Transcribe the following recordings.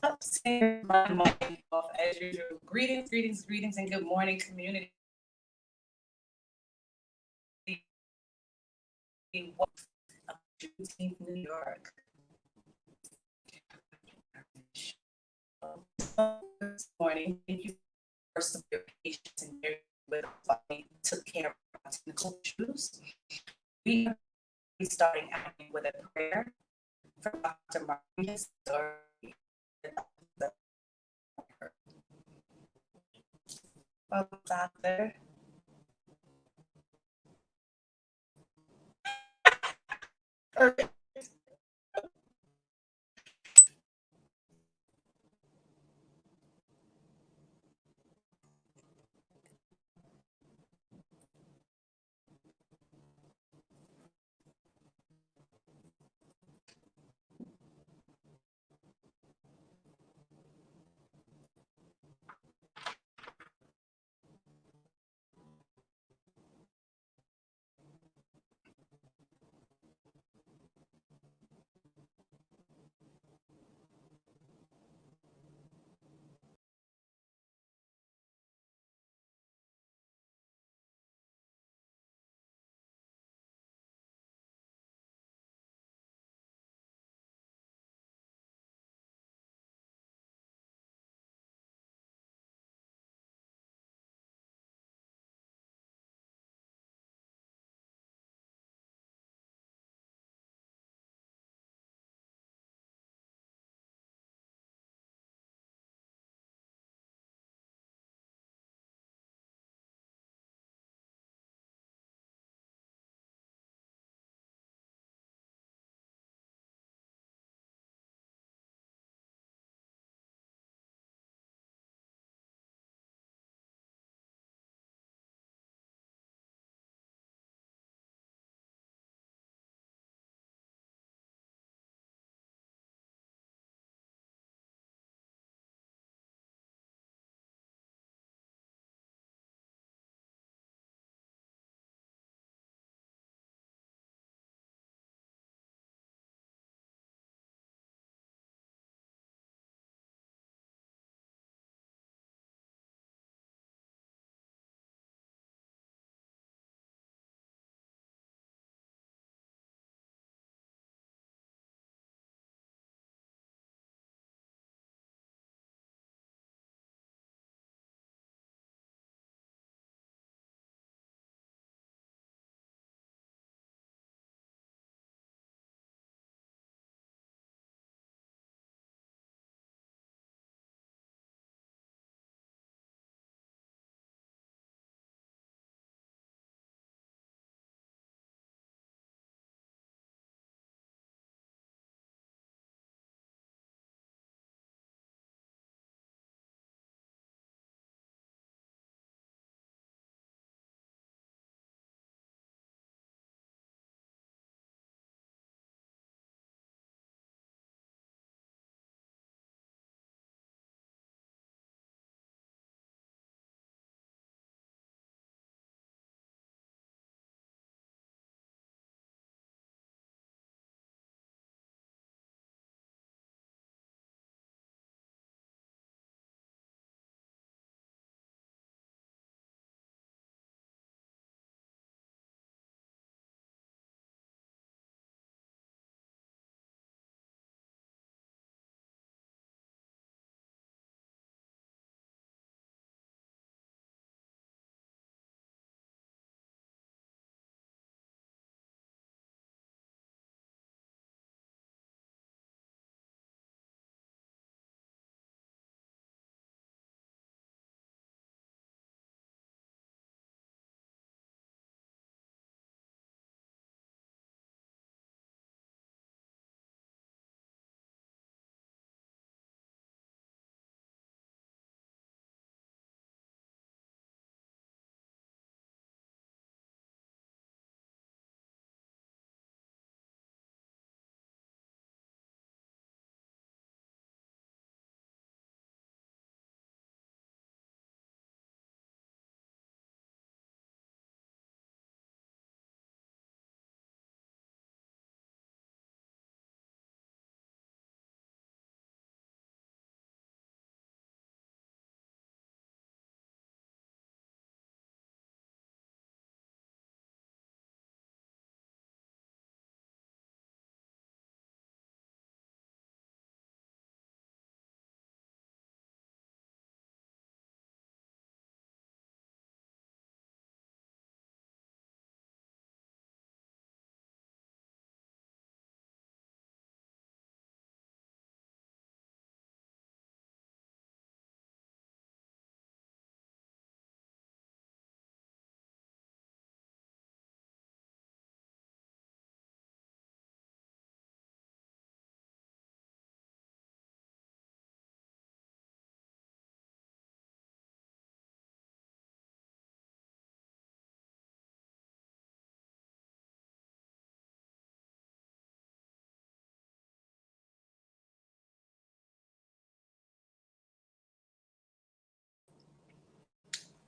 Upstairs, my mic off as usual. Greetings, greetings, greetings, and good morning, community. Of Juneteenth, New York. This morning, thank you for some of your patience and your with us. We took care of our technical issues. We are starting out with a prayer from Dr. Martin Starr. Welcome, Doctor. Perfect.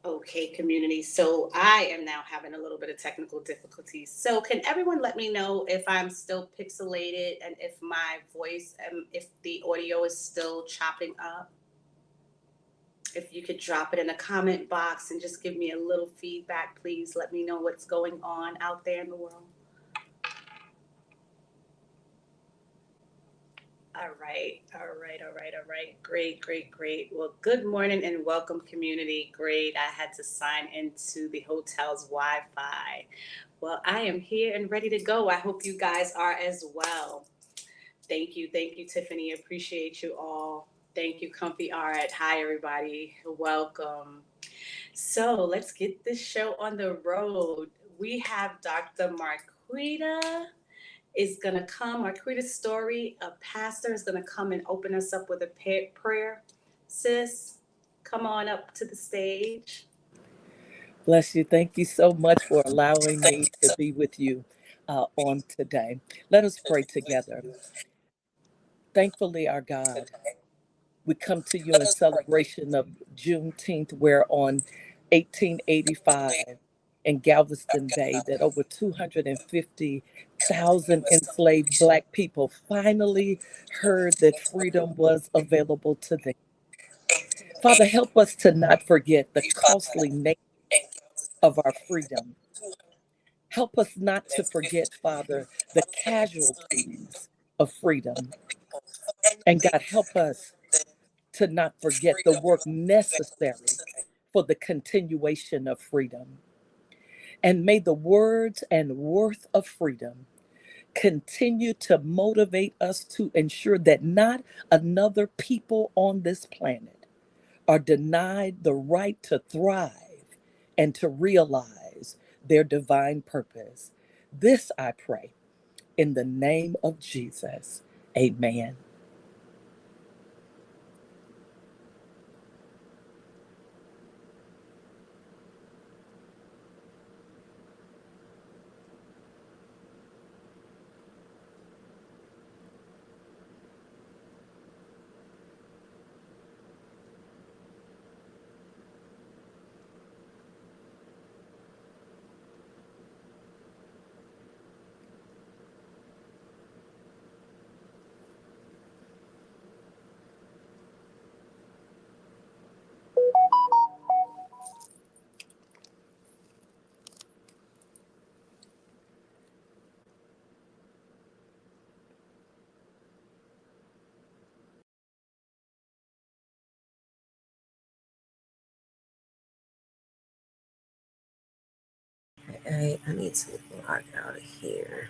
Okay, community. So I am now having a little bit of technical difficulties. So can everyone let me know if I'm still pixelated and if my voice, if the audio is still chopping up? If you could drop it in the comment box and just give me a little feedback, please let me know what's going on out there in the world. All right, all right, all right, all right. Great, great, great. Well, good morning and welcome, community. Great. I had to sign into the hotel's Wi Fi. Well, I am here and ready to go. I hope you guys are as well. Thank you, Tiffany. Appreciate you all. Thank you, Comfy Art. Hi, everybody. Welcome. So let's get this show on the road. We have Dr. Marquita is going to come. Marquita Story, a pastor, is going to come and open us up with a prayer. Sis, come on up to the stage. Bless you. Thank you so much for allowing me to be with you on today. Let us pray together. Thankfully, our God, we come to you in celebration of Juneteenth, where on 1885 in Galveston Bay, that over 250,000 enslaved Black people finally heard that freedom was available to them. Father, help us to not forget the costly nature of our freedom. Help us not to forget, Father, the casualties of freedom. And God, help us to not forget the work necessary for the continuation of freedom. And may the words and worth of freedom continue to motivate us to ensure that not another people on this planet are denied the right to thrive and to realize their divine purpose. This I pray in the name of Jesus. Amen. I need to log out of here.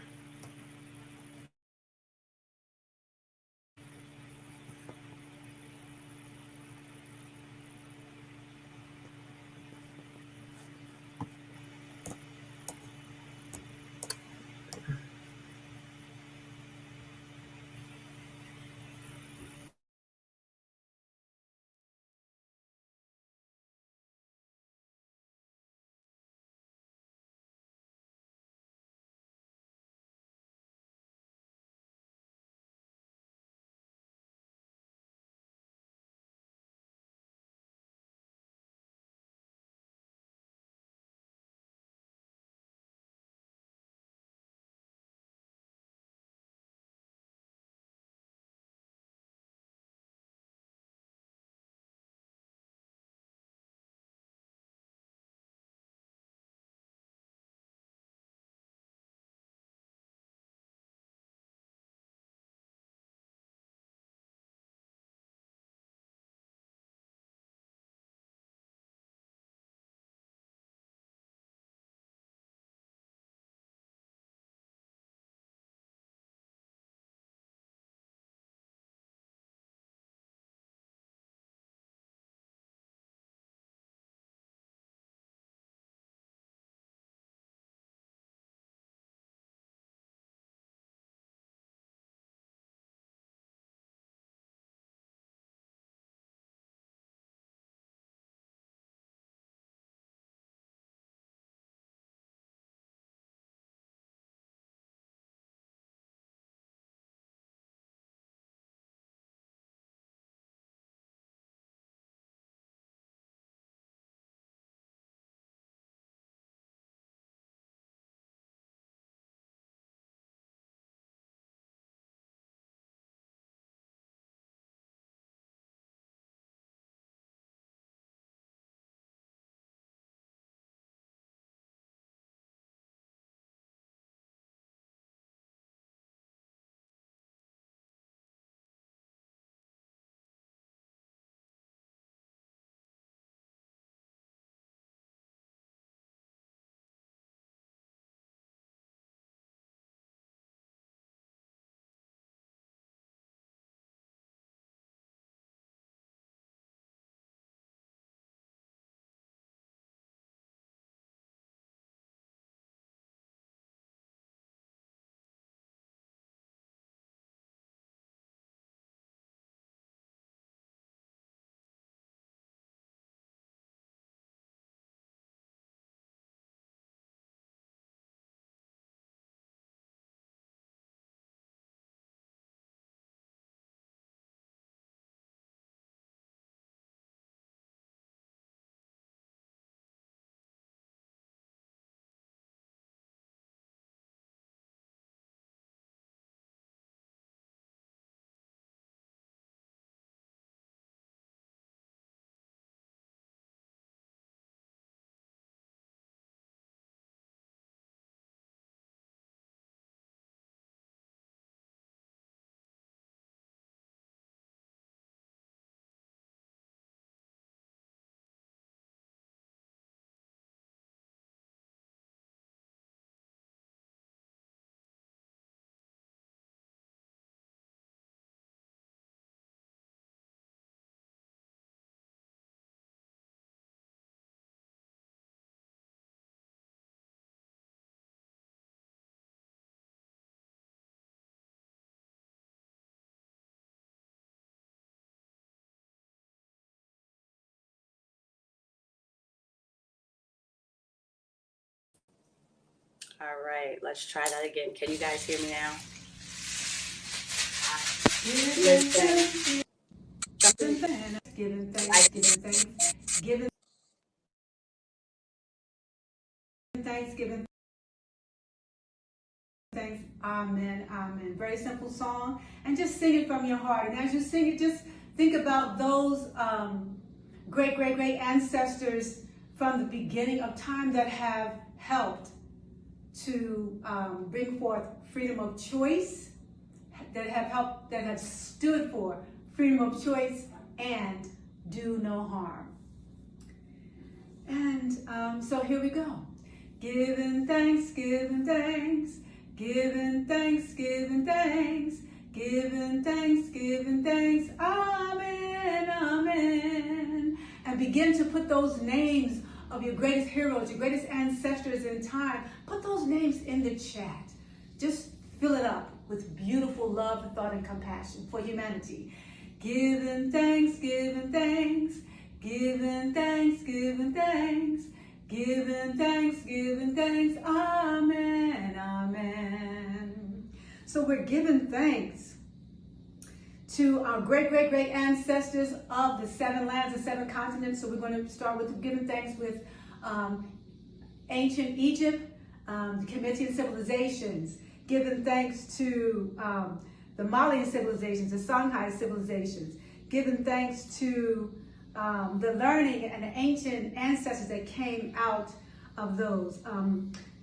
All right, let's try that again. Can you guys hear me now? Listen. Giving thanks, giving thanks, giving thanks, giving thanks. Amen, amen. Very simple song, and just sing it from your heart. And as you sing it, just think about those great ancestors from the beginning of time that have helped to bring forth freedom of choice, that have stood for freedom of choice and do no harm. And so here we go. Giving thanks, giving thanks, giving thanks, giving thanks, giving thanks, giving thanks. Amen, amen. And begin to put those names of your greatest heroes, your greatest ancestors in time. Put those names in the chat. Just fill it up with beautiful love, thought, and compassion for humanity. Giving thanks, giving thanks, giving thanks, giving thanks, giving thanks, giving thanks. Amen, amen. So we're giving thanks to our great ancestors of the 7 lands, the 7 continents. So we're going to start with giving thanks with ancient Egypt, the Kemetic civilizations, giving thanks to the Malian civilizations, the Songhai civilizations, giving thanks to the learning and the ancient ancestors that came out of those.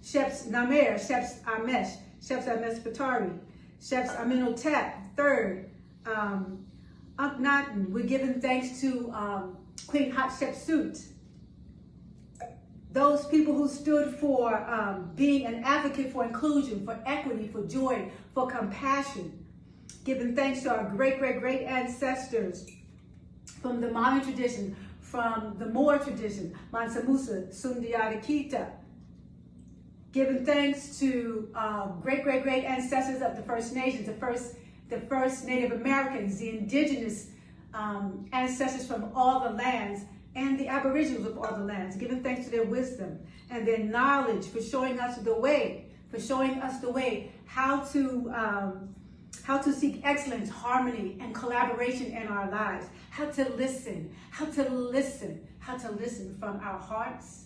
Sheps Namer, Sheps Amesh, Sheps Amesh Patari, Sheps Amenhotep III, Akhenaten. We're giving thanks to Queen Hatshepsut. Those people who stood for being an advocate for inclusion, for equity, for joy, for compassion. Giving thanks to our great ancestors from the Mali tradition, from the Moor tradition, Mansa Musa, Sundiata Keita. Giving thanks to great ancestors of the First Nations, the first Native Americans, the indigenous ancestors from all the lands, and the Aboriginals of all the lands, giving thanks to their wisdom and their knowledge for showing us the way, how to seek excellence, harmony, and collaboration in our lives, how to listen from our hearts,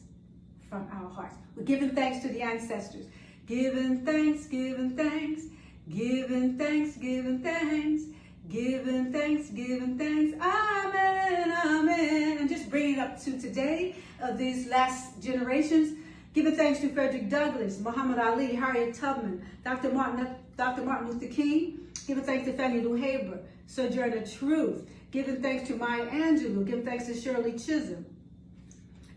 We're giving thanks to the ancestors, giving thanks, giving thanks, giving thanks, giving thanks, giving thanks, giving thanks. Amen, amen. And just bring it up to today, these last generations. Giving thanks to Frederick Douglass, Muhammad Ali, Harriet Tubman, Dr. Martin Luther King. Giving thanks to Fannie Lou Haber, Sojourner Truth. Giving thanks to Maya Angelou. Giving thanks to Shirley Chisholm.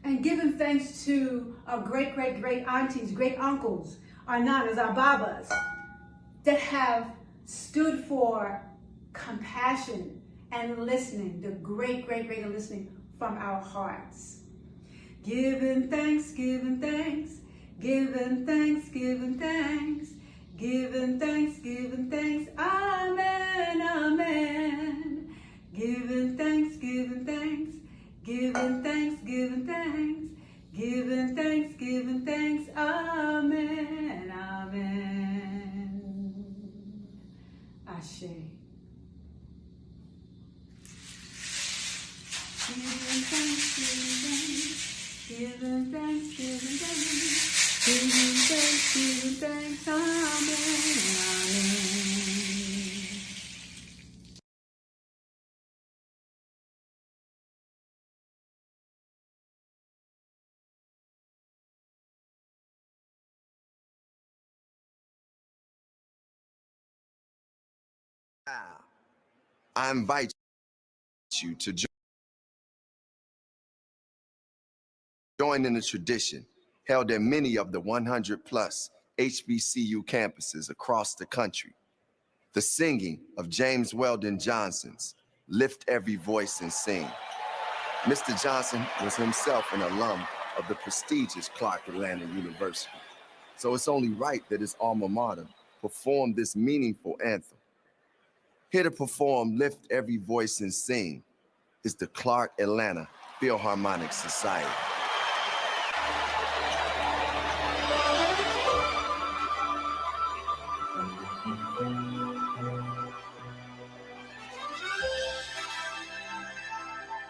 And giving thanks to our great aunties, great uncles, our nanas, our babas, that have stood for compassion and listening, the great listening from our hearts. Giving thanks, giving thanks, giving thanks, giving thanks, giving thanks, giving thanks. Amen, amen. Giving thanks, giving thanks, giving thanks, giving thanks, giving thanks, giving thanks. Amen, amen. Ashe. Giving thanks, giving thanks, giving thanks, giving thanks, giving thanks, giving thanks. Amen, amen. I invite you to join in the tradition held at many of the 100 plus HBCU campuses across the country. The singing of James Weldon Johnson's Lift Every Voice and Sing. Mr. Johnson was himself an alum of the prestigious Clark Atlanta University. So it's only right that his alma mater perform this meaningful anthem. Here to perform Lift Every Voice and Sing is the Clark Atlanta Philharmonic Society.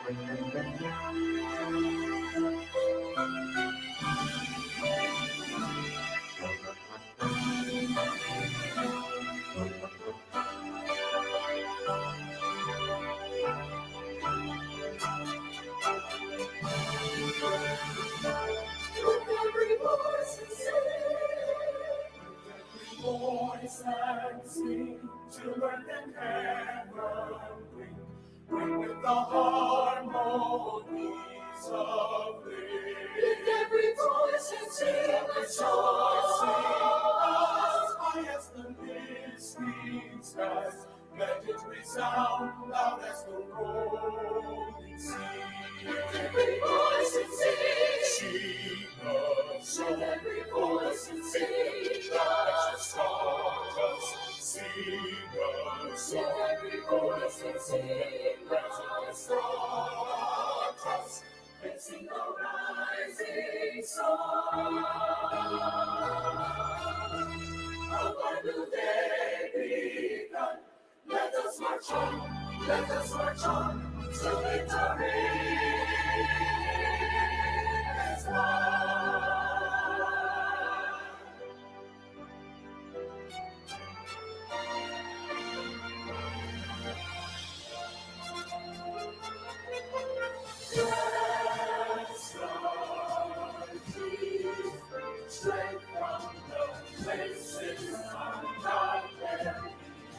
every voice and sing, children in heaven ring with the harmonies of life. Lift every voice and sing the song as high as the listening skies. Let it resound loud as the rolling sea. Lift every voice and sing the song. Lift every voice and sing the song. Sing the song. Lift every voice and sing the song. And sing the rising sun. Of our new day begun. Let us march on, to victory is won. Bless our dreams, strength from the places uncharted.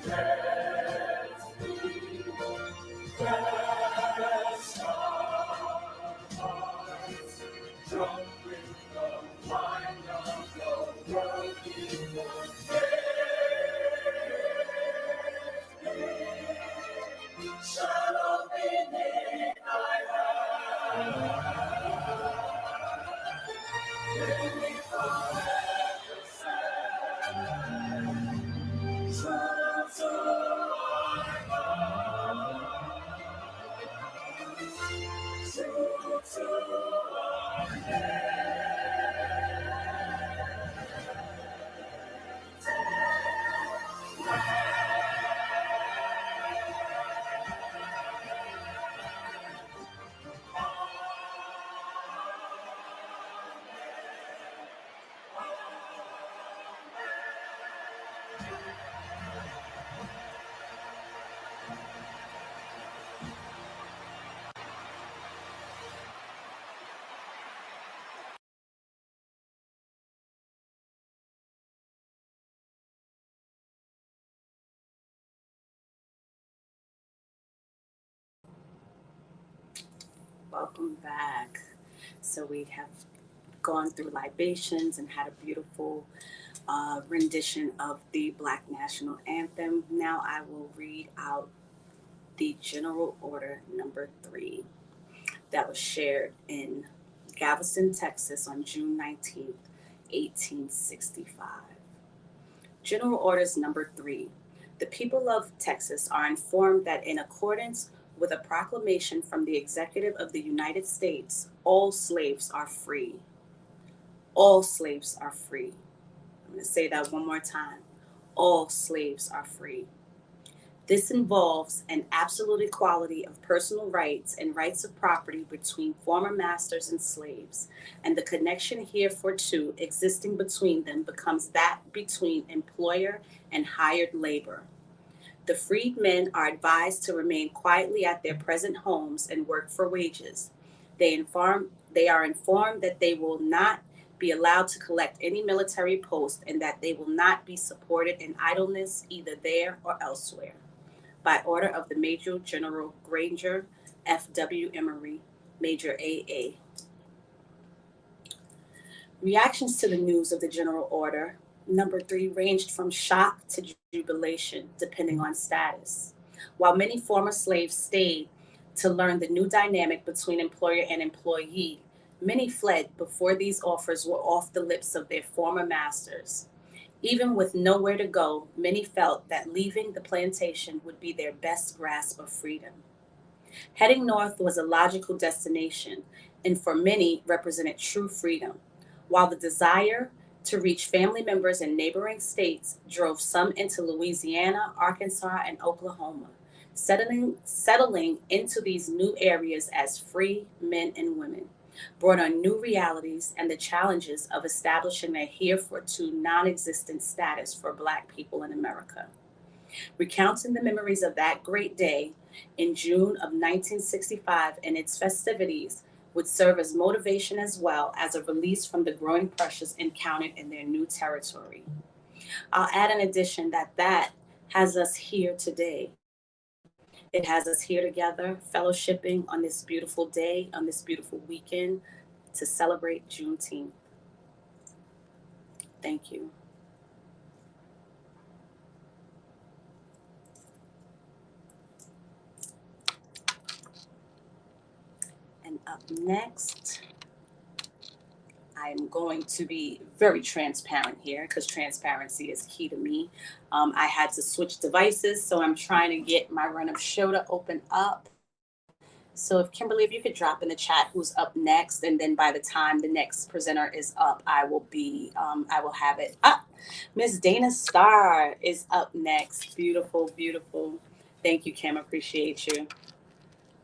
Let's be blessed hearts, drunk with the wine of the world before shadow beneath thy hand, beneath the heaven sand, true to our God, true to our Welcome back. So we have gone through libations and had a beautiful rendition of the Black National Anthem. Now I will read out the General Order number 3 that was shared in Galveston, Texas on June 19th, 1865. General Orders number 3. The people of Texas are informed that in accordance with a proclamation from the Executive of the United States, all slaves are free. All slaves are free. I'm going to say that one more time. All slaves are free. This involves an absolute equality of personal rights and rights of property between former masters and slaves, and the connection hereforto existing between them becomes that between employer and hired labor. The freedmen are advised to remain quietly at their present homes and work for wages. They are informed that they will not be allowed to collect any military post and that they will not be supported in idleness either there or elsewhere. By order of the Major General Granger F.W. Emory, Major A.A. Reactions to the news of the General Order number 3 ranged from shock to jubilation, depending on status. While many former slaves stayed to learn the new dynamic between employer and employee, many fled before these offers were off the lips of their former masters. Even with nowhere to go, many felt that leaving the plantation would be their best grasp of freedom. Heading north was a logical destination, and for many represented true freedom, while the desire to reach family members in neighboring states drove some into Louisiana, Arkansas, and Oklahoma. settling into these new areas as free men and women brought on new realities and the challenges of establishing a heretofore non-existent status for Black people in America. Recounting the memories of that great day in June of 1965 and its festivities would serve as motivation as well as a release from the growing pressures encountered in their new territory. I'll add an addition that has us here today. It has us here together, fellowshipping on this beautiful day, on this beautiful weekend, to celebrate Juneteenth. Thank you. And up next, I'm going to be very transparent here because transparency is key to me. I had to switch devices, so I'm trying to get my run of show to open up. So if Kimberly, if you could drop in the chat who's up next, and then by the time the next presenter is up, I will have it up. Miss Dana Starr is up next. Beautiful, beautiful. Thank you, Kim. Appreciate you.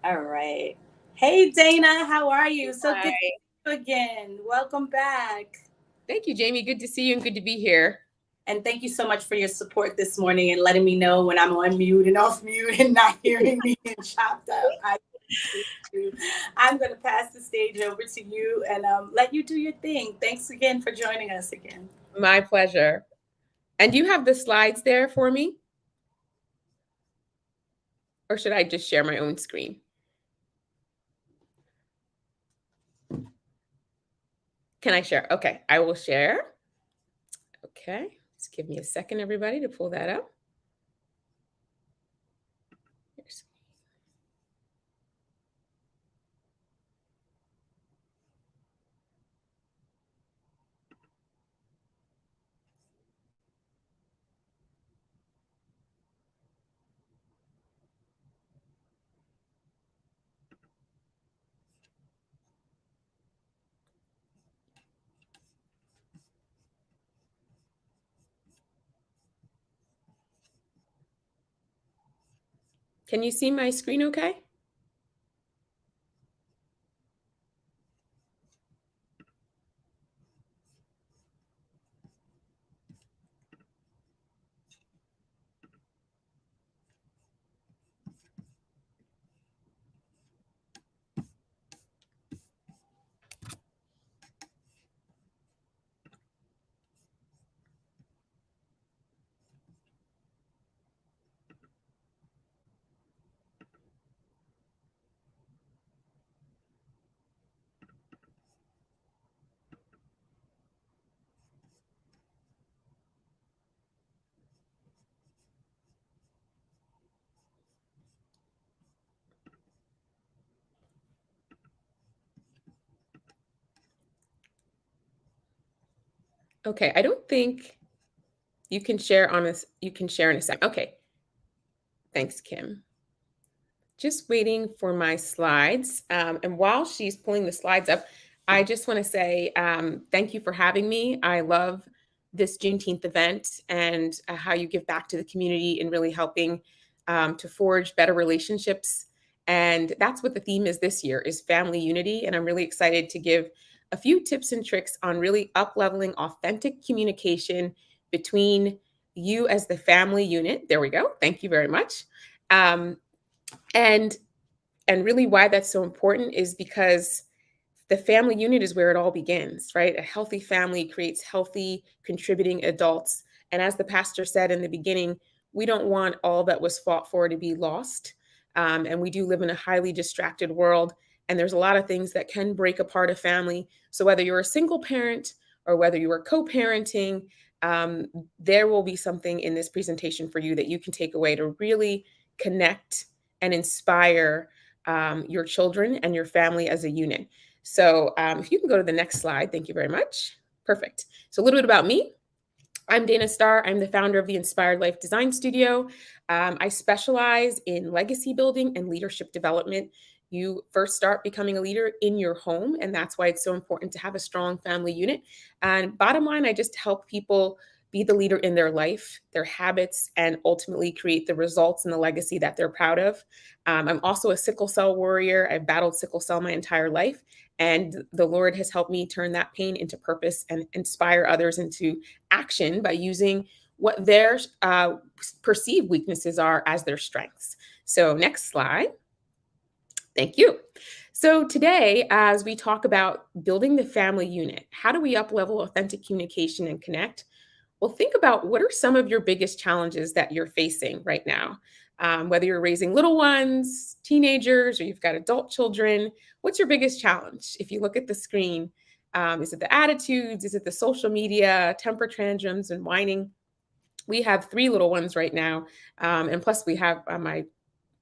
All right. Hey, Dana, how are you? So good to see you again. Welcome back. Thank you, Jamie. Good to see you and good to be here. And thank you so much for your support this morning and letting me know when I'm on mute and off mute and not hearing me and chopped up. I appreciate you. I'm going to pass the stage over to you and let you do your thing. Thanks again for joining us again. My pleasure. And you have the slides there for me? Or should I just share my own screen? Can I share? Okay, I will share. Okay, just give me a second, everybody, to pull that up. Can you see my screen okay? Okay, I don't think you can share on this. You can share in a second. Okay. Thanks, Kim. Just waiting for my slides. And while she's pulling the slides up, I just want to say thank you for having me. I love this Juneteenth event and how you give back to the community and really helping to forge better relationships. And that's what the theme is this year, is family unity. And I'm really excited to give a few tips and tricks on really up-leveling authentic communication between you as the family unit. There we go. Thank you very much. And really why that's so important is because the family unit is where it all begins, right? A healthy family creates healthy, contributing adults. And as the pastor said in the beginning, we don't want all that was fought for to be lost. And we do live in a highly distracted world. And there's a lot of things that can break apart a family. So whether you're a single parent or whether you are co-parenting, there will be something in this presentation for you that you can take away to really connect and inspire your children and your family as a unit. So if you can go to the next slide, thank you very much. Perfect. So a little bit about me. I'm Dana Starr. I'm the founder of the Inspired Life Design Studio. I specialize in legacy building and leadership development. You first start becoming a leader in your home, and that's why it's so important to have a strong family unit. And bottom line, I just help people be the leader in their life, their habits, and ultimately create the results and the legacy that they're proud of. I'm also a sickle cell warrior. I've battled sickle cell my entire life, and the Lord has helped me turn that pain into purpose and inspire others into action by using what their perceived weaknesses are as their strengths. So next slide. Thank you. So today, as we talk about building the family unit, how do we up-level authentic communication and connect? Well, think about what are some of your biggest challenges that you're facing right now? Whether you're raising little ones, teenagers, or you've got adult children, what's your biggest challenge? If you look at the screen, is it the attitudes? Is it the social media, temper tantrums, and whining? We have 3 little ones right now. And plus we have my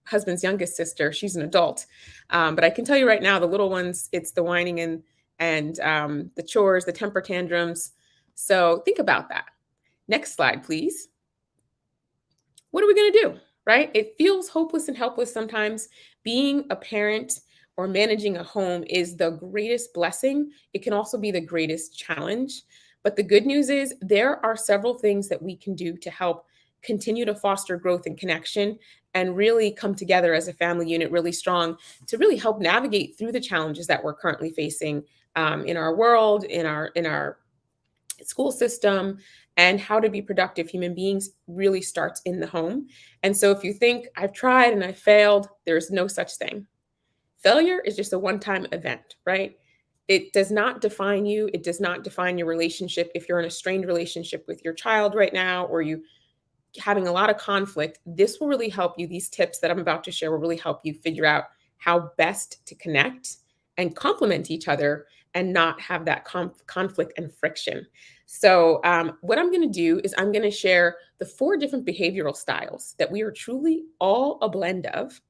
husband's youngest sister. She's an adult. But I can tell you right now, the little ones, it's the whining and the chores, the temper tantrums. So think about that. Next slide, please. What are we going to do, right? It feels hopeless and helpless sometimes. Being a parent or managing a home is the greatest blessing. It can also be the greatest challenge. But the good news is there are several things that we can do to help continue to foster growth and connection and really come together as a family unit really strong to really help navigate through the challenges that we're currently facing in our world, in our school system, and how to be productive human beings really starts in the home. And so if you think I've tried and I failed, there's no such thing. Failure is just a one-time event, right? It does not define you. It does not define your relationship. If you're in a strained relationship with your child right now, or you having a lot of conflict, this will really help you. These tips that I'm about to share will really help you figure out how best to connect and complement each other and not have that conflict and friction. So what I'm going to do is I'm going to share the 4 different behavioral styles that we are truly all a blend of,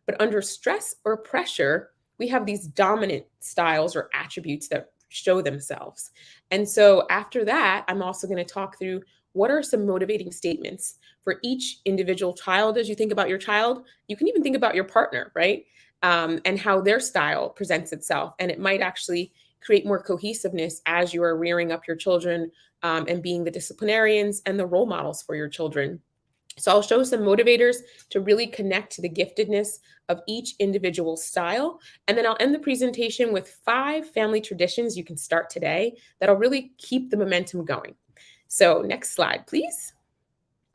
but under stress or pressure, we have these dominant styles or attributes that show themselves. And so after that, I'm also going to talk through what are some motivating statements for each individual child. As you think about your child, you can even think about your partner, right? And how their style presents itself. And it might actually create more cohesiveness as you are rearing up your children and being the disciplinarians and the role models for your children. So I'll show some motivators to really connect to the giftedness of each individual style. And then I'll end the presentation with 5 family traditions you can start today that'll really keep the momentum going. So next slide, please.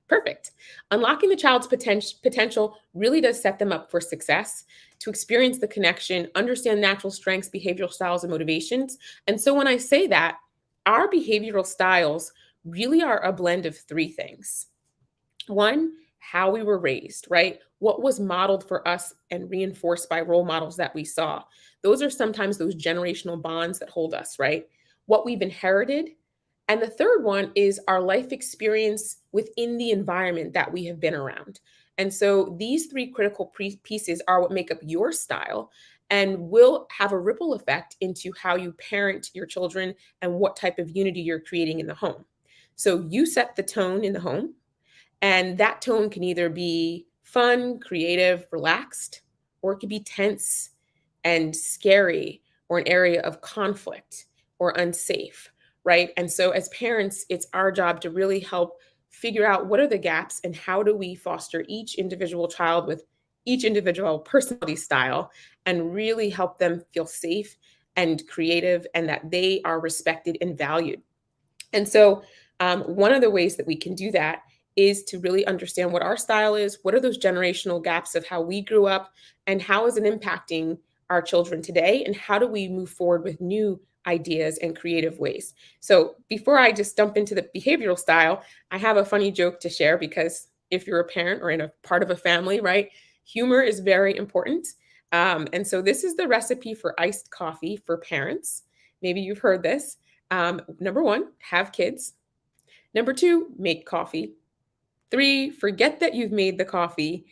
Perfect. Unlocking the child's potential really does set them up for success, to experience the connection, understand natural strengths, behavioral styles, and motivations. And so when I say that, our behavioral styles really are a blend of 3 things. 1, how we were raised, right? What was modeled for us and reinforced by role models that we saw. Those are sometimes those generational bonds that hold us, right? What we've inherited. And the 3rd one is our life experience within the environment that we have been around. And so these 3 critical pieces are what make up your style and will have a ripple effect into how you parent your children and what type of unity you're creating in the home. So you set the tone in the home, and that tone can either be fun, creative, relaxed, or it could be tense and scary, or an area of conflict or unsafe. Right. And so as parents, it's our job to really help figure out what are the gaps and how do we foster each individual child with each individual personality style and really help them feel safe and creative and that they are respected and valued. And so one of the ways that we can do that is to really understand what our style is, what are those generational gaps of how we grew up, and how is it impacting our children today, and how do we move forward with new ideas and creative ways. So before I just jump into the behavioral style, I have a funny joke to share, because if you're a parent or in a part of a family, right, humor is very important. And so this is the recipe for iced coffee for parents. Maybe you've heard this. Number 1, have kids. Number 2, make coffee. 3, forget that you've made the coffee.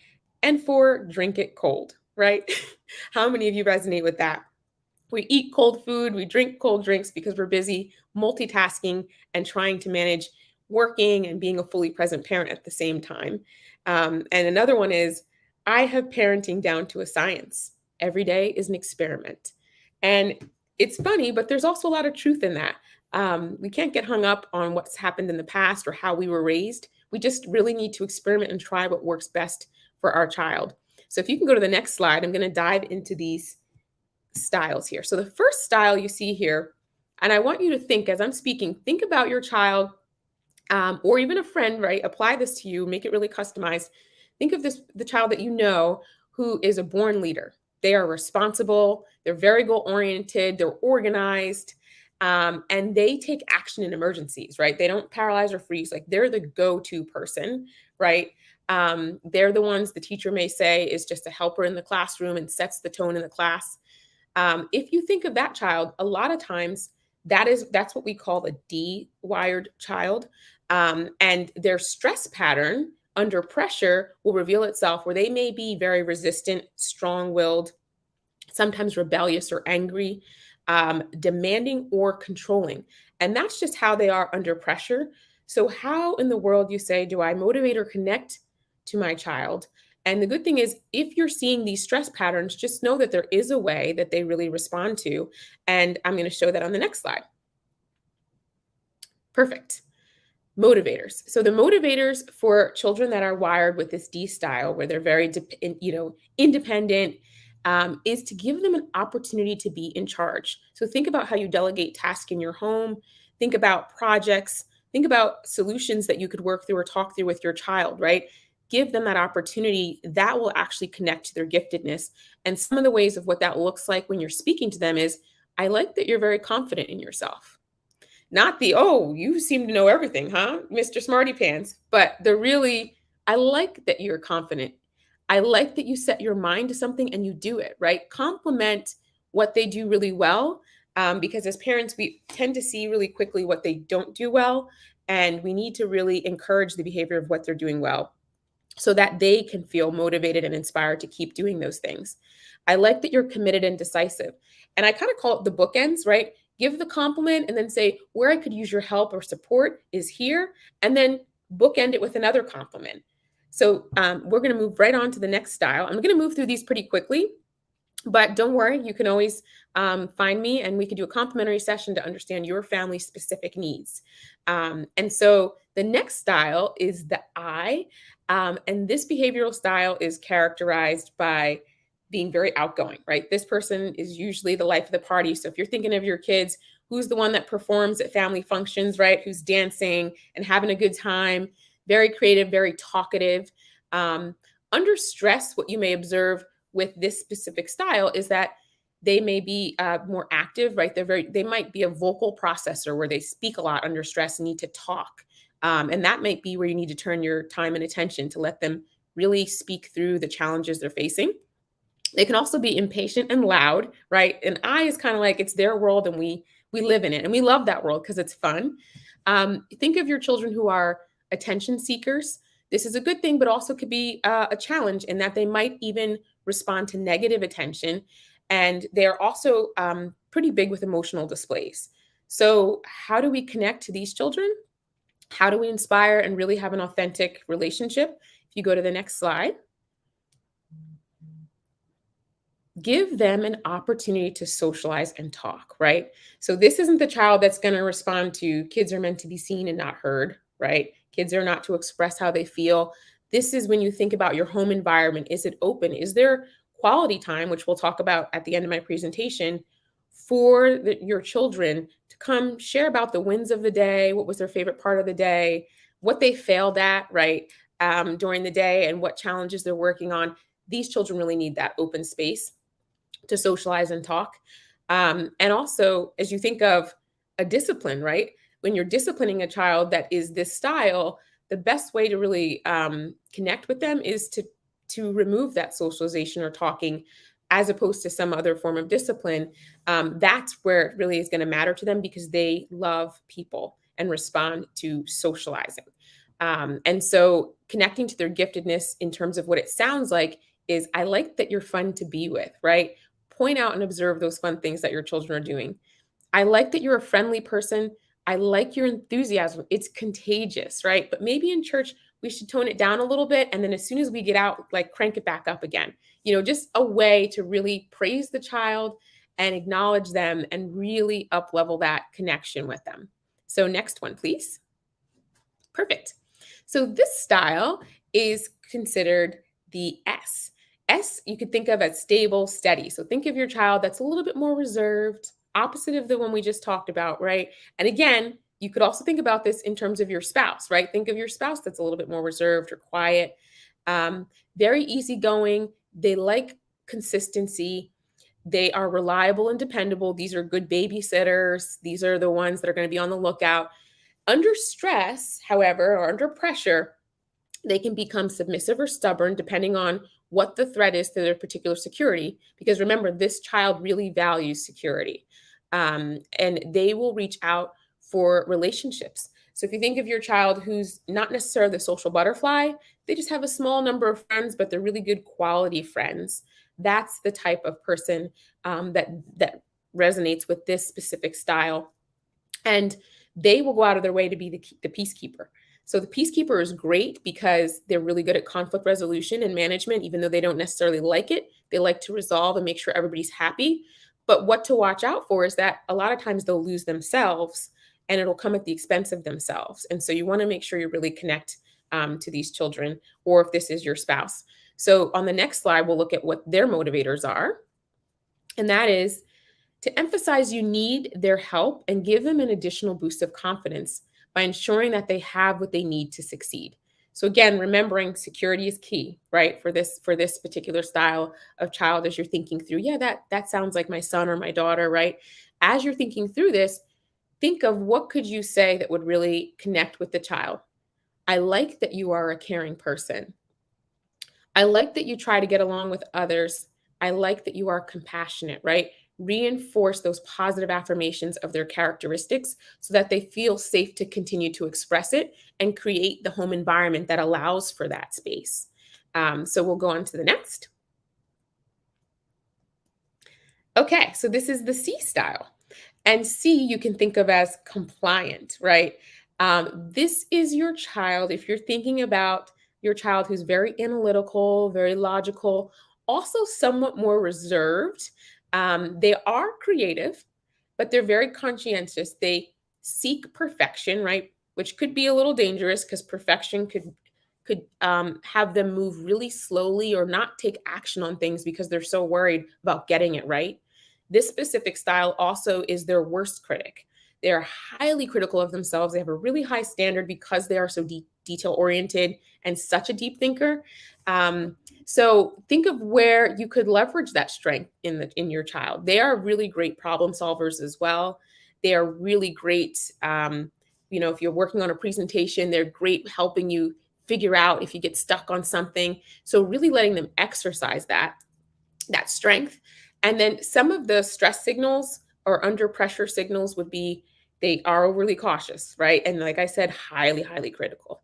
And 4, drink it cold, right? How many of you resonate with that? We eat cold food, we drink cold drinks because we're busy multitasking and trying to manage working and being a fully present parent at the same time. And another one is, I have parenting down to a science. Every day is an experiment. And it's funny, but there's also a lot of truth in that. We can't get hung up on what's happened in the past or how we were raised. We just really need to experiment and try what works best for our child. So if you can go to the next slide, I'm going to dive into these styles here. So the first style you see here, and I want you to think as I'm speaking, think about your child or even a friend, right? Apply this to you, make it really customized. Think of this, the child that you know who is a born leader. They are responsible, they're very goal-oriented, they're organized, and they take action in emergencies, right? They don't paralyze or freeze. Like they're the go-to person, right? They're the ones the teacher may say is just a helper in the classroom and sets the tone in the class. If you think of that child, a lot of times that's what we call a D-wired child. And their stress pattern under pressure will reveal itself where they may be very resistant, strong-willed, sometimes rebellious or angry, demanding or controlling. And that's just how they are under pressure. So how in the world, you say, do I motivate or connect to my child? And the good thing is, if you're seeing these stress patterns, just know that there is a way that they really respond to. And I'm going to show that on the next slide. Perfect. Motivators. So the motivators for children that are wired with this D style, where they're very, independent, is to give them an opportunity to be in charge. So think about how you delegate tasks in your home. Think about projects. Think about solutions that you could work through or talk through with your child, right? Give them that opportunity. That will actually connect to their giftedness. And some of the ways of what that looks like when you're speaking to them is, I like that you're very confident in yourself. Not the, oh, you seem to know everything, huh, Mr. Smarty Pants? But the really, I like that you're confident. I like that you set your mind to something and you do it, right? Compliment what they do really well, because as parents, we tend to see really quickly what they don't do well. And we need to really encourage the behavior of what they're doing well, so that they can feel motivated and inspired to keep doing those things. I like that you're committed and decisive. And I kind of call it the bookends, right? Give the compliment and then say, where I could use your help or support is here. And then bookend it with another compliment. So we're going to move right on to the next style. I'm going to move through these pretty quickly, but don't worry, you can always find me and we can do a complimentary session to understand your family's specific needs. And so the next style is the I. And this behavioral style is characterized by being very outgoing, right? This person is usually the life of the party. So if you're thinking of your kids, who's the one that performs at family functions, right? Who's dancing and having a good time, very creative, very talkative. Under stress, what you may observe with this specific style is that they may be more active, right? They might be a vocal processor where they speak a lot under stress and need to talk. And that might be where you need to turn your time and attention to let them really speak through the challenges they're facing. They can also be impatient and loud, right? And I is kind of like, it's their world and we live in it. And we love that world because it's fun. Think of your children who are attention seekers. This is a good thing, but also could be a challenge in that they might even respond to negative attention. And they're also pretty big with emotional displays. So how do we connect to these children? How do we inspire and really have an authentic relationship? If you go to the next slide. Give them an opportunity to socialize and talk, right? So this isn't the child that's going to respond to kids are meant to be seen and not heard, right? Kids are not to express how they feel. This is when you think about your home environment. Is it open? Is there quality time, which we'll talk about at the end of my presentation, for your children to come share about the wins of the day, what was their favorite part of the day, what they failed at, right, during the day, and what challenges they're working on. These children really need that open space to socialize and talk. And also, as you think of a discipline, right? When you're disciplining a child that is this style, the best way to really connect with them is to remove that socialization or talking, as opposed to some other form of discipline. That's where it really is going to matter to them, because they love people and respond to socializing. And so connecting to their giftedness in terms of what it sounds like is, I like that you're fun to be with, right? Point out and observe those fun things that your children are doing. I like that you're a friendly person. I like your enthusiasm. It's contagious, right? But maybe in church, we should tone it down a little bit. And then as soon as we get out, like crank it back up again. Just a way to really praise the child and acknowledge them and really up-level that connection with them. So next one, please. Perfect. So this style is considered the S. S you could think of as stable, steady. So think of your child that's a little bit more reserved, opposite of the one we just talked about, right? And again, you could also think about this in terms of your spouse, right? Think of your spouse that's a little bit more reserved or quiet, very easygoing. They like consistency. They are reliable and dependable. These are good babysitters. These are the ones that are going to be on the lookout. Under stress, however, or under pressure, they can become submissive or stubborn depending on what the threat is to their particular security. Because remember, this child really values security, and they will reach out for relationships. So if you think of your child who's not necessarily the social butterfly, they just have a small number of friends, but they're really good quality friends. That's the type of person that resonates with this specific style. And they will go out of their way to be the peacekeeper. So the peacekeeper is great because they're really good at conflict resolution and management, even though they don't necessarily like it. They like to resolve and make sure everybody's happy. But what to watch out for is that a lot of times they'll lose themselves and it'll come at the expense of themselves. And so you want to make sure you really connect to these children, or if this is your spouse. So on the next slide, we'll look at what their motivators are. And that is to emphasize you need their help and give them an additional boost of confidence by ensuring that they have what they need to succeed. So again, remembering security is key, right? For this particular style of child, as you're thinking through, yeah, that sounds like my son or my daughter, right? As you're thinking through this, think of what could you say that would really connect with the child. I like that you are a caring person. I like that you try to get along with others. I like that you are compassionate, right? Reinforce those positive affirmations of their characteristics so that they feel safe to continue to express it and create the home environment that allows for that space. So we'll go on to the next. Okay, so this is the C style. And C you can think of as compliant, right? This is your child, if you're thinking about your child who's very analytical, very logical, also somewhat more reserved. They are creative, but they're very conscientious. They seek perfection, right? Which could be a little dangerous because perfection could have them move really slowly or not take action on things because they're so worried about getting it right. This specific style also is their worst critic. They are highly critical of themselves. They have a really high standard because they are so detail-oriented and such a deep thinker. So think of where you could leverage that strength in your child. They are really great problem solvers as well. They are really great, if you're working on a presentation, they're great helping you figure out if you get stuck on something. So really letting them exercise that strength. And then some of the stress signals or under pressure signals would be they are overly cautious, right? And like I said, highly, highly critical.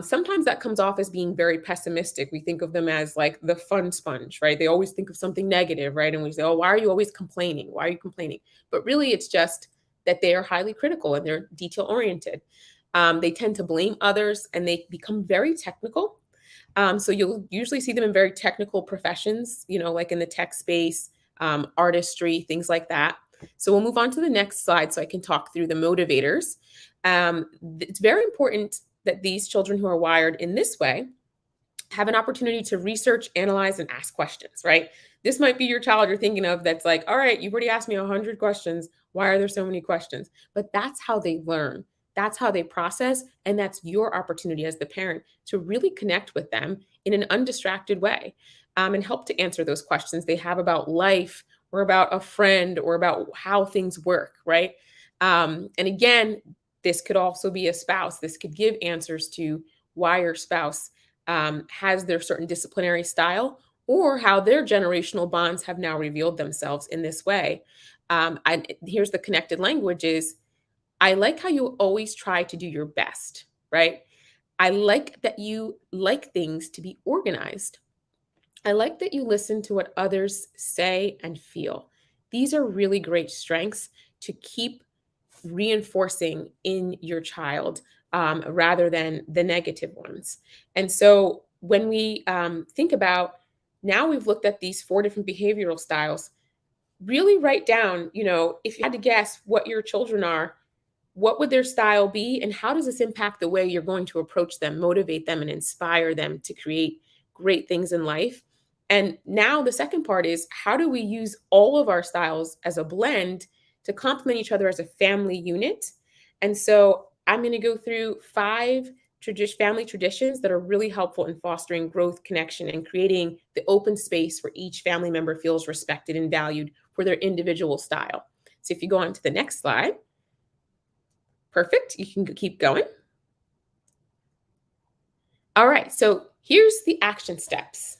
Sometimes that comes off as being very pessimistic. We think of them as like the fun sponge, right? They always think of something negative, right? And we say, oh, why are you always complaining? Why are you complaining? But really, it's just that they are highly critical and they're detail oriented. They tend to blame others and they become very technical. So you'll usually see them in very technical professions, like in the tech space, artistry, things like that. So we'll move on to the next slide so I can talk through the motivators. It's very important that these children who are wired in this way have an opportunity to research, analyze, and ask questions, right? This might be your child you're thinking of that's like, all right, you've already asked me 100 questions. Why are there so many questions? But that's how they learn. That's how they process. And that's your opportunity as the parent to really connect with them in an undistracted way and help to answer those questions they have about life or about a friend or about how things work, right? And again, this could also be a spouse. This could give answers to why your spouse has their certain disciplinary style or how their generational bonds have now revealed themselves in this way. And here's the connected language is, I like how you always try to do your best, right? I like that you like things to be organized. I like that you listen to what others say and feel. These are really great strengths to keep reinforcing in your child rather than the negative ones. And so when we think about, now we've looked at these 4 different behavioral styles, really write down, if you had to guess what your children are, what would their style be, and how does this impact the way you're going to approach them, motivate them, and inspire them to create great things in life? And now the second part is, how do we use all of our styles as a blend to complement each other as a family unit? And so I'm going to go through 5 family traditions that are really helpful in fostering growth, connection, and creating the open space where each family member feels respected and valued for their individual style. So if you go on to the next slide. Perfect. You can keep going. All right. So here's the action steps.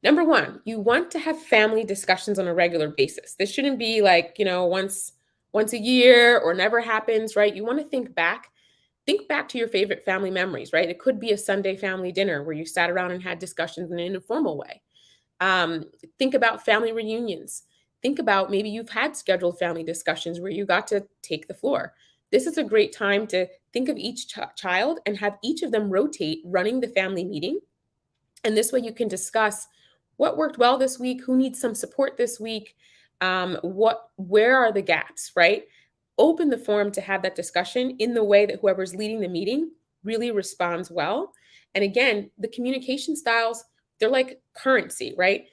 Number 1, you want to have family discussions on a regular basis. This shouldn't be like, once a year or never happens, right? You want to think back to your favorite family memories, right? It could be a Sunday family dinner where you sat around and had discussions in an informal way. Think about family reunions. Think about maybe you've had scheduled family discussions where you got to take the floor. This is a great time to think of each child and have each of them rotate running the family meeting. And this way you can discuss what worked well this week, who needs some support this week, where are the gaps, right? Open the forum to have that discussion in the way that whoever's leading the meeting really responds well. And again, the communication styles, they're like currency, right?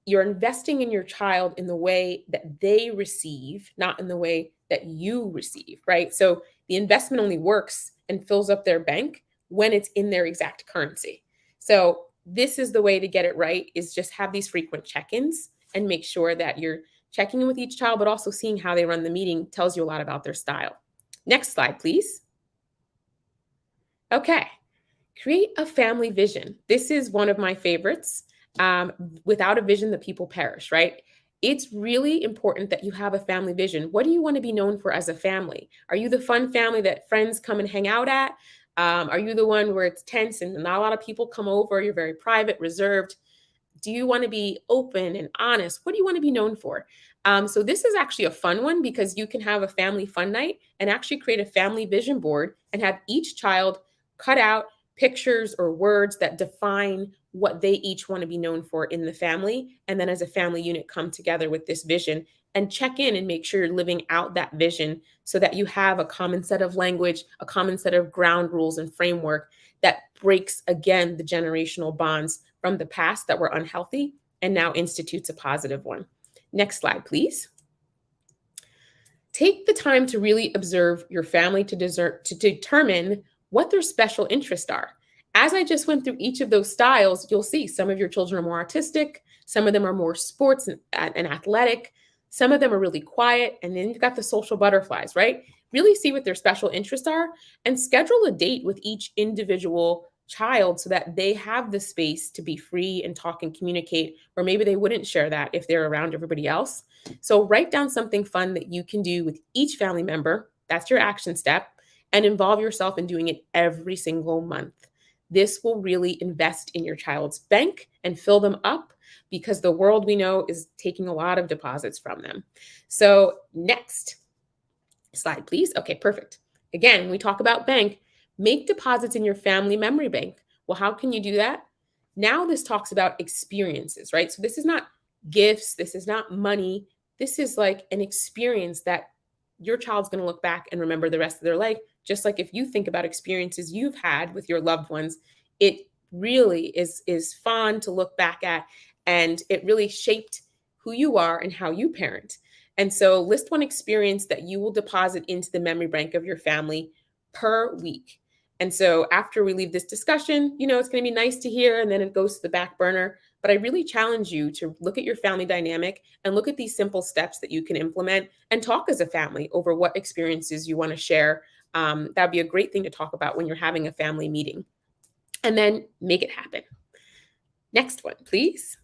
You're investing in your child in the way that they receive, not in the way that you receive, right? So the investment only works and fills up their bank when it's in their exact currency. So this is the way to get it right, is just have these frequent check-ins and make sure that you're checking in with each child, but also seeing how they run the meeting tells you a lot about their style. Next slide, please. Okay, create a family vision. This is one of my favorites. Without a vision, the people perish, right? It's really important that you have a family vision. What do you want to be known for as a family? Are you the fun family that friends come and hang out at? Are you the one where it's tense and not a lot of people come over? You're very private, reserved. Do you want to be open and honest? What do you want to be known for? So this is actually a fun one because you can have a family fun night and actually create a family vision board and have each child cut out pictures or words that define what they each want to be known for in the family. And then as a family unit, come together with this vision and check in and make sure you're living out that vision so that you have a common set of language, a common set of ground rules and framework that breaks, again, the generational bonds from the past that were unhealthy and now institutes a positive one. Next slide, please. Take the time to really observe your family to determine what their special interests are. As I just went through each of those styles, you'll see some of your children are more artistic, some of them are more sports and athletic, some of them are really quiet, and then you've got the social butterflies, right? Really see what their special interests are and schedule a date with each individual child so that they have the space to be free and talk and communicate, or maybe they wouldn't share that if they're around everybody else. So write down something fun that you can do with each family member. That's your action step, and involve yourself in doing it every single month. This will really invest in your child's bank and fill them up because the world we know is taking a lot of deposits from them. So next slide, please. Okay, perfect. Again, when we talk about bank, make deposits in your family memory bank. Well, how can you do that? Now this talks about experiences, right? So this is not gifts. This is not money. This is like an experience that your child's going to look back and remember the rest of their life. Just like if you think about experiences you've had with your loved ones, it really is fun to look back at, and it really shaped who you are and how you parent. And so list one experience that you will deposit into the memory bank of your family per week. And so after we leave this discussion, it's going to be nice to hear, and then it goes to the back burner. But I really challenge you to look at your family dynamic and look at these simple steps that you can implement and talk as a family over what experiences you want to share. That'd be a great thing to talk about when you're having a family meeting, and then make it happen. Next one, please.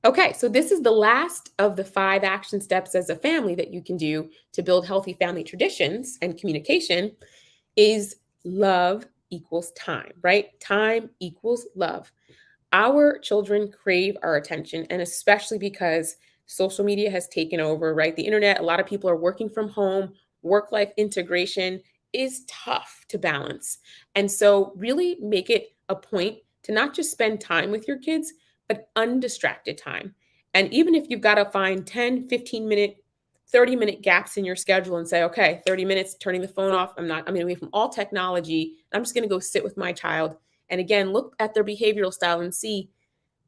Okay, so this is the last of the 5 action steps as a family that you can do to build healthy family traditions and communication is love equals time, right? Time equals love. Our children crave our attention, and especially because social media has taken over, right? The internet, a lot of people are working from home. Work-life integration is tough to balance. And so really make it a point to not just spend time with your kids, but undistracted time. And even if you've got to find 10, 15-minute, 30-minute gaps in your schedule and say, okay, 30 minutes, turning the phone off. I'm going away from all technology. I'm just going to go sit with my child. And again, look at their behavioral style and see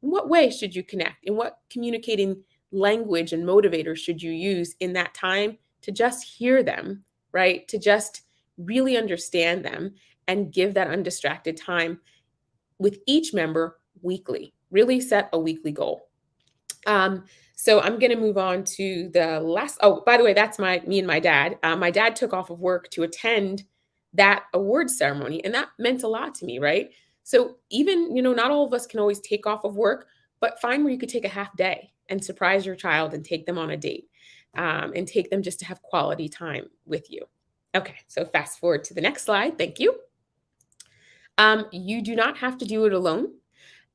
in what way should you connect? In what communicating language and motivators should you use in that time to just hear them, right? To just really understand them and give that undistracted time with each member weekly. Really set a weekly goal. So I'm going to move on to the last. Oh, by the way, that's me and my dad. My dad took off of work to attend that awards ceremony, and that meant a lot to me, right? So even, not all of us can always take off of work, but find where you could take a half day and surprise your child and take them on a date, and take them just to have quality time with you. Okay, so fast forward to the next slide. Thank you. You do not have to do it alone.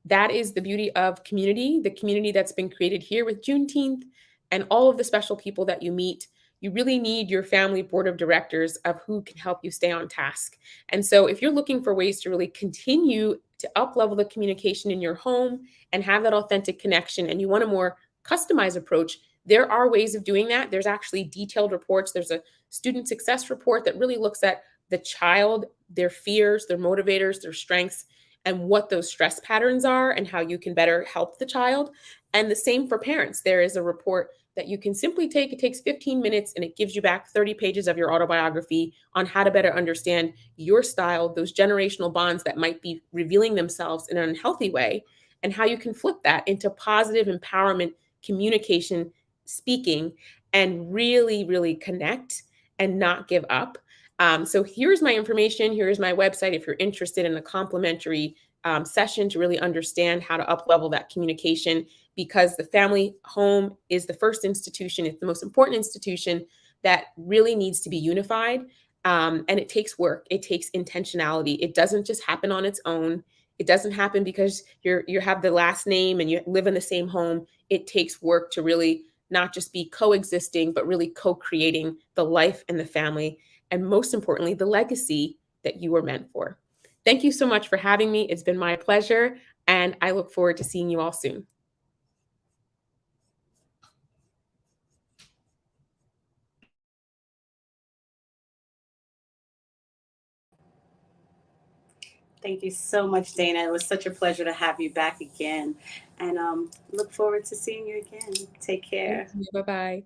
That is the beauty of community, the community that's been created here with Juneteenth and all of the special people that you meet. You really need your family board of directors of who can help you stay on task. And so if you're looking for ways to really continue to up-level the communication in your home and have that authentic connection, and you want a more customized approach, there are ways of doing that. There's actually detailed reports. There's a student success report that really looks at the child, their fears, their motivators, their strengths, and what those stress patterns are and how you can better help the child. And the same for parents. There is a report that you can simply take. It takes 15 minutes and it gives you back 30 pages of your autobiography on how to better understand your style, those generational bonds that might be revealing themselves in an unhealthy way, and how you can flip that into positive empowerment, communication, speaking, and really, really connect and not give up. So here's my information. Here's my website if you're interested in a complimentary session to really understand how to up-level that communication, because the family home is the first institution. It's the most important institution that really needs to be unified. And it takes work. It takes intentionality. It doesn't just happen on its own. It doesn't happen because you have the last name and you live in the same home. It takes work to really not just be coexisting, but really co-creating the life and the family, and most importantly, the legacy that you were meant for. Thank you so much for having me. It's been my pleasure, and I look forward to seeing you all soon. Thank you so much, Dana. It was such a pleasure to have you back again, and look forward to seeing you again. Take care. Bye-bye.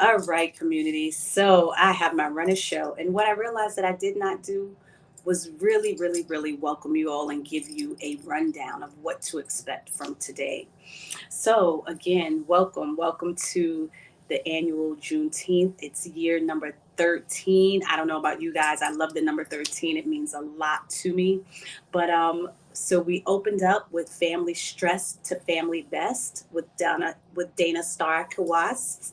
All right, community. So I have my run of show, and what I realized that I did not do was really, really, really welcome you all and give you a rundown of what to expect from today. So again, welcome to the annual Juneteenth. It's year number 13. I don't know about you guys. I love the number 13. It means a lot to me. But so we opened up with Family Stress to Family Best with Dana Starr Kawas.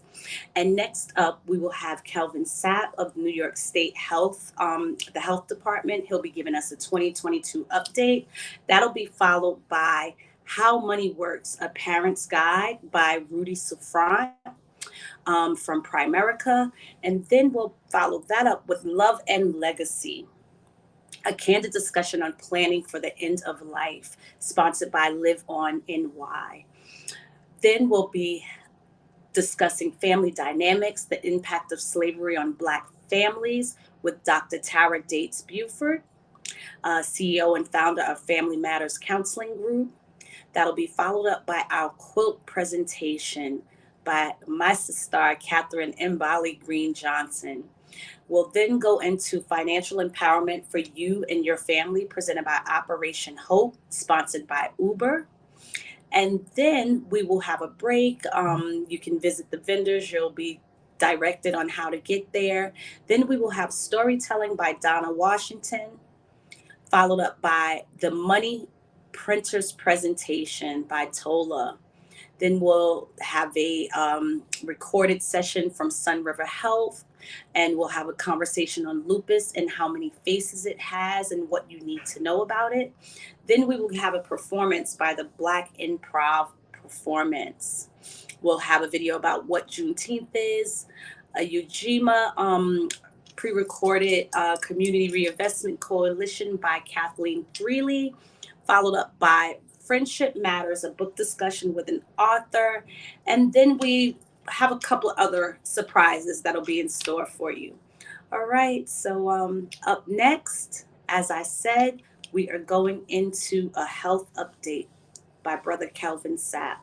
And next up, we will have Kelvin Sapp of New York State Health, the Health Department. He'll be giving us a 2022 update. That'll be followed by How Money Works, A Parent's Guide by Rudy Souffrant from Primerica. And then we'll follow that up with Love and Legacy, a candid discussion on planning for the end of life, sponsored by Live On NY. Then we'll be discussing family dynamics, the impact of slavery on Black families with Dr. Tara Dates Buford, CEO and founder of Family Matters Counseling Group. That'll be followed up by our quilt presentation by my sister, Catherine Mbali Green Johnson. We'll then go into financial empowerment for you and your family, presented by Operation Hope, sponsored by Uber. And then we will have a break. You can visit the vendors. You'll be directed on how to get there. Then we will have storytelling by Donna Washington, followed up by the Money Printers presentation by Tola. Then we'll have a recorded session from Sun River Health, and we'll have a conversation on lupus and how many faces it has and what you need to know about it. Then we will have a performance by the Black Improv Performance. We'll have a video about what Juneteenth is, a Ujima pre-recorded Community Reinvestment Coalition by Kathleen Freely, followed up by Friendship Matters, a book discussion with an author. And then we have a couple other surprises that'll be in store for you. All right, so up next, as I said, we are going into a health update by Brother Kelvin Sapp.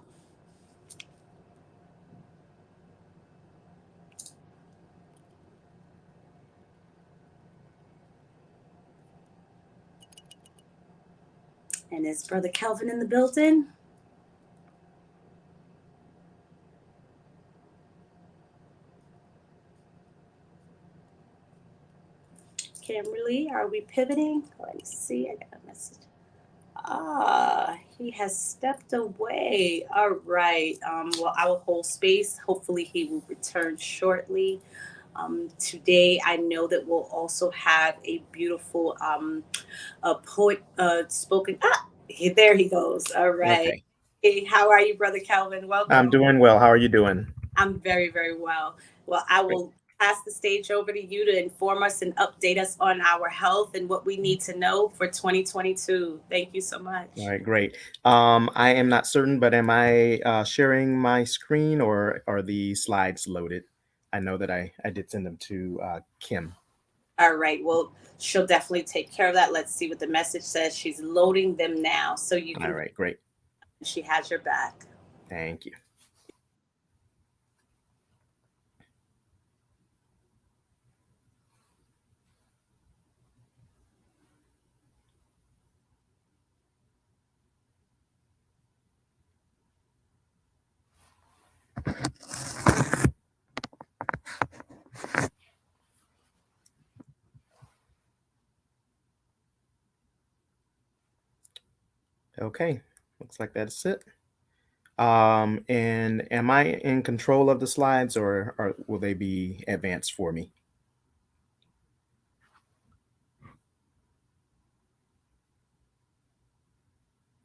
And is Brother Kelvin in the building? Kimberly, are we pivoting? Let me see. I got a message. He has stepped away. All right. Well, I will hold space. Hopefully, he will return shortly. Today, I know that we'll also have a beautiful a poet spoken. There he goes. All right. Okay. Hey, how are you, Brother Calvin? Welcome. I'm doing well. How are you doing? I'm very, very well. Well, I will pass the stage over to you to inform us and update us on our health and what we need to know for 2022. Thank you so much. All right, great. I am not certain, but am I sharing my screen or are the slides loaded? I know that I did send them to Kim. All right. Well, she'll definitely take care of that. Let's see what the message says. She's loading them now. So you can. All right, great. She has your back. Thank you. Okay, looks like that's it. And am I in control of the slides or will they be advanced for me?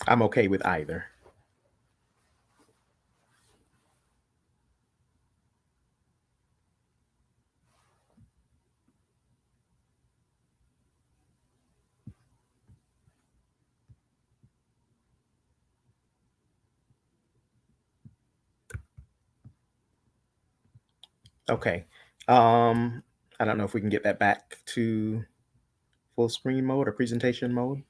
I'm okay with either. Okay. I don't know if we can get that back to full screen mode or presentation mode.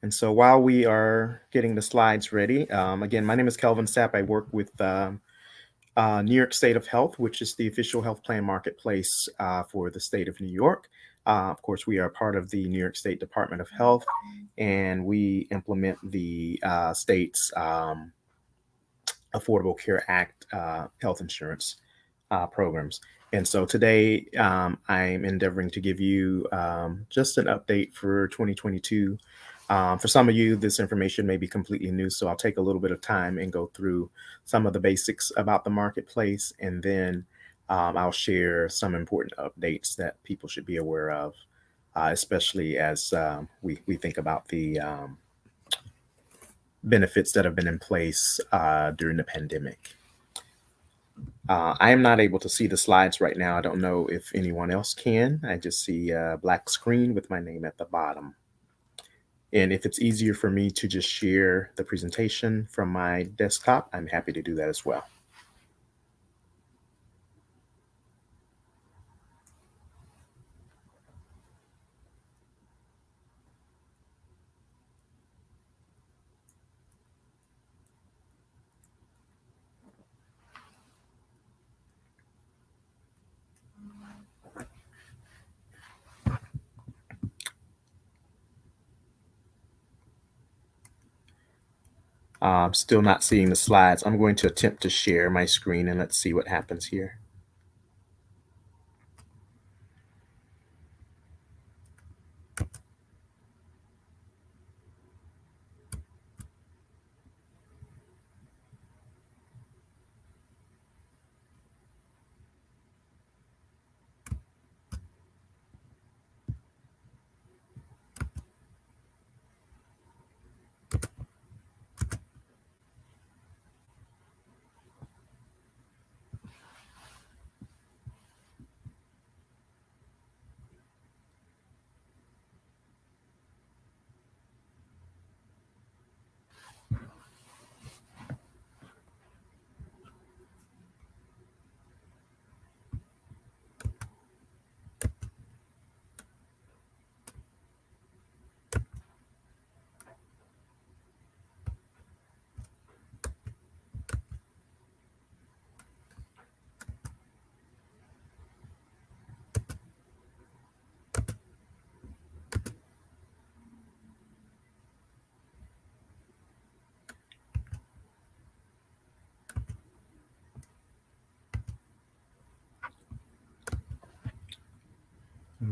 And so while we are getting the slides ready, again, my name is Kelvin Sapp. I work with New York State of Health, which is the official health plan marketplace for the state of New York. Of course, we are part of the New York State Department of Health, and we implement the state's Affordable Care Act health insurance programs. And so today I'm endeavoring to give you just an update for 2022. For some of you, this information may be completely new, so I'll take a little bit of time and go through some of the basics about the marketplace, and then I'll share some important updates that people should be aware of, especially as we think about the benefits that have been in place during the pandemic. I am not able to see the slides right now. I don't know if anyone else can. I just see a black screen with my name at the bottom. And if it's easier for me to just share the presentation from my desktop, I'm happy to do that as well. I'm still not seeing the slides. I'm going to attempt to share my screen and let's see what happens here.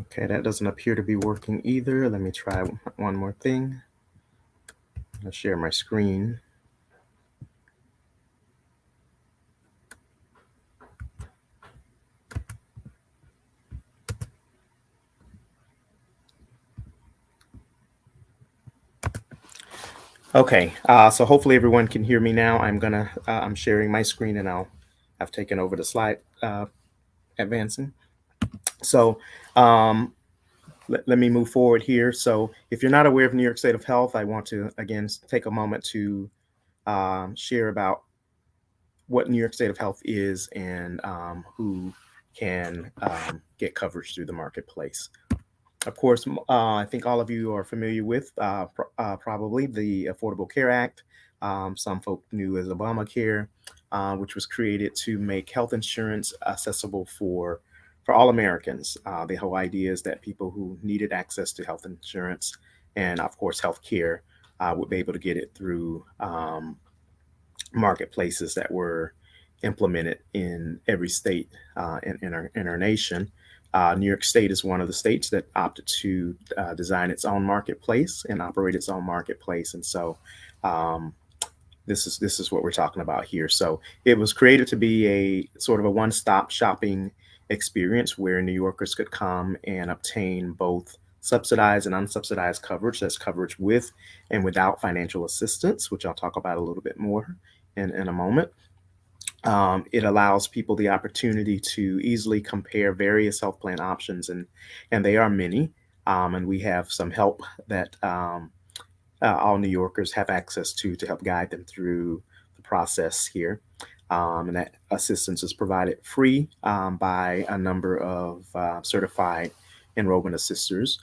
Okay, that doesn't appear to be working either. Let me try one more thing. I'll share my screen. Okay, so hopefully everyone can hear me now. I'm sharing my screen, and I've taken over the slide advancing. So let me move forward here. So if you're not aware of New York State of Health, I want to again take a moment to share about what New York State of Health is and who can get coverage through the marketplace. Of course, I think all of you are familiar with probably the Affordable Care Act. Some folk knew as Obamacare, which was created to make health insurance accessible for all Americans. The whole idea is that people who needed access to health insurance and, of course, health care would be able to get it through marketplaces that were implemented in every state in our nation. New York State is one of the states that opted to design its own marketplace and operate its own marketplace. And so this is what we're talking about here. So it was created to be a sort of a one-stop shopping experience where New Yorkers could come and obtain both subsidized and unsubsidized coverage. That's coverage with and without financial assistance, which I'll talk about a little bit more in a moment. It allows people the opportunity to easily compare various health plan options, and they are many. And we have some help that all New Yorkers have access to help guide them through the process here. And that assistance is provided free by a number of certified enrollment assistants.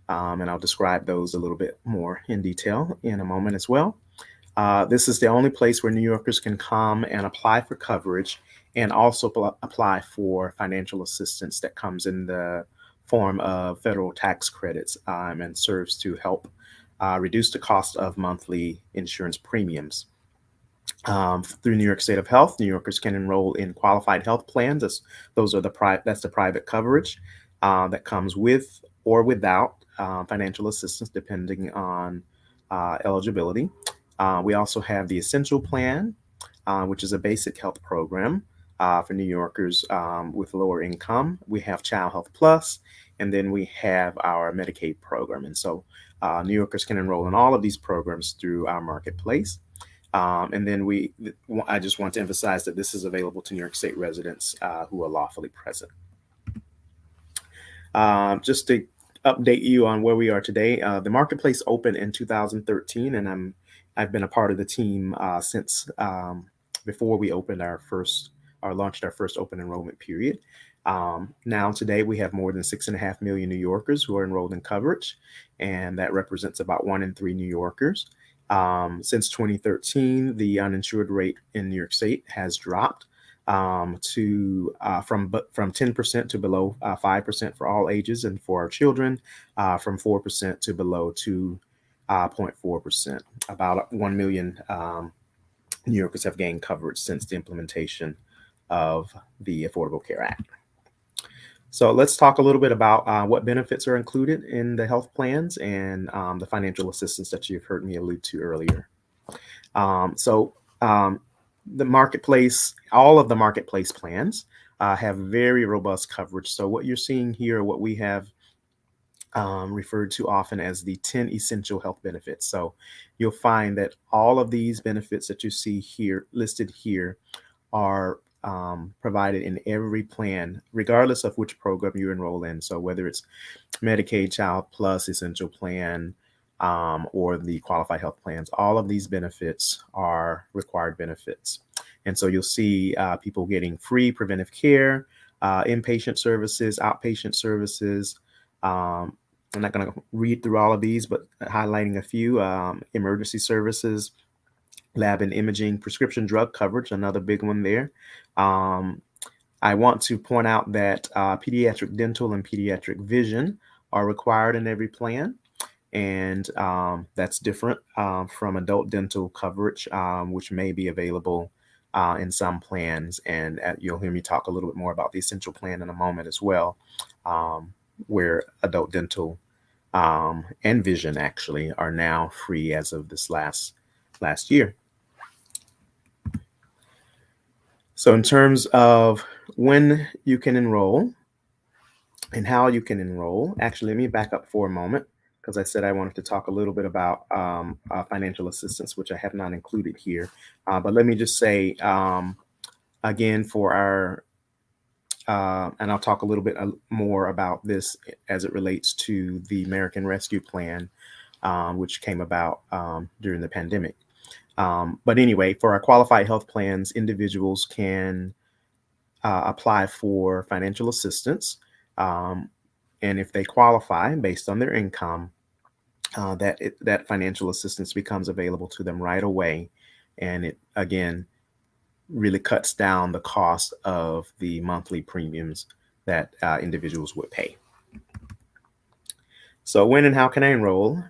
And I'll describe those a little bit more in detail in a moment as well. This is the only place where New Yorkers can come and apply for coverage and also apply for financial assistance that comes in the form of federal tax credits and serves to help reduce the cost of monthly insurance premiums. Through New York State of Health, New Yorkers can enroll in qualified health plans. That's the private coverage that comes with or without financial assistance, depending on eligibility. We also have the Essential Plan, which is a basic health program for New Yorkers with lower income. We have Child Health Plus, and then we have our Medicaid program. And so New Yorkers can enroll in all of these programs through our marketplace. And then I just want to emphasize that this is available to New York State residents who are lawfully present. Just to update you on where we are today, the marketplace opened in 2013, and I've been a part of the team since before we opened launched our first open enrollment period. Now today we have more than 6.5 million New Yorkers who are enrolled in coverage, and that represents about 1 in 3 New Yorkers. Since 2013, the uninsured rate in New York State has dropped from 10% to below 5% for all ages, and for our children, from 4% to below 2.4%. About 1 million New Yorkers have gained coverage since the implementation of the Affordable Care Act. So let's talk a little bit about what benefits are included in the health plans and the financial assistance that you've heard me allude to earlier. The marketplace, all of the marketplace plans have very robust coverage. So what you're seeing here, what we have referred to often as the 10 essential health benefits. So you'll find that all of these benefits that you see here listed here are provided in every plan, regardless of which program you enroll in. So whether it's Medicaid, Child Plus, Essential Plan, or the qualified health plans, all of these benefits are required benefits. And so you'll see people getting free preventive care, inpatient services, outpatient services. I'm not going to read through all of these, but highlighting a few: emergency services, lab and imaging, prescription drug coverage, another big one there. I want to point out that pediatric dental and pediatric vision are required in every plan. And that's different from adult dental coverage, which may be available in some plans. And you'll hear me talk a little bit more about the Essential Plan in a moment as well. where adult dental and vision actually are now free as of this last year. So in terms of when you can enroll and how you can enroll, actually, let me back up for a moment because I said I wanted to talk a little bit about financial assistance, which I have not included here. But let me just say, again, for our, and I'll talk a little bit more about this as it relates to the American Rescue Plan, which came about during the pandemic. But anyway, for our qualified health plans, individuals can apply for financial assistance. And if they qualify based on their income, that financial assistance becomes available to them right away. And it, again, really cuts down the cost of the monthly premiums that individuals would pay. So when and how can I enroll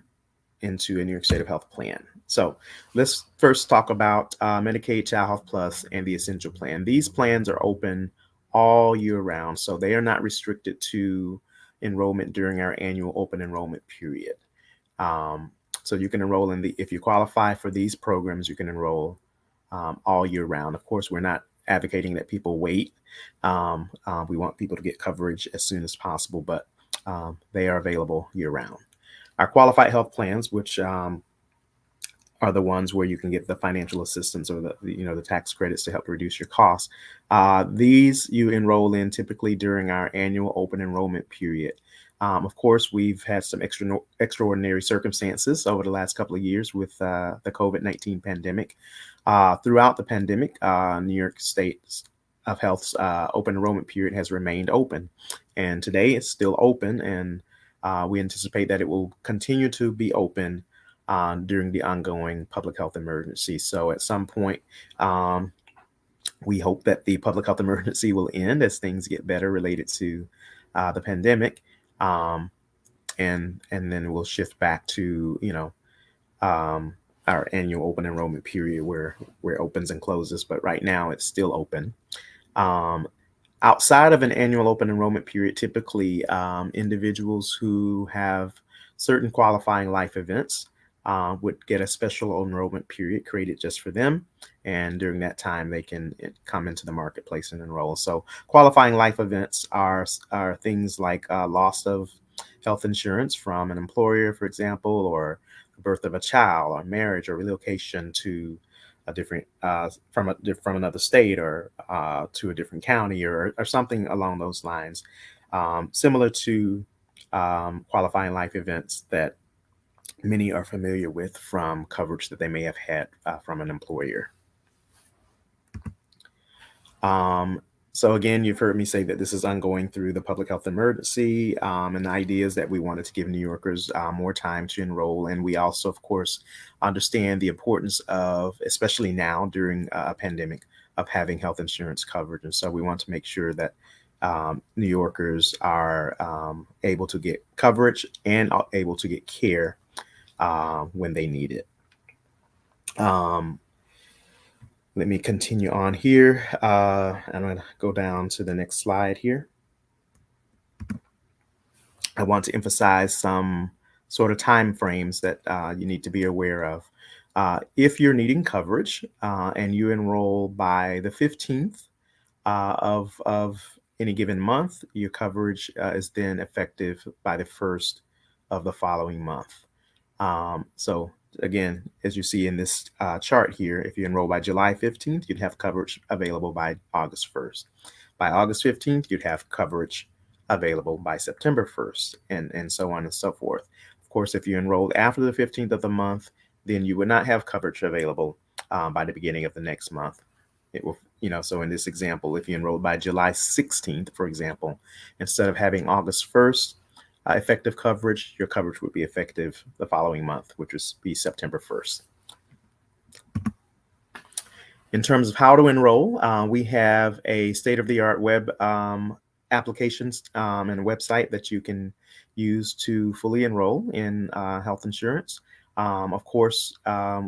into a New York State of Health plan? So let's first talk about Medicaid, Child Health Plus, and the Essential Plan. These plans are open all year round, so they are not restricted to enrollment during our annual open enrollment period. So you can enroll if you qualify for these programs, you can enroll all year round. Of course, we're not advocating that people wait. We want people to get coverage as soon as possible, but they are available year round. Our qualified health plans, which are the ones where you can get the financial assistance or the tax credits to help reduce your costs. These you enroll in typically during our annual open enrollment period. Of course, we've had some extraordinary circumstances over the last couple of years with the COVID-19 pandemic. Throughout the pandemic, New York State of Health's open enrollment period has remained open, and today it's still open, and we anticipate that it will continue to be open during the ongoing public health emergency. So at some point, we hope that the public health emergency will end as things get better related to the pandemic. And then we'll shift back to, our annual open enrollment period where it opens and closes. But right now it's still open. Outside of an annual open enrollment period, typically individuals who have certain qualifying life events would get a special enrollment period created just for them. And during that time, they can come into the marketplace and enroll. So qualifying life events are things like loss of health insurance from an employer, for example, or the birth of a child, or marriage, or relocation to a different from another state, or to a different county, or something along those lines, similar to qualifying life events that many are familiar with from coverage that they may have had from an employer. So again, you've heard me say that this is ongoing through the public health emergency, and the idea is that we wanted to give New Yorkers more time to enroll. And we also, of course, understand the importance of, especially now during a pandemic, of having health insurance coverage. And so we want to make sure that New Yorkers are able to get coverage and are able to get care when they need it. Let me continue on here. I'm going to go down to the next slide here. I want to emphasize some sort of time frames that you need to be aware of. If you're needing coverage and you enroll by the 15th of any given month, your coverage is then effective by the 1st of the following month. So again, as you see in this chart here, if you enroll by July 15th, you'd have coverage available by August 1st. By August 15th, you'd have coverage available by September 1st, and so on and so forth. Of course, if you enrolled after the 15th of the month, then you would not have coverage available by the beginning of the next month. It will, so in this example, if you enrolled by July 16th, for example, instead of having August 1st, effective coverage, your coverage would be effective the following month, which would be September 1st. In terms of how to enroll, we have a state-of-the-art web applications and a website that you can use to fully enroll in health insurance. Of course,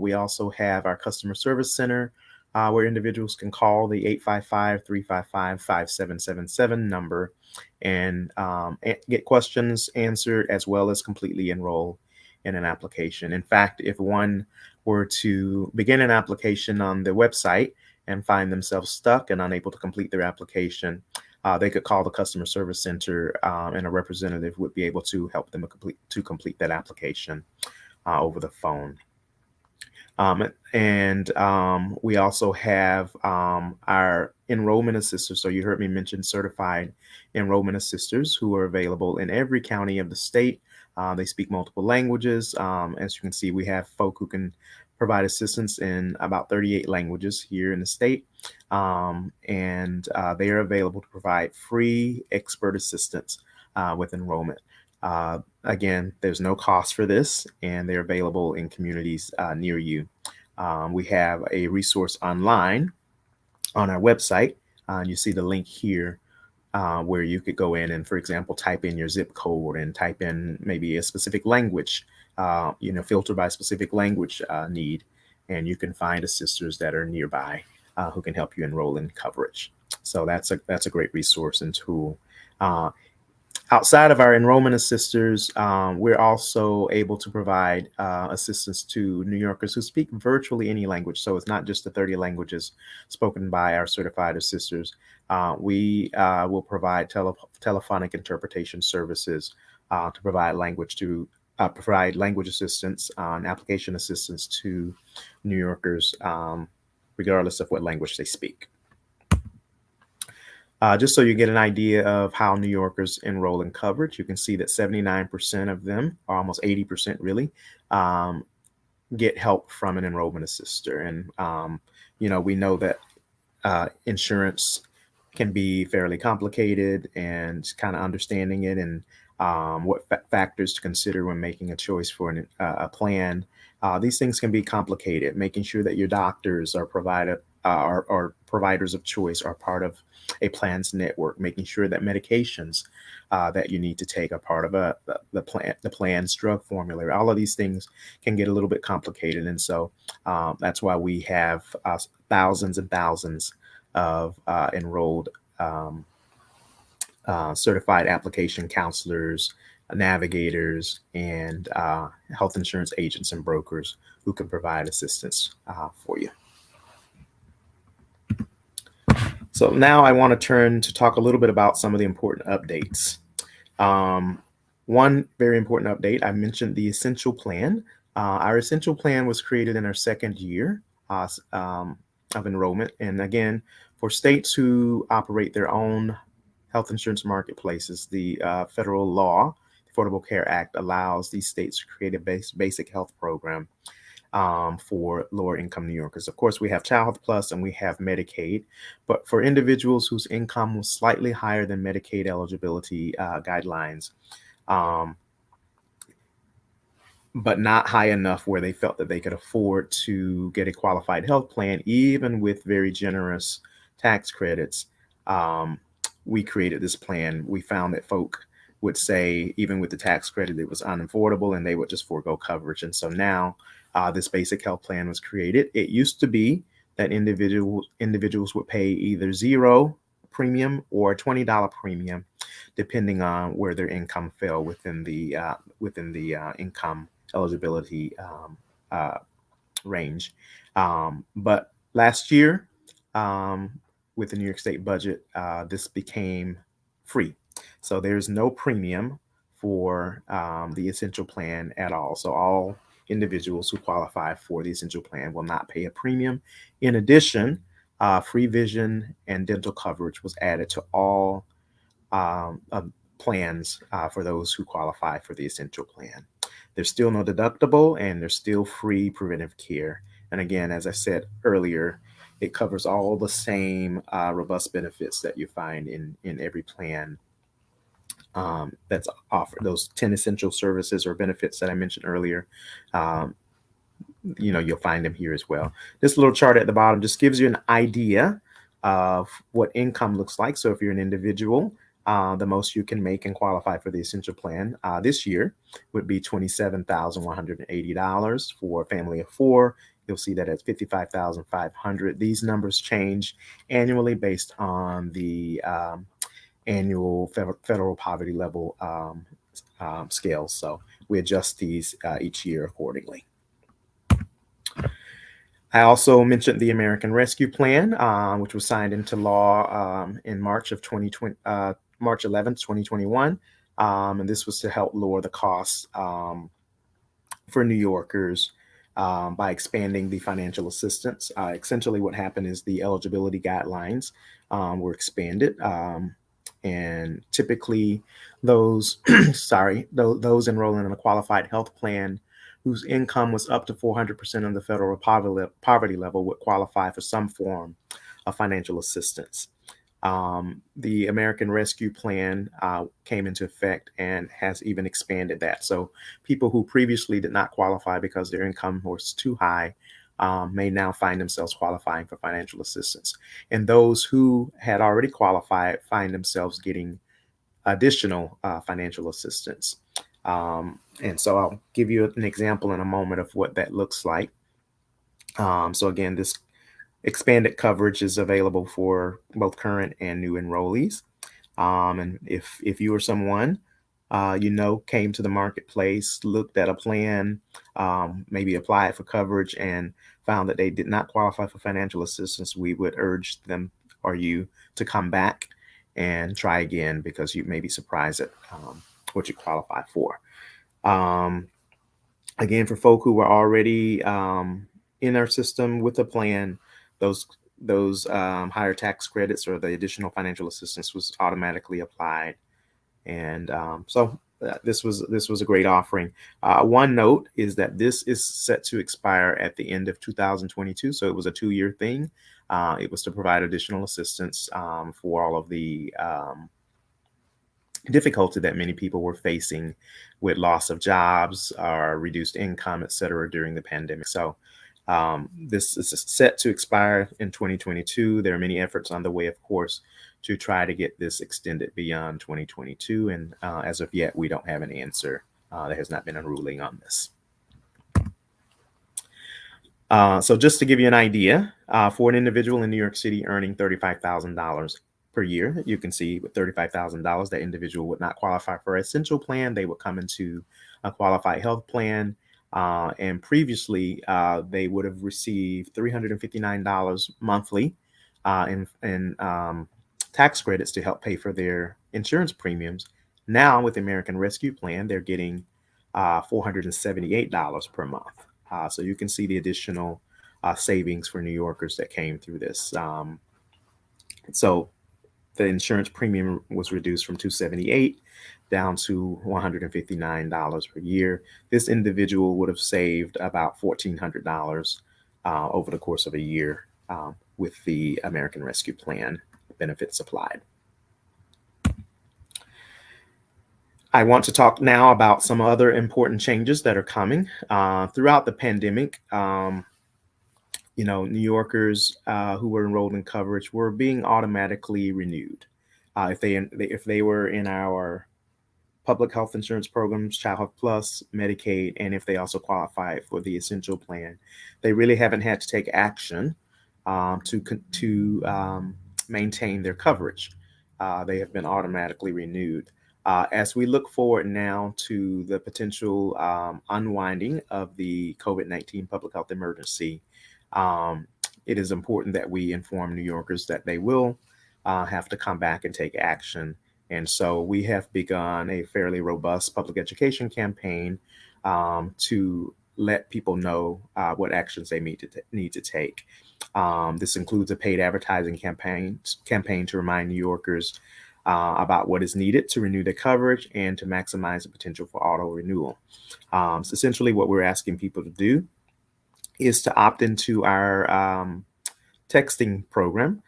we also have our customer service center where individuals can call the 855-355-5777 number and get questions answered, as well as completely enroll in an application. In fact, if one were to begin an application on the website and find themselves stuck and unable to complete their application, they could call the customer service center, and a representative would be able to help them complete that application over the phone. We also have our enrollment assistants. So you heard me mention certified enrollment assistants who are available in every county of the state. They speak multiple languages. As you can see, we have folk who can provide assistance in about 38 languages here in the state. They are available to provide free expert assistance with enrollment. Again, there's no cost for this, and they're available in communities near you. We have a resource online on our website. You see the link here where you could go in and, for example, type in your zip code and type in maybe a specific language, filter by specific language need, and you can find assisters that are nearby who can help you enroll in coverage. So that's a great resource and tool. Outside of our enrollment assisters, we're also able to provide assistance to New Yorkers who speak virtually any language. So it's not just the 30 languages spoken by our certified assisters. We will provide telephonic interpretation services to provide language assistance and application assistance to New Yorkers, regardless of what language they speak. Just so you get an idea of how New Yorkers enroll in coverage, you can see that 79% of them, or almost 80% really, get help from an enrollment assister. And, we know that insurance can be fairly complicated, and kind of understanding it and what factors to consider when making a choice for a plan. These things can be complicated. Making sure that your doctors are providers of choice are part of a plan's network, making sure that medications that you need to take are part of the plan's drug formulary. All of these things can get a little bit complicated, and so that's why we have thousands and thousands of enrolled certified application counselors, navigators, and health insurance agents and brokers who can provide assistance for you. So now I want to turn to talk a little bit about some of the important updates. One very important update, I mentioned the Essential Plan. Our Essential Plan was created in our second year of enrollment. And again, for states who operate their own health insurance marketplaces, the federal law, the Affordable Care Act, allows these states to create a basic health program for lower income New Yorkers. Of course, we have Child Health Plus and we have Medicaid, but for individuals whose income was slightly higher than Medicaid eligibility guidelines, but not high enough where they felt that they could afford to get a qualified health plan, even with very generous tax credits, we created this plan. We found that folk would say, even with the tax credit, it was unaffordable and they would just forego coverage. And so now this basic health plan was created. It used to be that individuals would pay either $0 premium or a $20 premium, depending on where their income fell within the income eligibility range. But last year, with the New York State budget, this became free. So there's no premium for the Essential Plan at all. So all individuals who qualify for the Essential Plan will not pay a premium. In addition, free vision and dental coverage was added to all plans for those who qualify for the Essential Plan. There's still no deductible and there's still free preventive care. And again, as I said earlier, it covers all the same robust benefits that you find in every plan that's offered. Those 10 essential services or benefits that I mentioned earlier, you'll find them here as well. This little chart at the bottom just gives you an idea of what income looks like. So if you're an individual, the most you can make and qualify for the Essential Plan this year would be $27,180. For a family of 4, you'll see that it's $55,500. These numbers change annually based on the annual federal poverty level scales. So we adjust these each year accordingly. I also mentioned the American Rescue Plan, which was signed into law in March of 2020, March 11th, 2021. And this was to help lower the costs for New Yorkers by expanding the financial assistance. Essentially what happened is the eligibility guidelines were expanded. And typically those, those enrolling in a qualified health plan whose income was up to 400% of the federal poverty level would qualify for some form of financial assistance. The American Rescue Plan came into effect and has even expanded that. So people who previously did not qualify because their income was too high may now find themselves qualifying for financial assistance. And those who had already qualified find themselves getting additional financial assistance. And so I'll give you an example in a moment of what that looks like. So again, this expanded coverage is available for both current and new enrollees. And if you or someone came to the marketplace, looked at a plan, maybe applied for coverage and found that they did not qualify for financial assistance, we would urge them or you to come back and try again, because you may be surprised at what you qualify for. Again, for folk who were already in our system with a plan, those higher tax credits or the additional financial assistance was automatically applied. And so this was a great offering. One note is that this is set to expire at the end of 2022. So it was a 2-year thing. It was to provide additional assistance for all of the difficulty that many people were facing with loss of jobs or reduced income, et cetera, during the pandemic. So this is set to expire in 2022. There are many efforts underway, of course, to try to get this extended beyond 2022. And as of yet, we don't have an answer. There has not been a ruling on this. So just to give you an idea, for an individual in New York City earning $35,000 per year, you can see with $35,000, that individual would not qualify for an essential plan. They would come into a qualified health plan. And previously, they would have received $359 monthly in tax credits to help pay for their insurance premiums. Now, with the American Rescue Plan, they're getting $478 per month. So you can see the additional savings for New Yorkers that came through this. So the insurance premium was reduced from $278 down to $159 per year. This individual would have saved about $1,400 over the course of a year with the American Rescue Plan benefits applied. I want to talk now about some other important changes that are coming throughout the pandemic. New Yorkers who were enrolled in coverage were being automatically renewed. If they were in our public health insurance programs, Child Health Plus, Medicaid, and if they also qualified for the essential plan, they really haven't had to take action to maintain their coverage. They have been automatically renewed. As we look forward now to the potential unwinding of the COVID-19 public health emergency, it is important that we inform New Yorkers that they will have to come back and take action. And so we have begun a fairly robust public education campaign to let people know what actions they need to take. This includes a paid advertising campaign to remind New Yorkers about what is needed to renew their coverage and to maximize the potential for auto renewal. So essentially what we're asking people to do is to opt into our texting program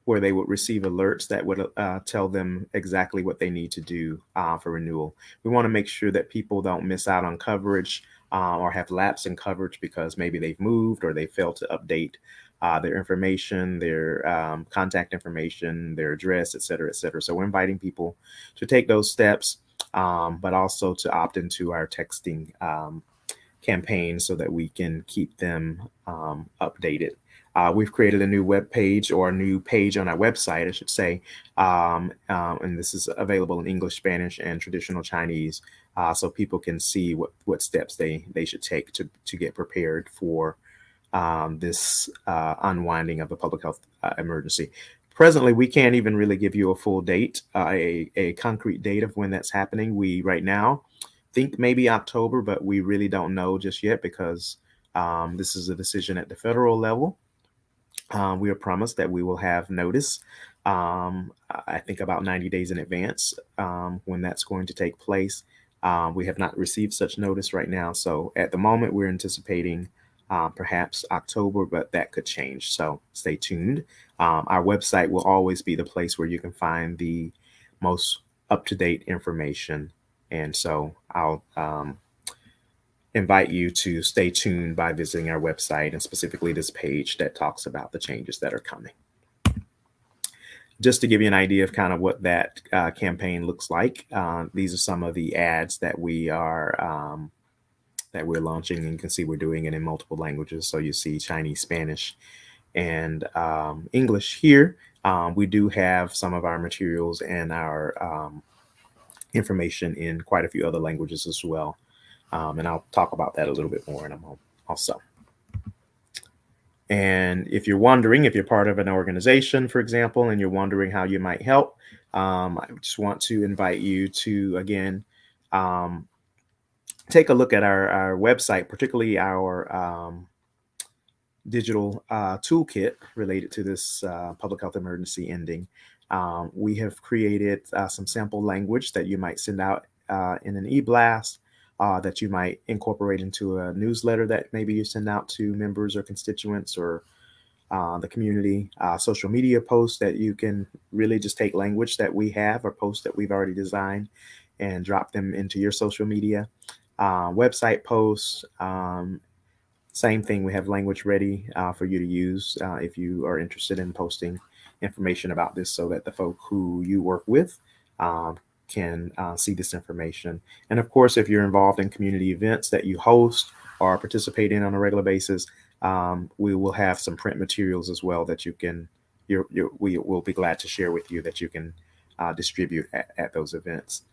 where they would receive alerts that would tell them exactly what they need to do for renewal. We want to make sure that people don't miss out on coverage or have lapse in coverage because maybe they've moved or they failed to update their information, their contact information, their address, et cetera, et cetera. So we're inviting people to take those steps, but also to opt into our texting campaign so that we can keep them updated. We've created a new web page, or a new page on our website, I should say, and this is available in English, Spanish, and traditional Chinese, so people can see what steps they should take to get prepared for this unwinding of the public health emergency. Presently, we can't even really give you a full date, a concrete date of when that's happening. We right now think maybe October, but we really don't know just yet, because this is a decision at the federal level. We are promised that we will have notice, I think about 90 days in advance, when that's going to take place. We have not received such notice right now. So at the moment, we're anticipating perhaps October, but that could change. So stay tuned. Our website will always be the place where you can find the most up-to-date information. And so I'll invite you to stay tuned by visiting our website, and specifically this page that talks about the changes that are coming. Just to give you an idea of kind of what that campaign looks like, these are some of the ads that we're launching, and you can see we're doing it in multiple languages. So you see Chinese, Spanish, and English here. We do have some of our materials and our information in quite a few other languages as well. And I'll talk about that a little bit more in a moment also. And if you're wondering, if you're part of an organization, for example, and you're wondering how you might help, I just want to invite you to, again, take a look at our website, particularly our digital toolkit related to this public health emergency ending. We have created some sample language that you might send out in an e-blast, that you might incorporate into a newsletter that maybe you send out to members or constituents, or the community, social media posts that you can really just take language that we have, or posts that we've already designed, and drop them into your social media. Website posts, same thing. We have language ready for you to use if you are interested in posting information about this, so that the folk who you work with can see this information. And of course, if you're involved in community events that you host or participate in on a regular basis, we will have some print materials as well that you can, we will be glad to share with you, that you can distribute at those events.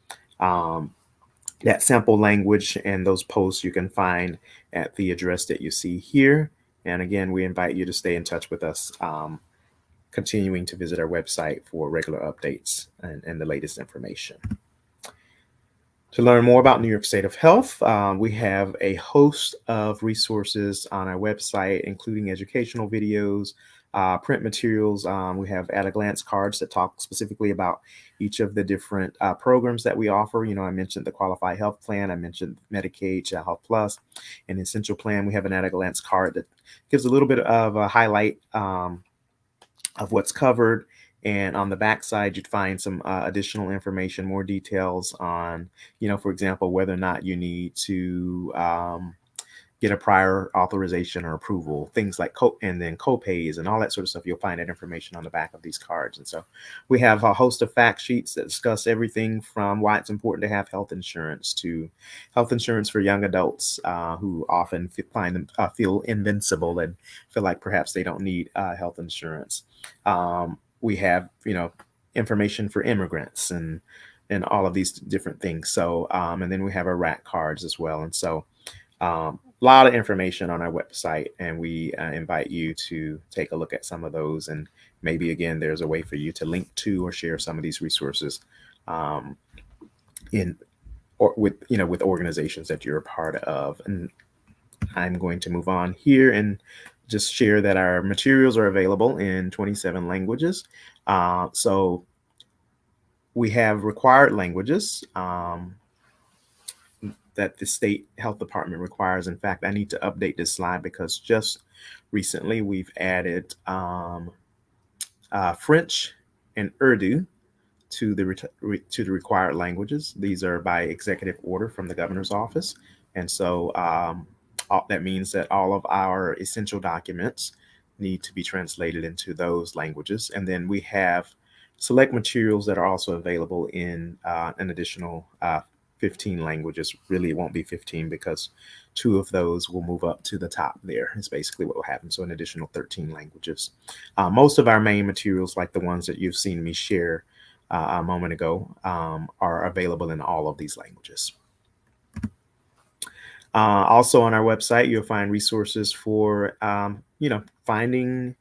That sample language and those posts you can find at the address that you see here. And again, we invite you to stay in touch with us, continuing to visit our website for regular updates and the latest information. To learn more about New York State of Health, we have a host of resources on our website, including educational videos, print materials. We have at-a-glance cards that talk specifically about each of the different programs that we offer. You know, I mentioned the Qualified Health Plan, I mentioned Medicaid, Child Health Plus, and Essential Plan. We have an at-a-glance card that gives a little bit of a highlight of what's covered. And on the back side, you'd find some additional information, more details on, you know, for example, whether or not you need to get a prior authorization or approval, things like and then co-pays and all that sort of stuff. You'll find that information on the back of these cards. And so we have a host of fact sheets that discuss everything from why it's important to have health insurance, to health insurance for young adults who often feel invincible and feel like perhaps they don't need health insurance. We have, you know, information for immigrants and all of these different things. So, and then we have our RAC cards as well. And so a lot of information on our website, and we invite you to take a look at some of those. And maybe, again, there's a way for you to link to or share some of these resources with organizations that you're a part of. And I'm going to move on here and just share that our materials are available in 27 languages. So we have required languages that the state health department requires. In fact, I need to update this slide because just recently we've added French and Urdu to the required languages. These are by executive order from the governor's office. And so that means that all of our essential documents need to be translated into those languages. And then we have select materials that are also available in an additional 15 languages. Really, it won't be 15 because 2 of those will move up to the top there is basically what will happen. So an additional 13 languages. Most of our main materials, like the ones that you've seen me share a moment ago, are available in all of these languages. Also on our website, you'll find resources for, finding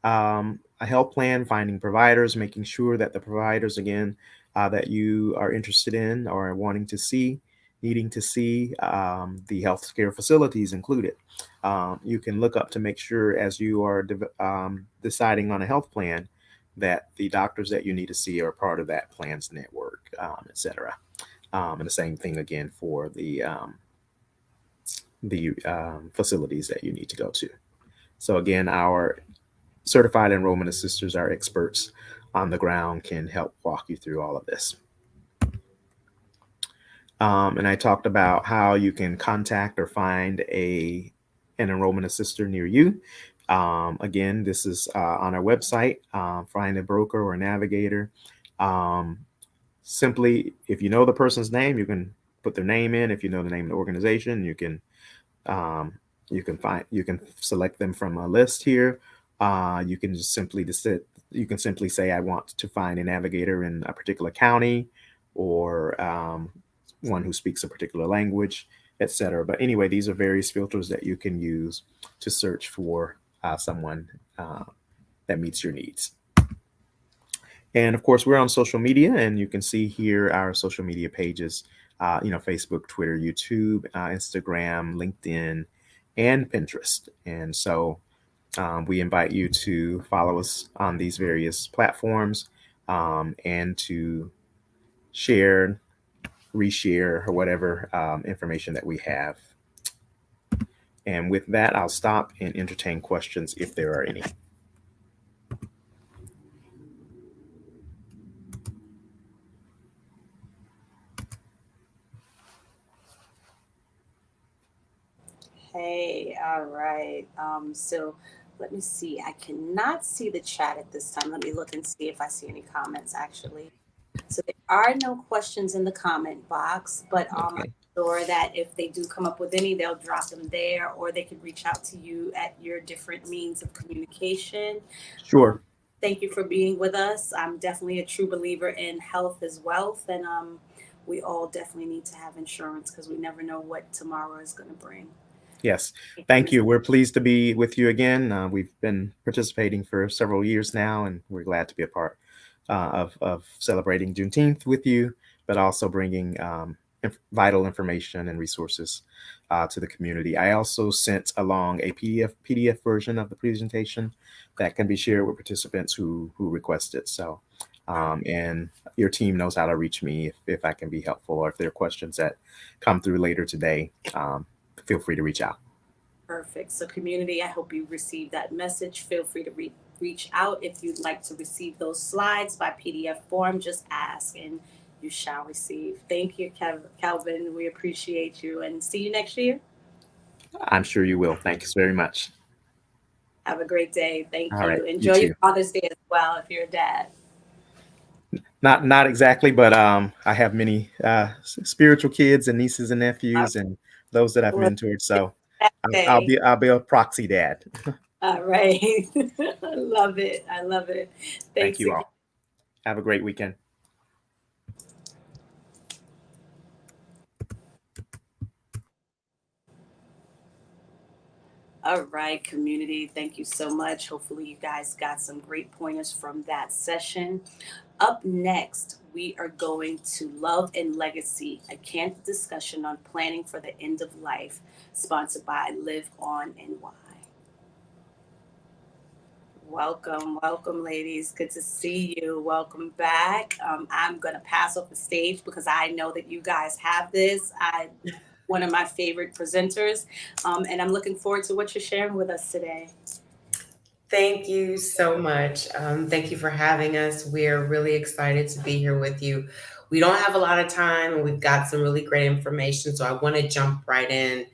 a health plan, finding providers, making sure that the providers, again, that you are interested in or wanting to see, needing to see, the healthcare facilities included. You can look up to make sure as you are deciding on a health plan that the doctors that you need to see are part of that plan's network, et cetera. And the same thing again for the facilities that you need to go to. So again, our certified enrollment assistants, our experts on the ground, can help walk you through all of this. And I talked about how you can contact or find an enrollment assistant near you. Again, this is on our website. Find a broker or a navigator. Simply, if you know the person's name, you can put their name in. If you know the name of the organization, you can select them from a list here. You can just simply say, I want to find a navigator in a particular county, or one who speaks a particular language, etc. But anyway, these are various filters that you can use to search for someone that meets your needs. And of course, we're on social media, and you can see here our social media pages, Facebook, Twitter, YouTube, Instagram, LinkedIn, and Pinterest. And so we invite you to follow us on these various platforms, and to share, reshare, or whatever information that we have. And with that, I'll stop and entertain questions if there are any. Hey, all right. So let me see. I cannot see the chat at this time. Let me look and see if I see any comments actually. So there are no questions in the comment box, but Okay. I'm sure that if they do come up with any, they'll drop them there, or they could reach out to you at your different means of communication. Sure. Thank you for being with us. I'm definitely a true believer in health is wealth, and we all definitely need to have insurance because we never know what tomorrow is going to bring. Yes. Thank you. We're pleased to be with you again. We've been participating for several years now, and we're glad to be a part of celebrating Juneteenth with you, but also bringing vital information and resources to the community. I also sent along a PDF version of the presentation that can be shared with participants who request it. So, and your team knows how to reach me if I can be helpful, or if there are questions that come through later today. Feel free to reach out. Perfect. So community, I hope you received that message. Feel free to reach out if you'd like to receive those slides by PDF form. Just ask and you shall receive. Thank you, Calvin. We appreciate you, and see you next year. I'm sure you will. Thanks very much. Have a great day. Thank you. All right, Enjoy you your too. Father's Day as well if you're a dad. Not exactly, but I have many spiritual kids and nieces and nephews, and those that I've mentored. So I'll be a proxy dad. All right. I love it. I love it. Thank you again. all. Have a great weekend. All right, community. Thank you so much. Hopefully you guys got some great pointers from that session. Up next, we are going to Love and Legacy, a candid discussion on planning for the end of life, sponsored by Live On NY. Welcome, ladies. Good to see you. Welcome back. I'm going to pass off the stage because I know that you guys have this. One of my favorite presenters, and I'm looking forward to what you're sharing with us today. Thank you so much. Thank you for having us. We're really excited to be here with you. We don't have a lot of time, and we've got some really great information, so I want to jump right in.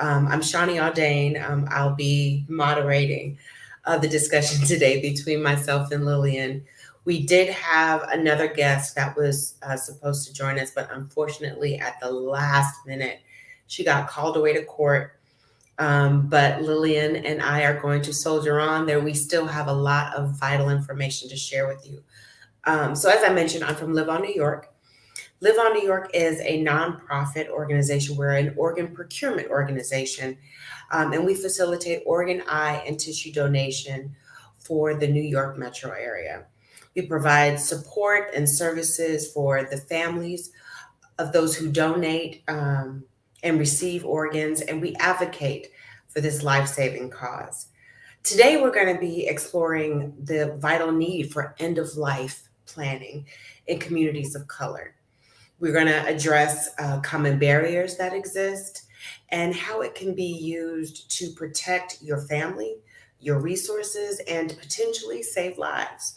I'm Shawnee Aldane. I'll be moderating the discussion today between myself and Lillian. We did have another guest that was supposed to join us, but unfortunately at the last minute, she got called away to court. But Lillian and I are going to soldier on there. We still have a lot of vital information to share with you. So as I mentioned, I'm from Live On New York. Live On New York is a nonprofit organization. We're an organ procurement organization, and we facilitate organ, eye, and tissue donation for the New York metro area. We provide support and services for the families of those who donate and receive organs, and we advocate for this life-saving cause. Today, we're going to be exploring the vital need for end-of-life planning in communities of color. We're going to address common barriers that exist and how it can be used to protect your family, your resources, and potentially save lives.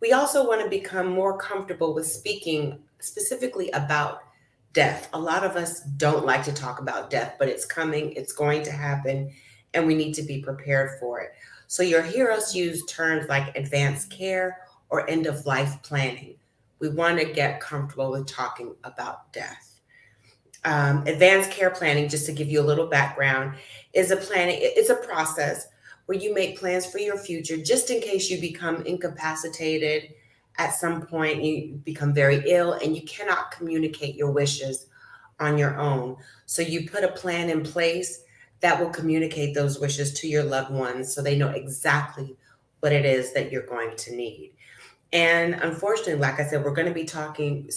We also want to become more comfortable with speaking specifically about death. A lot of us don't like to talk about death, but it's coming, it's going to happen, and we need to be prepared for it. So you'll hear us use terms like advanced care or end-of-life planning. We want to get comfortable with talking about death. Advanced care planning, just to give you a little background, is it's a process where you make plans for your future just in case you become incapacitated at some point, you become very ill and you cannot communicate your wishes on your own. So you put a plan in place that will communicate those wishes to your loved ones so they know exactly what it is that you're going to need. And unfortunately, like I said, we're going to be talking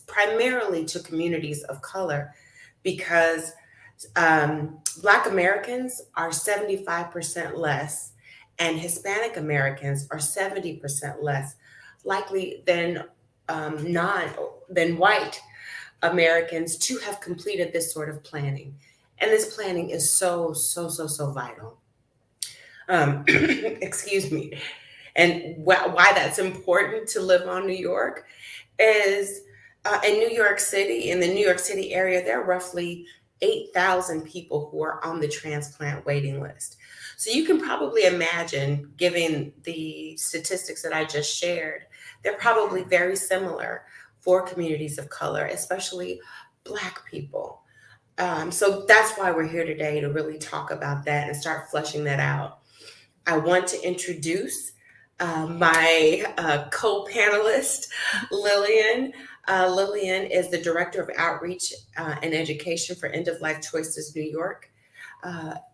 primarily to communities of color because Black Americans are 75% less and Hispanic Americans are 70% less likely than white Americans to have completed this sort of planning. And this planning is so vital. Excuse me. And why that's important to Live On New York is in New York City, in the New York City area, there are roughly 8,000 people who are on the transplant waiting list. So you can probably imagine, given the statistics that I just shared, they're probably very similar for communities of color, especially Black people. So that's why we're here today, to really talk about that and start fleshing that out. I want to introduce my co-panelist, Lillian. Lillian is the Director of Outreach and Education for End of Life Choices New York.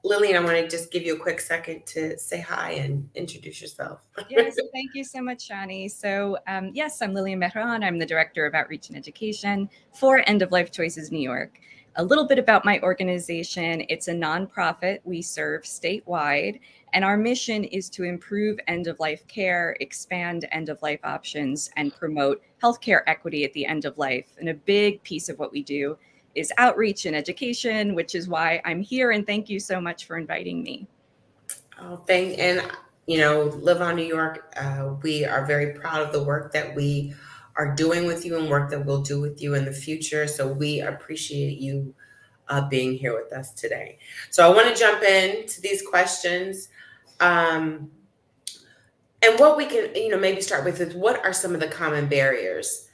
Lillian, I want to just give you a quick second to say hi and introduce yourself. Yes, thank you so much, Shani. So yes, I'm Lillian Mehran. I'm the Director of Outreach and Education for End of Life Choices New York. A little bit about my organization. It's a nonprofit. We serve statewide, and our mission is to improve end-of-life care, expand end-of-life options, and promote healthcare equity at the end of life. And a big piece of what we do is outreach and education, which is why I'm here. And thank you so much for inviting me. Oh, Live On New York, we are very proud of the work that we are doing with you and work that we'll do with you in the future. So we appreciate you being here with us today. So I want to jump into these questions. And what we can, maybe start with is, what are some of the common barriers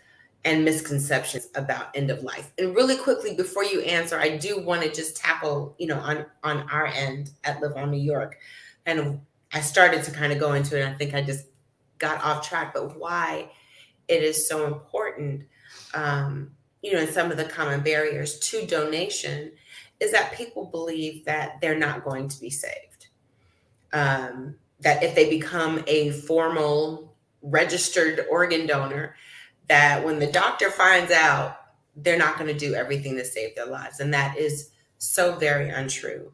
and misconceptions about end of life? And really quickly, before you answer, I do want to just tackle, on our end at Live On New York. And I started to kind of go into it, and I think I just got off track, but why it is so important, and some of the common barriers to donation is that people believe that they're not going to be saved. That if they become a formal registered organ donor, that when the doctor finds out, they're not going to do everything to save their lives. And that is so very untrue.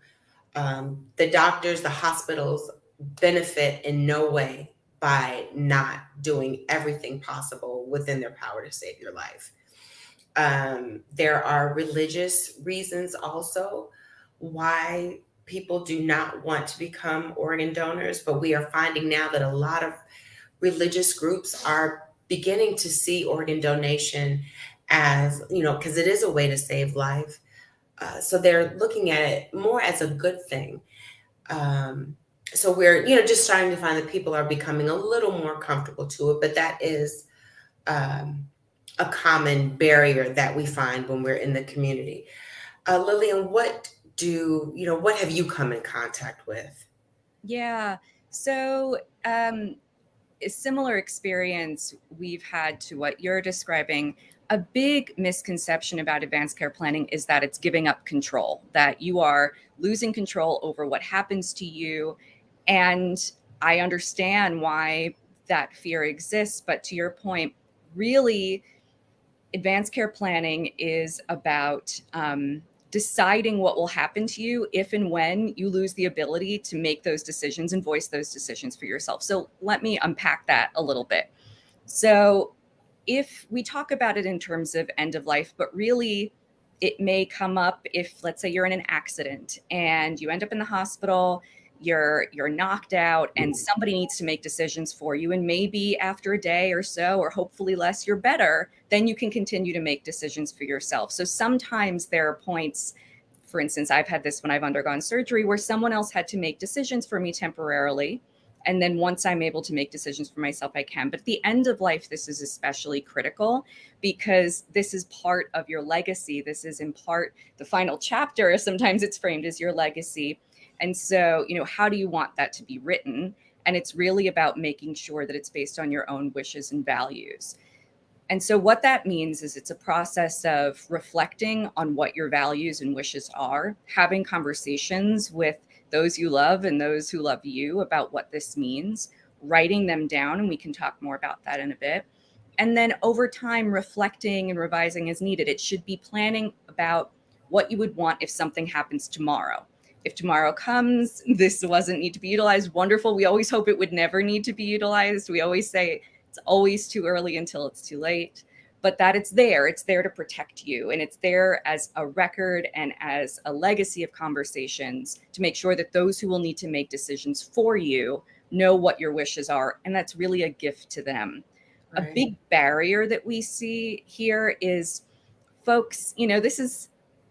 The doctors, the hospitals benefit in no way by not doing everything possible within their power to save your life. There are religious reasons also why people do not want to become organ donors, but we are finding now that a lot of religious groups are beginning to see organ donation as, because it is a way to save life. So they're looking at it more as a good thing. So we're, just starting to find that people are becoming a little more comfortable to it, but that is a common barrier that we find when we're in the community. Lillian, what have you come in contact with? Yeah. So, a similar experience we've had to what you're describing. A big misconception about advanced care planning is that it's giving up control, that you are losing control over what happens to you. And I understand why that fear exists. But to your point, really, advanced care planning is about deciding what will happen to you if and when you lose the ability to make those decisions and voice those decisions for yourself. So let me unpack that a little bit. So if we talk about it in terms of end of life, but really it may come up if, let's say, you're in an accident and you end up in the hospital, you're knocked out, and somebody needs to make decisions for you. And maybe after a day or so, or hopefully less, you're better, then you can continue to make decisions for yourself. So sometimes there are points, for instance, I've had this when I've undergone surgery, where someone else had to make decisions for me temporarily. And then once I'm able to make decisions for myself, I can. But at the end of life, this is especially critical because this is part of your legacy. This is in part the final chapter. Sometimes it's framed as your legacy. And so, how do you want that to be written? And it's really about making sure that it's based on your own wishes and values. And so what that means is it's a process of reflecting on what your values and wishes are, having conversations with those you love and those who love you about what this means, writing them down, and we can talk more about that in a bit. And then over time, reflecting and revising as needed. It should be planning about what you would want if something happens tomorrow. If tomorrow comes, this doesn't need to be utilized. Wonderful. We always hope it would never need to be utilized. We always say it's always too early until it's too late, but that it's there to protect you. And it's there as a record and as a legacy of conversations to make sure that those who will need to make decisions for you know what your wishes are. And that's really a gift to them. Right. A big barrier that we see here is folks,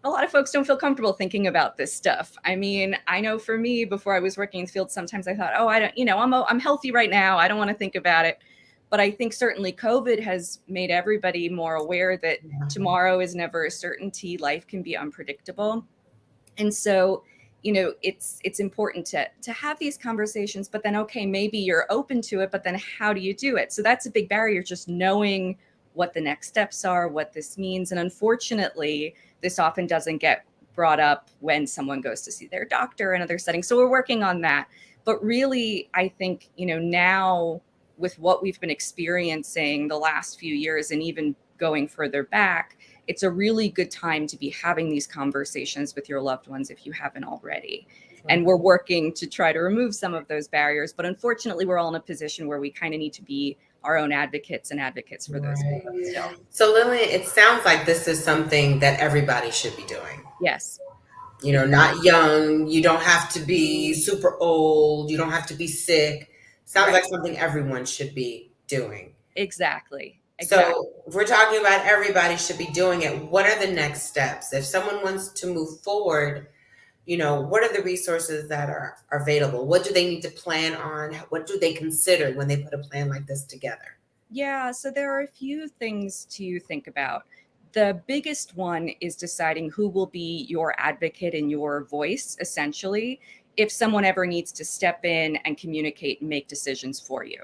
a lot of folks don't feel comfortable thinking about this stuff. I mean, I know for me, before I was working in the field, sometimes I thought, I'm healthy right now. I don't want to think about it. But I think certainly COVID has made everybody more aware that tomorrow is never a certainty. Life can be unpredictable. And so, it's important to have these conversations, but then, okay, maybe you're open to it, but then how do you do it? So that's a big barrier, just knowing what the next steps are, what this means. And unfortunately, this often doesn't get brought up when someone goes to see their doctor in other settings. So we're working on that. But really, I think, now with what we've been experiencing the last few years and even going further back, it's a really good time to be having these conversations with your loved ones if you haven't already. Sure. And we're working to try to remove some of those barriers. But unfortunately, we're all in a position where we kind of need to be our own advocates for those people still. So Lillian, it sounds like this is something that everybody should be doing. Yes. Not young, you don't have to be super old, you don't have to be sick. Sounds like something everyone should be doing. Exactly. So if we're talking about everybody should be doing it, what are the next steps? If someone wants to move forward, what are the resources that are available? What do they need to plan on? What do they consider when they put a plan like this together? Yeah, so there are a few things to think about. The biggest one is deciding who will be your advocate and your voice, essentially, if someone ever needs to step in and communicate and make decisions for you.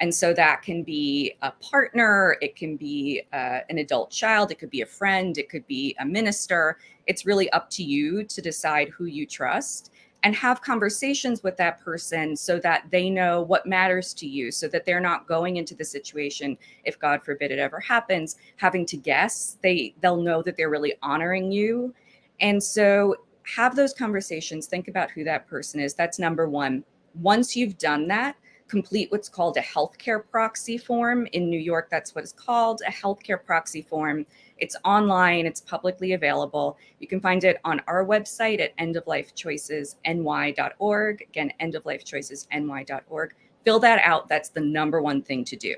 And so that can be a partner, it can be an adult child, it could be a friend, it could be a minister. It's really up to you to decide who you trust and have conversations with that person so that they know what matters to you, so that they're not going into the situation, if God forbid it ever happens, having to guess. They'll know that they're really honoring you. And so have those conversations, think about who that person is. That's number one. Once you've done that, complete what's called a healthcare proxy form. In New York, that's what it's called, a healthcare proxy form. It's online, it's publicly available. You can find it on our website at endoflifechoicesny.org. Again, endoflifechoicesny.org. Fill that out. That's the number one thing to do.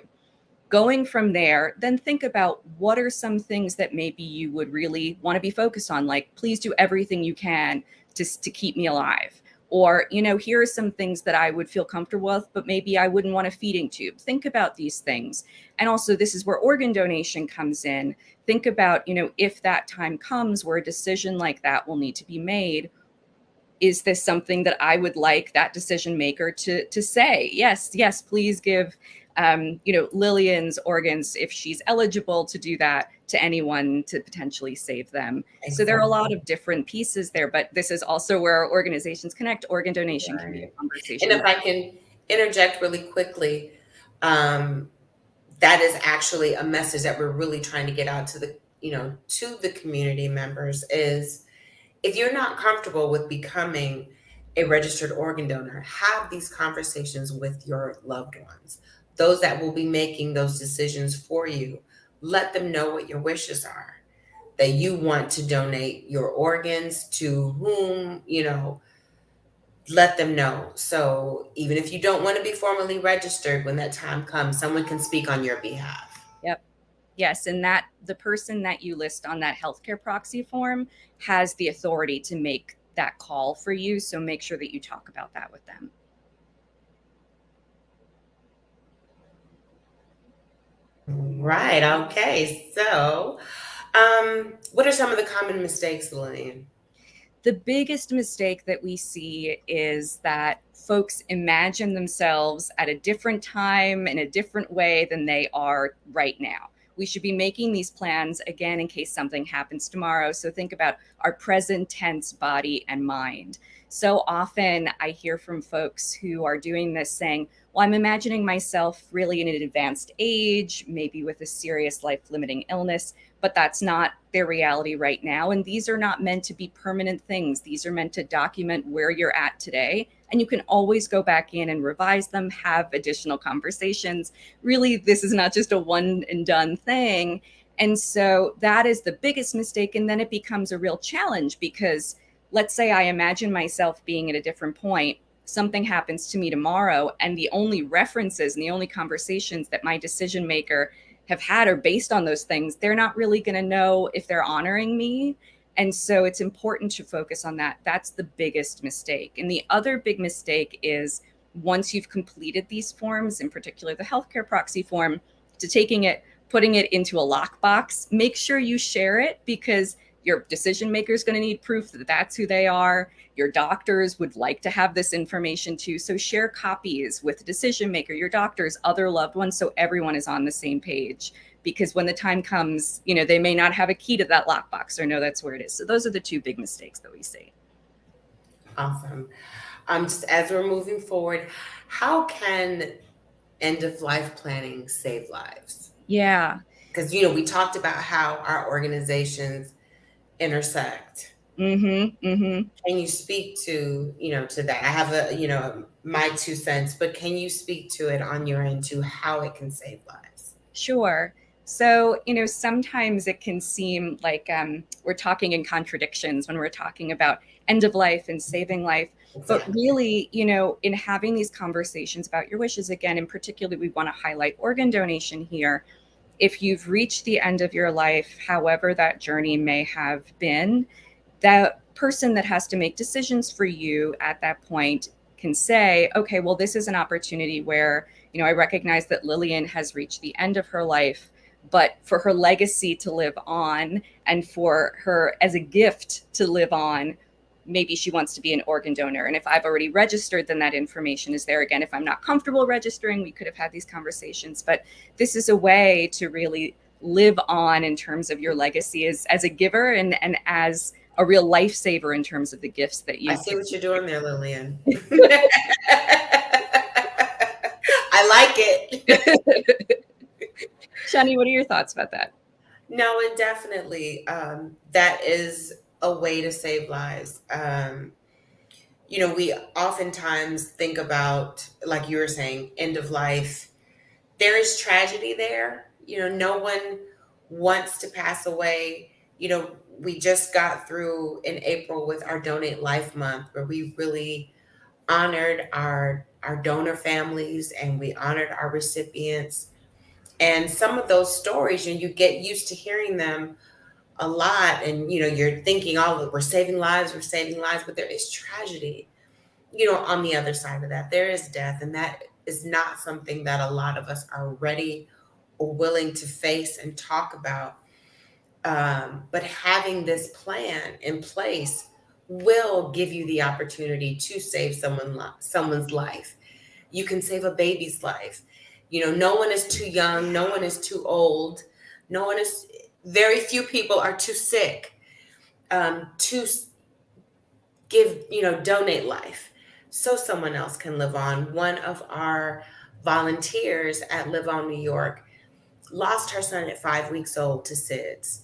Going from there, then think about what are some things that maybe you would really want to be focused on, like please do everything you can to keep me alive. Or, here are some things that I would feel comfortable with, but maybe I wouldn't want a feeding tube. Think about these things. And also, this is where organ donation comes in. Think about, if that time comes where a decision like that will need to be made, is this something that I would like that decision maker to say, yes, please give, Lillian's organs, if she's eligible to do that, to anyone to potentially save them. Exactly. So there are a lot of different pieces there, but this is also where organizations connect. Organ donation can be a conversation. And if I can interject really quickly, that is actually a message that we're really trying to get out to the community members is, if you're not comfortable with becoming a registered organ donor, have these conversations with your loved ones, those that will be making those decisions for you. Let them know what your wishes are, that you want to donate your organs to whom, let them know. So even if you don't want to be formally registered, when that time comes, someone can speak on your behalf. Yep. Yes, and that the person that you list on that healthcare proxy form has the authority to make that call for you. So make sure that you talk about that with them. Right. Okay. So, what are some of the common mistakes, Lillian? The biggest mistake that we see is that folks imagine themselves at a different time in a different way than they are right now. We should be making these plans, again, in case something happens tomorrow. So think about our present tense body and mind. So often I hear from folks who are doing this saying, well, I'm imagining myself really in an advanced age, maybe with a serious life-limiting illness, but that's not their reality right now. And these are not meant to be permanent things. These are meant to document where you're at today. And you can always go back in and revise them, have additional conversations. Really, this is not just a one and done thing. And so that is the biggest mistake. And then it becomes a real challenge because let's say I imagine myself being at a different point. Something happens to me tomorrow, and the only references and the only conversations that my decision maker have had are based on those things. They're not really going to know if they're honoring me. And so it's important to focus on that. That's the biggest mistake. And the other big mistake is once you've completed these forms, in particular the healthcare proxy form, to taking it, putting it into a lockbox. Make sure you share it because your decision maker is going to need proof that that's who they are. Your doctors would like to have this information too. So share copies with the decision maker, your doctors, other loved ones, so everyone is on the same page. Because when the time comes, they may not have a key to that lockbox or know that's where it is. So those are the two big mistakes that we see. Awesome. Just as we're moving forward, how can end of life planning save lives? Yeah. Because, we talked about how our organizations intersect. Can you speak to, to that? I have my 2 cents, but can you speak to it on your end to how it can save lives? Sure. So, sometimes it can seem like we're talking in contradictions when we're talking about end of life and saving life. But really, in having these conversations about your wishes, again, in particular, we want to highlight organ donation here. If you've reached the end of your life, however that journey may have been, that person that has to make decisions for you at that point can say, okay, well, this is an opportunity where, I recognize that Lillian has reached the end of her life, but for her legacy to live on and for her as a gift to live on, maybe she wants to be an organ donor. And if I've already registered, then that information is there. Again, if I'm not comfortable registering, we could have had these conversations, but this is a way to really live on in terms of your legacy as a giver and as a real lifesaver in terms of the gifts that you. I see what you're doing there, Lillian. I like it. Shani, what are your thoughts about that? No, and definitely that is a way to save lives. We oftentimes think about, like you were saying, end of life. There is tragedy there. No one wants to pass away. We just got through in April with our Donate Life Month, where we really honored our donor families and we honored our recipients. And some of those stories, you get used to hearing them a lot. And, you're thinking, oh, we're saving lives, but there is tragedy. on the other side of that, there is death, and that is not something that a lot of us are ready or willing to face and talk about. But having this plan in place will give you the opportunity to save someone's life. You can save a baby's life. No one is too young, no one is too old, very few people are too sick to donate life so someone else can live on. One of our volunteers at Live On New York lost her son at 5 weeks old to SIDS.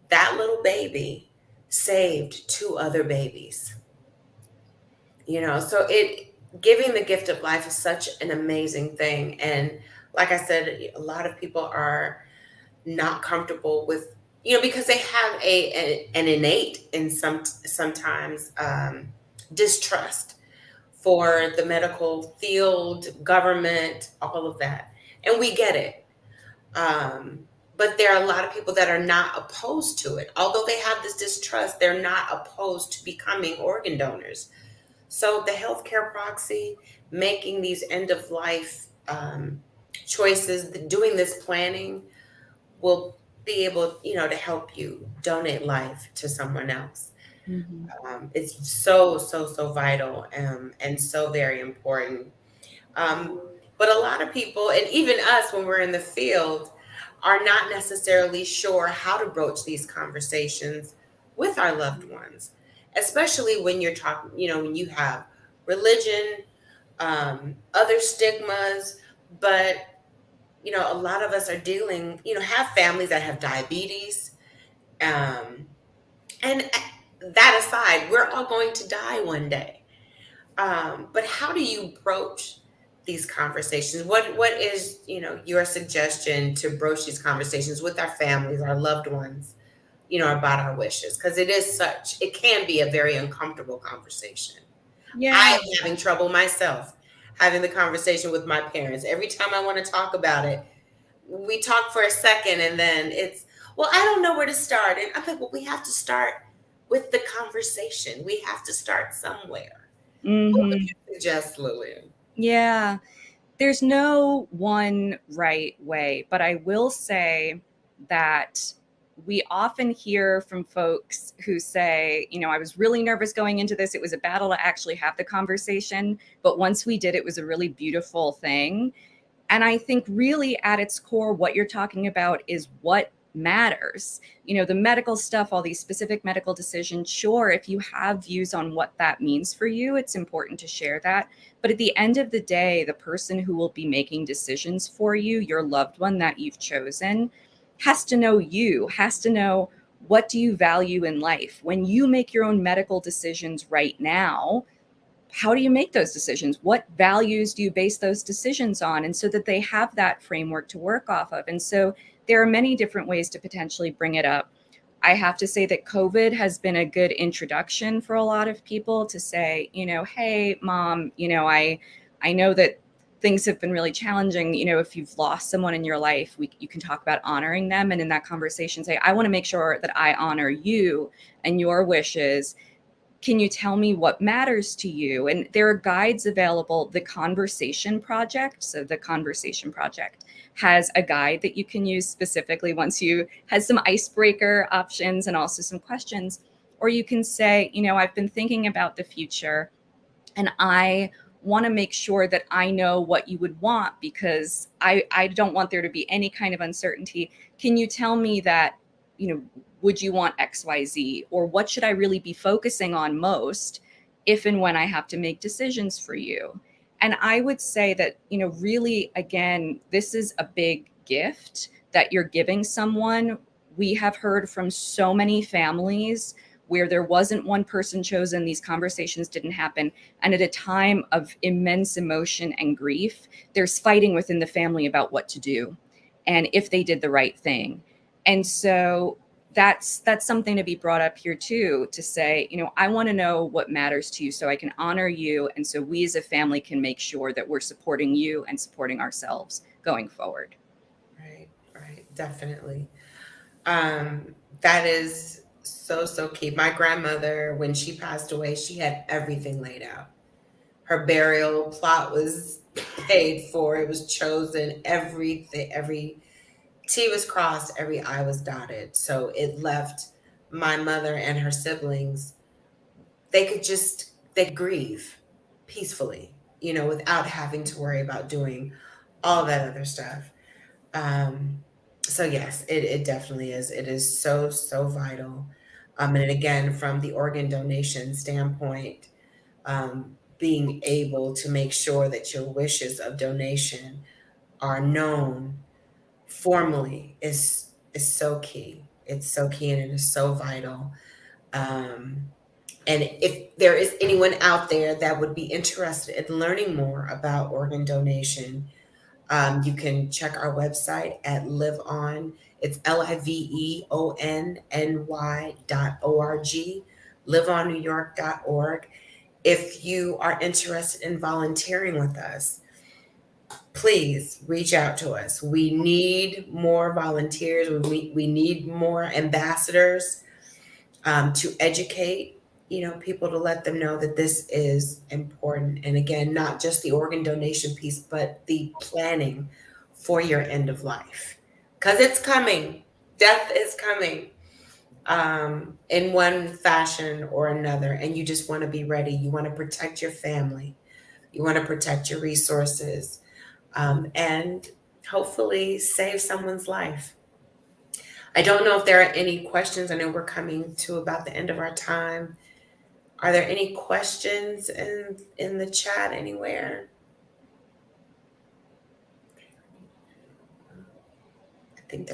That little baby saved 2 other babies. So giving the gift of life is such an amazing thing. And like I said, a lot of people are not comfortable with, because they have an innate and sometimes distrust for the medical field, government, all of that. And we get it. But there are a lot of people that are not opposed to it. Although they have this distrust, they're not opposed to becoming organ donors. So the healthcare proxy, making these end of life choices, doing this planning will be able, to help you donate life to someone else. Mm-hmm. It's so vital and so very important. But a lot of people, and even us when we're in the field, are not necessarily sure how to broach these conversations with our loved ones, especially when you're talking, when you have religion, other stigmas, but a lot of us are dealing, have families that have diabetes. And that aside, we're all going to die one day. But how do you broach these conversations? What is, your suggestion to broach these conversations with our families, our loved ones, about our wishes? Because it can be a very uncomfortable conversation. Yeah. I am having trouble myself having the conversation with my parents. Every time I want to talk about it, we talk for a second and then it's, well, I don't know where to start. And I'm like, well, we have to start with the conversation. We have to start somewhere. What would you suggest, Lillian? Yeah, there's no one right way, but I will say that we often hear from folks who say, I was really nervous going into this. It was a battle to actually have the conversation. But once we did, it was a really beautiful thing. And I think really at its core, what you're talking about is what matters. The medical stuff, all these specific medical decisions, sure, if you have views on what that means for you, it's important to share that. But at the end of the day, the person who will be making decisions for you, your loved one that you've chosen, has to know you, has to know what do you value in life. When you make your own medical decisions right now, how do you make those decisions? What values do you base those decisions on? And so that they have that framework to work off of. And so there are many different ways to potentially bring it up. I have to say that COVID has been a good introduction for a lot of people to say, hey, mom, I know that things have been really challenging. If you've lost someone in your life, you can talk about honoring them. And in that conversation, say, I want to make sure that I honor you and your wishes. Can you tell me what matters to you? And there are guides available. The Conversation Project, so the Conversation Project has a guide that you can use specifically has some icebreaker options and also some questions. Or you can say, I've been thinking about the future and I want to make sure that I know what you would want because I don't want there to be any kind of uncertainty. Can you tell me that, would you want XYZ? Or what should I really be focusing on most if and when I have to make decisions for you? And I would say that, really, again, this is a big gift that you're giving someone. We have heard from so many families where there wasn't one person chosen, these conversations didn't happen. And at a time of immense emotion and grief, there's fighting within the family about what to do and if they did the right thing. And so that's something to be brought up here too, to say, I want to know what matters to you so I can honor you. And so we as a family can make sure that we're supporting you and supporting ourselves going forward. Right. Definitely. That is so key. My grandmother, when she passed away, she had everything laid out. Her burial plot was paid for. It was chosen. Everything, every T was crossed, every I was dotted. So it left my mother and her siblings, they grieve peacefully, without having to worry about doing all that other stuff. So yes, it definitely is. It is so, so vital. And again, from the organ donation standpoint, being able to make sure that your wishes of donation are known formally is so key. It's so key and it is so vital. And if there is anyone out there that would be interested in learning more about organ donation, you can check our website at liveon. It's liveonny.org, liveonnewyork.org. If you are interested in volunteering with us, please reach out to us. We need more volunteers. We need more ambassadors to educate, people, to let them know that this is important. And again, not just the organ donation piece, but the planning for your end of life, because it's coming. Death is coming, in one fashion or another, and you just want to be ready. You want to protect your family. You want to protect your resources, and hopefully save someone's life. I don't know if there are any questions. I know we're coming to about the end of our time. Are there any questions in the chat anywhere? I think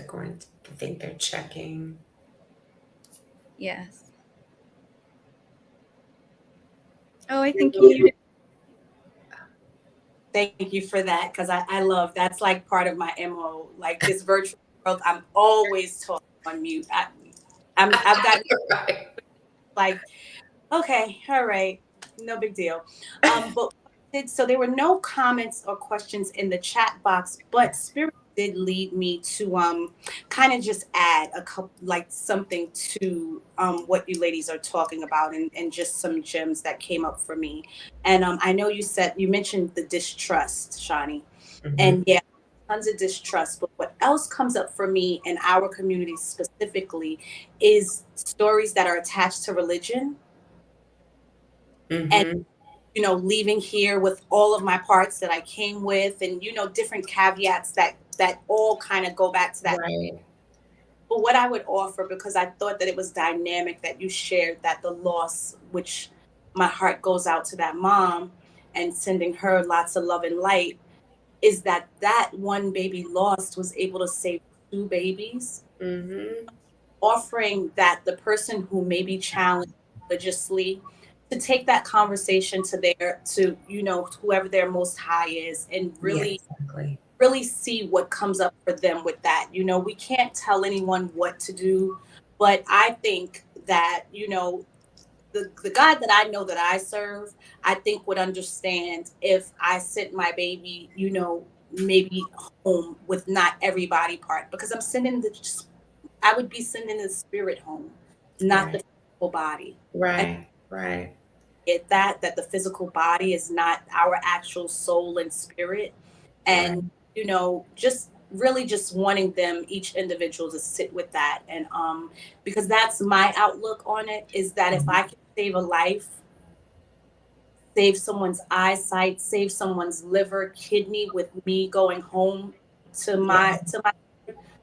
they're checking. Yes. Oh, I think you. Thank you for that, because I love, that's like part of my MO. Like this virtual world, I'm always talking on mute. I've got Right. like, okay, all right, no big deal. But so there were no comments or questions in the chat box, but Spirit did lead me to kind of just add a couple, like something to what you ladies are talking about, and just some gems that came up for me. And I know you mentioned the distrust, Shani, and yeah, tons of distrust. But what else comes up for me in our community specifically is stories that are attached to religion. And leaving here with all of my parts that I came with, and different caveats that all kind of go back to that. Right. But what I would offer, because I thought that it was dynamic that you shared, that the loss, which my heart goes out to that mom and sending her lots of love and light, is that one baby lost was able to save two babies. Offering that the person who may be challenged religiously to take that conversation to whoever their most high is, and really, really see what comes up for them with that. We can't tell anyone what to do, but I think that, the God that I know that I serve, I think would understand if I sent my baby, maybe home with not everybody part, because I would be sending the spirit home, not the physical body. Right. Get that the physical body is not our actual soul and spirit. And, just really just wanting them, each individual, to sit with that. And because that's my outlook on it, is that if I can save a life, save someone's eyesight, save someone's liver, kidney, with me going home to my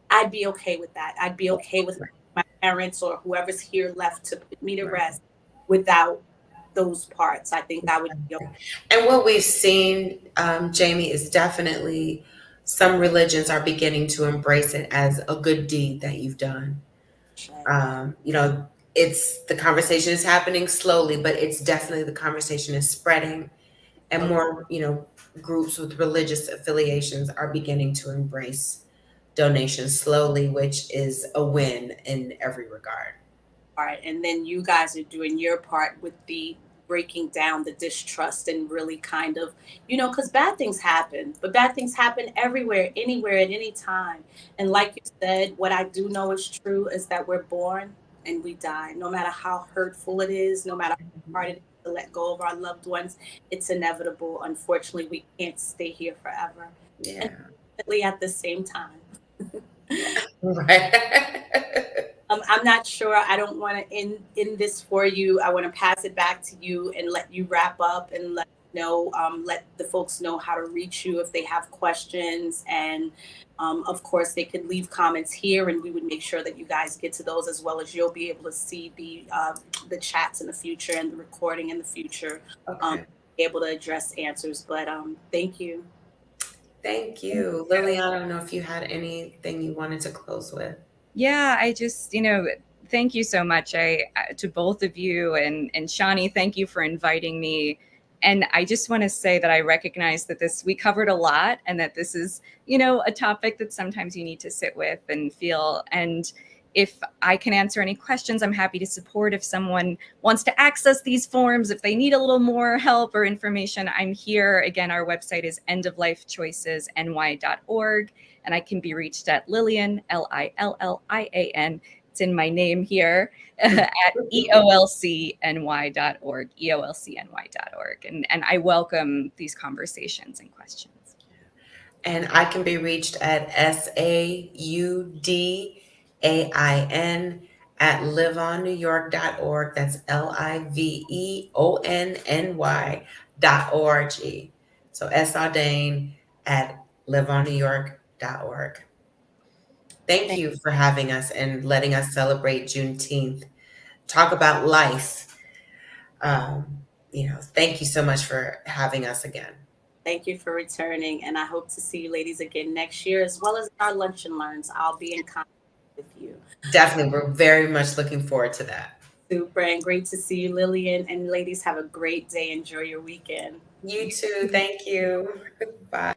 I'd be okay with that. I'd be okay with my parents or whoever's here left to put me to rest without those parts. I think I would be okay. And what we've seen, Jamie, is definitely some religions are beginning to embrace it as a good deed that you've done. It's the conversation is happening slowly, but it's definitely, the conversation is spreading, and more, groups with religious affiliations are beginning to embrace donations slowly, which is a win in every regard. All right, and then you guys are doing your part with the breaking down the distrust, and really kind of, because bad things happen, but bad things happen everywhere, anywhere, at any time. And like you said, what I do know is true is that we're born and we die, no matter how hurtful it is, no matter how hard it is to let go of our loved ones. It's inevitable. Unfortunately, we can't stay here forever. Yeah. And definitely at the same time. Right. I'm not sure. I don't want to end this for you. I want to pass it back to you and let you wrap up and let the folks know how to reach you if they have questions. And of course, they could leave comments here, and we would make sure that you guys get to those, as well as you'll be able to see the chats in the future and the recording in the future. Okay. Able to address answers. But thank you. Thank you. Lily, I don't know if you had anything you wanted to close with. Yeah, I just, thank you so much to both of you. And Shani, thank you for inviting me. And I just want to say that I recognize that we covered a lot, and that this is, a topic that sometimes you need to sit with and feel. And if I can answer any questions, I'm happy to support. If someone wants to access these forms, if they need a little more help or information, I'm here. Again, our website is endoflifechoicesny.org, and I can be reached at Lillian, Lillian. It's in my name here at eolcny.org, eolcny.org. And I welcome these conversations and questions. And I can be reached at SAUDAIN@liveonnewyork.org. That's LIVEONNY.org. So SAUDAIN@liveonnewyork.org. Thank you for having us and letting us celebrate Juneteenth. Talk about life. Thank you so much for having us again. Thank you for returning, and I hope to see you ladies again next year, as well as our Lunch and Learns. I'll be in contact with you. Definitely. We're very much looking forward to that. Super, and great to see you, Lillian. And ladies, have a great day. Enjoy your weekend. You too. Thank you. Bye.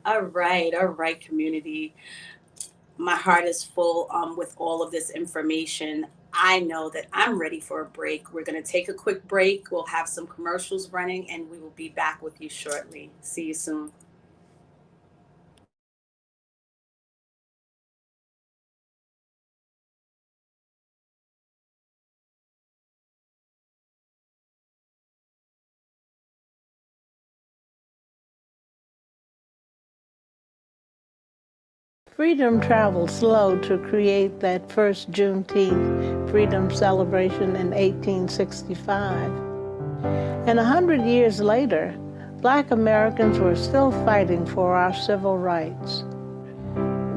All right, community. My heart is full with all of this information. I know that I'm ready for a break. We're going to take a quick break. We'll have some commercials running, and we will be back with you shortly. See you soon. Freedom traveled slow to create that first Juneteenth freedom celebration in 1865. And 100 years later, Black Americans were still fighting for our civil rights.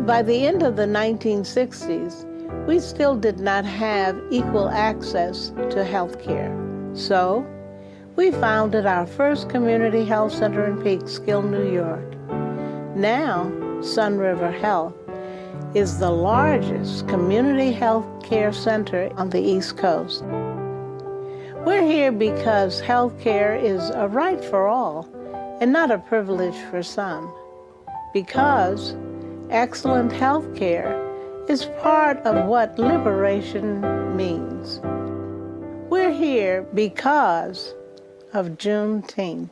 By the end of the 1960s, we still did not have equal access to health care. So, we founded our first community health center in Peekskill, New York. Now, Sun River Health is the largest community health care center on the East Coast. We're here because health care is a right for all and not a privilege for some. Because excellent health care is part of what liberation means. We're here because of Juneteenth.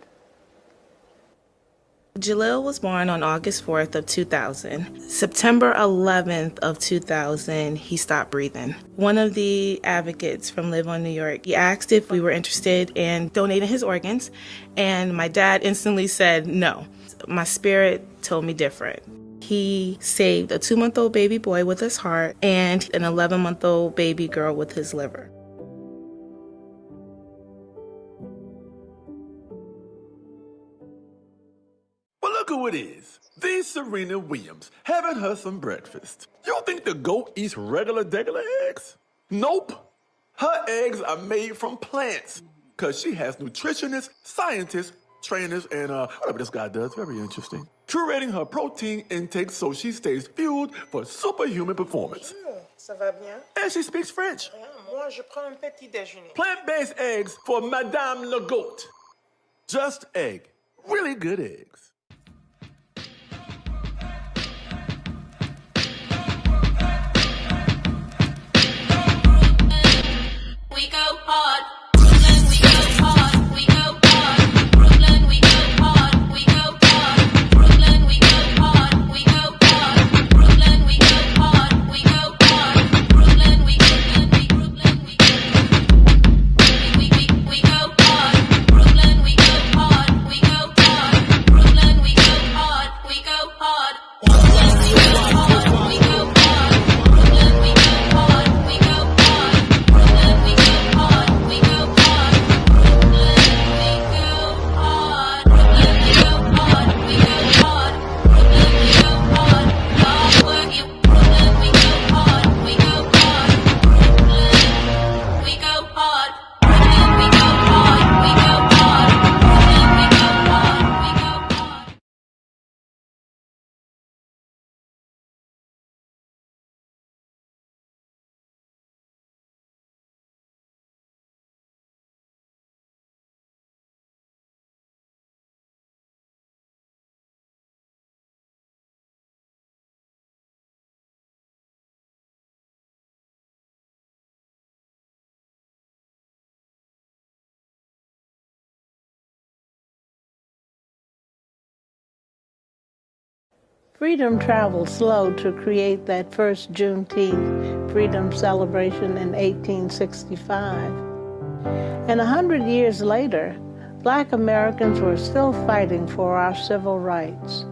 Jalil was born on August 4th of 2000. September 11th of 2000, he stopped breathing. One of the advocates from Live on New York, he asked if we were interested in donating his organs, and my dad instantly said no. My spirit told me different. He saved a 2-month-old baby boy with his heart and an 11-month-old baby girl with his liver. Well, look who it is. The Serena Williams having her some breakfast. You think the goat eats regular eggs? Nope. Her eggs are made from plants because she has nutritionists, scientists, trainers, and whatever this guy does. Very interesting. Curating her protein intake so she stays fueled for superhuman performance. Ça va bien? And she speaks French. Moi, je prends un petit déjeuner. Plant-based eggs for Madame Le Goat. Just egg. Really good eggs. We go hard. Brooklyn, we go hard. We go hard. Brooklyn, we go hard. We go hard. Brooklyn, we go hard. We go hard. Brooklyn, we go hard. We go hard. Brooklyn, we Brooklyn, we Brooklyn, we Freedom traveled slow to create that first Juneteenth freedom celebration in 1865. And 100 years later, Black Americans were still fighting for our civil rights.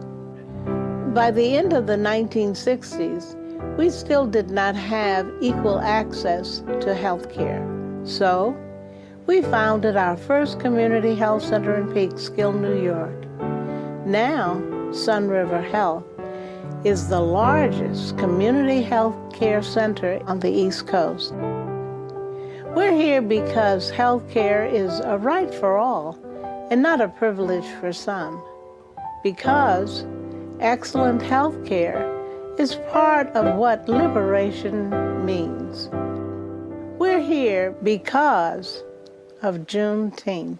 By the end of the 1960s, we still did not have equal access to health care. So, we founded our first community health center in Peekskill, New York. Now, Sun River Health is the largest community health care center on the East Coast. We're here because health care is a right for all and not a privilege for some. Because excellent health care is part of what liberation means. We're here because of Juneteenth.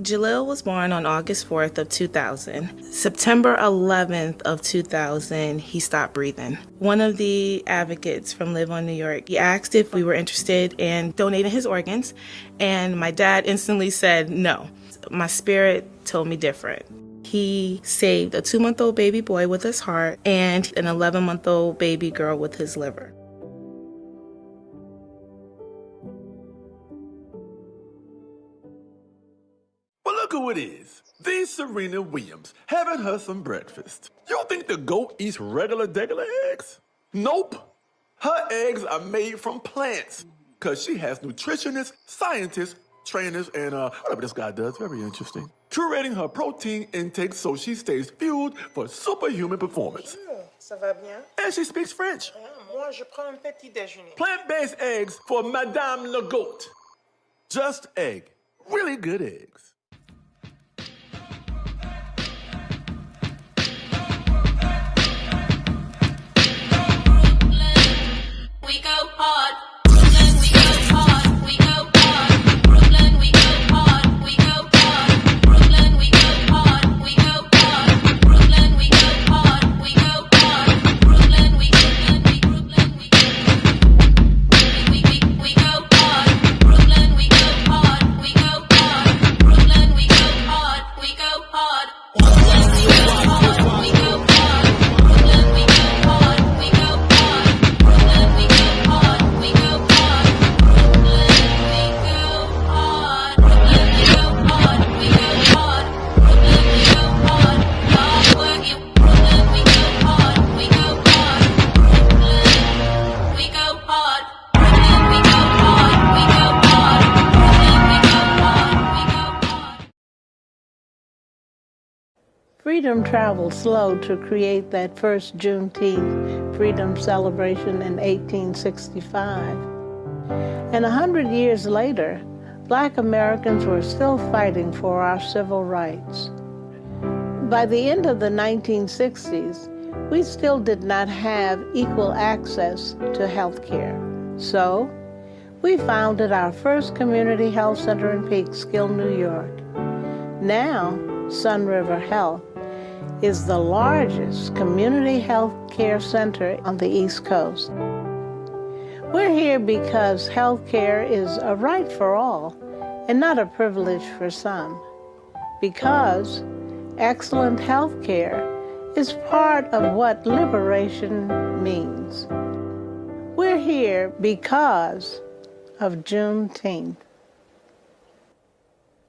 Jalil was born on August 4th of 2000. September 11th of 2000, he stopped breathing. One of the advocates from Live on New York, he asked if we were interested in donating his organs, and my dad instantly said no. My spirit told me different. He saved a 2-month-old baby boy with his heart and an 11-month-old baby girl with his liver. Well, look who it is. The Serena Williams having her some breakfast. You don't think the goat eats regular eggs? Nope. Her eggs are made from plants because she has nutritionists, scientists, trainers, and whatever this guy does. Very interesting. Curating her protein intake so she stays fueled for superhuman performance. Ça va bien? And she speaks French. Moi, je prends un petit déjeuner. Plant-based eggs for Madame Le Goat. Just egg. Really good eggs. We go hard. Brooklyn, we go hard. We go hard. Brooklyn, we go hard. We go hard. Brooklyn, we go hard. We go hard. Brooklyn, we go hard. We go hard. Brooklyn, we go hard. We go hard. Brooklyn, we go hard. We go hard. Brooklyn, we go hard. We go hard. Brooklyn, we go hard. We go hard. Brooklyn, we go hard. We go hard. Brooklyn, we go hard. We go hard. Brooklyn, we go hard. We go hard. Brooklyn, we go hard. Hard working. Brooklyn, we go hard. We go hard. Brooklyn, we go hard. Brooklyn, we go hard. We go hard. Brooklyn, we go hard. We go hard. Freedom traveled slow to create that first Juneteenth freedom celebration in 1865. And 100 years later, Black Americans were still fighting for our civil rights. By the end of the 1960s, we still did not have equal access to health care. So, we founded our first community health center in Peekskill, New York. Now, Sun River Health is the largest community health care center on the East Coast. We're here because health care is a right for all and not a privilege for some. Because excellent health care is part of what liberation means. We're here because of Juneteenth.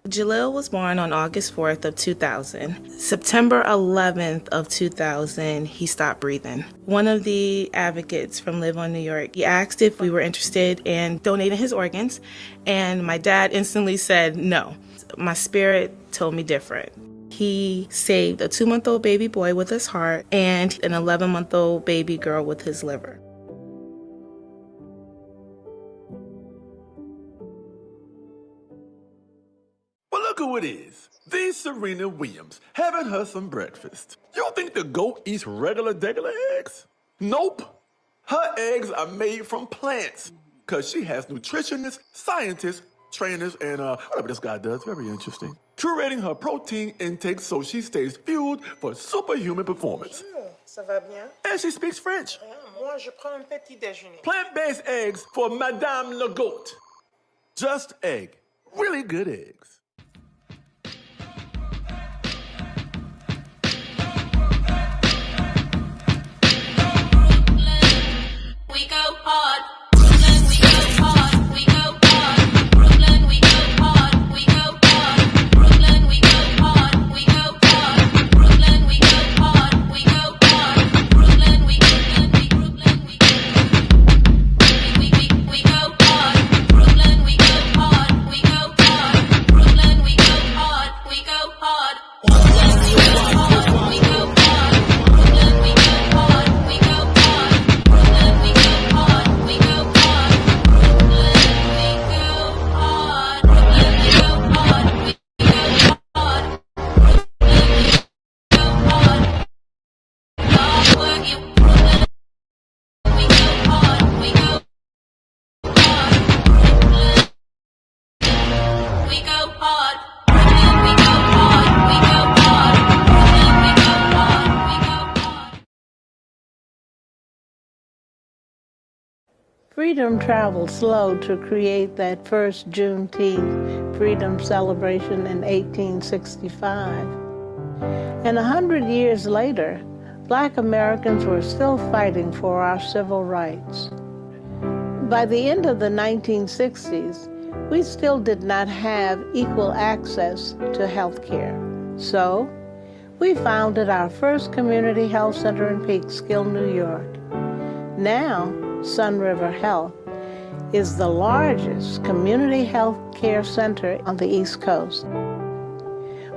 Jalil was born on August 4th of 2000. September 11th of 2000, he stopped breathing. One of the advocates from Live on New York, he asked if we were interested in donating his organs, and my dad instantly said no. My spirit told me different. He saved a 2-month-old baby boy with his heart and an 11-month-old baby girl with his liver. Well, look who it is. The Serena Williams having her some breakfast. You don't think the goat eats regular eggs? Nope. Her eggs are made from plants because she has nutritionists, scientists, trainers, and whatever this guy does. Very interesting. Curating her protein intake so she stays fueled for superhuman performance. Ça va bien? And she speaks French. Moi, je prends un petit déjeuner. Plant-based eggs for Madame Le Goat. Just egg. Really good eggs. Freedom traveled slow to create that first Juneteenth freedom celebration in 1865. And 100 years later, Black Americans were still fighting for our civil rights. By the end of the 1960s, we still did not have equal access to health care. So, we founded our first community health center in Peekskill, New York. Now, Sun River Health is the largest community health care center on the East Coast.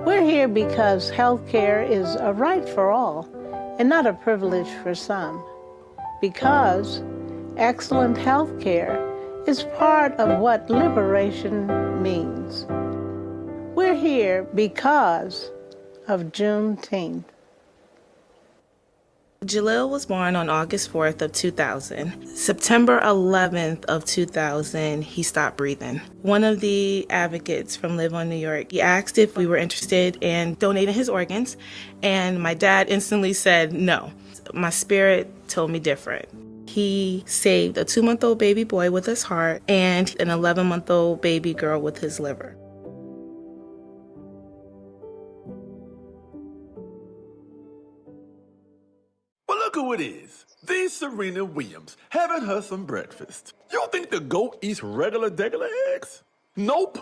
We're here because health care is a right for all and not a privilege for some. Because excellent health care is part of what liberation means. We're here because of Juneteenth. Jalil was born on August 4th of 2000. September 11th of 2000, he stopped breathing. One of the advocates from Live on New York, he asked if we were interested in donating his organs, and my dad instantly said no. My spirit told me different. He saved a 2-month-old baby boy with his heart and an 11-month-old baby girl with his liver. Well, look who it is. The Serena Williams, having her some breakfast. You don't think the goat eats regular eggs? Nope.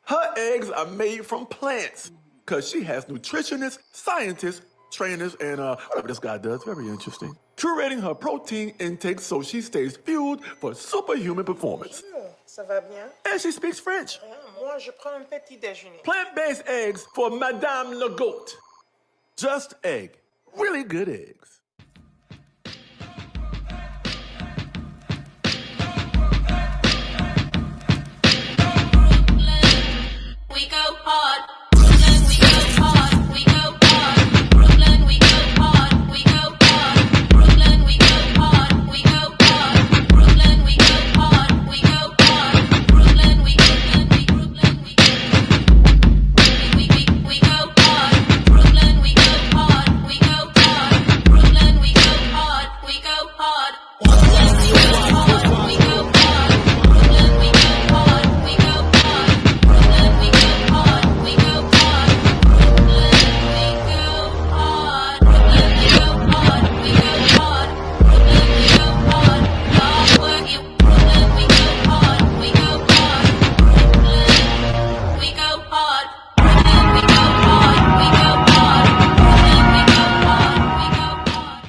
Her eggs are made from plants, because she has nutritionists, scientists, trainers, and whatever this guy does, very interesting. Curating her protein intake so she stays fueled for superhuman performance. Ça va bien? And she speaks French. Moi, je prends un petit déjeuner. Plant-based eggs for Madame Le Goat. Just egg. Really good eggs. We go hard. Brooklyn, we go hard. We go hard. Brooklyn, we go hard. We go hard. Brooklyn, we go hard. We go hard. Brooklyn, we go hard. We go hard. Brooklyn, we go hard. We go hard. Brooklyn, we go hard. We go hard. Brooklyn, we go hard. We go hard. Brooklyn, we go hard. We go hard. Brooklyn, we go hard. We go hard. Brooklyn, we go hard. We go hard. Brooklyn, we go hard. Brooklyn, we go hard. We go hard. Brooklyn, we go hard. Hard work, you. Brooklyn, we go hard. We go hard. Brooklyn, we go hard. Brooklyn, we go hard. We go hard. Brooklyn, we go hard. We go hard.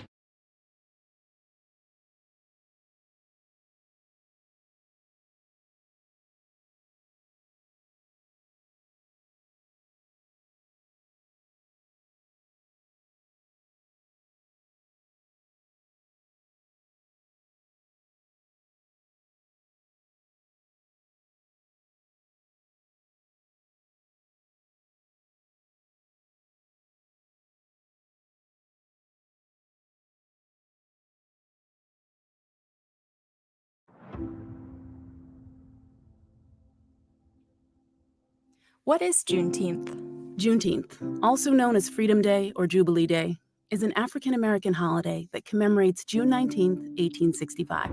What is Juneteenth? Juneteenth, also known as Freedom Day or Jubilee Day, is an African American holiday that commemorates June 19, 1865.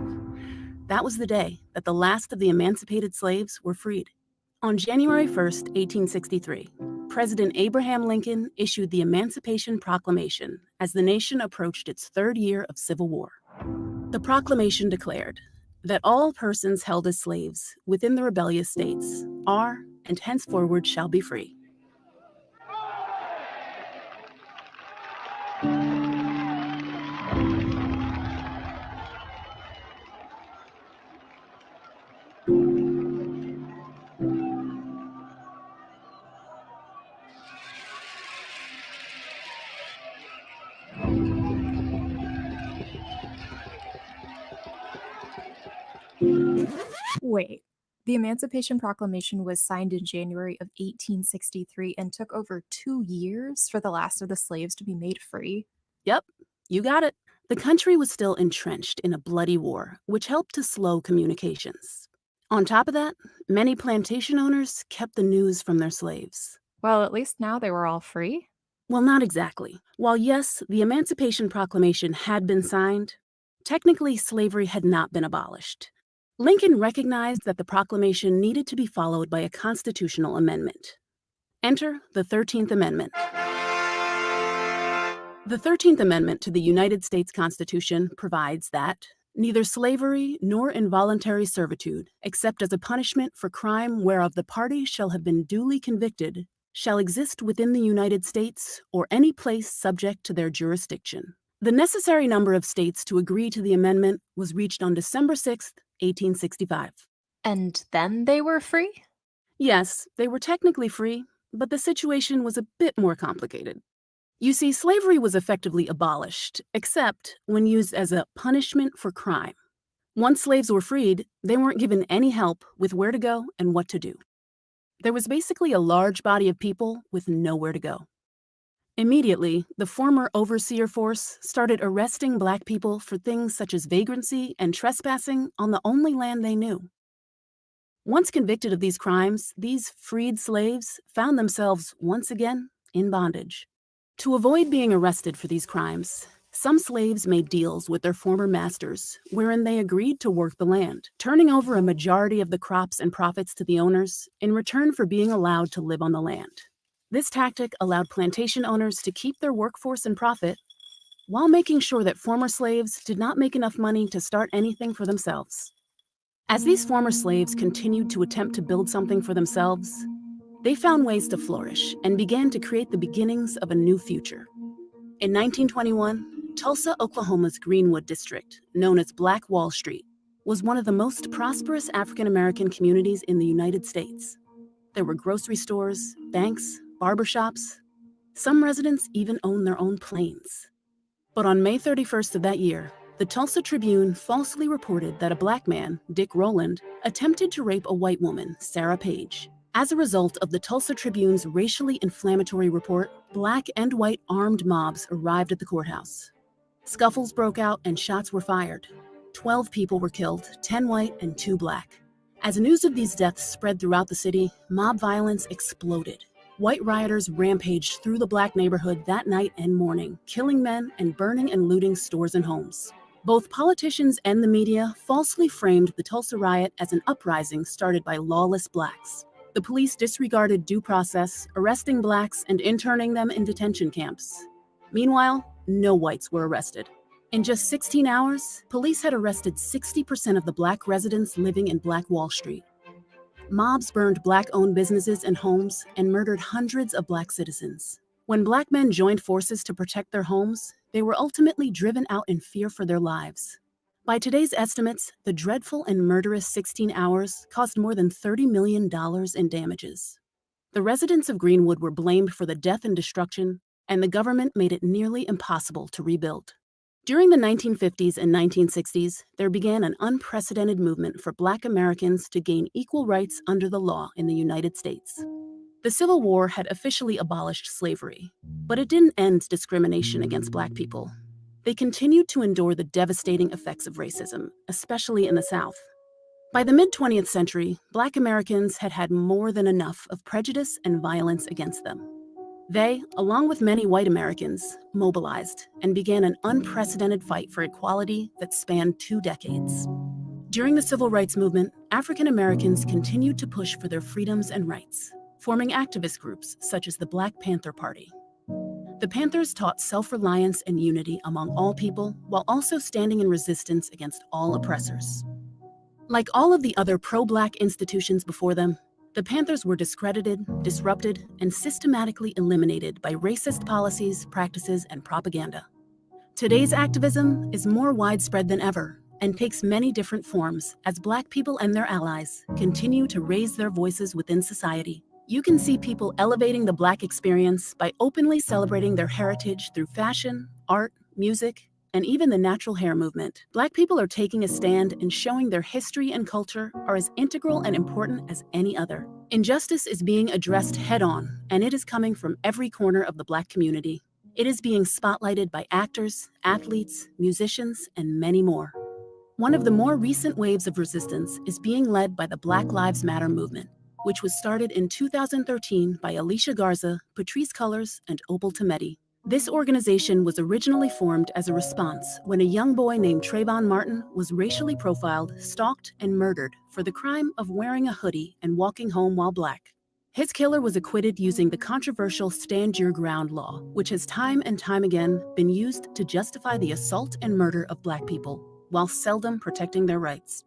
That was the day that the last of the emancipated slaves were freed. On January 1st, 1863, President Abraham Lincoln issued the Emancipation Proclamation as the nation approached its third year of civil war. The proclamation declared that all persons held as slaves within the rebellious states are and henceforward shall be free. Wait, the Emancipation Proclamation was signed in January of 1863 and took over 2 years for the last of the slaves to be made free? Yep, you got it. The country was still entrenched in a bloody war, which helped to slow communications. On top of that, many plantation owners kept the news from their slaves. Well, at least now they were all free? Well, not exactly. While yes, the Emancipation Proclamation had been signed, technically slavery had not been abolished. Lincoln recognized that the proclamation needed to be followed by a constitutional amendment. Enter the 13th Amendment. The 13th Amendment to the United States Constitution provides that neither slavery nor involuntary servitude, except as a punishment for crime whereof the party shall have been duly convicted, shall exist within the United States or any place subject to their jurisdiction. The necessary number of states to agree to the amendment was reached on December 6th, 1865. And then they were free? Yes, they were technically free, but the situation was a bit more complicated. You see, slavery was effectively abolished, except when used as a punishment for crime. Once slaves were freed, they weren't given any help with where to go and what to do. There was basically a large body of people with nowhere to go. Immediately, the former overseer force started arresting Black people for things such as vagrancy and trespassing on the only land they knew. Once convicted of these crimes, these freed slaves found themselves once again in bondage. To avoid being arrested for these crimes, some slaves made deals with their former masters, wherein they agreed to work the land, turning over a majority of the crops and profits to the owners in return for being allowed to live on the land. This tactic allowed plantation owners to keep their workforce and profit, while making sure that former slaves did not make enough money to start anything for themselves. As these former slaves continued to attempt to build something for themselves, they found ways to flourish and began to create the beginnings of a new future. In 1921, Tulsa, Oklahoma's Greenwood district, known as Black Wall Street, was one of the most prosperous African-American communities in the United States. There were grocery stores, banks, barbershops. Some residents even owned their own planes. But on May 31st of that year, the Tulsa Tribune falsely reported that a Black man, Dick Rowland, attempted to rape a white woman, Sarah Page. As a result of the Tulsa Tribune's racially inflammatory report, Black and white armed mobs arrived at the courthouse. Scuffles broke out and shots were fired. 12 people were killed, 10 white and 2 Black. As news of these deaths spread throughout the city, mob violence exploded. White rioters rampaged through the Black neighborhood that night and morning, killing men and burning and looting stores and homes. Both politicians and the media falsely framed the Tulsa riot as an uprising started by lawless Blacks. The police disregarded due process, arresting Blacks and interning them in detention camps. Meanwhile, no whites were arrested. In just 16 hours, police had arrested 60% of the Black residents living in Black Wall Street. Mobs burned Black-owned businesses and homes and murdered hundreds of Black citizens. When Black men joined forces to protect their homes, they were ultimately driven out in fear for their lives. By today's estimates, the dreadful and murderous 16 hours caused more than $30 million in damages. The residents of Greenwood were blamed for the death and destruction, and the government made it nearly impossible to rebuild. During the 1950s and 1960s, there began an unprecedented movement for Black Americans to gain equal rights under the law in the United States. The Civil War had officially abolished slavery, but it didn't end discrimination against Black people. They continued to endure the devastating effects of racism, especially in the South. By the mid-20th century, Black Americans had had more than enough of prejudice and violence against them. They, along with many white Americans, mobilized and began an unprecedented fight for equality that spanned 2 decades. During the Civil Rights Movement, African Americans continued to push for their freedoms and rights, forming activist groups such as the Black Panther Party. The Panthers taught self-reliance and unity among all people while also standing in resistance against all oppressors. Like all of the other pro-Black institutions before them, the Panthers were discredited, disrupted, and systematically eliminated by racist policies, practices, and propaganda. Today's activism is more widespread than ever and takes many different forms as Black people and their allies continue to raise their voices within society. You can see people elevating the Black experience by openly celebrating their heritage through fashion, art, music, and even the natural hair movement. Black people are taking a stand and showing their history and culture are as integral and important as any other. Injustice is being addressed head-on, and it is coming from every corner of the Black community. It is being spotlighted by actors, athletes, musicians, and many more. One of the more recent waves of resistance is being led by the Black Lives Matter movement, which was started in 2013 by Alicia Garza, Patrisse Cullors, and Opal Tometi. This organization was originally formed as a response when a young boy named Trayvon Martin was racially profiled, stalked, and murdered for the crime of wearing a hoodie and walking home while Black. His killer was acquitted using the controversial Stand Your Ground law, which has time and time again been used to justify the assault and murder of Black people, while seldom protecting their rights.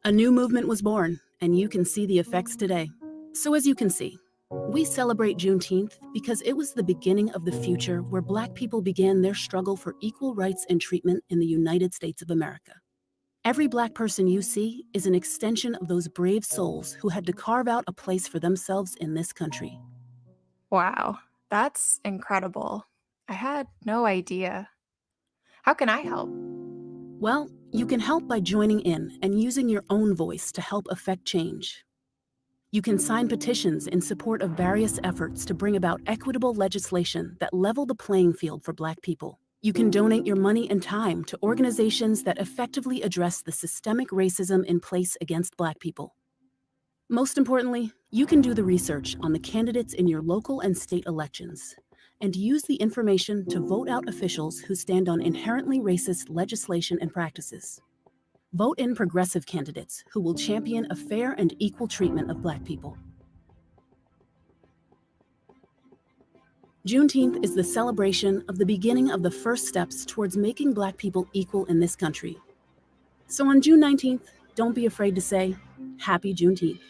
A new movement was born, and you can see the effects today. So as you can see, we celebrate Juneteenth because it was the beginning of the future where Black people began their struggle for equal rights and treatment in the United States of America. Every Black person you see is an extension of those brave souls who had to carve out a place for themselves in this country. Wow, that's incredible. I had no idea. How can I help? Well, you can help by joining in and using your own voice to help affect change. You can sign petitions in support of various efforts to bring about equitable legislation that level the playing field for Black people. You can donate your money and time to organizations that effectively address the systemic racism in place against Black people. Most importantly, you can do the research on the candidates in your local and state elections and use the information to vote out officials who stand on inherently racist legislation and practices. Vote in progressive candidates who will champion a fair and equal treatment of Black people. Juneteenth is the celebration of the beginning of the first steps towards making Black people equal in this country. So on June 19th, don't be afraid to say, Happy Juneteenth.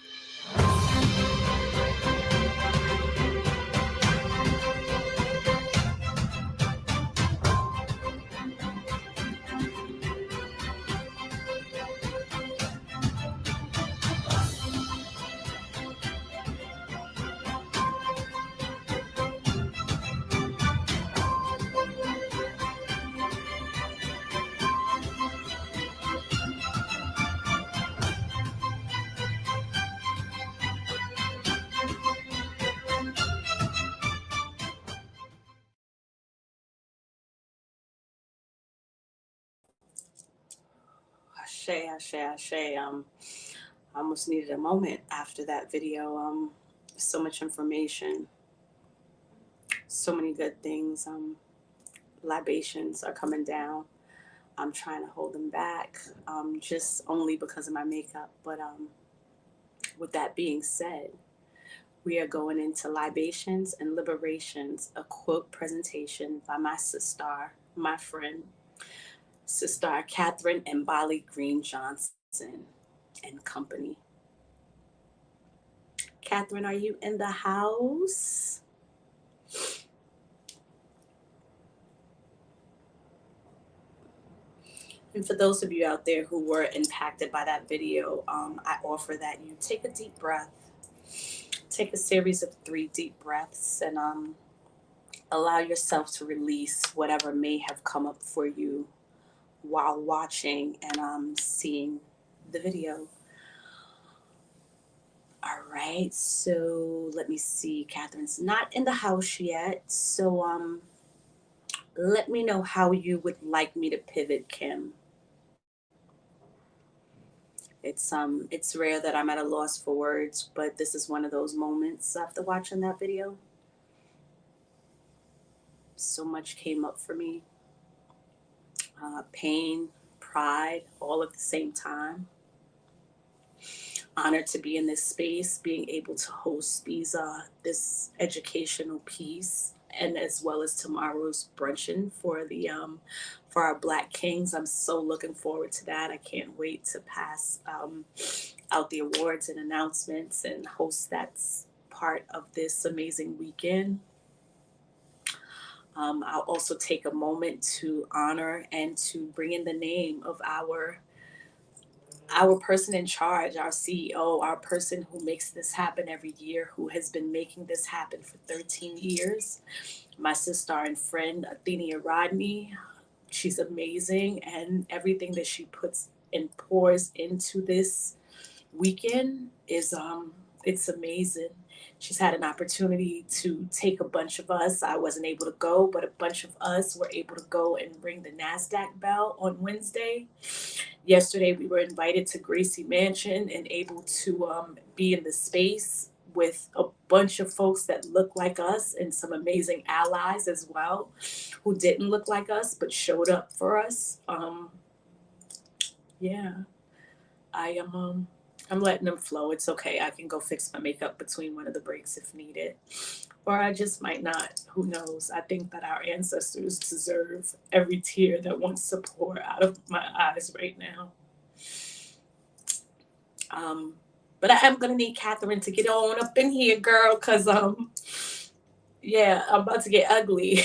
Ashe. I almost needed a moment after that video. So much information, so many good things. Libations are coming down. I'm trying to hold them back, just only because of my makeup. But with that being said, we are going into Libations and Liberations, a quote presentation by my sister, my friend, Sister Catherine and Bali Green Johnson and company. Catherine, are you in the house? And for those of you out there who were impacted by that video, I offer that you take a deep breath, take a series of 3 deep breaths, and allow yourself to release whatever may have come up for you while watching and seeing the video. All right, so let me see. Catherine's not in the house yet, so let me know how you would like me to pivot, Kim. It's rare that I'm at a loss for words, but this is one of those moments after watching that video. So much came up for me. Pain, pride, all at the same time. Honored to be in this space, being able to host this educational piece, and as well as tomorrow's bruncheon for our Black Kings. I'm so looking forward to that. I can't wait to pass out the awards and announcements and host that part of this amazing weekend. I'll also take a moment to honor and to bring in the name of our person in charge, our CEO, our person who makes this happen every year, who has been making this happen for 13 years. My sister and friend, Athenia Rodney. She's amazing, and everything that she puts and pours into this weekend is it's amazing. She's had an opportunity to take a bunch of us. I wasn't able to go, but a bunch of us were able to go and ring the NASDAQ bell on Wednesday. Yesterday, we were invited to Gracie Mansion and able to be in the space with bunch of folks that look like us and some amazing allies as well who didn't look like us but showed up for us. Yeah, I am. I'm letting them flow. It's okay. I can go fix my makeup between one of the breaks if needed. Or I just might not. Who knows? I think that our ancestors deserve every tear that wants to pour out of my eyes right now. But I am gonna need Catherine to get on up in here, girl, cause yeah, I'm about to get ugly.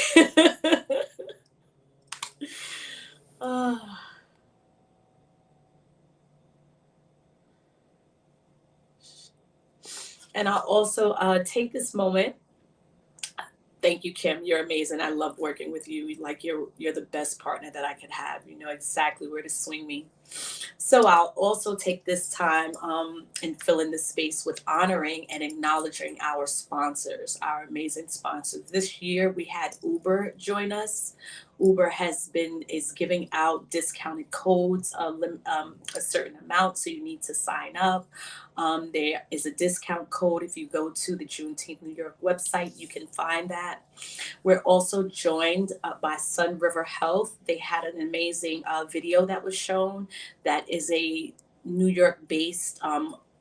Ah. And I'll also take this moment. Thank you, Kim. You're amazing. I love working with you. Like you're the best partner that I could have. You know exactly where to swing me. So I'll also take this time and fill in the space with honoring and acknowledging our sponsors, our amazing sponsors. This year we had Uber join us. Uber is giving out discounted codes, a certain amount, so you need to sign up. There is a discount code. If you go to the Juneteenth New York website, you can find that. We're also joined by Sun River Health. They had an amazing video that was shown that is a New York based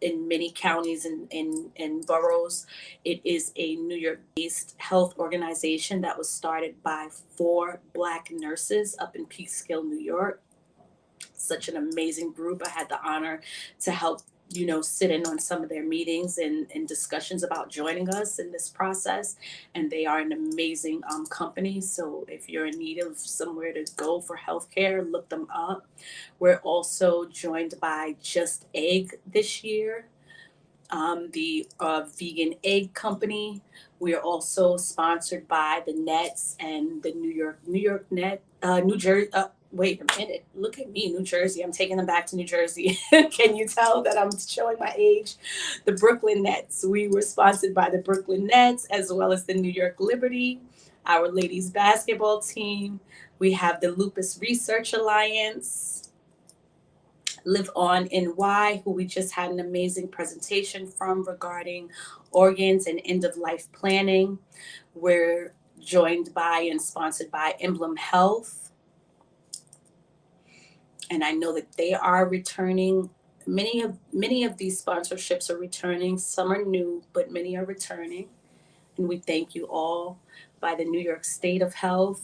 in many counties and boroughs. It is a New York based health organization that was started by 4 Black nurses up in Peekskill, New York. Such an amazing group. I had the honor to help, sit in on some of their meetings and discussions about joining us in this process. And they are an amazing company. So if you're in need of somewhere to go for healthcare, look them up. We're also joined by Just Egg this year, the vegan egg company. We are also sponsored by the Nets and the New York Net, New Jersey. Wait a minute, look at me, New Jersey. I'm taking them back to New Jersey. Can you tell that I'm showing my age? The Brooklyn Nets. We were sponsored by the Brooklyn Nets as well as the New York Liberty, our ladies basketball team. We have the Lupus Research Alliance, Live On NY, who we just had an amazing presentation from regarding organs and end-of-life planning. We're joined by and sponsored by Emblem Health. And I know that they are returning. Many of these sponsorships are returning. Some are new, but many are returning. And we thank you all. By the New York State of Health.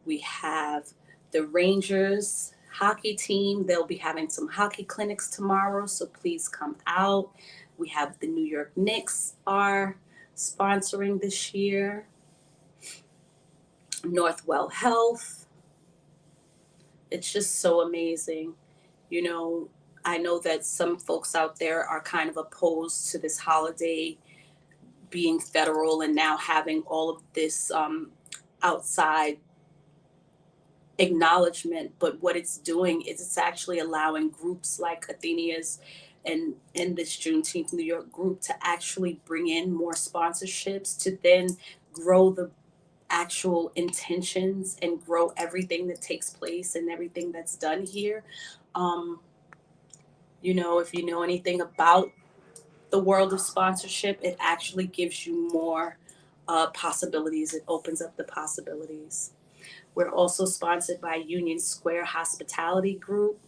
We have the Rangers hockey team. They'll be having some hockey clinics tomorrow, so please come out. We have the New York Knicks are sponsoring this year. Northwell Health. It's just so amazing. I know that some folks out there are kind of opposed to this holiday being federal and now having all of this outside acknowledgement, but what it's doing is it's actually allowing groups like Athenia's and this Juneteenth New York group to actually bring in more sponsorships to then grow the actual intentions and grow everything that takes place and everything that's done here. If you know anything about the world of sponsorship, it actually gives you more possibilities. It opens up the possibilities. We're also sponsored by Union Square Hospitality Group,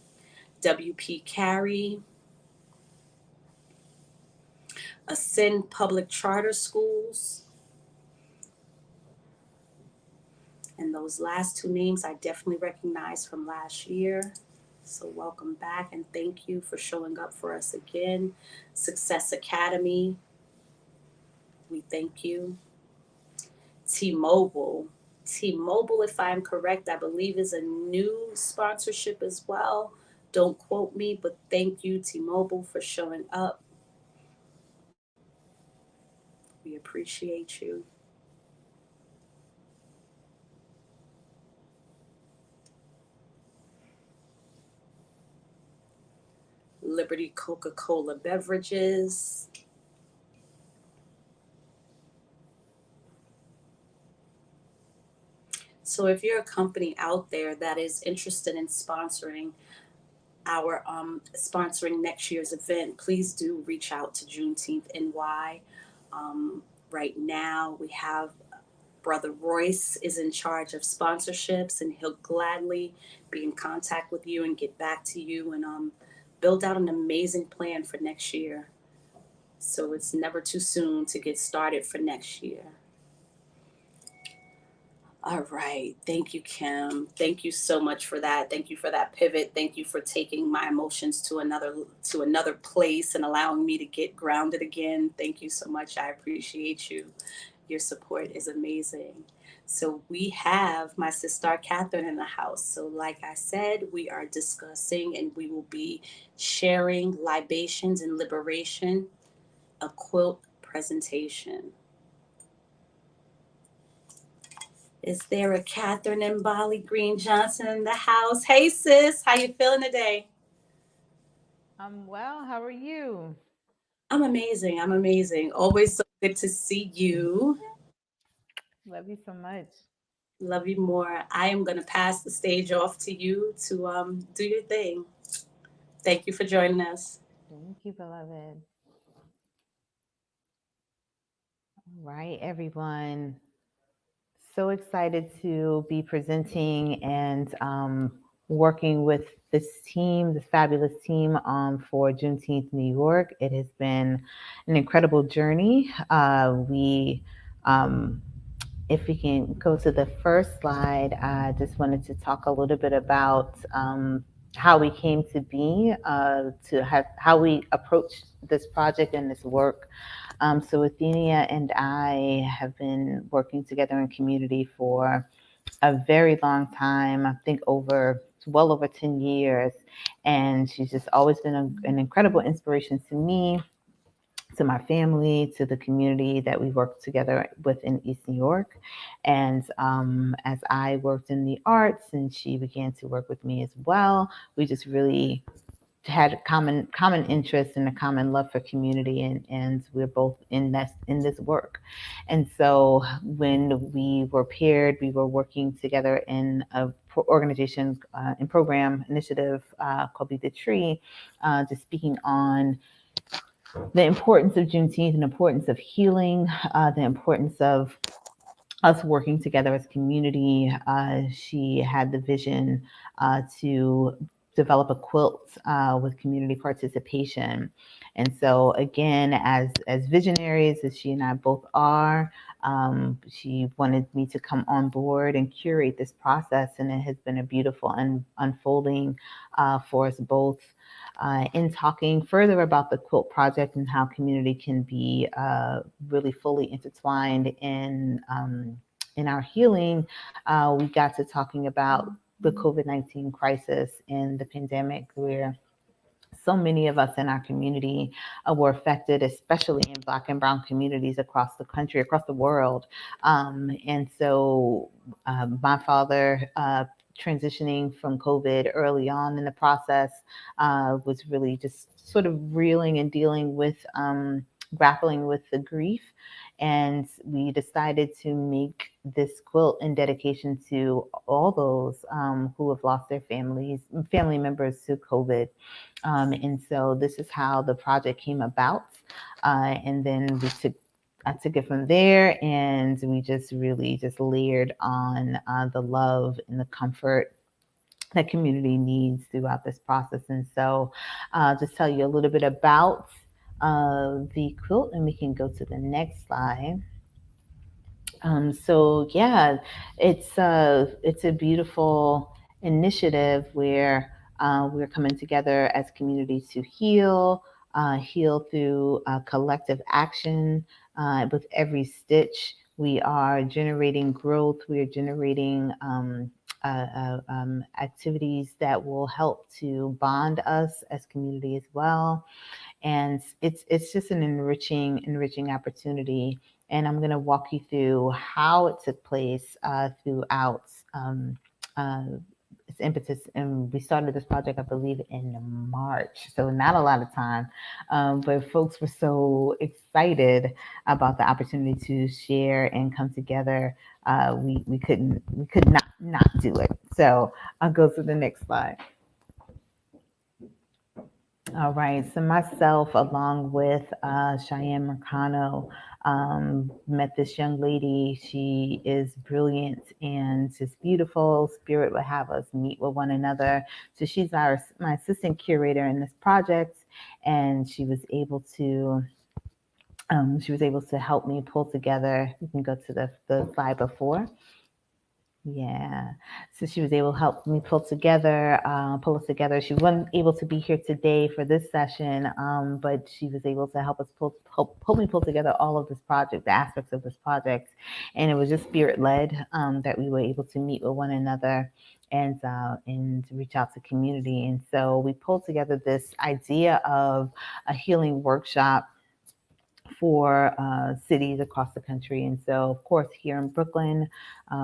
WP Carey, Ascend Public Charter Schools. And those last 2 names I definitely recognize from last year. So welcome back and thank you for showing up for us again. Success Academy, we thank you. T-Mobile, if I'm correct, I believe is a new sponsorship as well. Don't quote me, but thank you, T-Mobile, for showing up. We appreciate you. Liberty Coca-Cola Beverages. So if you're a company out there that is interested in sponsoring our sponsoring next year's event, please do reach out to Juneteenth NY. Right now, we have Brother Royce is in charge of sponsorships, and he'll gladly be in contact with you and get back to you and build out an amazing plan for next year. So it's never too soon to get started for next year. All right. Thank you, Kim. Thank you so much for that. Thank you for that pivot. Thank you for taking my emotions to another place and allowing me to get grounded again. Thank you so much. I appreciate you. Your support is amazing. So we have my sister Catherine in the house. So like I said, we are discussing and we will be sharing Libations and Liberation, a quilt presentation. Is there a Catherine and Bolly Green Johnson in the house? Hey sis, how you feeling today? I'm well. How are you? I'm amazing. I'm amazing. Always so good to see you. Love you so much. Love you more. I am going to pass the stage off to you to do your thing. Thank you for joining us. Thank you, beloved. All right, everyone. So excited to be presenting and working with this team, this fabulous team for Juneteenth New York. It has been an incredible journey. If we can go to the first slide, I just wanted to talk a little bit about how we came to be, how we approached this project and this work. So Athenia and I have been working together in community for a very long time, I think well over 10 years. And she's just always been an incredible inspiration to me, to my family, to the community that we work together with in East New York. And as I worked in the arts and she began to work with me as well, we just really had a common interest and a common love for community, and we're both in this work. And so when we were paired, we were working together in a organization and program initiative called Be the Tree, just speaking on the importance of Juneteenth and the importance of healing, the importance of us working together as a community. She had the vision to develop a quilt with community participation. And so again, as visionaries, as she and I both are, she wanted me to come on board and curate this process. And it has been a beautiful unfolding for us both. In talking further about the quilt project and how community can be really fully intertwined in our healing, we got to talking about the COVID-19 crisis and the pandemic, where so many of us in our community were affected, especially in Black and Brown communities across the country, across the world. And so my father, transitioning from COVID early on in the process, was really just sort of reeling and dealing with grappling with the grief. And we decided to make this quilt in dedication to all those who have lost their family members to COVID. And so this is how the project came about. And then I took it from there, and we just really just layered on the love and the comfort that community needs throughout this process. And so just tell you a little bit about the quilt, and we can go to the next slide. So yeah, it's a beautiful initiative where we're coming together as community to heal through collective action. With every stitch, we are generating growth. We are generating activities that will help to bond us as community as well. And it's just an enriching opportunity. And I'm going to walk you through how it took place throughout its impetus. And we started this project, I believe, in March, so not a lot of time. But folks were so excited about the opportunity to share and come together. We could not do it. So I'll go to the next slide. All right. So myself, along with Cheyenne Mercano, met this young lady. She is brilliant and just beautiful. Spirit would have us meet with one another. So she's my assistant curator in this project, and she was able to help me pull together. You can go to the slide before. Yeah. So she was able to help me pull us together. She wasn't able to be here today for this session, but she was able to help me pull together all of this project, the aspects of this project. And it was just spirit led that we were able to meet with one another and reach out to community. And so we pulled together this idea of a healing workshop for cities across the country. And so, of course, here in Brooklyn,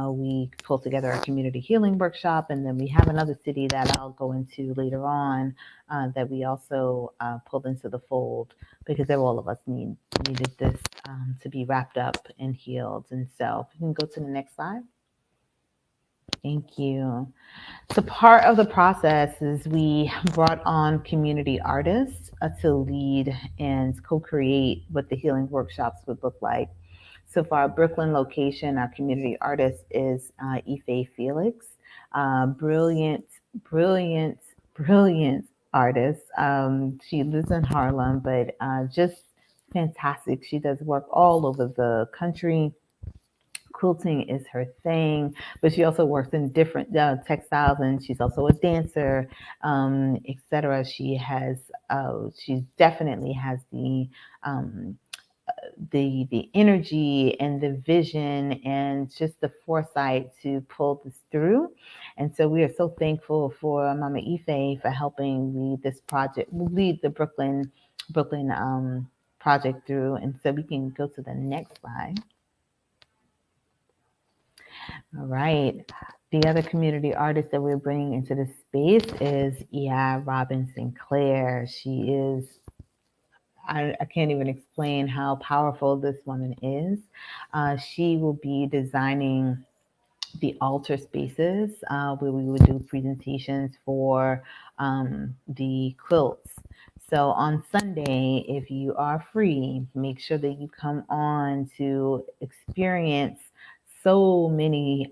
we pulled together a community healing workshop. And then we have another city that I'll go into later on that we also pulled into the fold because all of us needed this to be wrapped up and healed. And so if you can go to the next slide. Thank you. So part of the process is we brought on community artists to lead and co-create what the healing workshops would look like. So for our Brooklyn location, our community artist is Ife Felix, brilliant artist. She lives in Harlem, but just fantastic. She does work all over the country. Quilting is her thing, but she also works in different textiles, and she's also a dancer, etc. She definitely has the energy and the vision and just the foresight to pull this through. And so we are so thankful for Mama Ife for helping lead the Brooklyn project through. And so we can go to the next slide. All right. The other community artist that we're bringing into the space is Robin Sinclair. She is, I can't even explain how powerful this woman is. She will be designing the altar spaces where we would do presentations for the quilts. So on Sunday, if you are free, make sure that you come on to experience so many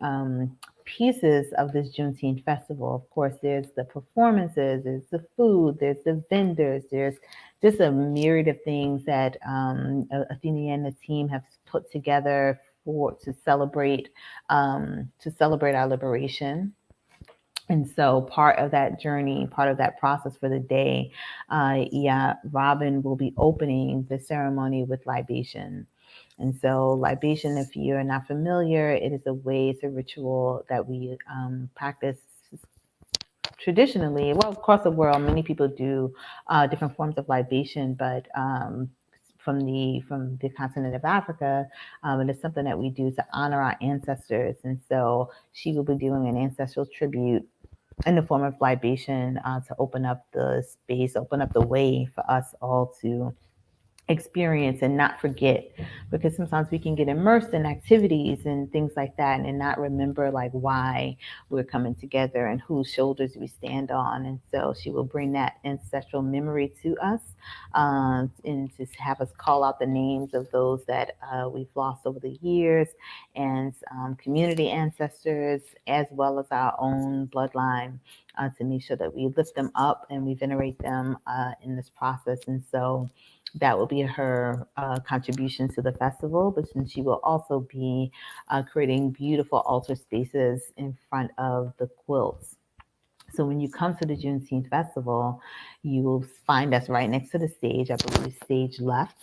pieces of this Juneteenth festival. Of course, there's the performances, there's the food, there's the vendors, there's just a myriad of things that Athenia and the team have put together to celebrate our liberation. And so part of that journey, part of that process for the day, Robin will be opening the ceremony with libation. And so libation, if you're not familiar, it's a ritual that we practice traditionally. Well, across the world, many people do different forms of libation, but from the continent of Africa, and it's something that we do to honor our ancestors. And so she will be doing an ancestral tribute in the form of libation to open up the space, open up the way for us all to experience and not forget, because sometimes we can get immersed in activities and things like that and not remember like why we're coming together and whose shoulders we stand on. And so she will bring that ancestral memory to us and just have us call out the names of those that we've lost over the years and community ancestors as well as our own bloodline to make sure that we lift them up and we venerate them in this process. And so that will be her contribution to the festival, but then she will also be creating beautiful altar spaces in front of the quilts. So when you come to the Juneteenth Festival, you will find us right next to the stage, I believe stage left.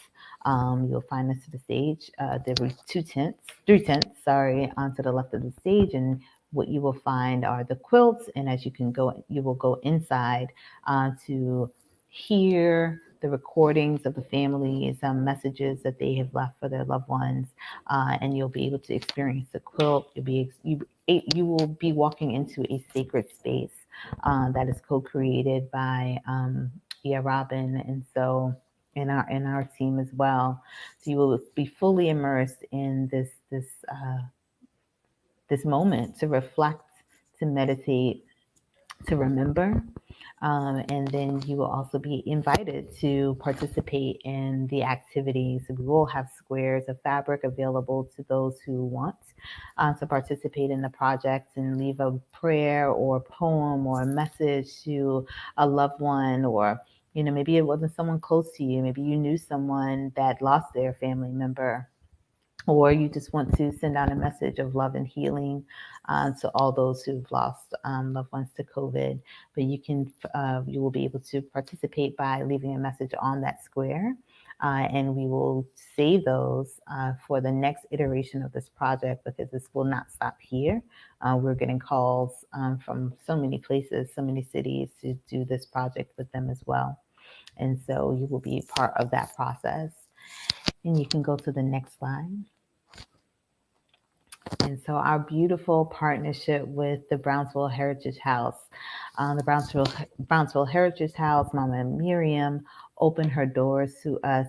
You'll find us to the stage. There were three tents, onto the left of the stage, and what you will find are the quilts. And as you will go inside to hear the recordings of the families, messages that they have left for their loved ones, and you'll be able to experience the quilt. You will be walking into a sacred space that is co-created by Robin, and so in our team as well. So you will be fully immersed in this moment to reflect, to meditate, to remember, And then you will also be invited to participate in the activities. We will have squares of fabric available to those who want to participate in the project and leave a prayer or poem or a message to a loved one, or maybe it wasn't someone close to you. Maybe you knew someone that lost their family member, or you just want to send out a message of love and healing to all those who've lost loved ones to COVID. But you will be able to participate by leaving a message on that square. And we will save those for the next iteration of this project, because this will not stop here. We're getting calls from so many places, so many cities, to do this project with them as well. And so you will be part of that process. And you can go to the next slide. And so our beautiful partnership with the Brownsville Heritage House. The Brownsville Heritage House, Mama Miriam, opened her doors to us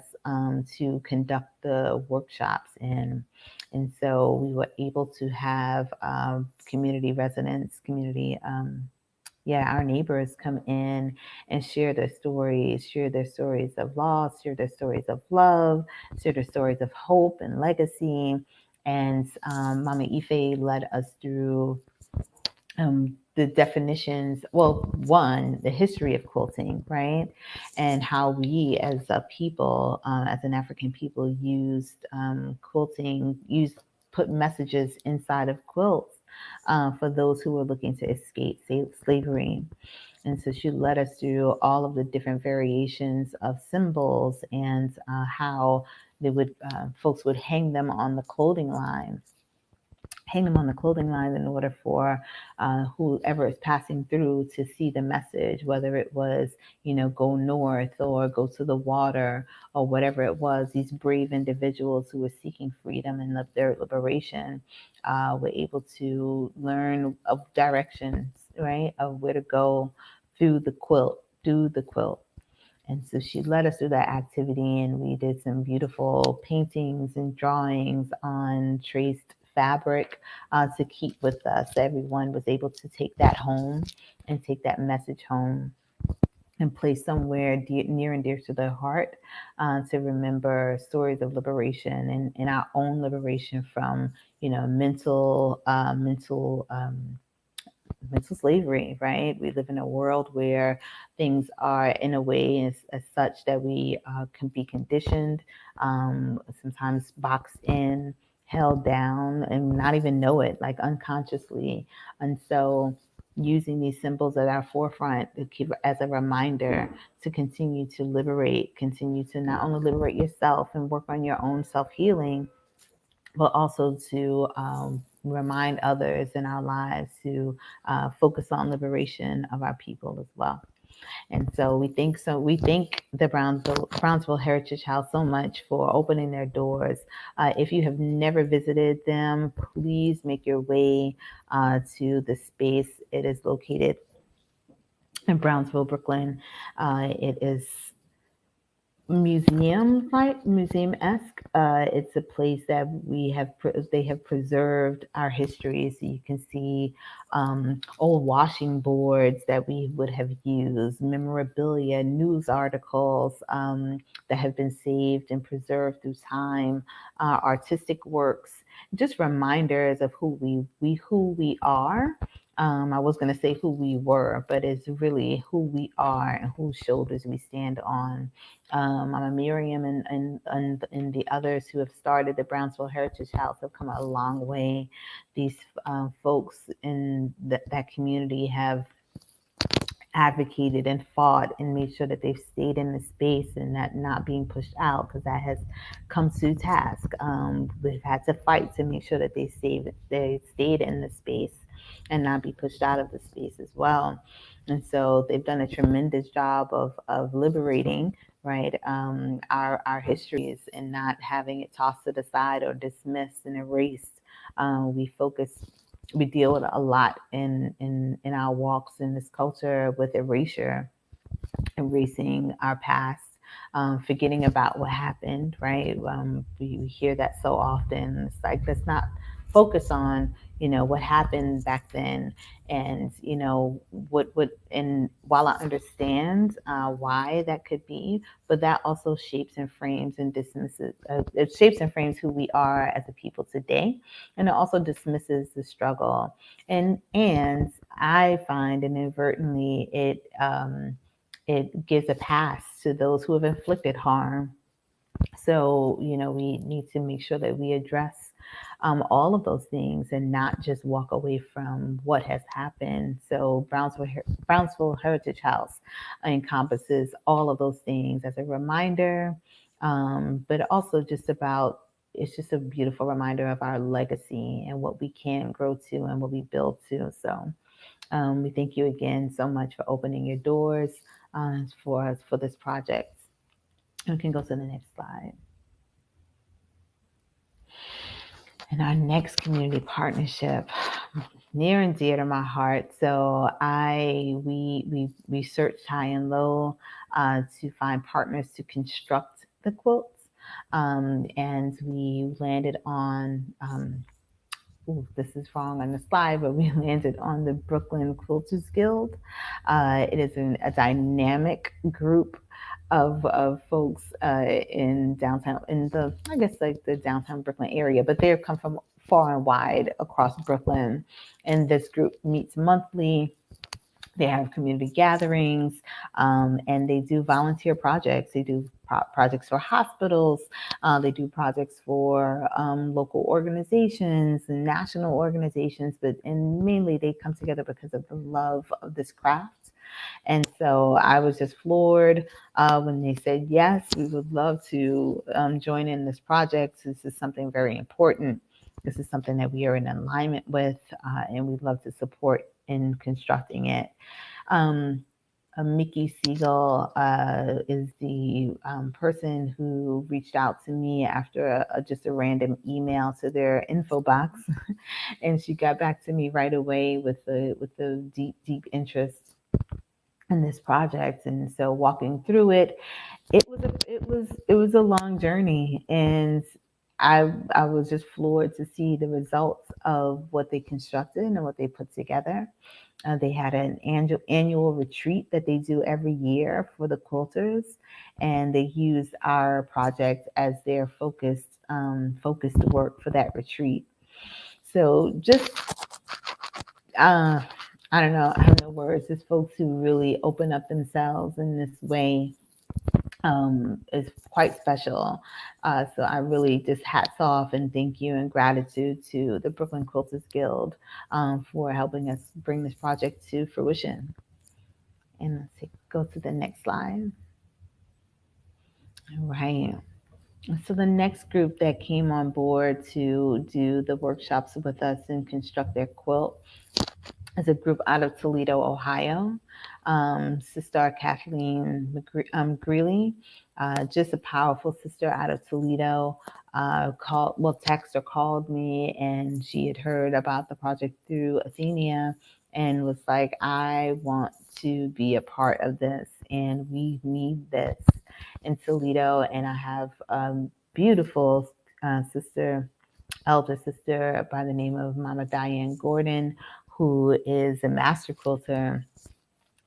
to conduct the workshops in. And so we were able to have community residents, our neighbors come in and share their stories of loss, share their stories of love, share their stories of hope and legacy. And Mama Ife led us through the definitions, the history of quilting, right? And how we as a people, as an African people, used quilting, put messages inside of quilts for those who were looking to escape slavery. And so she led us through all of the different variations of symbols and how they would folks would hang them on the clothing line in order for whoever is passing through to see the message, whether it was, go north or go to the water or whatever it was. These brave individuals who were seeking freedom and their liberation were able to learn of directions, right, of where to go through the quilt. And so she led us through that activity, and we did some beautiful paintings and drawings on traced fabric to keep with us. Everyone was able to take that home and take that message home and place somewhere near and dear to their heart to remember stories of liberation and our own liberation from, mental slavery, right? We live in a world where things are in a way as such that we can be conditioned, sometimes boxed in, held down, and not even know it, like unconsciously. And so using these symbols at our forefront to keep as a reminder to continue to continue to not only liberate yourself and work on your own self-healing, but also to remind others in our lives to focus on liberation of our people as well. And so we thank the Brownsville Heritage House so much for opening their doors. If you have never visited them, please make your way to the space. It is located in Brownsville, Brooklyn. It is museum-esque. It's a place that they have preserved our history, so you can see old washing boards that we would have used, memorabilia, news articles that have been saved and preserved through time, artistic works, just reminders of who we are. I was going to say who we were, but it's really who we are and whose shoulders we stand on. Mama Miriam and the others who have started the Brownsville Heritage House have come a long way. These folks in that community have advocated and fought and made sure that they've stayed in the space and that not being pushed out, because that has come to task. We've had to fight to make sure that they stayed in the space and not be pushed out of the space as well. And so they've done a tremendous job of liberating, right, our histories and not having it tossed to the side or dismissed and erased. We deal with a lot in our walks in this culture with erasing our past, forgetting about what happened, right? We hear that so often. It's like, let's not focus on, what happened back then, and and while I understand why that could be, but that also shapes and frames and dismisses, it shapes and frames who we are as a people today, and it also dismisses the struggle, and I find inadvertently it gives a pass to those who have inflicted harm. So, we need to make sure that we address all of those things and not just walk away from what has happened. So, Brownsville Heritage House encompasses all of those things as a reminder, but also it's just a beautiful reminder of our legacy and what we can grow to and what we build to. So, we thank you again so much for opening your doors for us for this project. We can go to the next slide. And our next community partnership, near and dear to my heart. So we searched high and low to find partners to construct the quilts, and we landed on. This is wrong on the slide, but we landed on the Brooklyn Quilters Guild. It is a dynamic group of folks in downtown, the downtown Brooklyn area, but they come from far and wide across Brooklyn. And this group meets monthly. They have community gatherings, and they do volunteer projects. They do projects for hospitals. They do projects for local organizations and national organizations, and mainly they come together because of the love of this craft. And so I was just floored when they said, yes, we would love to join in this project. This is something very important. This is something that we are in alignment with, and we'd love to support in constructing it. Mickey Siegel is the person who reached out to me after just a random email to their info box, and she got back to me right away with the deep interest in this project. And so walking through it was a long journey, and I was just floored to see the results of what they constructed and what they put together. They had an annual retreat that they do every year for the quilters, and they use our project as their focused work for that retreat. So just I don't know, I have no words. Just folks who really open up themselves in this way is quite special. So I really just hats off and thank you and gratitude to the Brooklyn Quilters Guild for helping us bring this project to fruition. And let's go to the next slide. All right. So the next group that came on board to do the workshops with us and construct their quilt is a group out of Toledo, Ohio. Sister Kathleen Greeley, just a powerful sister out of Toledo, texted or called me, and she had heard about the project through Athenia and was like, I want to be a part of this, and we need this in Toledo. And I have beautiful elder sister by the name of Mama Diane Gordon, who is a master quilter,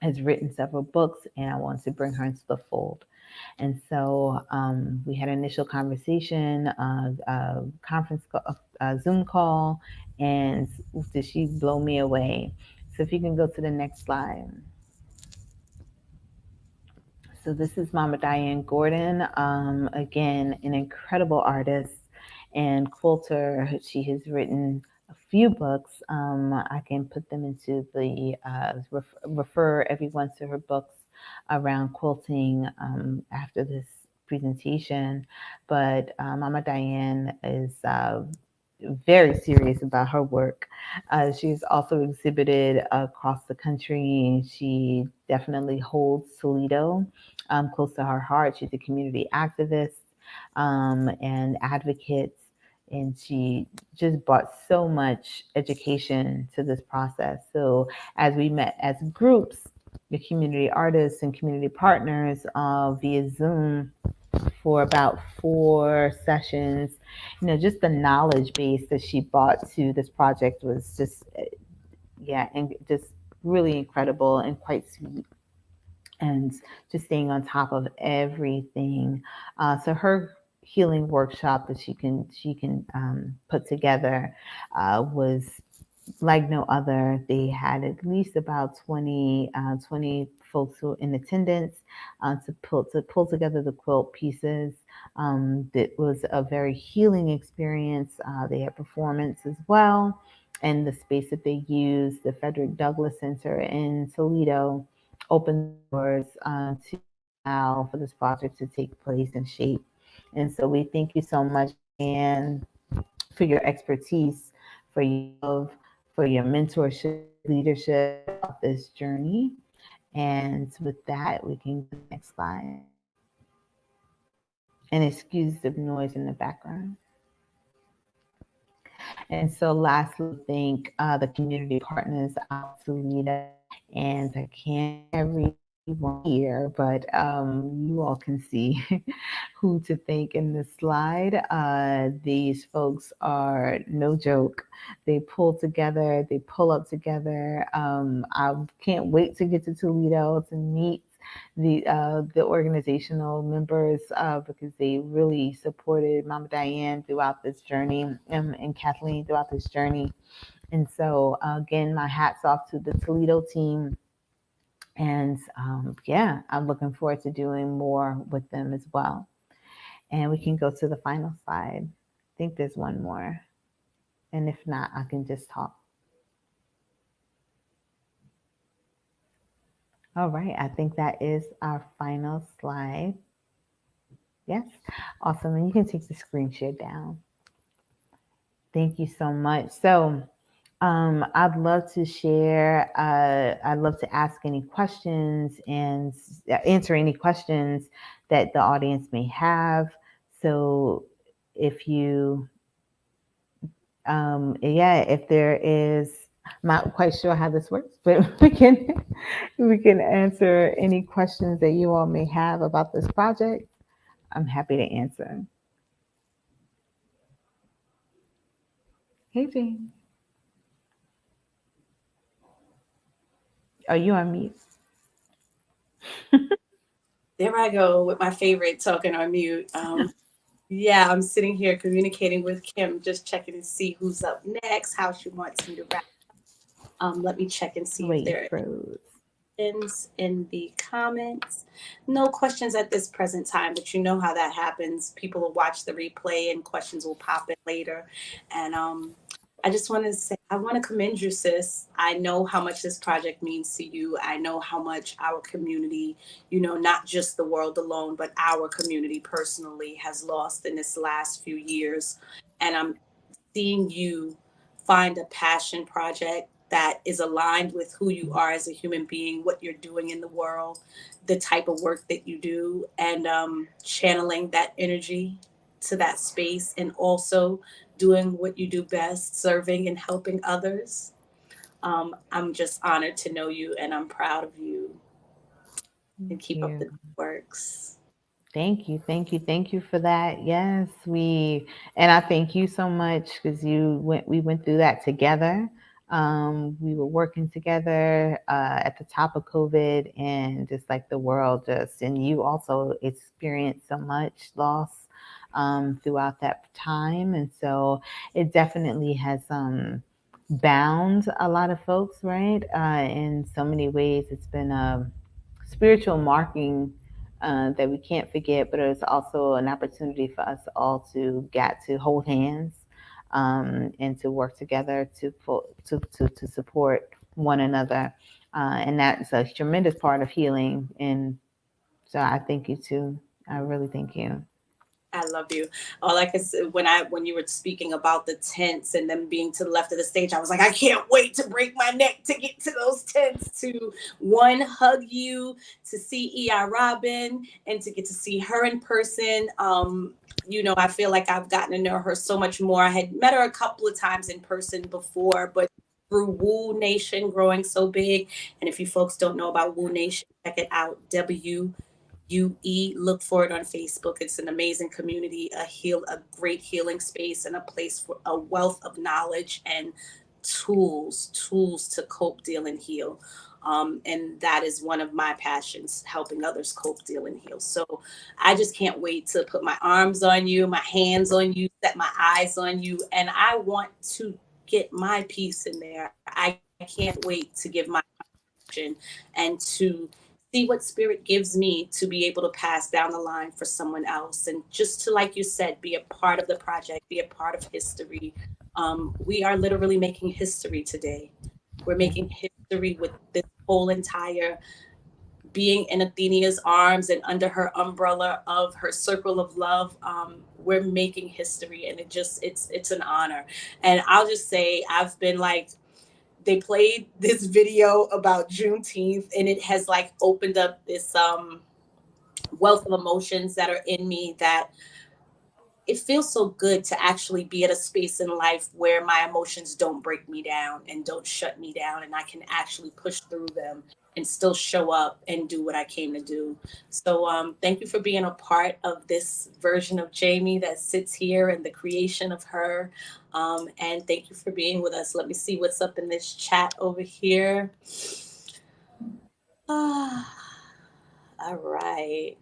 has written several books, and I want to bring her into the fold. And so we had an initial conversation, Zoom call, and did she blow me away? So if you can go to the next slide. So this is Mama Diane Gordon, again, an incredible artist and quilter. She has written a few books. I can put them into the, refer everyone to her books around quilting after this presentation. But Mama Diane is very serious about her work. She's also exhibited across the country. She definitely holds Toledo close to her heart. She's a community activist and advocate, and she just brought so much education to this process. So as we met as groups, the community artists and community partners via Zoom, for about 4 sessions. Just the knowledge base that she brought to this project was just, yeah, and just really incredible and quite sweet, and just staying on top of everything. So her healing workshop that she can put together was like no other. They had at least about 20 folks who were in attendance to pull together the quilt pieces. It was a very healing experience. They had performance as well, and the space that they used, the Frederick Douglass Center in Toledo, opened doors to allow for this project to take place and shape. And so we thank you so much, Anne, for your expertise, for your love, for your mentorship, leadership of this journey. And with that, we can go to the next slide. And excuse the noise in the background. And so lastly, thank the community partners out to Toledo. And I can't everyone here, but you all can see who to thank in this slide. These folks are no joke. They pull together, they pull up together. I can't wait to get to Toledo to meet the organizational members because they really supported Mama Diane throughout this journey, and Kathleen throughout this journey. And so again, my hat's off to the Toledo team. And yeah, I'm looking forward to doing more with them as well. And we can go to the final slide. I think there's one more. And if not, I can just talk. All right, I think that is our final slide. Yes, awesome. And you can take the screen share down. Thank you so much. So I'd love to share, I'd love to ask any questions and answer any questions that the audience may have. So if you, if there is, I'm not quite sure how this works, but we can answer any questions that you all may have about this project. I'm happy to answer. Hey, Jane. Are you on mute? There I go with my favorite talking on mute. Yeah, I'm sitting here communicating with Kim, just checking to see who's up next, how she wants me to wrap. Let me check and see if there are questions in the comments. No questions at this present time, but you know how that happens. People will watch the replay and questions will pop in later. And I just want to say, I want to commend you, sis. I know how much this project means to you. I know how much our community, not just the world alone, but our community personally has lost in this last few years. And I'm seeing you find a passion project that is aligned with who you are as a human being, what you're doing in the world, the type of work that you do, and channeling that energy to that space, and also doing what you do best, serving and helping others. I'm just honored to know you, and I'm proud of you. And keep up the good works. Thank you for that. Yes, and I thank you so much because we went through that together. We were working together at the top of COVID, and just like the world and you also experienced so much loss throughout that time. And so it definitely has bound a lot of folks, right? In so many ways, it's been a spiritual marking that we can't forget, but it's also an opportunity for us all to get to hold hands and to work together to support one another. And that's a tremendous part of healing. And so I thank you too. I really thank you. I love you. All I could say, when you were speaking about the tents and them being to the left of the stage, I was like, I can't wait to break my neck to get to those tents, to hug you, to see E.I. Robin, and to get to see her in person. I feel like I've gotten to know her so much more. I had met her a couple of times in person before, but through Woo Nation growing so big. And if you folks don't know about Woo Nation, check it out, WUNATION. UE. Look for it on Facebook. It's an amazing community, a great healing space, and a place for a wealth of knowledge and tools to cope, deal, and heal. And that is one of my passions, helping others cope, deal, and heal. So I just can't wait to put my arms on you, my hands on you, set my eyes on you. And I want to get my piece in there. I can't wait to give my contribution and to see what spirit gives me to be able to pass down the line for someone else. And just to, like you said, be a part of the project, be a part of history. We are literally making history today. We're making history with this whole entire being in Athenia's arms and under her umbrella of her circle of love. We're making history, and it's an honor. And I'll just say, I've been like, they played this video about Juneteenth, and it has like opened up this wealth of emotions that are in me, that it feels so good to actually be at a space in life where my emotions don't break me down and don't shut me down, and I can actually push through them and still show up and do what I came to do. So thank you for being a part of this version of Jamie that sits here and the creation of her. And thank you for being with us. Let me see what's up in this chat over here. All right.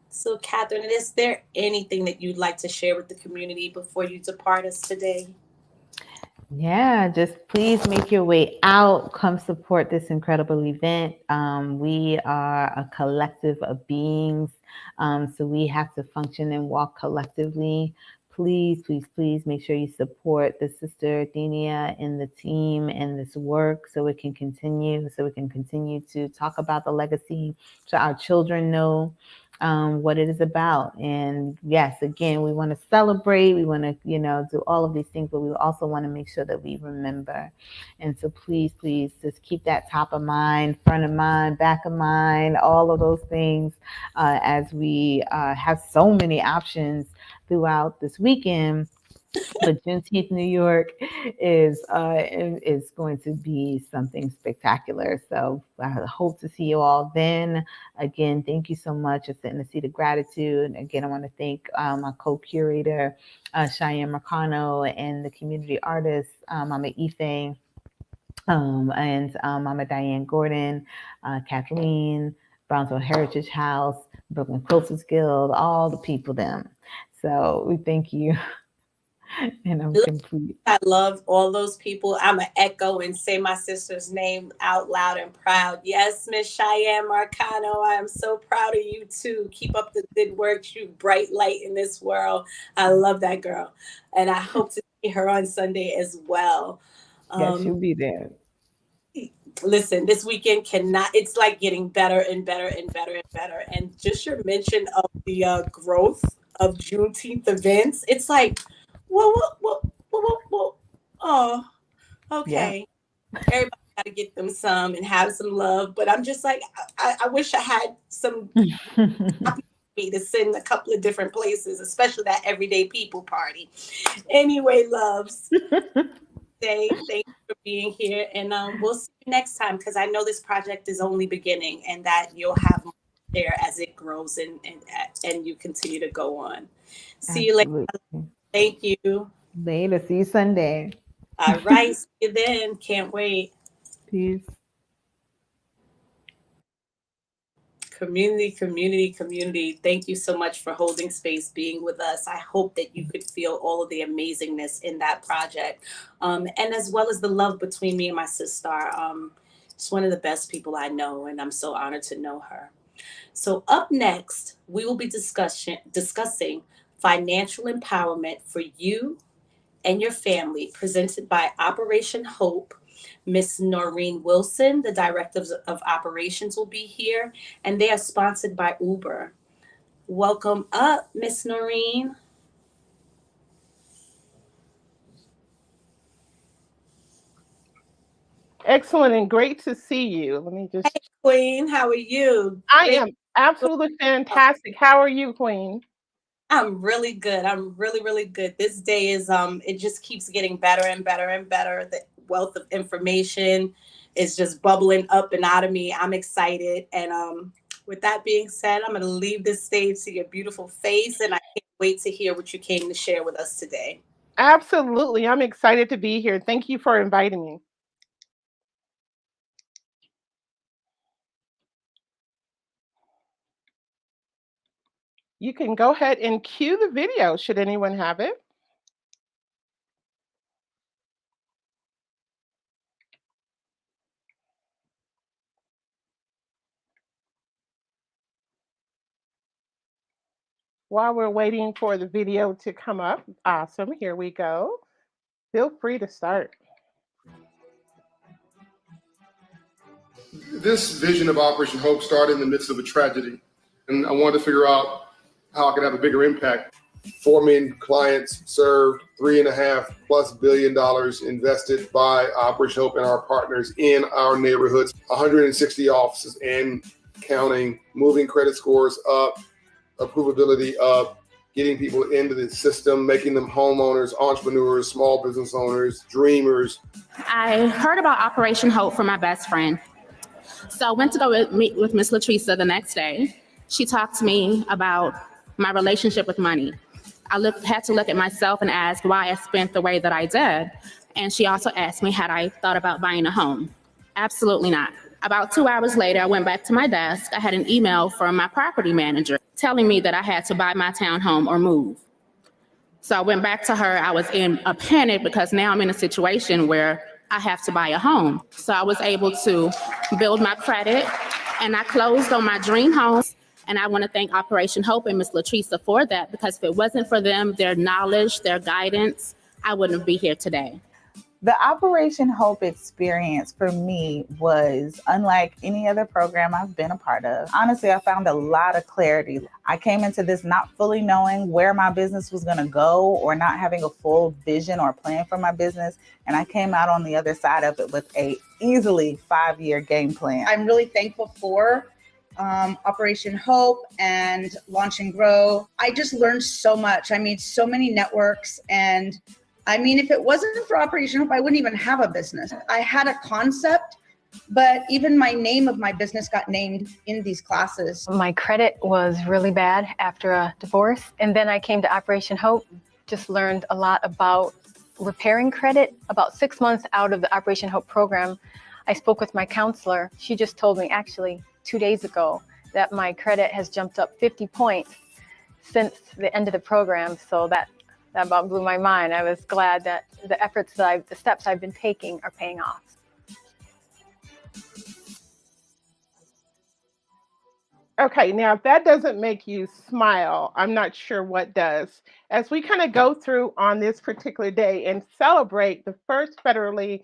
So Catherine, is there anything that you'd like to share with the community before you depart us today? Yeah, just please make your way out. Come support this incredible event. We are a collective of beings, so we have to function and walk collectively. Please, please, please make sure you support the Sister Athenia and the team and this work so it can continue, to talk about the legacy, so our children know what it is about. And yes, again, we want to celebrate, we want to, do all of these things, but we also want to make sure that we remember. And so please, please just keep that top of mind, front of mind, back of mind, all of those things as we have so many options throughout this weekend. But Juneteenth New York is going to be something spectacular. So I hope to see you all then. Again, thank you so much. It's in the seat of gratitude. Again, I want to thank my co-curator, Cheyenne Mercano, and the community artists, Mama Ife, and Mama Diane Gordon, Kathleen, Brownsville Heritage House, Brooklyn Quilters Guild, all the people them. So we thank you. And I'm complete. I love all those people. I'm going to echo and say my sister's name out loud and proud. Yes, Miss Cheyenne Marcano, I am so proud of you too. Keep up the good work. You bright light in this world. I love that girl. And I hope to see her on Sunday as well. Yes, she'll be there. Listen, this weekend it's like getting better and better and better and better. And just your mention of the growth of Juneteenth events, it's like, well. Oh, okay. Yeah. Everybody got to get them some and have some love. But I'm just like, I wish I had some me to send a couple of different places, especially that Everyday People party. Anyway, loves, thank you for being here. And we'll see you next time, because I know this project is only beginning, and that you'll have more there as it grows and you continue to go on. See you later. Thank you. Later. See you Sunday. All right. See you then. Can't wait. Peace. Community. Thank you so much for holding space, being with us. I hope that you could feel all of the amazingness in that project. And as well as the love between me and my sister Starr. She's one of the best people I know, and I'm so honored to know her. So up next, we will be discussing financial empowerment for you and your family, presented by Operation Hope. Miss Noreen Wilson, the Director of Operations, will be here, and they are sponsored by Uber. Welcome up, Miss Noreen. Excellent and great to see you. Let me just. Hey, Queen, how are you? I am absolutely fantastic. How are you, Queen? I'm really good. I'm really, really good. This day is it just keeps getting better and better and better. The wealth of information is just bubbling up and out of me. I'm excited, and With that being said, I'm going to leave this stage to your beautiful face, and I can't wait to hear what you came to share with us today. Absolutely. I'm excited to be here. Thank you for inviting me. You can go ahead and cue the video should anyone have it. While we're waiting for the video to come up, awesome, here we go. Feel free to start. This vision of Operation Hope started in the midst of a tragedy, and I wanted to figure out how I could have a bigger impact. 4 million clients served, $3.5+ billion invested by Operation Hope and our partners in our neighborhoods, 160 offices and counting, moving credit scores up, approvability up, getting people into the system, making them homeowners, entrepreneurs, small business owners, dreamers. I heard about Operation Hope from my best friend. So I went to go meet with Miss Latresa the next day. She talked to me about my relationship with money. Had to look at myself and ask why I spent the way that I did. And she also asked me, had I thought about buying a home? Absolutely not. About 2 hours later, I went back to my desk. I had an email from my property manager telling me that I had to buy my townhome or move. So I went back to her. I was in a panic because now I'm in a situation where I have to buy a home. So I was able to build my credit, and I closed on my dream home. And I want to thank Operation Hope and Ms. Latresa for that, because if it wasn't for them, their knowledge, their guidance, I wouldn't be here today. The Operation Hope experience for me was unlike any other program I've been a part of. Honestly, I found a lot of clarity. I came into this not fully knowing where my business was going to go or not having a full vision or plan for my business. And I came out on the other side of it with a easily 5-year game plan. I'm really thankful for Operation Hope and Launch and Grow. I just learned so much. I made so many networks, and I mean, if it wasn't for Operation Hope, I wouldn't even have a business. I had a concept, but even my name of my business got named in these classes. My credit was really bad after a divorce. And then I came to Operation Hope, just learned a lot about repairing credit. About 6 months out of the Operation Hope program, I spoke with my counselor. She just told me actually 2 days ago that my credit has jumped up 50 points since the end of the program. So that about blew my mind. I was glad that the steps I've been taking are paying off. Okay, now if that doesn't make you smile, I'm not sure what does. As we kind of go through on this particular day and celebrate the first federally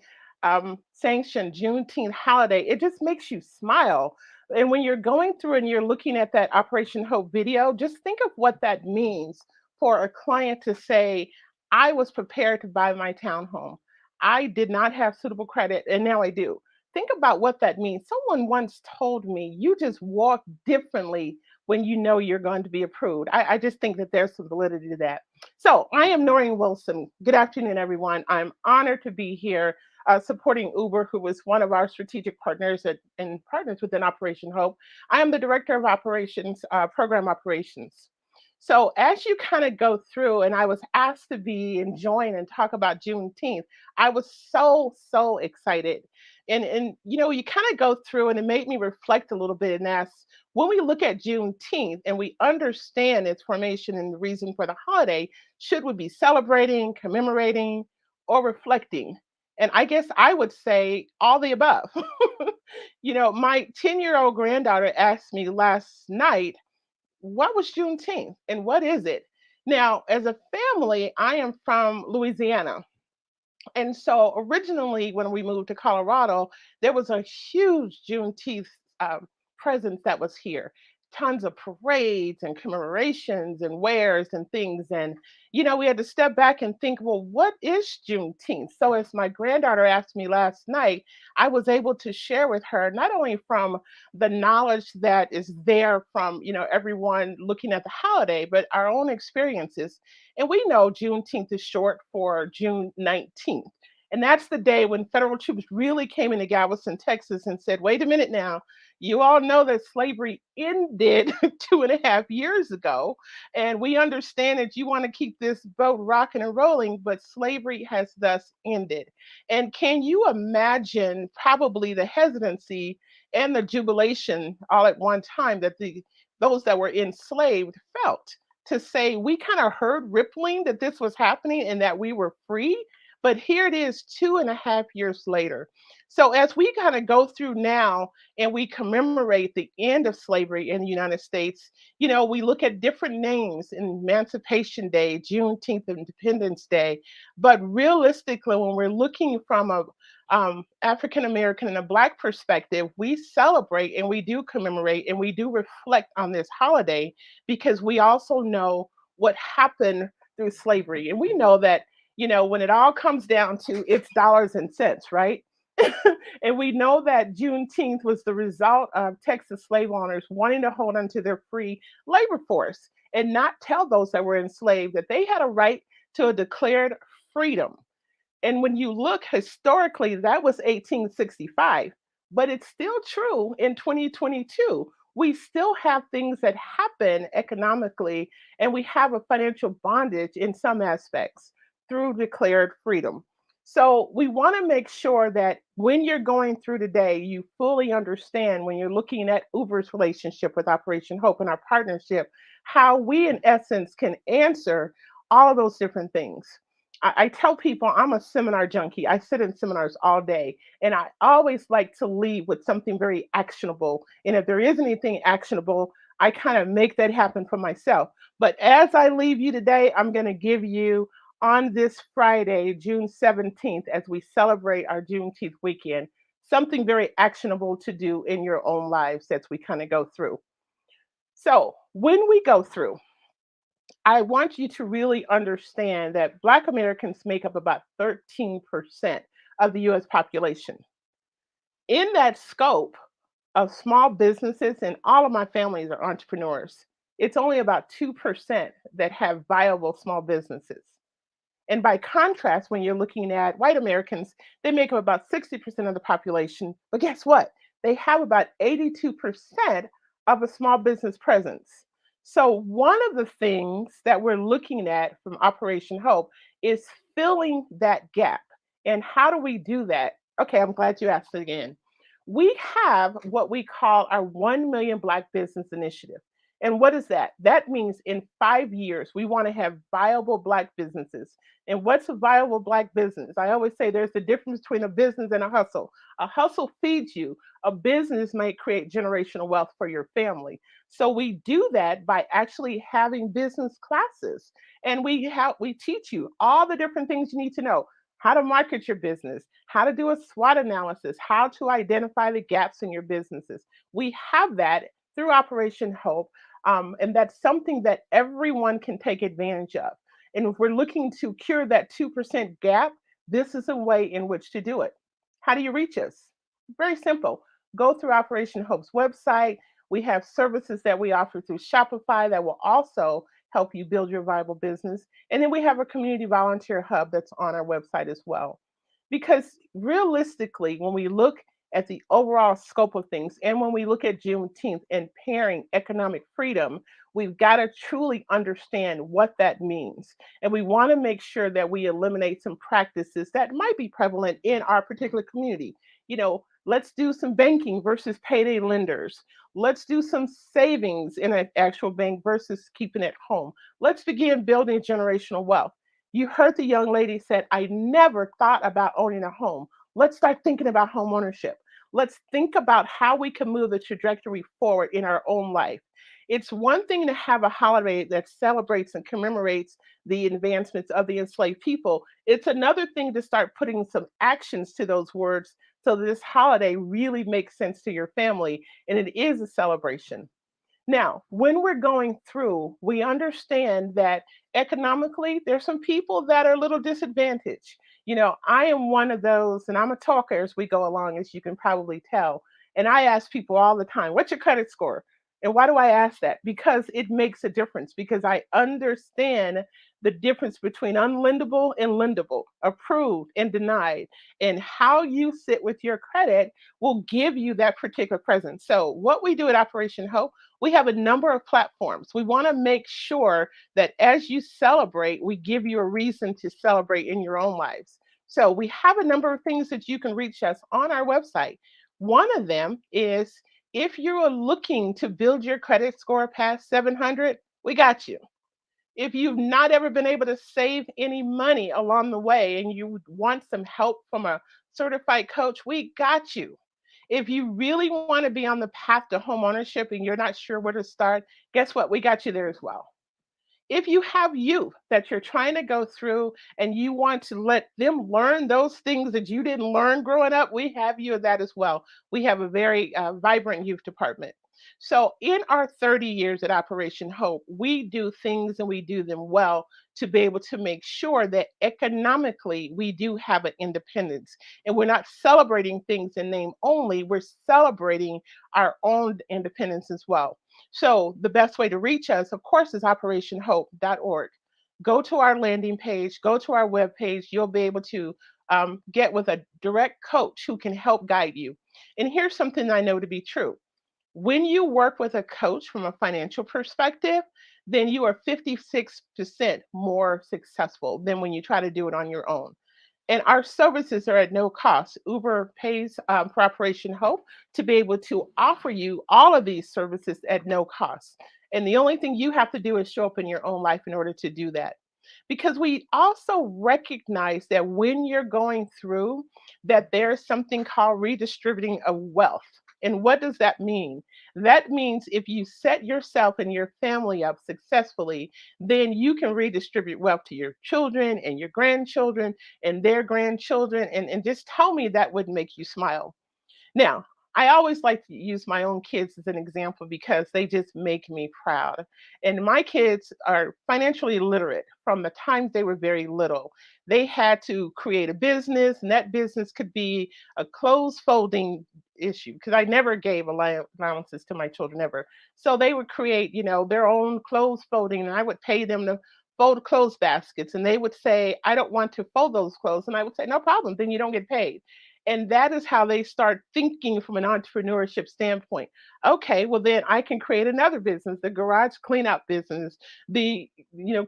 sanctioned Juneteenth holiday, it just makes you smile. And when you're going through and you're looking at that Operation Hope video, just think of what that means for a client to say, I was prepared to buy my townhome. I did not have suitable credit, and now I do. Think about what that means. Someone once told me, you just walk differently when you know you're going to be approved. I just think that there's some validity to that. So I am Noreen Wilson. Good afternoon, everyone. I'm honored to be here supporting Uber, who was one of our strategic partners and partners within Operation Hope. I am the Director of Operations, Program Operations. So as you kind of go through, and I was asked to be and join and talk about Juneteenth, I was so excited. And you know, you kind of go through and it made me reflect a little bit and ask, when we look at Juneteenth and we understand its formation and the reason for the holiday, should we be celebrating, commemorating, or reflecting? And I guess I would say all the above. You know, my 10-year-old granddaughter asked me last night, what was Juneteenth and what is it? Now, as a family, I am from Louisiana. And so originally, when we moved to Colorado, there was a huge Juneteenth presence that was here. Tons of parades and commemorations and wares and things. And, you know, we had to step back and think, well, what is Juneteenth? So as my granddaughter asked me last night, I was able to share with her, not only from the knowledge that is there from, you know, everyone looking at the holiday, but our own experiences. And we know Juneteenth is short for June 19th. And that's the day when federal troops really came into Galveston, Texas, and said, wait a minute now, you all know that slavery ended 2.5 years ago. And we understand that you want to keep this boat rocking and rolling, but slavery has thus ended. And can you imagine probably the hesitancy and the jubilation all at one time that those that were enslaved felt to say, we kind of heard rippling that this was happening and that we were free, but here it is 2.5 years later. So as we kind of go through now and we commemorate the end of slavery in the United States, we look at different names: Emancipation Day, Juneteenth, Independence Day. But realistically, when we're looking from a African American and a Black perspective, we celebrate and we do commemorate and we do reflect on this holiday because we also know what happened through slavery. And we know that, when it all comes down to it's dollars and cents, right? And we know that Juneteenth was the result of Texas slave owners wanting to hold on to their free labor force and not tell those that were enslaved that they had a right to a declared freedom. And when you look historically, that was 1865, but it's still true in 2022. We still have things that happen economically, and we have a financial bondage in some aspects through declared freedom. So we want to make sure that when you're going through today, you fully understand when you're looking at Uber's relationship with Operation Hope and our partnership, how we in essence can answer all of those different things. I tell people I'm a seminar junkie. I sit in seminars all day, and I always like to leave with something very actionable. And if there is anything actionable, I kind of make that happen for myself. But as I leave you today, I'm going to give you on this Friday, June 17th, as we celebrate our Juneteenth weekend, something very actionable to do in your own lives as we kind of go through. So when we go through, I want you to really understand that Black Americans make up about 13% of the US population. In that scope of small businesses, and all of my families are entrepreneurs, it's only about 2% that have viable small businesses. And by contrast, when you're looking at white Americans, they make up about 60% of the population. But guess what? They have about 82% of a small business presence. So one of the things that we're looking at from Operation Hope is filling that gap. And how do we do that? Okay, I'm glad you asked it again. We have what we call our 1 Million Black Business Initiative. And what is that? That means in 5 years, we want to have viable Black businesses. And what's a viable Black business? I always say there's a difference between a business and a hustle. A hustle feeds you. A business may create generational wealth for your family. So we do that by actually having business classes. And we teach you all the different things you need to know: how to market your business, how to do a SWOT analysis, how to identify the gaps in your businesses. We have that through Operation Hope. And that's something that everyone can take advantage of. And if we're looking to cure that 2% gap, this is a way in which to do it. How do you reach us? Very simple. Go through Operation Hope's website. We have services that we offer through Shopify that will also help you build your viable business. And then we have a community volunteer hub that's on our website as well. Because realistically, when we look at the overall scope of things, and when we look at Juneteenth and pairing economic freedom, we've got to truly understand what that means. And we want to make sure that we eliminate some practices that might be prevalent in our particular community. Let's do some banking versus payday lenders. Let's do some savings in an actual bank versus keeping it home. Let's begin building generational wealth. You heard the young lady said, I never thought about owning a home. Let's start thinking about home ownership. Let's think about how we can move the trajectory forward in our own life. It's one thing to have a holiday that celebrates and commemorates the advancements of the enslaved people. It's another thing to start putting some actions to those words so that this holiday really makes sense to your family and it is a celebration. Now, when we're going through, we understand that economically, there's some people that are a little disadvantaged. I am one of those, and I'm a talker as we go along, as you can probably tell. And I ask people all the time, what's your credit score? And why do I ask that? Because it makes a difference, because I understand the difference between unlendable and lendable, approved and denied, and how you sit with your credit will give you that particular presence. So, what we do at Operation Hope, we have a number of platforms. We want to make sure that as you celebrate, we give you a reason to celebrate in your own lives. So, we have a number of things that you can reach us on our website. One of them is if you're looking to build your credit score past 700, we got you. If you've not ever been able to save any money along the way and you want some help from a certified coach, we got you. If you really want to be on the path to home ownership and you're not sure where to start, guess what? We got you there as well. If you have youth that you're trying to go through and you want to let them learn those things that you didn't learn growing up, we have you at that as well. We have a very vibrant youth department. So, in our 30 years at Operation Hope, we do things and we do them well to be able to make sure that economically we do have an independence. And we're not celebrating things in name only, we're celebrating our own independence as well. So the best way to reach us, of course, is operationhope.org. Go to our landing page, go to our webpage. You'll be able to get with a direct coach who can help guide you. And here's something I know to be true. When you work with a coach from a financial perspective, then you are 56% more successful than when you try to do it on your own. And our services are at no cost. Uber pays for Operation Hope to be able to offer you all of these services at no cost. And the only thing you have to do is show up in your own life in order to do that. Because we also recognize that when you're going through, that there's something called redistributing of wealth. And what does that mean? That means if you set yourself and your family up successfully, then you can redistribute wealth to your children and your grandchildren and their grandchildren. And just tell me that would make you smile. Now, I always like to use my own kids as an example because they just make me proud. And my kids are financially literate from the time they were very little. They had to create a business, and that business could be a clothes folding issue because I never gave allowances to my children ever. So they would create, their own clothes folding, and I would pay them to fold clothes baskets. And they would say, I don't want to fold those clothes. And I would say, no problem, then you don't get paid. And that is how they start thinking from an entrepreneurship standpoint. Okay, well then I can create another business, the garage cleanup business, the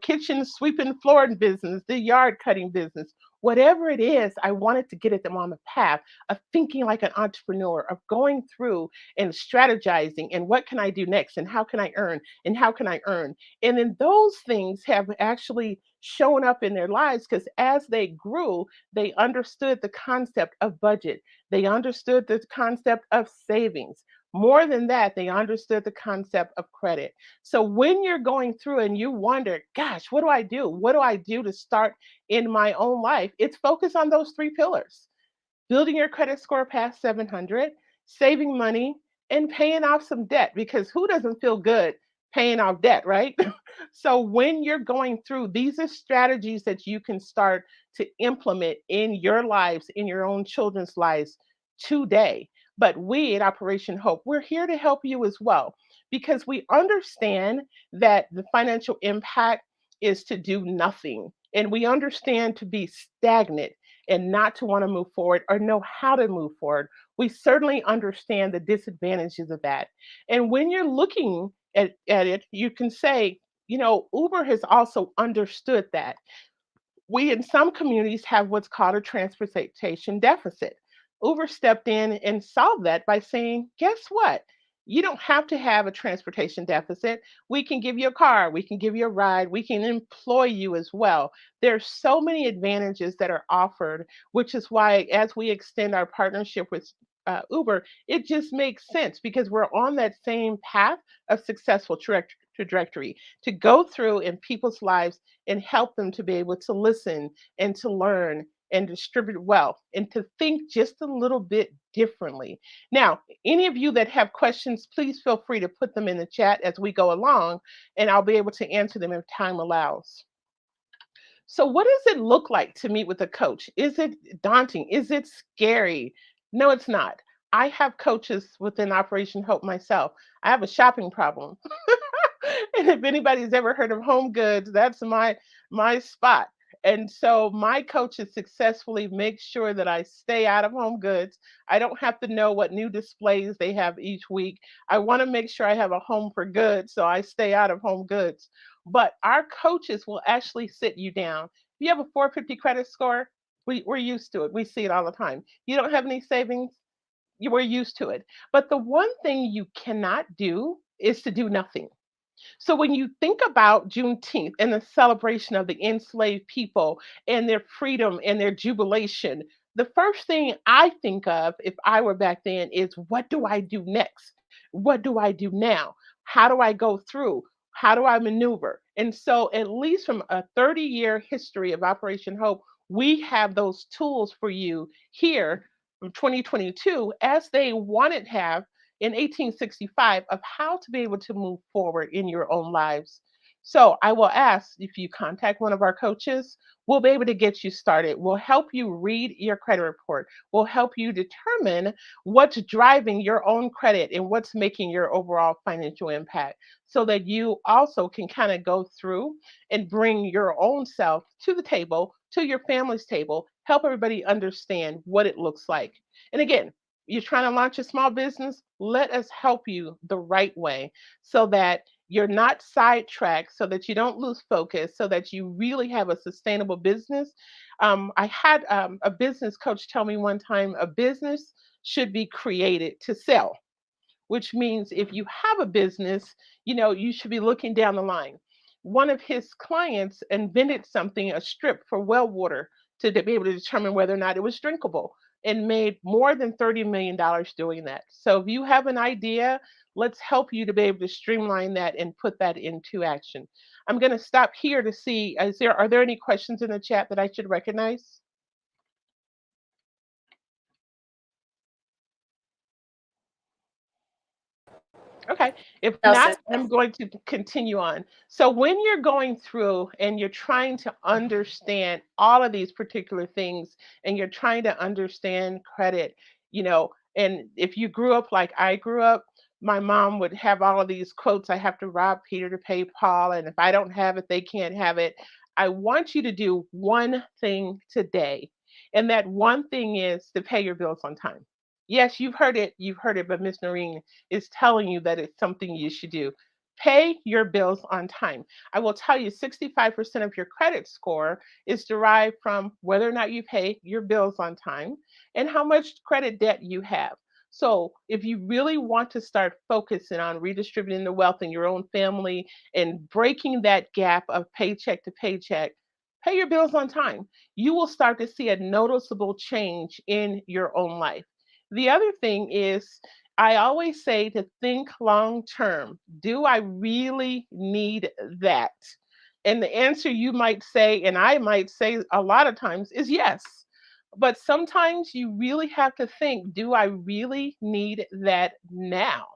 kitchen sweeping floor business, the yard cutting business. Whatever it is, I wanted to get at them on the path of thinking like an entrepreneur, of going through and strategizing and what can I do next and how can I earn and how can I earn. And then those things have actually shown up in their lives because as they grew, they understood the concept of budget. They understood the concept of savings. More than that, they understood the concept of credit. So when you're going through and you wonder, gosh, what do I do? What do I do to start in my own life? It's focus on those three pillars: building your credit score past 700, saving money, and paying off some debt, because who doesn't feel good paying off debt, right? So when you're going through, these are strategies that you can start to implement in your lives, in your own children's lives today. But we at Operation Hope, we're here to help you as well, because we understand that the financial impact is to do nothing. And we understand to be stagnant and not to want to move forward or know how to move forward. We certainly understand the disadvantages of that. And when you're looking at it, you can say, Uber has also understood that. We in some communities have what's called a transportation deficit. Uber stepped in and solved that by saying, guess what? You don't have to have a transportation deficit. We can give you a car, we can give you a ride, we can employ you as well. There's so many advantages that are offered, which is why as we extend our partnership with Uber, it just makes sense because we're on that same path of successful trajectory to go through in people's lives and help them to be able to listen and to learn and distribute wealth and to think just a little bit differently. Now, any of you that have questions, please feel free to put them in the chat as we go along, and I'll be able to answer them if time allows. So what does it look like to meet with a coach? Is it daunting? Is it scary? No, it's not. I have coaches within Operation Hope myself. I have a shopping problem. And if anybody's ever heard of Home Goods, that's my spot. And so my coaches successfully make sure that I stay out of Home Goods. I don't have to know what new displays they have each week. I want to make sure I have a home for good, so I stay out of Home Goods. But our coaches will actually sit you down. If you have a 450 credit score, we're used to it. We see it all the time. You don't have any savings, you were used to it. But the one thing you cannot do is to do nothing. So when you think about Juneteenth and the celebration of the enslaved people and their freedom and their jubilation, the first thing I think of if I were back then is what do I do next? What do I do now? How do I go through? How do I maneuver? And so, at least from a 30-year history of Operation Hope, we have those tools for you here from 2022, as they wanted to have in 1865, of how to be able to move forward in your own lives. So I will ask if you contact one of our coaches, we'll be able to get you started. We'll help you read your credit report. We'll help you determine what's driving your own credit and what's making your overall financial impact so that you also can kind of go through and bring your own self to the table, to your family's table, help everybody understand what it looks like. And again, you're trying to launch a small business, let us help you the right way so that you're not sidetracked, so that you don't lose focus, so that you really have a sustainable business. I had a business coach tell me one time a business should be created to sell, which means if you have a business, you should be looking down the line. One of his clients invented something, a strip for well water, to be able to determine whether or not it was drinkable, and made more than $30 million doing that. So if you have an idea, let's help you to be able to streamline that and put that into action. I'm going to stop here to see, are there any questions in the chat that I should recognize? Okay. If not, I'm going to continue on. So when you're going through and you're trying to understand all of these particular things and you're trying to understand credit, and if you grew up like I grew up, my mom would have all of these quotes, I have to rob Peter to pay Paul, and if I don't have it, they can't have it. I want you to do one thing today. And that one thing is to pay your bills on time. Yes, you've heard it, but Miss Noreen is telling you that it's something you should do. Pay your bills on time. I will tell you 65% of your credit score is derived from whether or not you pay your bills on time and how much credit debt you have. So, if you really want to start focusing on redistributing the wealth in your own family and breaking that gap of paycheck to paycheck, pay your bills on time. You will start to see a noticeable change in your own life. The other thing is, I always say to think long term. Do I really need that? And the answer you might say, and I might say a lot of times, is yes. But sometimes you really have to think, do I really need that now?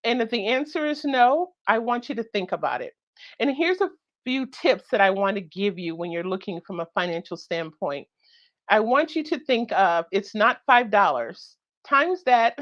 And if the answer is no, I want you to think about it. And here's a few tips that I want to give you when you're looking from a financial standpoint. I want you to think of, it's not $5. Times that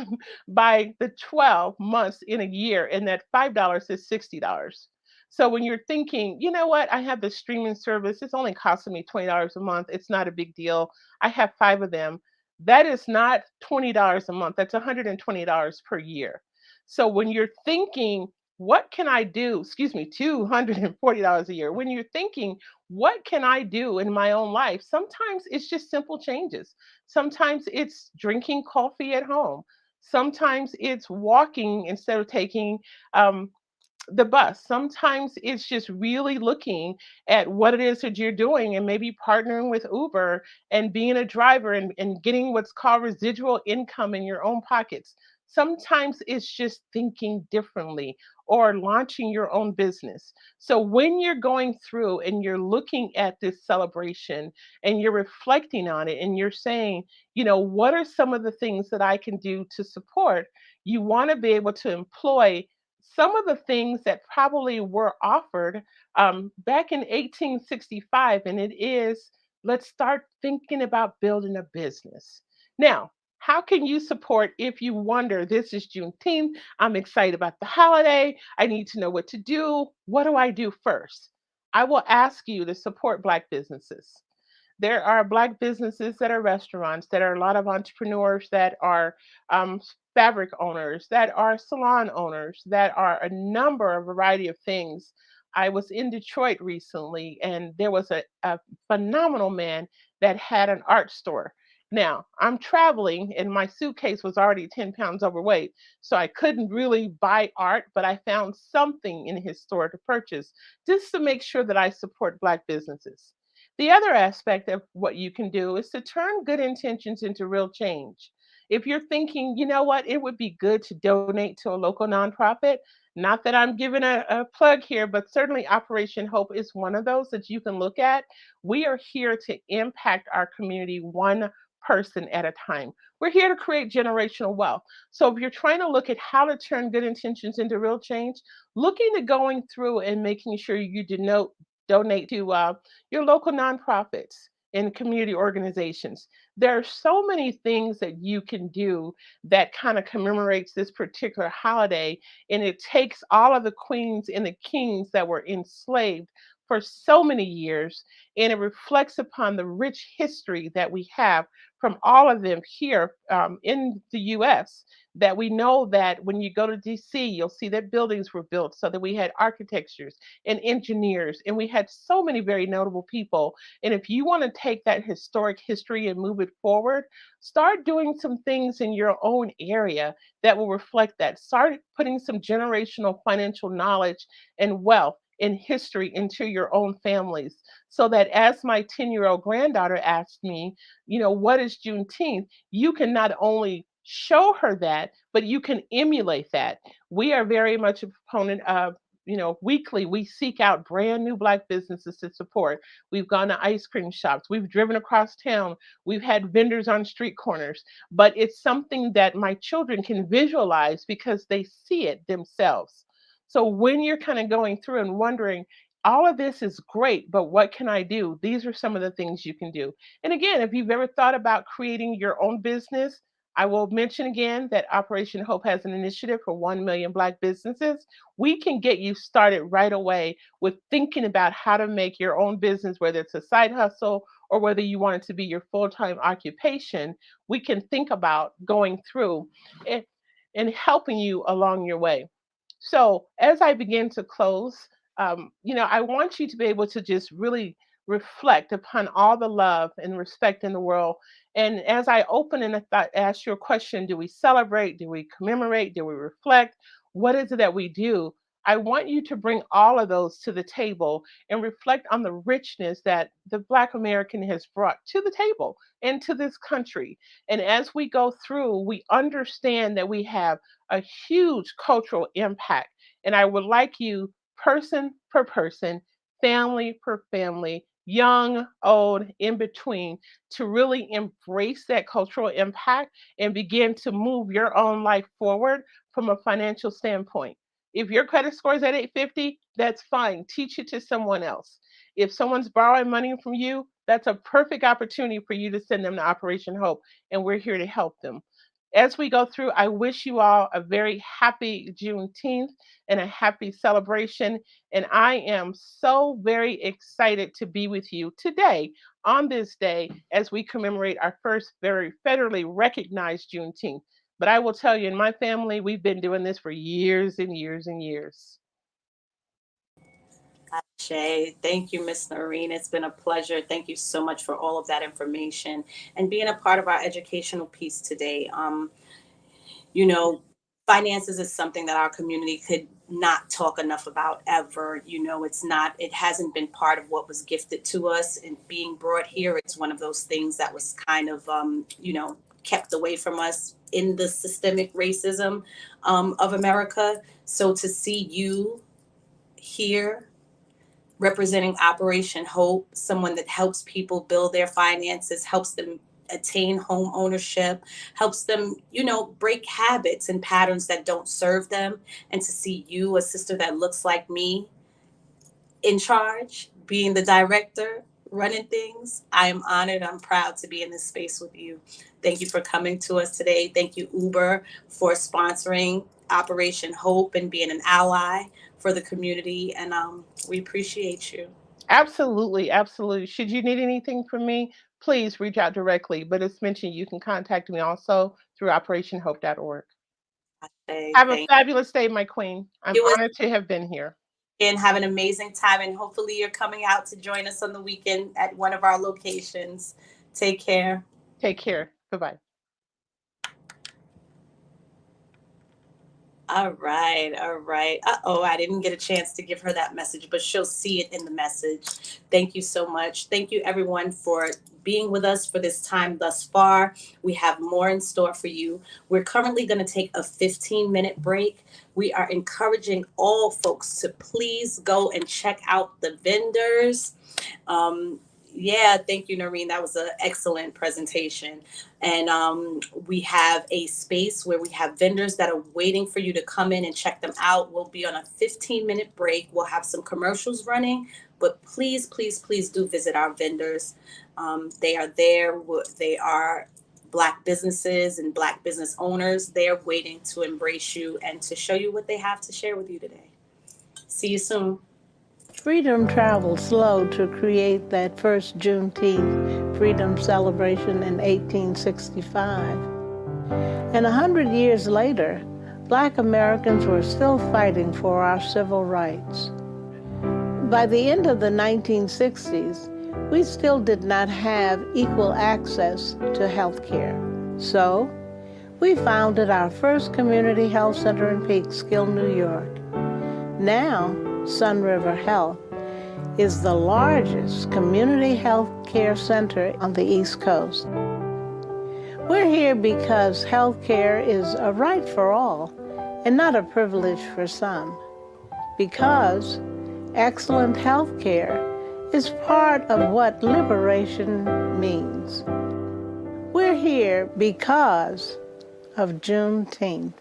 by the 12 months in a year, and that $5 is $60. So when you're thinking, you know what, I have this streaming service, it's only costing me $20 a month, it's not a big deal. I have 5 of them. That is not $20 a month, that's $120 per year. So when you're thinking, what can I do? Excuse me, $240 a year. When you're thinking, what can I do in my own life? Sometimes it's just simple changes. Sometimes it's drinking coffee at home. Sometimes it's walking instead of taking the bus. Sometimes it's just really looking at what it is that you're doing and maybe partnering with Uber and being a driver and getting what's called residual income in your own pockets. Sometimes it's just thinking differently or launching your own business. So when you're going through and you're looking at this celebration and you're reflecting on it and you're saying, what are some of the things that I can do to support? You want to be able to employ some of the things that probably were offered back in 1865, and it is, let's start thinking about building a business. Now, How can you support if you wonder, this is Juneteenth, I'm excited about the holiday, I need to know what to do. What do I do first? I will ask you to support Black businesses. There are Black businesses that are restaurants, that are a lot of entrepreneurs that are fabric owners, that are salon owners, that are a number, a variety of things. I was in Detroit recently, and there was a phenomenal man that had an art store. Now, I'm traveling, and my suitcase was already 10 pounds overweight, so I couldn't really buy art, but I found something in his store to purchase just to make sure that I support Black businesses. The other aspect of what you can do is to turn good intentions into real change. If you're thinking, you know what, it would be good to donate to a local nonprofit, not that I'm giving a plug here, but certainly Operation Hope is one of those that you can look at. We are here to impact our community one person at a time. We're here to create generational wealth. So if you're trying to look at how to turn good intentions into real change, looking to going through and making sure you donate to your local nonprofits and community organizations. There are so many things that you can do that kind of commemorates this particular holiday, and it takes all of the queens and the kings that were enslaved for so many years, and it reflects upon the rich history that we have from all of them here in the US, that we know that when you go to DC, you'll see that buildings were built so that we had architectures and engineers, and we had so many very notable people. And if you want to take that historic history and move it forward, start doing some things in your own area that will reflect that. Start putting some generational financial knowledge and wealth in history into your own families, so that as my 10-year-old granddaughter asked me, what is Juneteenth? You can not only show her that, but you can emulate that. We are very much a proponent of, weekly we seek out brand new Black businesses to support. We've gone to ice cream shops, we've driven across town, we've had vendors on street corners, but it's something that my children can visualize because they see it themselves. So when you're kind of going through and wondering, all of this is great, but what can I do? These are some of the things you can do. And again, if you've ever thought about creating your own business, I will mention again that Operation Hope has an initiative for 1 million Black businesses. We can get you started right away with thinking about how to make your own business, whether it's a side hustle or whether you want it to be your full-time occupation. We can think about going through and helping you along your way. So as I begin to close, I want you to be able to just really reflect upon all the love and respect in the world. And as I open and ask you a question, do we celebrate? Do we commemorate? Do we reflect? What is it that we do? I want you to bring all of those to the table and reflect on the richness that the Black American has brought to the table and to this country. And as we go through, we understand that we have a huge cultural impact. And I would like you, person per person, family per family, young, old, in between, to really embrace that cultural impact and begin to move your own life forward from a financial standpoint. If your credit score is at 850, that's fine. Teach it to someone else. If someone's borrowing money from you, that's a perfect opportunity for you to send them to Operation Hope, and we're here to help them. As we go through, I wish you all a very happy Juneteenth and a happy celebration. And I am so very excited to be with you today on this day as we commemorate our first very federally recognized Juneteenth. But I will tell you, in my family, we've been doing this for years and years and years. Shay, thank you, Miss Noreen. It's been a pleasure. Thank you so much for all of that information and being a part of our educational piece today. Finances is something that our community could not talk enough about ever. It hasn't been part of what was gifted to us, and being brought here, it's one of those things that was kind of, kept away from us in the systemic racism of America. So to see you here representing Operation Hope, someone that helps people build their finances, helps them attain home ownership, helps them, break habits and patterns that don't serve them. And to see you, a sister that looks like me, in charge, being the director, running things. I am honored. I'm proud to be in this space with you. Thank you for coming to us today. Thank you, Uber, for sponsoring Operation Hope and being an ally for the community. And we appreciate you. Absolutely, absolutely. Should you need anything from me, please reach out directly. But as mentioned, you can contact me also through operationhope.org. Have a fabulous day, my queen. I'm honored to have been here. And have an amazing time. And hopefully you're coming out to join us on the weekend at one of our locations. Take care. Take care. Bye-bye. All right. All right. Uh-oh, I didn't get a chance to give her that message, but she'll see it in the message. Thank you so much. Thank you, everyone, for being with us for this time thus far. We have more in store for you. We're currently going to take a 15-minute break. We are encouraging all folks to please go and check out the vendors. Yeah, thank you, Noreen. That was an excellent presentation. And we have a space where we have vendors that are waiting for you to come in and check them out. We'll be on a 15-minute break. We'll have some commercials running, but please, please, please do visit our vendors. They are there. They are Black businesses and Black business owners. They're waiting to embrace you and to show you what they have to share with you today. See you soon. Freedom traveled slow to create that first Juneteenth freedom celebration in 1865. And 100 years later, Black Americans were still fighting for our civil rights. By the end of the 1960s, we still did not have equal access to health care. So, we founded our first community health center in Peekskill, New York. Now, Sun River Health is the largest community health care center on the East Coast. We're here because health care is a right for all and not a privilege for some. Because excellent health care is part of what liberation means. We're here because of Juneteenth.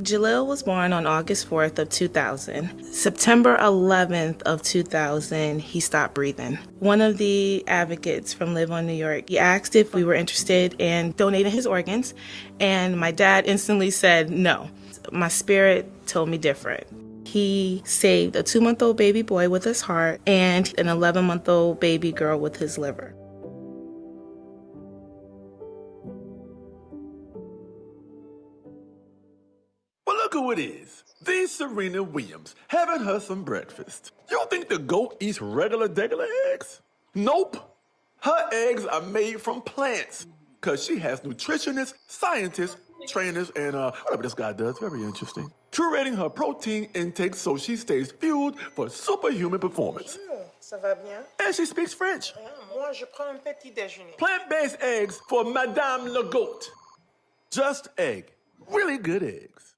Jalil was born on August 4th of 2000. September 11th of 2000, he stopped breathing. One of the advocates from Live on New York, he asked if we were interested in donating his organs, and my dad instantly said no. My spirit told me different. He saved a 2-month-old baby boy with his heart and an 11-month-old baby girl with his liver. Well, look who it is. The Serena Williams, having her some breakfast. You don't think the goat eats regular eggs? Nope. Her eggs are made from plants because she has nutritionists, scientists, trainers, and whatever this guy does. Very interesting. Curating her protein intake so she stays fueled for superhuman performance. Ça va bien? And she speaks French. Moi, je prends un petit déjeuner. Plant-based eggs for Madame Le Goat. Just egg. Really good eggs.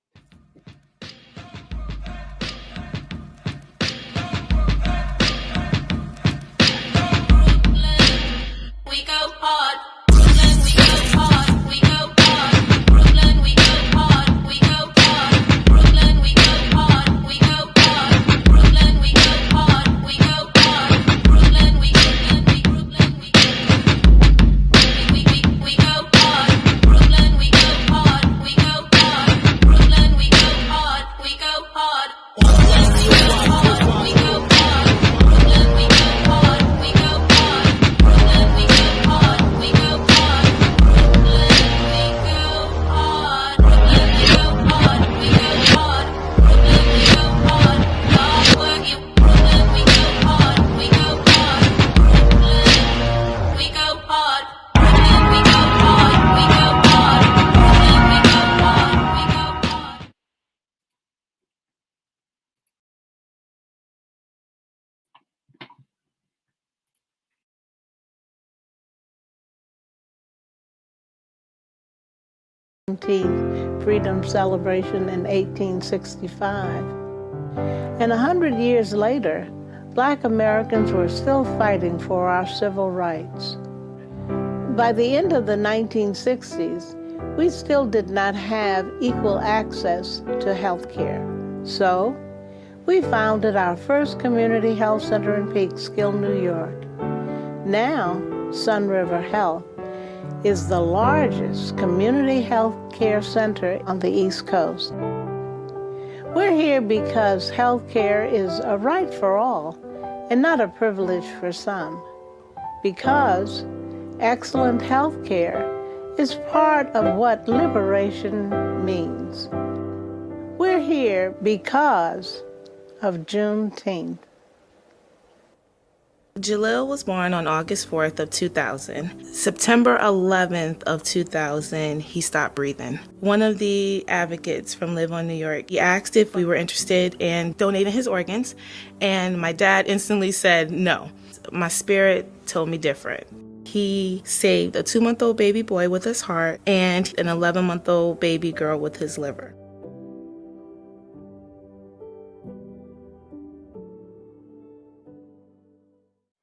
We go hard. Brooklyn, we go hard. We go hard. Brooklyn, we go hard. We go hard. Brooklyn, we go hard. We go hard. Brooklyn, we go hard. We go hard. Brooklyn, we go hard. We go hard. Brooklyn, we go hard. We go hard. Brooklyn, we go hard. We go hard. Brooklyn, we go hard. We go hard. Brooklyn, we go hard. We go hard. Brooklyn, we go hard. We go hard. Brooklyn, we go hard. We go hard. Brooklyn, we go hard. Hard work, you. Brooklyn, we go hard. We go hard. Brooklyn, we go hard. Brooklyn, we go hard. We go hard. Brooklyn, we go hard. We go hard. Juneteenth freedom celebration in 1865. And 100 years later, Black Americans were still fighting for our civil rights. By the end of the 1960s, we still did not have equal access to health care. So, we founded our first community health center in Peekskill, New York. Now, Sun River Health is the largest community health care center on the East Coast. We're here because health care is a right for all and not a privilege for some. Because excellent health care is part of what liberation means. We're here because of Juneteenth. Jalil was born on August 4th of 2000. September 11th of 2000, he stopped breathing. One of the advocates from Live on New York, he asked if we were interested in donating his organs, and my dad instantly said no. My spirit told me different. He saved a 2-month-old baby boy with his heart and an 11-month-old baby girl with his liver.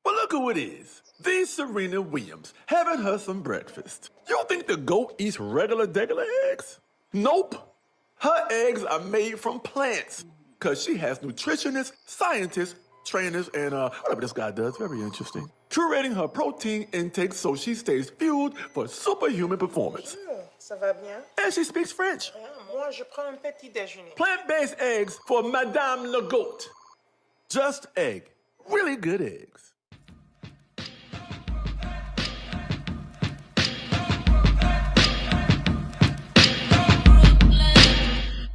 Well, look who it is. The Serena Williams having her some breakfast. You think the goat eats regular eggs? Nope. Her eggs are made from plants because she has nutritionists, scientists, trainers, and whatever this guy does. Very interesting. Curating her protein intake so she stays fueled for superhuman performance. Ça va bien? And she speaks French. Moi, je prends un petit déjeuner. Plant-based eggs for Madame Le Goat. Just egg. Really good eggs.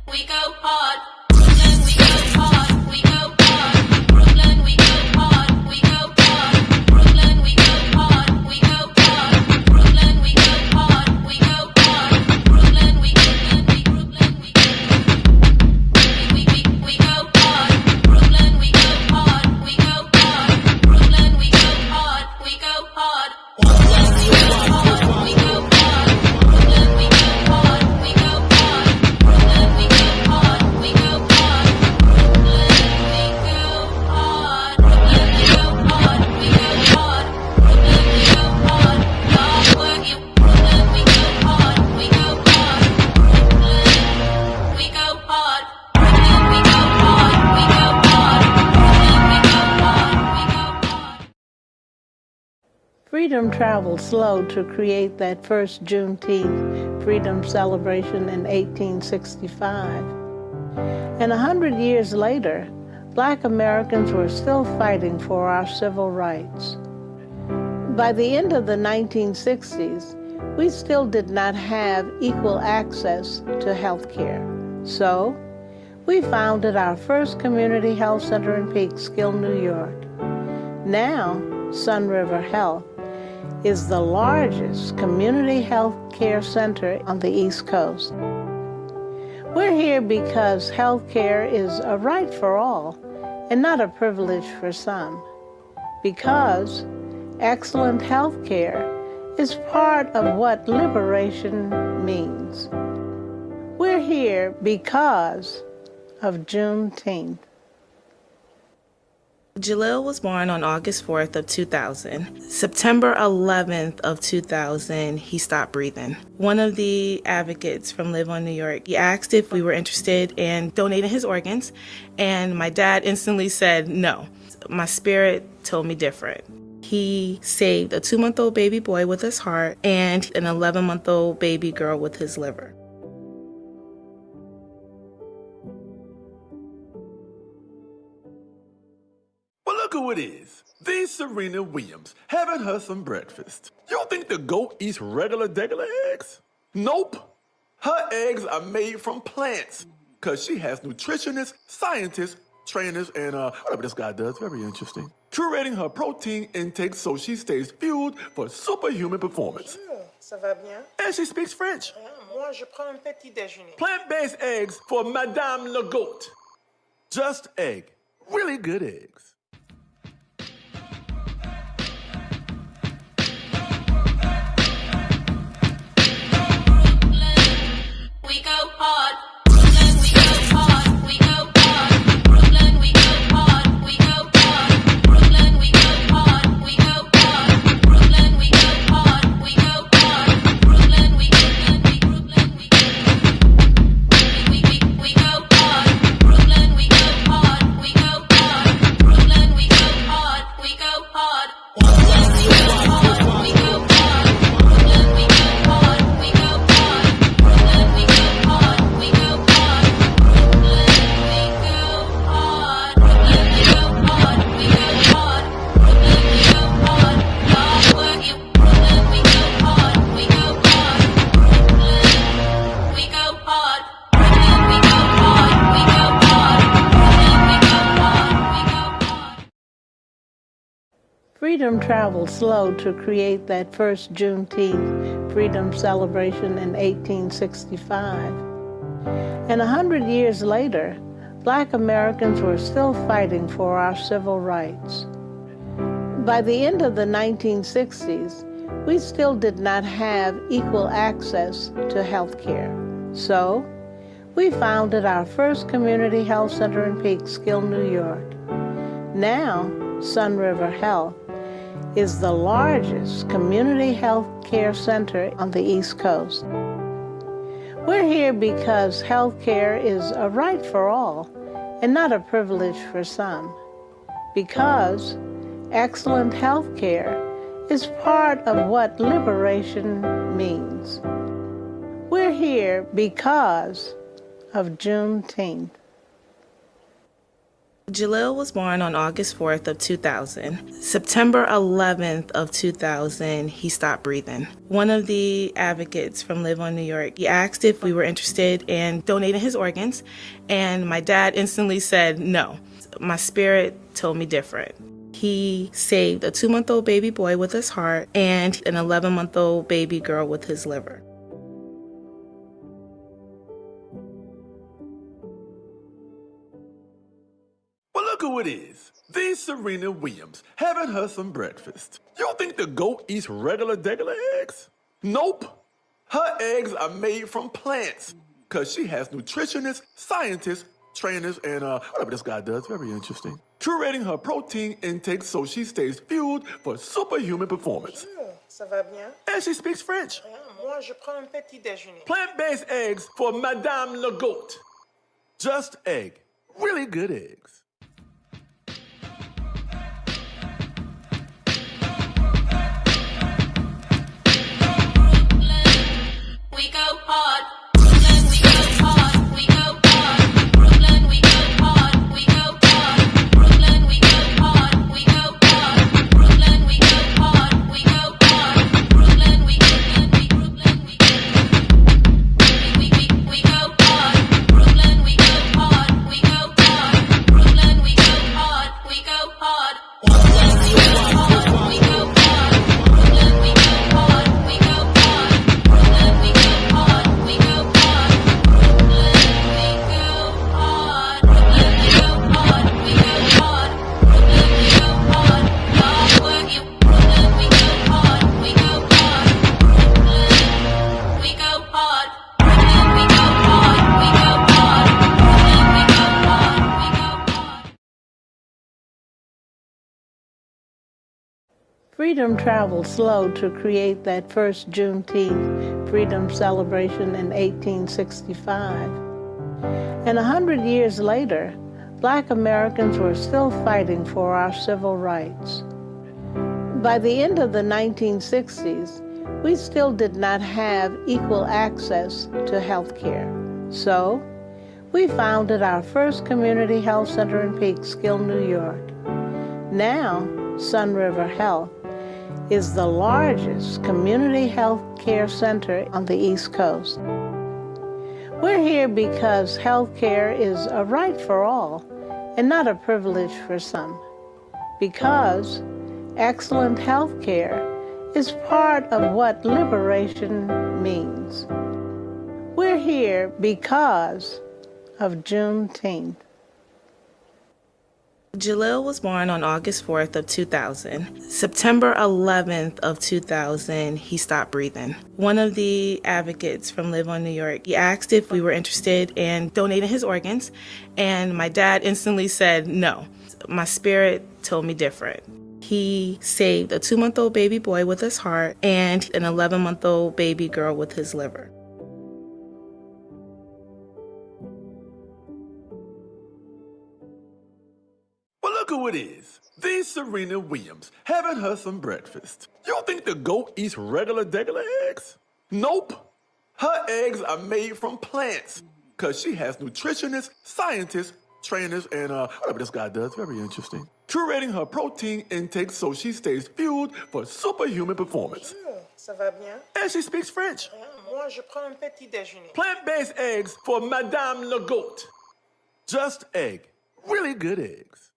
We go hard. Brooklyn, we go hard. We go hard. Brooklyn, we go hard. We go hard. Brooklyn, we go hard. We go hard. Brooklyn, we go hard. We go hard. Brooklyn, we go hard. We go hard. Brooklyn, we go hard. We go hard. Brooklyn, we go hard. We go hard. Brooklyn, we go hard. We go hard. Brooklyn, we go hard. We go hard. Brooklyn, we go hard. We go hard. Freedom traveled slow to create that first Juneteenth freedom celebration in 1865. And 100 years later, Black Americans were still fighting for our civil rights. By the end of the 1960s, we still did not have equal access to health care. So, we founded our first community health center in Peekskill, New York. Now, Sun River Health is the largest community health care center on the East Coast. We're here because health care is a right for all and not a privilege for some. Because excellent health care is part of what liberation means. We're here because of Juneteenth. Jalil was born on August 4th of 2000. September 11th of 2000, he stopped breathing. One of the advocates from Live on New York, he asked if we were interested in donating his organs, and my dad instantly said no. My spirit told me different. He saved a 2-month-old baby boy with his heart and an 11-month-old baby girl with his liver. Well, look who it is. The Serena Williams having her some breakfast. You think the goat eats regular eggs? Nope. Her eggs are made from plants because she has nutritionists, scientists, trainers, and whatever this guy does. Very interesting. Curating her protein intake so she stays fueled for superhuman performance. Ça va bien? And she speaks French. Moi, je prends un petit déjeuner. Plant-based eggs for Madame Le Goat. Just egg. Really good eggs. We go hard. Brooklyn, we go hard. We go hard. Brooklyn, we go hard. We go hard. Brooklyn, we go hard. We go hard. Brooklyn, we go hard. We go hard. Brooklyn, we go hard. Brooklyn, we go hard. We go hard. Brooklyn, we go hard. Freedom traveled slow to create that first Juneteenth freedom celebration in 1865. And 100 years later, Black Americans were still fighting for our civil rights. By the end of the 1960s, we still did not have equal access to health care. So, we founded our first community health center in Peekskill, New York. Now, Sun River Health is the largest community health care center on the East Coast. We're here because health care is a right for all and not a privilege for some. Because excellent health care is part of what liberation means. We're here because of Juneteenth. Jalil was born on August 4th of 2000. September 11th of 2000, he stopped breathing. One of the advocates from Live on New York, he asked if we were interested in donating his organs, and my dad instantly said no. My spirit told me different. He saved a 2-month-old baby boy with his heart and an 11-month-old baby girl with his liver. Well, look who it is. The Serena Williams, having her some breakfast. You think the goat eats regular eggs? Nope. Her eggs are made from plants, because she has nutritionists, scientists, trainers, and whatever this guy does. Very interesting. Curating her protein intake so she stays fueled for superhuman performance. Ça va bien? And she speaks French. Moi, je prends un petit déjeuner. Plant-based eggs for Madame Le Goat. Just egg. Really good eggs. We go hard. Brooklyn, we go hard. We go hard. Brooklyn, we go hard. We go hard. Brooklyn, we go hard. We go hard. Brooklyn, we go hard. We go hard. Brooklyn, we go hard. Brooklyn, we go hard. We go hard. Brooklyn, we go hard. We go hard. Brooklyn, we go hard. We go hard. Brooklyn, we go hard. We go hard. Brooklyn, we go hard. We go hard. Brooklyn, we go hard. We go hard. Brooklyn, we go hard. Hard work, you. Brooklyn, we go hard. We go hard. Brooklyn, we go hard. Brooklyn, we go hard. We go hard. Brooklyn, we go hard. We go hard. Freedom traveled slow to create that first Juneteenth freedom celebration in 1865. And 100 years later, Black Americans were still fighting for our civil rights. By the end of the 1960s, we still did not have equal access to health care. So, we founded our first community health center in Peekskill, New York. Now, Sun River Health is the largest community health care center on the East Coast. We're here because health care is a right for all and not a privilege for some. Because excellent health care is part of what liberation means. We're here because of Juneteenth. Jalil was born on August 4th of 2000. September 11th of 2000, he stopped breathing. One of the advocates from Live on New York, he asked if we were interested in donating his organs, and my dad instantly said no. My spirit told me different. He saved a 2-month-old baby boy with his heart and an 11-month-old baby girl with his liver. Well, look who it is. The Serena Williams, having her some breakfast. You think the goat eats regular eggs? Nope. Her eggs are made from plants, because she has nutritionists, scientists, trainers, and whatever this guy does. Very interesting. Curating her protein intake so she stays fueled for superhuman performance. Ça va bien? And she speaks French. Moi, je prends un petit déjeuner. Plant-based eggs for Madame Le Goat. Just egg. Really good eggs.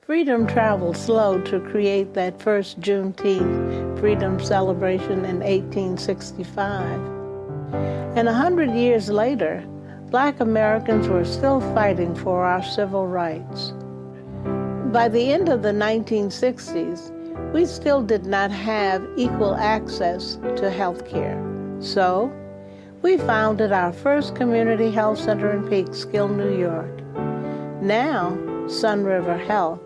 Freedom traveled slow to create that first Juneteenth freedom celebration in 1865. And 100 years later, Black Americans were still fighting for our civil rights. By the end of the 1960s, we still did not have equal access to health care. So, we founded our first community health center in Peekskill, New York. Now, Sun River Health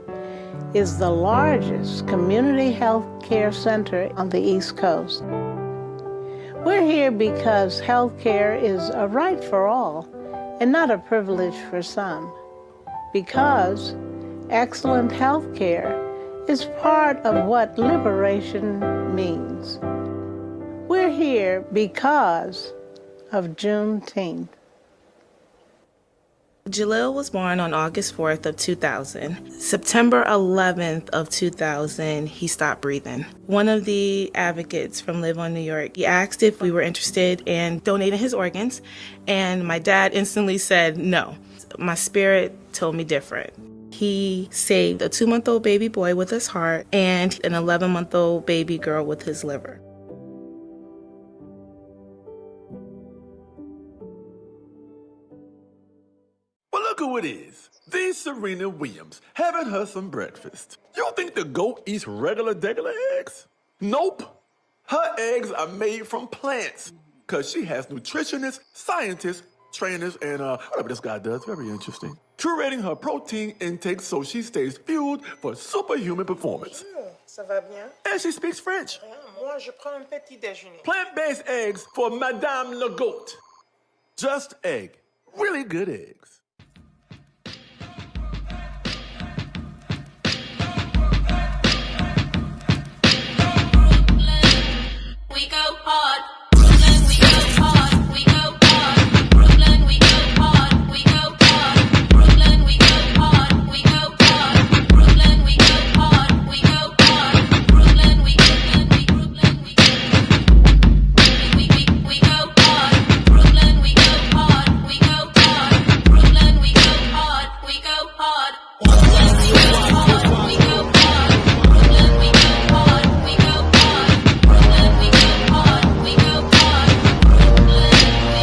is the largest community health care center on the East Coast. We're here because health care is a right for all and not a privilege for some. Because excellent health care is part of what liberation means. We're here because of Juneteenth. Jalil was born on August 4th of 2000. September 11th of 2000, he stopped breathing. One of the advocates from Live on New York, he asked if we were interested in donating his organs, and my dad instantly said no. My spirit told me different. He saved a 2-month-old baby boy with his heart and an 11-month-old baby girl with his liver. Well, look who it is. The Serena Williams having her some breakfast. You think the goat eats regular eggs? Nope. Her eggs are made from plants because she has nutritionists, scientists, trainers, and whatever this guy does, very interesting. Curating her protein intake so she stays fueled for superhuman performance. Ça va bien? And she speaks French. Moi, je prends un petit déjeuner. Plant-based eggs for Madame Le Goat. Just egg. Really good eggs. We go hard. Brooklyn, we go hard. We go hard. Brooklyn, we go hard. We go hard. Brooklyn, we go hard. We go hard. Brooklyn, we go hard. We go hard. Brooklyn, we go hard. Brooklyn, we go hard. We go hard. Brooklyn, we go hard. We go hard. Brooklyn, we go hard. We go hard. Brooklyn, we go hard. We go hard. Brooklyn, we go hard. We go hard. Brooklyn,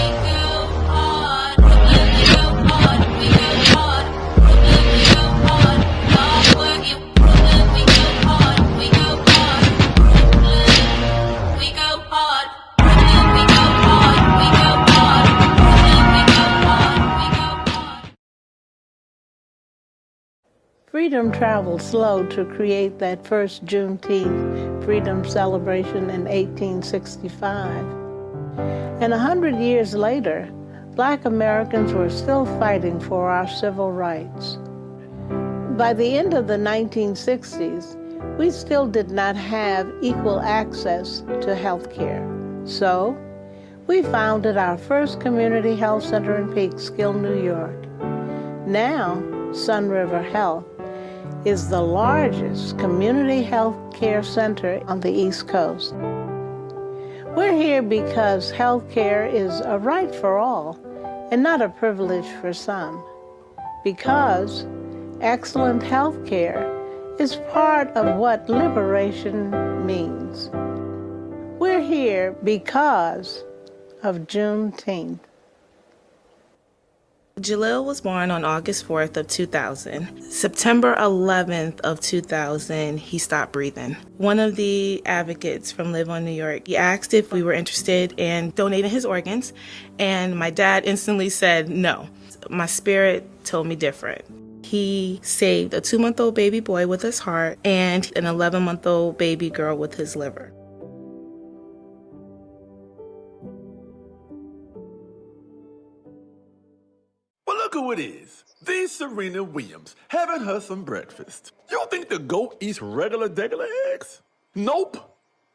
we go hard. We go hard. Brooklyn, we go hard. Love where you. Brooklyn, we go hard. We go hard. Brooklyn, we go hard. Brooklyn, we go hard. We go hard. Brooklyn, we go hard. We go hard. Freedom traveled slow to create that first Juneteenth freedom celebration in 1865. And 100 years later, Black Americans were still fighting for our civil rights. By the end of the 1960s, we still did not have equal access to health care. So, we founded our first community health center in Peekskill, New York. Now, Sun River Health is the largest community health care center on the East Coast. We're here because health care is a right for all and not a privilege for some. Because excellent health care is part of what liberation means. We're here because of Juneteenth. Jalil was born on August 4th of 2000. September 11th of 2000, he stopped breathing. One of the advocates from Live on New York, he asked if we were interested in donating his organs, and my dad instantly said no. My spirit told me different. He saved a 2-month-old baby boy with his heart and an 11-month-old baby girl with his liver. Well, look who it is. The Serena Williams having her some breakfast. You think the goat eats regular eggs? Nope.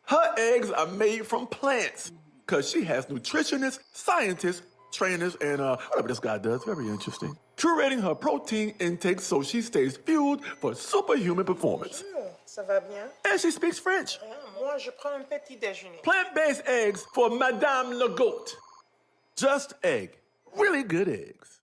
Her eggs are made from plants because she has nutritionists, scientists, trainers, and whatever this guy does, very interesting. Curating her protein intake so she stays fueled for superhuman performance. Ça va bien? And she speaks French. Moi, je prends un petit déjeuner. Plant-based eggs for Madame Le Goat. Just egg. Really good eggs.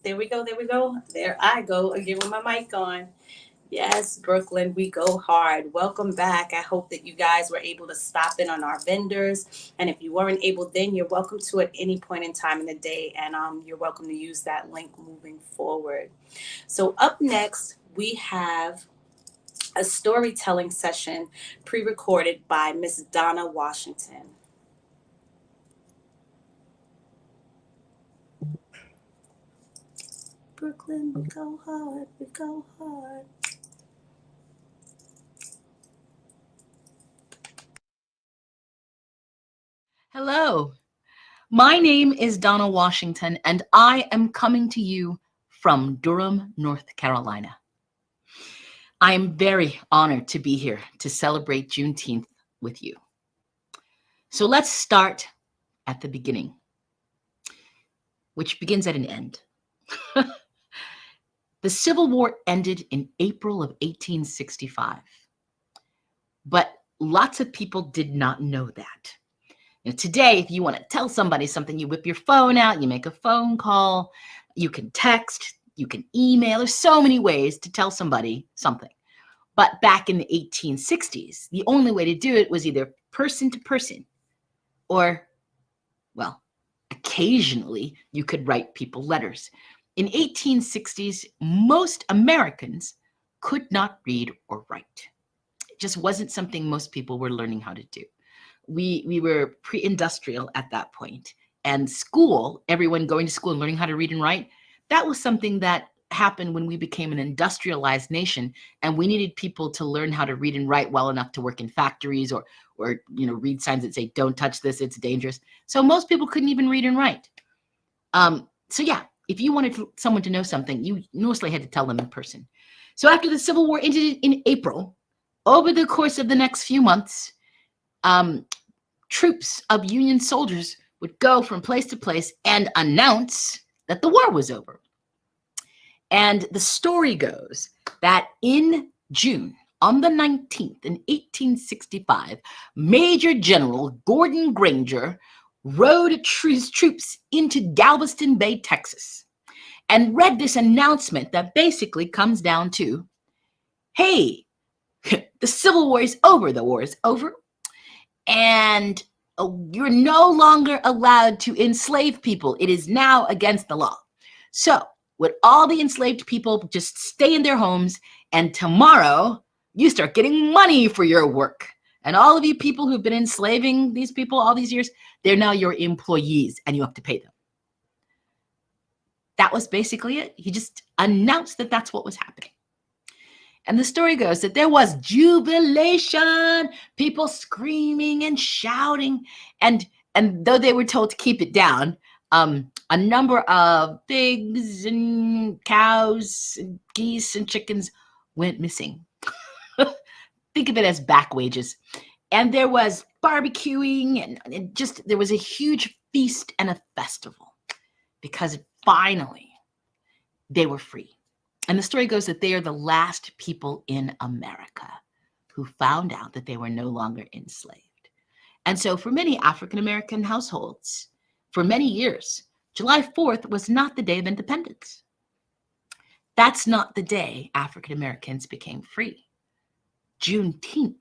There we go. There we go. There I go again with my mic on. Yes, Brooklyn, we go hard. Welcome back. I hope that you guys were able to stop in on our vendors. And if you weren't able, then you're welcome to at any point in time in the day. And you're welcome to use that link moving forward. So up next, we have a storytelling session pre-recorded by Miss Donna Washington. Brooklyn, we go hard, we go hard. Hello, my name is Donna Washington, and I am coming to you from Durham, North Carolina. I am very honored to be here to celebrate Juneteenth with you. So let's start at the beginning, which begins at an end. The Civil War ended in April of 1865, but lots of people did not know that. Today, if you want to tell somebody something, you whip your phone out, you make a phone call, you can text, you can email. There's so many ways to tell somebody something. But back in the 1860s, the only way to do it was either person to person, or, well, occasionally you could write people letters. In 1860s, most Americans could not read or write. It just wasn't something most people were learning how to do. We were pre-industrial at that point, and school, everyone going to school and learning how to read and write, that was something that happened when we became an industrialized nation, and we needed people to learn how to read and write well enough to work in factories or read signs that say, don't touch this, it's dangerous. So most people couldn't even read and write. So yeah, if you wanted someone to know something, you mostly had to tell them in person. So after the Civil War ended in April, over the course of the next few months, troops of Union soldiers would go from place to place and announce that the war was over. And the story goes that in June, on the 19th in 1865, Major General Gordon Granger rode his troops into Galveston Bay, Texas, and read this announcement that basically comes down to, hey, the Civil War is over, the war is over, and you're no longer allowed to enslave people. It is now against the law. So would all the enslaved people just stay in their homes, and tomorrow you start getting money for your work. And all of you people who've been enslaving these people all these years, they're now your employees and you have to pay them. That was basically it. He just announced that that's what was happening. And the story goes that there was jubilation, people screaming and shouting. And though they were told to keep it down, a number of pigs and cows and geese and chickens went missing. Think of it as back wages. And there was barbecuing and just, there was a huge feast and a festival because finally they were free. And the story goes that they are the last people in America who found out that they were no longer enslaved. And so for many African-American households, for many years, July 4th was not the day of independence. That's not the day African-Americans became free. Juneteenth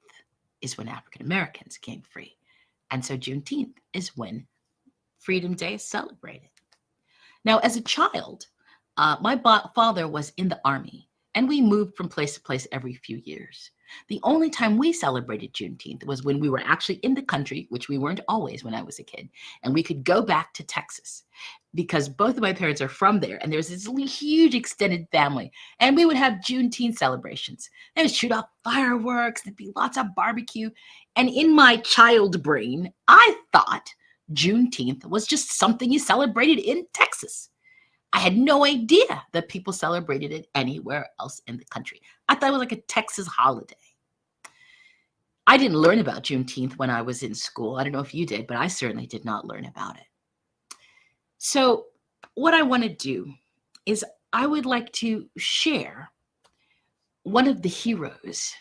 is when African-Americans came free. And so Juneteenth is when Freedom Day is celebrated. Now, as a child, my father was in the Army, and we moved from place to place every few years. The only time we celebrated Juneteenth was when we were actually in the country, which we weren't always when I was a kid, and we could go back to Texas because both of my parents are from there, and there's this huge extended family, and we would have Juneteenth celebrations. They would shoot off fireworks, there'd be lots of barbecue, and in my child brain, I thought Juneteenth was just something you celebrated in Texas. I had no idea that people celebrated it anywhere else in the country. I thought it was like a Texas holiday. I didn't learn about Juneteenth when I was in school. I don't know if you did, but I certainly did not learn about it. So what I want to do is I would like to share one of the heroes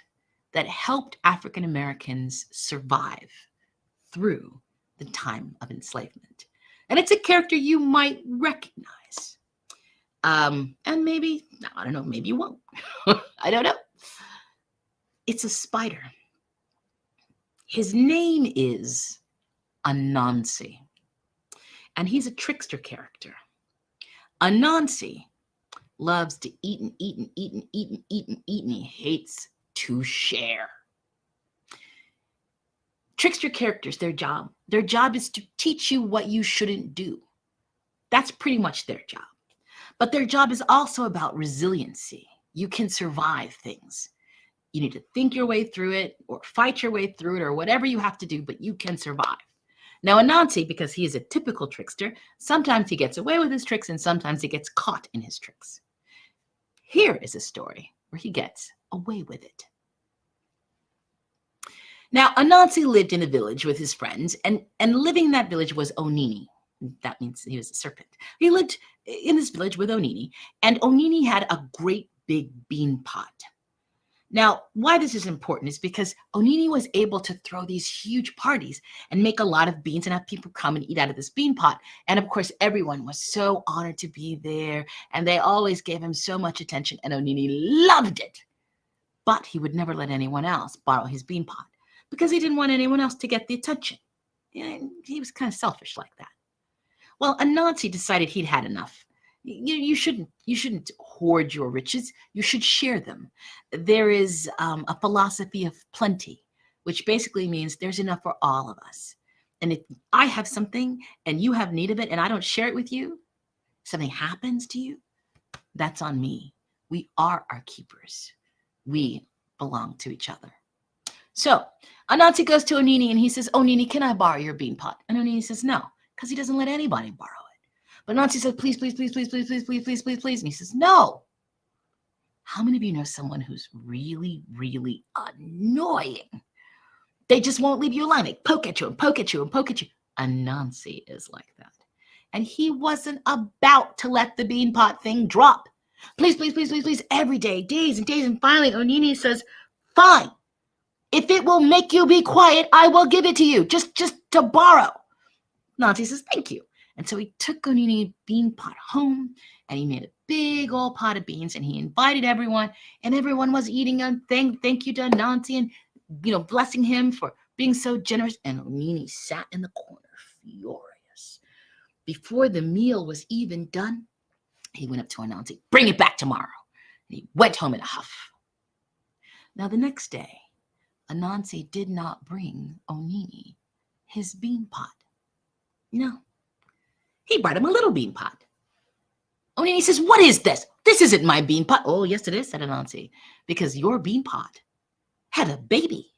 that helped African Americans survive through the time of enslavement. And it's a character you might recognize. And maybe, I don't know, maybe you won't. I don't know. It's a spider. His name is Anansi, and he's a trickster character. Anansi loves to eat and eat and eat and eat and eat and eat, and he hates to share. Trickster characters, their job is to teach you what you shouldn't do. That's pretty much their job. But their job is also about resiliency. You can survive things. You need to think your way through it or fight your way through it or whatever you have to do, but you can survive. Now, Anansi, because he is a typical trickster, sometimes he gets away with his tricks and sometimes he gets caught in his tricks. Here is a story where he gets away with it. Now, Anansi lived in a village with his friends, and living in that village was Onini. That means he was a serpent. He lived in this village with Onini, and Onini had a great big bean pot. Now, why this is important is because Onini was able to throw these huge parties and make a lot of beans and have people come and eat out of this bean pot. And of course, everyone was so honored to be there, and they always gave him so much attention, and Onini loved it. But he would never let anyone else borrow his bean pot because he didn't want anyone else to get the attention. And he was kind of selfish like that. Well, Anansi decided he'd had enough. You shouldn't hoard your riches. You should share them. There is a philosophy of plenty, which basically means there's enough for all of us. And if I have something and you have need of it and I don't share it with you, something happens to you, that's on me. We are our keepers. We belong to each other. So Anansi goes to Onini and he says, Onini, can I borrow your bean pot? And Onini says, no, because he doesn't let anybody borrow it. But Anansi said, please, please, please, please, please, please, please, please, please, please. And he says, no. How many of you know someone who's really, really annoying? They just won't leave you alone. They poke at you and poke at you and poke at you. Anansi is like that. And he wasn't about to let the bean pot thing drop. Please, please, please, please, please, every day, days and days. And finally, Onini says, fine. If it will make you be quiet, I will give it to you, just to borrow. Anansi says, thank you. And so he took Onini's bean pot home, and he made a big old pot of beans, and he invited everyone, and everyone was eating and thank you to Anansi, and blessing him for being so generous. And Onini sat in the corner, furious. Before the meal was even done, he went up to Anansi, bring it back tomorrow. And he went home in a huff. Now the next day, Anansi did not bring Onini his bean pot. No. He brought him a little bean pot. Onini says, what is this? This isn't my bean pot. Oh, yes, it is, said Anansi, because your bean pot had a baby.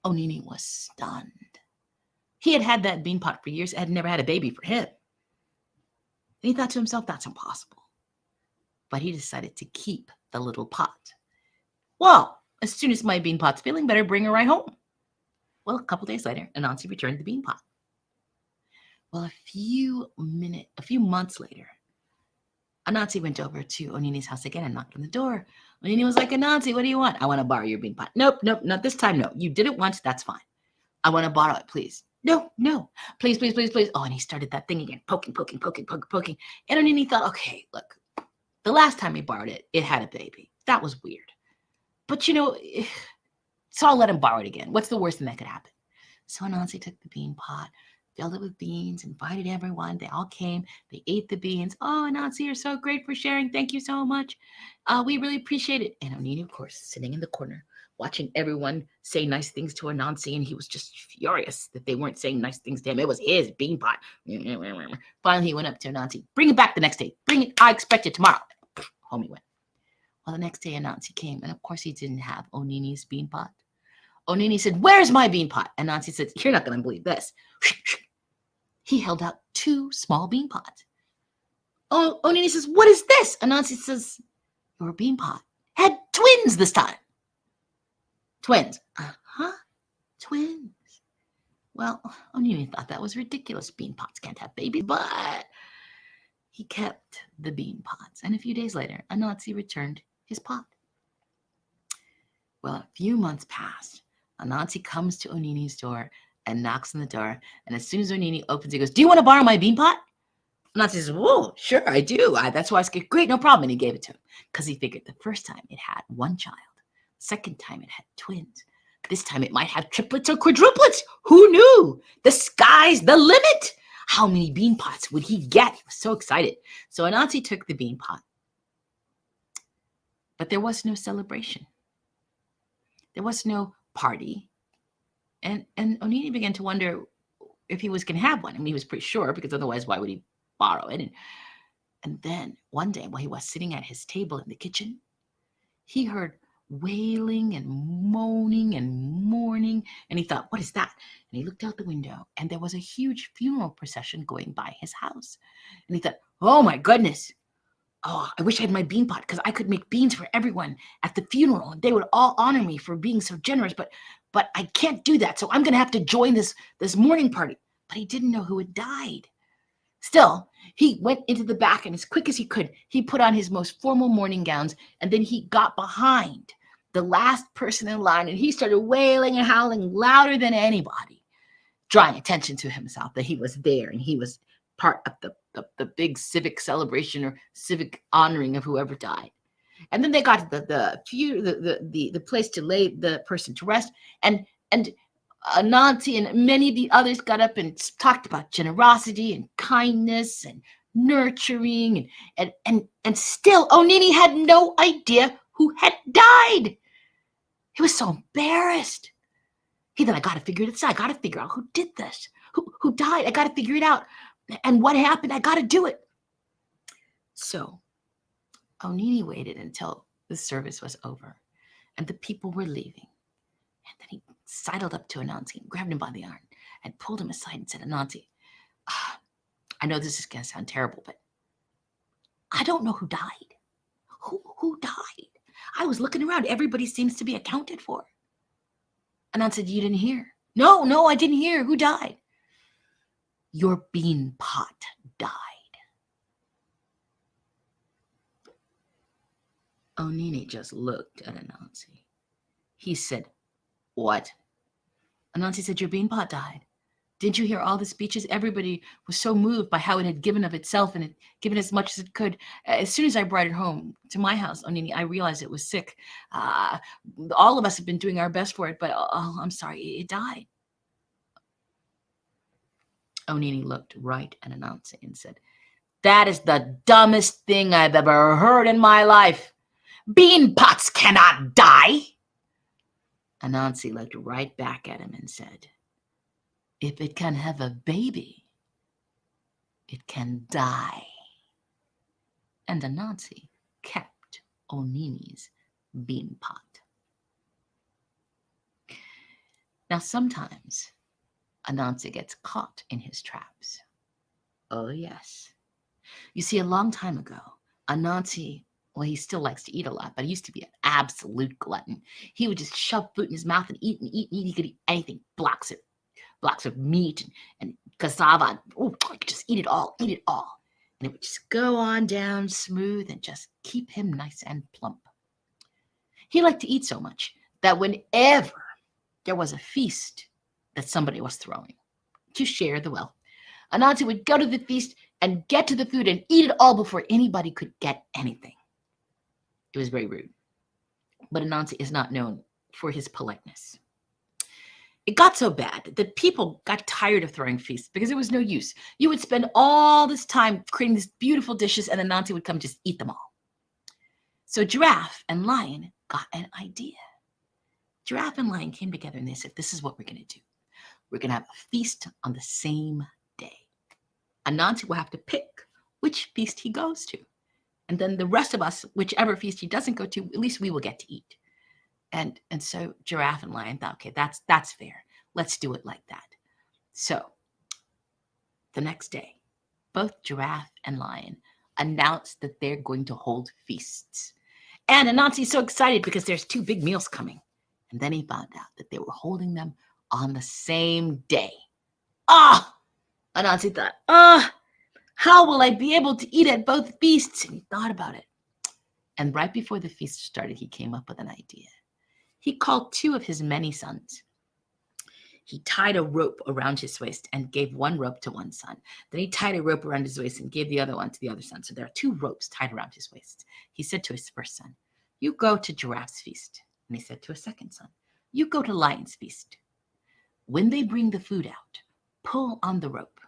Onini was stunned. He had had that bean pot for years, had never had a baby for him. And he thought to himself, that's impossible. But he decided to keep the little pot. Well, as soon as my bean pot's feeling better, bring her right home. Well, a couple days later, Anansi returned the bean pot. Well, a few months later, Anansi went over to Onini's house again and knocked on the door. Onini was like, Anansi, what do you want? I want to borrow your bean pot. Nope, not this time, no. You did it once, that's fine. I want to borrow it, please. No, please, please, please, please. Oh, and he started that thing again, poking. And Onini thought, okay, look, the last time he borrowed it, it had a baby. That was weird. But so I'll let him borrow it again. What's the worst thing that could happen? So Anansi took the bean pot, filled it with beans, invited everyone. They all came. They ate the beans. Oh, Anansi, you're so great for sharing. Thank you so much. We really appreciate it. And Onini, of course, sitting in the corner, watching everyone say nice things to Anansi, and he was just furious that they weren't saying nice things to him. It was his bean pot. Finally, he went up to Anansi. Bring it back the next day. Bring it. I expect it tomorrow. Home he went. Well, the next day, Anansi came, and of course, he didn't have Onini's bean pot. Onini said, where's my bean pot? And Anansi said, you're not going to believe this. He held out 2 small bean pots. Oh, Onini says, what is this? Anansi says, your bean pot had twins this time. Twins. Twins. Well, Onini thought that was ridiculous. Bean pots can't have babies, but he kept the bean pots. And a few days later, Anansi returned his pot. Well, a few months passed. Anansi comes to Onini's door and knocks on the door. And as soon as Onini opens, he goes, do you want to borrow my bean pot? Anansi says, whoa, sure, I do. That's why I said, great, no problem. And he gave it to him because he figured the first time it had one child. Second time it had twins. This time it might have triplets or quadruplets. Who knew? The sky's the limit. How many bean pots would he get? He was so excited. So Anansi took the bean pot. But there was no celebration. There was no party. And Onini began to wonder if he was going to have one. I mean, he was pretty sure, because otherwise, why would he borrow it? And then one day, while he was sitting at his table in the kitchen, he heard wailing and moaning and mourning. And he thought, what is that? And he looked out the window, and there was a huge funeral procession going by his house. And he thought, oh my goodness. Oh, I wish I had my bean pot, because I could make beans for everyone at the funeral, and they would all honor me for being so generous. But I can't do that, so I'm going to have to join this mourning party. But he didn't know who had died. Still, he went into the back, and as quick as he could, he put on his most formal mourning gowns, and then he got behind the last person in line, and he started wailing and howling louder than anybody, drawing attention to himself that he was there and he was part of the big civic celebration or civic honoring of whoever died. And then they got to the place to lay the person to rest, and Anansi and many of the others got up and talked about generosity and kindness and nurturing, and still Onini had no idea who had died. He was so embarrassed. He thought, I got to figure this out. I got to figure out who did this, who died. I got to figure it out. And what happened? I got to do it. So Onini waited until the service was over and the people were leaving. And then he sidled up to Anansi and grabbed him by the arm and pulled him aside and said, Anansi, I know this is going to sound terrible, but I don't know who died. Who died? I was looking around. Everybody seems to be accounted for. Anansi said, you didn't hear? No, I didn't hear. Who died? Your bean pot died. Onini just looked at Anansi. He said, what? Anansi said, your bean pot died. Didn't you hear all the speeches? Everybody was so moved by how it had given of itself and it given as much as it could. As soon as I brought it home to my house, Onini, I realized it was sick. All of us have been doing our best for it, but I'm sorry, it died. Onini looked right at Anansi and said, that is the dumbest thing I've ever heard in my life. Bean pots cannot die. Anansi looked right back at him and said, if it can have a baby, it can die. And Anansi kept Onini's bean pot. Now, sometimes Anansi gets caught in his traps. Oh, yes. You see, a long time ago, Anansi, well, he still likes to eat a lot, but he used to be an absolute glutton. He would just shove food in his mouth and eat and eat and eat. He could eat anything, blocks of meat and cassava. Oh, just eat it all. And it would just go on down smooth and just keep him nice and plump. He liked to eat so much that whenever there was a feast that somebody was throwing to share the wealth, Anansi would go to the feast and get to the food and eat it all before anybody could get anything. It was very rude. But Anansi is not known for his politeness. It got so bad that people got tired of throwing feasts because it was no use. You would spend all this time creating these beautiful dishes and Anansi would come just eat them all. So Giraffe and Lion got an idea. Giraffe and Lion came together and they said, this is what we're going to do. We're going to have a feast on the same day. Anansi will have to pick which feast he goes to. And then the rest of us, whichever feast he doesn't go to, at least we will get to eat. And so Giraffe and Lion thought, okay, that's fair. Let's do it like that. So the next day, both Giraffe and Lion announced that they're going to hold feasts. And Anansi's so excited because there's 2 big meals coming. And then he found out that they were holding them on the same day. Anansi thought, how will I be able to eat at both feasts? And he thought about it. And right before the feast started, he came up with an idea. He called 2 of his many sons. he tied a rope around his waist and gave one rope to one son. Then he tied a rope around his waist and gave the other one to the other son. So there are 2 ropes tied around his waist. He said to his first son, "You go to Giraffe's feast." And he said to his second son, "You go to Lion's feast. When they bring the food out, pull on the rope,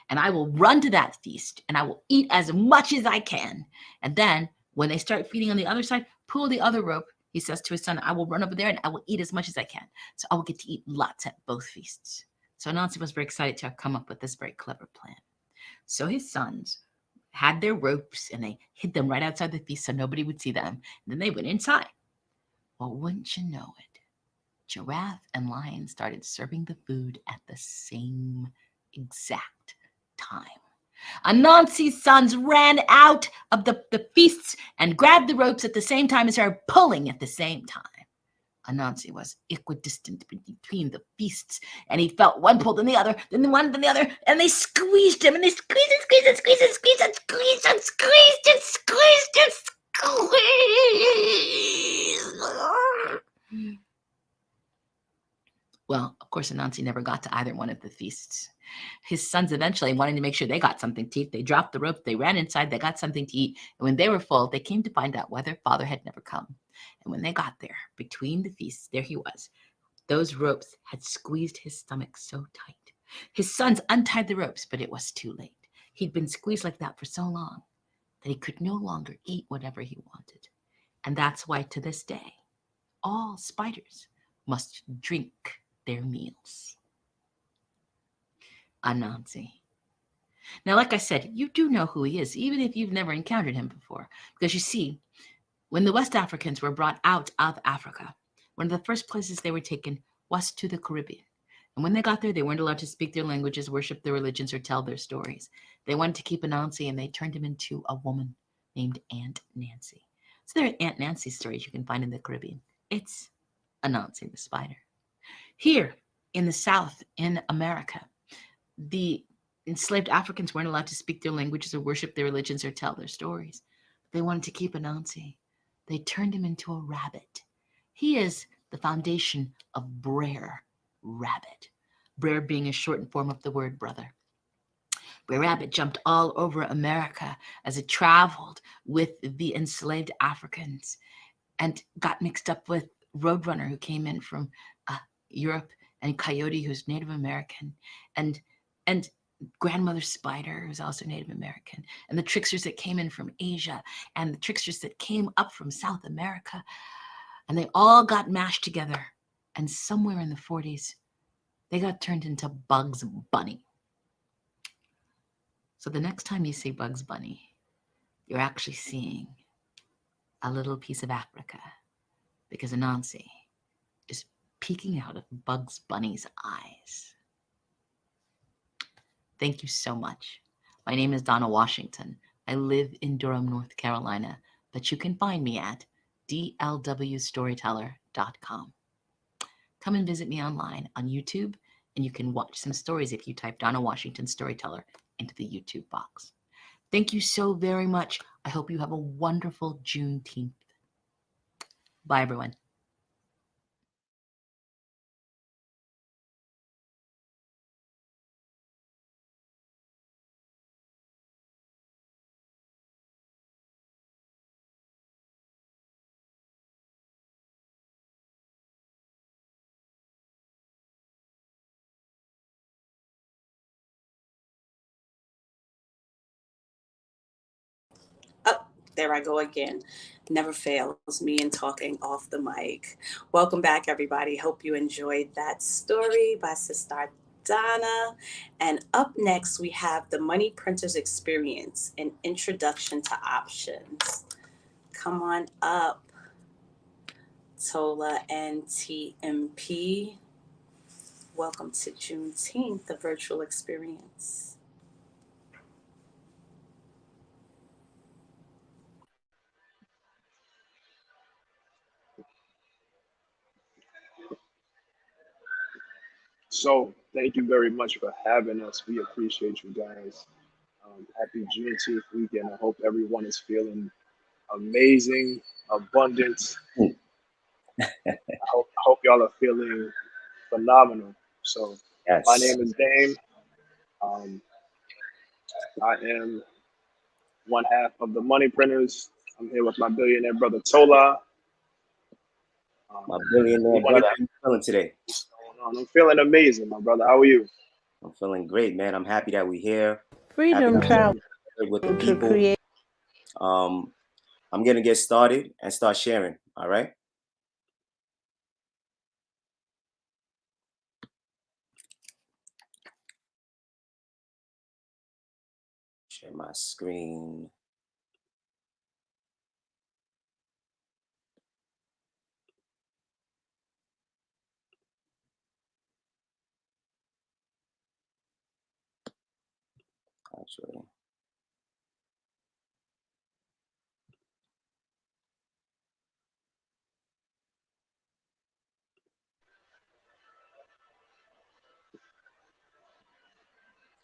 and I will run to that feast, and I will eat as much as I can. And then when they start feeding on the other side, pull the other rope." He says to his son, "I will run over there and I will eat as much as I can. So I will get to eat lots at both feasts." So Anansi was very excited to have come up with this very clever plan. So his sons had their ropes and they hid them right outside the feast so nobody would see them. And then they went inside. Well, wouldn't you know it, Giraffe and Lion started serving the food at the same exact time. Anansi's sons ran out of the feasts and grabbed the ropes at the same time and started pulling at the same time. Anansi was equidistant between the feasts, and he felt one pull, then the other, then the one, then the other, and they squeezed him, and they squeezed and squeezed and squeezed and squeezed and squeezed and squeezed and squeezed and squeezed. Well, of course, Anansi never got to either one of the feasts. His sons eventually wanted to make sure they got something to eat. They dropped the rope, they ran inside, they got something to eat. And when they were full, they came to find out why their father had never come. And when they got there, between the feasts, there he was. Those ropes had squeezed his stomach so tight. His sons untied the ropes, but it was too late. He'd been squeezed like that for so long that he could no longer eat whatever he wanted. And that's why to this day, all spiders must drink their meals. Anansi. Now, like I said, you do know who he is, even if you've never encountered him before. Because you see, when the West Africans were brought out of Africa, one of the first places they were taken was to the Caribbean. And when they got there, they weren't allowed to speak their languages, worship their religions, or tell their stories. They wanted to keep Anansi, and they turned him into a woman named Aunt Nancy. So there are Aunt Nancy stories you can find in the Caribbean. It's Anansi the spider. Here in the South, in America, the enslaved Africans weren't allowed to speak their languages or worship their religions or tell their stories. They wanted to keep Anansi. They turned him into a rabbit. He is the foundation of Brer Rabbit. Brer being a shortened form of the word brother. Brer Rabbit jumped all over America as it traveled with the enslaved Africans and got mixed up with Roadrunner, who came in from Europe, and Coyote, who's Native American, and Grandmother Spider, who's also Native American, and the tricksters that came in from Asia, and the tricksters that came up from South America, and they all got mashed together, and somewhere in the 40s, they got turned into Bugs Bunny. So the next time you see Bugs Bunny, you're actually seeing a little piece of Africa, because Anansi is peeking out of Bugs Bunny's eyes. Thank you so much. My name is Donna Washington. I live in Durham, North Carolina, but you can find me at dlwstoryteller.com. Come and visit me online on YouTube, and you can watch some stories if you type Donna Washington Storyteller into the YouTube box. Thank you so very much. I hope you have a wonderful Juneteenth. Bye, everyone. There I go again. Never fails me in talking off the mic. Welcome back, everybody. Hope you enjoyed that story by Sister Donna. And up next, we have the Money Printers Experience, an introduction to options. Come on up, Tola and TMP. Welcome to Juneteenth, the virtual experience. So thank you very much for having us. We appreciate you guys. Happy Juneteenth weekend. I hope everyone is feeling amazing, abundant. I hope y'all are feeling phenomenal. So my Yes. name is Dame. Um, I am one half of the Money Printers. I'm here with my billionaire brother Tola. My billionaire brother, how you feeling today? What's going on? I'm feeling amazing, my brother. How are you? I'm feeling great, man. I'm happy that we're here. Freedom Happy travel with the to people. create. I'm gonna get started and start sharing. All right. Share my screen. Actually.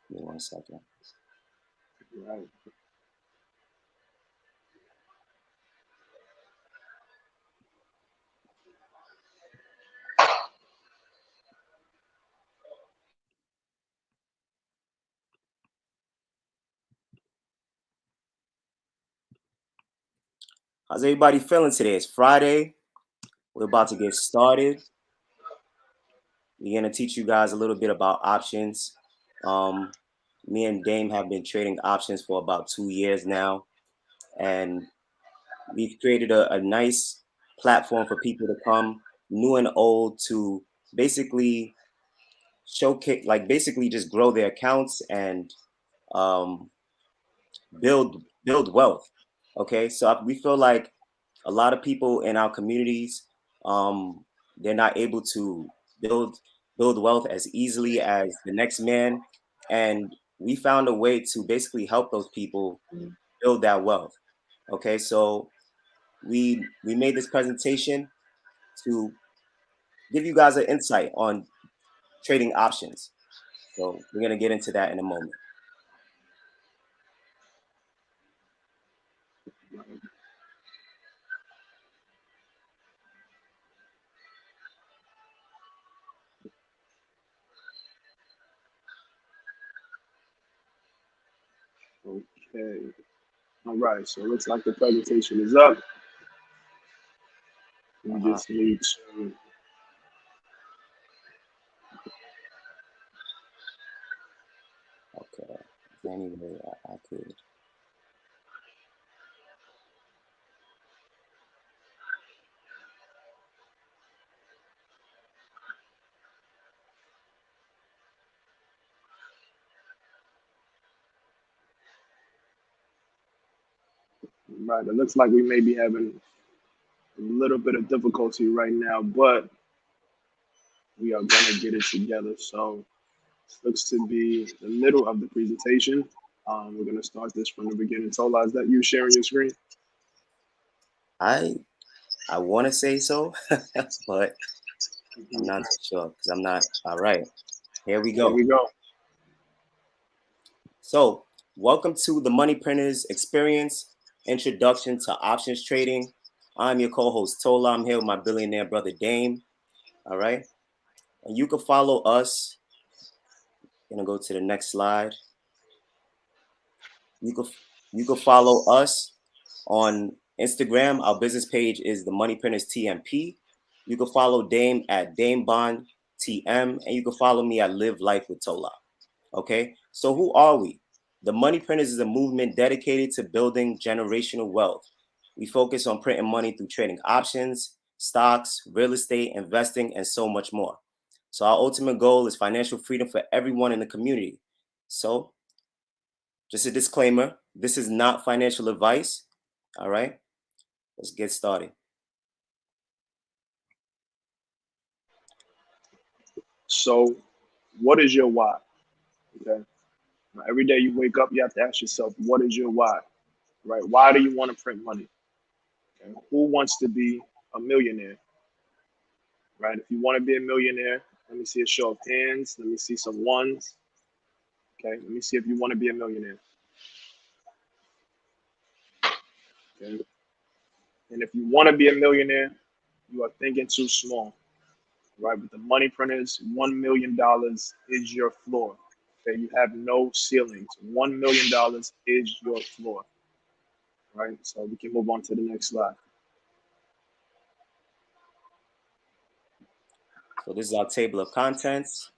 Give me 1 second. Right. How's everybody feeling today? It's Friday. We're about to get started. We're gonna teach you guys a little bit about options. Me and Dame have been trading options for about 2 years now, and we've created a nice platform for people to come, new and old, to basically showcase, like basically just grow their accounts and build wealth. Okay, so we feel like a lot of people in our communities, they're not able to build wealth as easily as the next man, and we found a way to basically help those people build that wealth. Okay, so we made this presentation to give you guys an insight on trading options. So we're gonna get into that in a moment. Okay. All right. So it looks like the presentation is up. We just need to. Okay. Is there any way I could? Right. It looks like we may be having a little bit of difficulty right now, but we are going to get it together. So this looks to be the middle of the presentation. We're going to start this from the beginning. Tola, is that you sharing your screen? I want to say so, but I'm not sure because I'm not. All right, here we go. Here we go. So welcome to the Money Printers Experience, Introduction to Options Trading. I'm your co-host Tola. I'm here with my billionaire brother Dame. All right, and you can follow us. I'm gonna go to the next slide. You can follow us on Instagram. Our business page is the Money Printers TMP. You can follow Dame at DameBond TM, and you can follow me at Live Life with Tola. Okay, so who are we? The Money Printers is a movement dedicated to building generational wealth. We focus on printing money through trading options, stocks, real estate, investing, and so much more. So our ultimate goal is financial freedom for everyone in the community. So just a disclaimer, this is not financial advice. All right, let's get started. So, what is your why? Okay. Now, every day you wake up, you have to ask yourself, what is your why? Right? Why do you want to print money? Okay. Who wants to be a millionaire? Right? If you want to be a millionaire, let me see a show of hands. Let me see some ones. Okay. Let me see if you want to be a millionaire. Okay. And if you want to be a millionaire, you are thinking too small. right? With the money printers, $1 million is your floor. Okay, you have no ceilings. $1 million is your floor, right? So we can move on to the next slide. So this is our table of contents.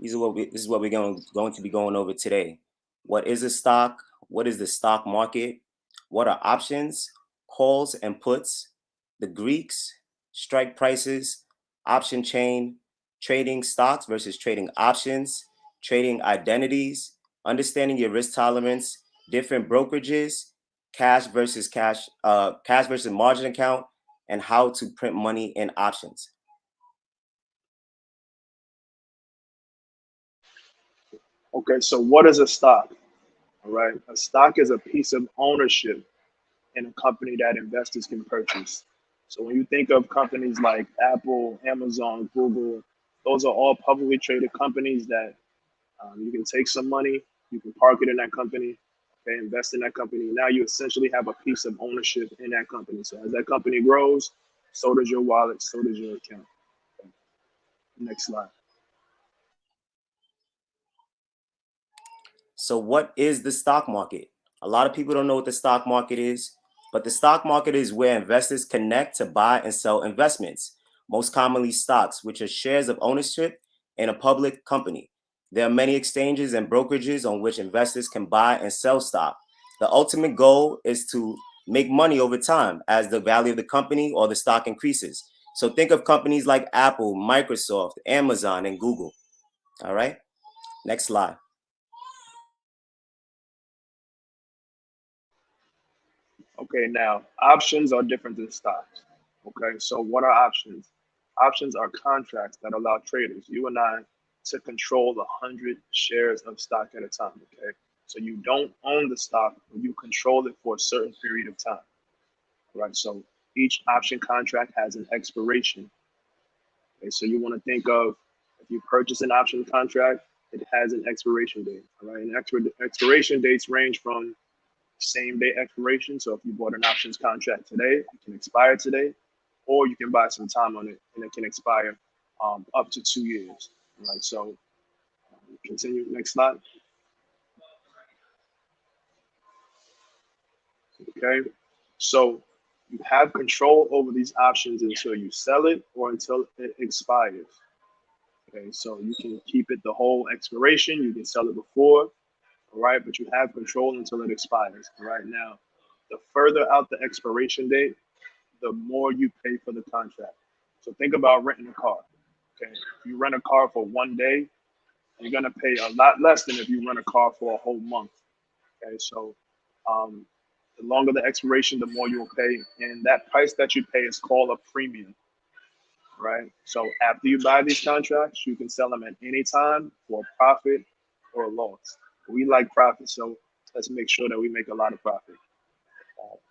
This is what we're going to be going over today. What is a stock? What is the stock market? What are options, calls, and puts? The Greeks, strike prices, option chain, trading stocks versus trading options, trading identities, understanding your risk tolerance, different brokerages, cash versus margin account, and how to print money in options. Okay, so what is a stock? All right, a stock is a piece of ownership in a company that investors can purchase. So when you think of companies like Apple, Amazon, Google, those are all publicly traded companies that you can take some money, you can park it in that company, okay, invest in that company. Now you essentially have a piece of ownership in that company. So as that company grows, so does your wallet, so does your account. Okay. Next slide. So what is the stock market? A lot of people don't know what the stock market is, but the stock market is where investors connect to buy and sell investments, most commonly stocks, which are shares of ownership in a public company. There are many exchanges and brokerages on which investors can buy and sell stock. The ultimate goal is to make money over time as the value of the company or the stock increases. So think of companies like Apple, Microsoft, Amazon, and Google. All right, next slide. Okay, now options are different than stocks. Okay, so what are options? Options are contracts that allow traders, you and I, to control 100 shares of stock at a time. Okay, so you don't own the stock, but you control it for a certain period of time. Right, so each option contract has an expiration. Okay, so you want to think of if you purchase an option contract, it has an expiration date. All right, and expiration dates range from same day expiration. So if you bought an options contract today, it can expire today, or you can buy some time on it and it can expire up to 2 years. Right. So continue. Next slide. Okay. So you have control over these options until you sell it or until it expires. Okay. So you can keep it the whole expiration. You can sell it before. All right. But you have control until it expires. All right. Now, the further out the expiration date, the more you pay for the contract. So think about renting a car. Okay, if you rent a car for 1 day, you're gonna pay a lot less than if you rent a car for a whole month. Okay, so um, the longer the expiration, the more you'll pay, and that price that you pay is called a premium, right? So after you buy these contracts, you can sell them at any time for a profit or a loss. We like profit, so let's make sure that we make a lot of profit.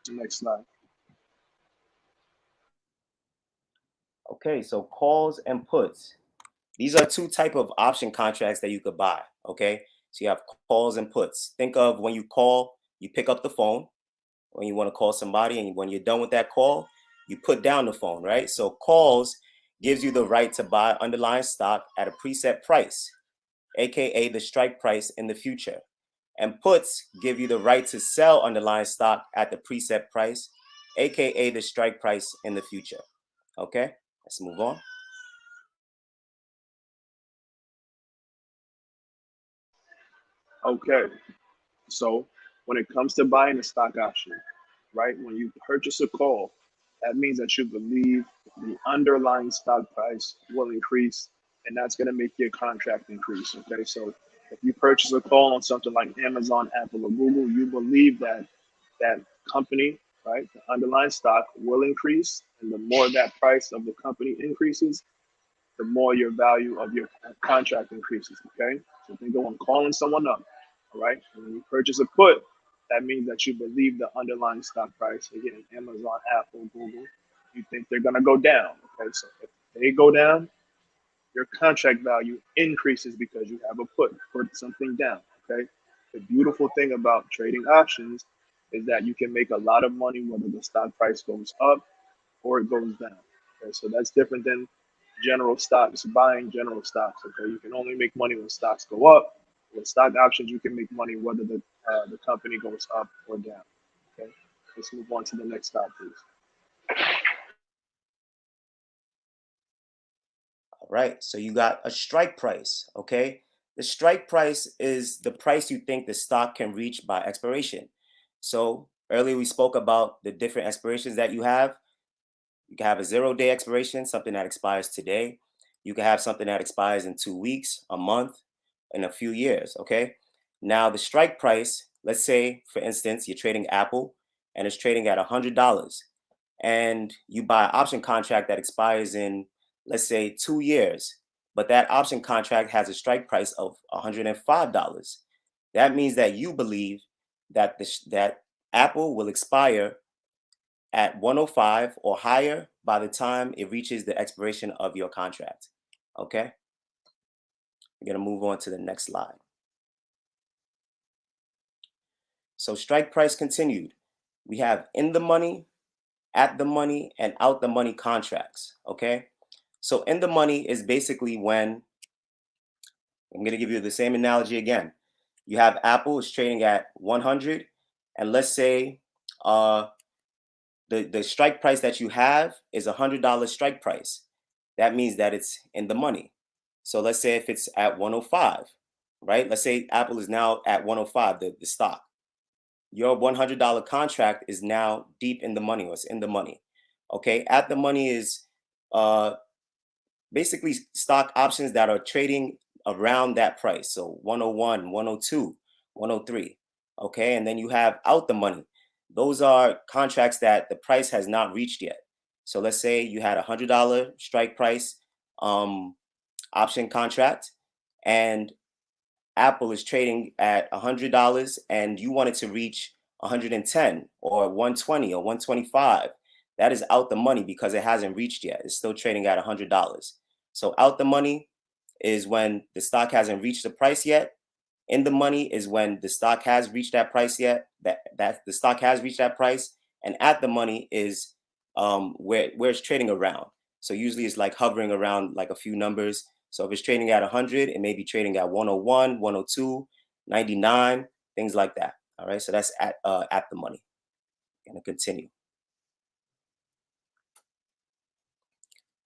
Next slide. Okay, so calls and puts. These are two type of option contracts that you could buy, okay? So you have calls and puts. Think of when you call, you pick up the phone when you want to call somebody, and when you're done with that call, you put down the phone, right? So calls gives you the right to buy underlying stock at a preset price, aka the strike price in the future. And puts give you the right to sell underlying stock at the preset price, aka the strike price in the future. Okay, let's move on. Okay, so when it comes to buying a stock option, right, when you purchase a call, that means that you believe the underlying stock price will increase, and that's going to make your contract increase. Okay, so if you purchase a call on something like Amazon, Apple, or Google, you believe that that company, right, the underlying stock will increase, and the more that price of the company increases, the more your value of your contract increases. Okay, so think of when calling someone up. All right, and when you purchase a put, that means that you believe the underlying stock price. Again, Amazon, Apple, Google, you think they're gonna go down. Okay, so if they go down, your contract value increases because you have a put something down. Okay, the beautiful thing about trading options is that you can make a lot of money whether the stock price goes up or it goes down. Okay, so that's different than general stocks, buying general stocks. Okay, you can only make money when stocks go up. With stock options, you can make money whether the company goes up or down. Okay, let's move on to the next slide, please. All right, so you got a strike price, okay? The strike price is the price you think the stock can reach by expiration. So earlier we spoke about the different expirations that you have. You can have a 0-day expiration, something that expires today. You can have something that expires in 2 weeks, a month, and a few years, okay? Now the strike price, let's say, for instance, you're trading Apple and it's trading at $100 and you buy an option contract that expires in, let's say, 2 years, but that option contract has a strike price of $105. That means that you believe that that Apple will expire at 105 or higher by the time it reaches the expiration of your contract. Okay? We're going to move on to the next slide. So strike price continued. We have in the money, at the money, and out the money contracts. Okay? So in the money is basically when, I'm going to give you the same analogy again. You have Apple is trading at 100, and let's say the strike price that you have is $100 strike price. That means that it's in the money. So let's say if it's at 105, right? Let's say Apple is now at 105, the stock. Your $100 contract is now deep in the money, or it's in the money. Okay, at the money is basically stock options that are trading around that price. So 101, 102, 103. Okay, and then you have out the money. Those are contracts that the price has not reached yet. So let's say you had a $100 strike price option contract, and Apple is trading at $100, and you wanted to reach 110 or 120 or 125. That is out the money because it hasn't reached yet. It's still trading at $100. So out the money is when the stock hasn't reached the price yet. In the money is when the stock has reached that price yet, that the stock has reached that price. And at the money is where it's trading around. So usually it's like hovering around like a few numbers. So if it's trading at 100, it may be trading at 101, 102, 99, things like that. All right, so that's at the money. I'm gonna continue.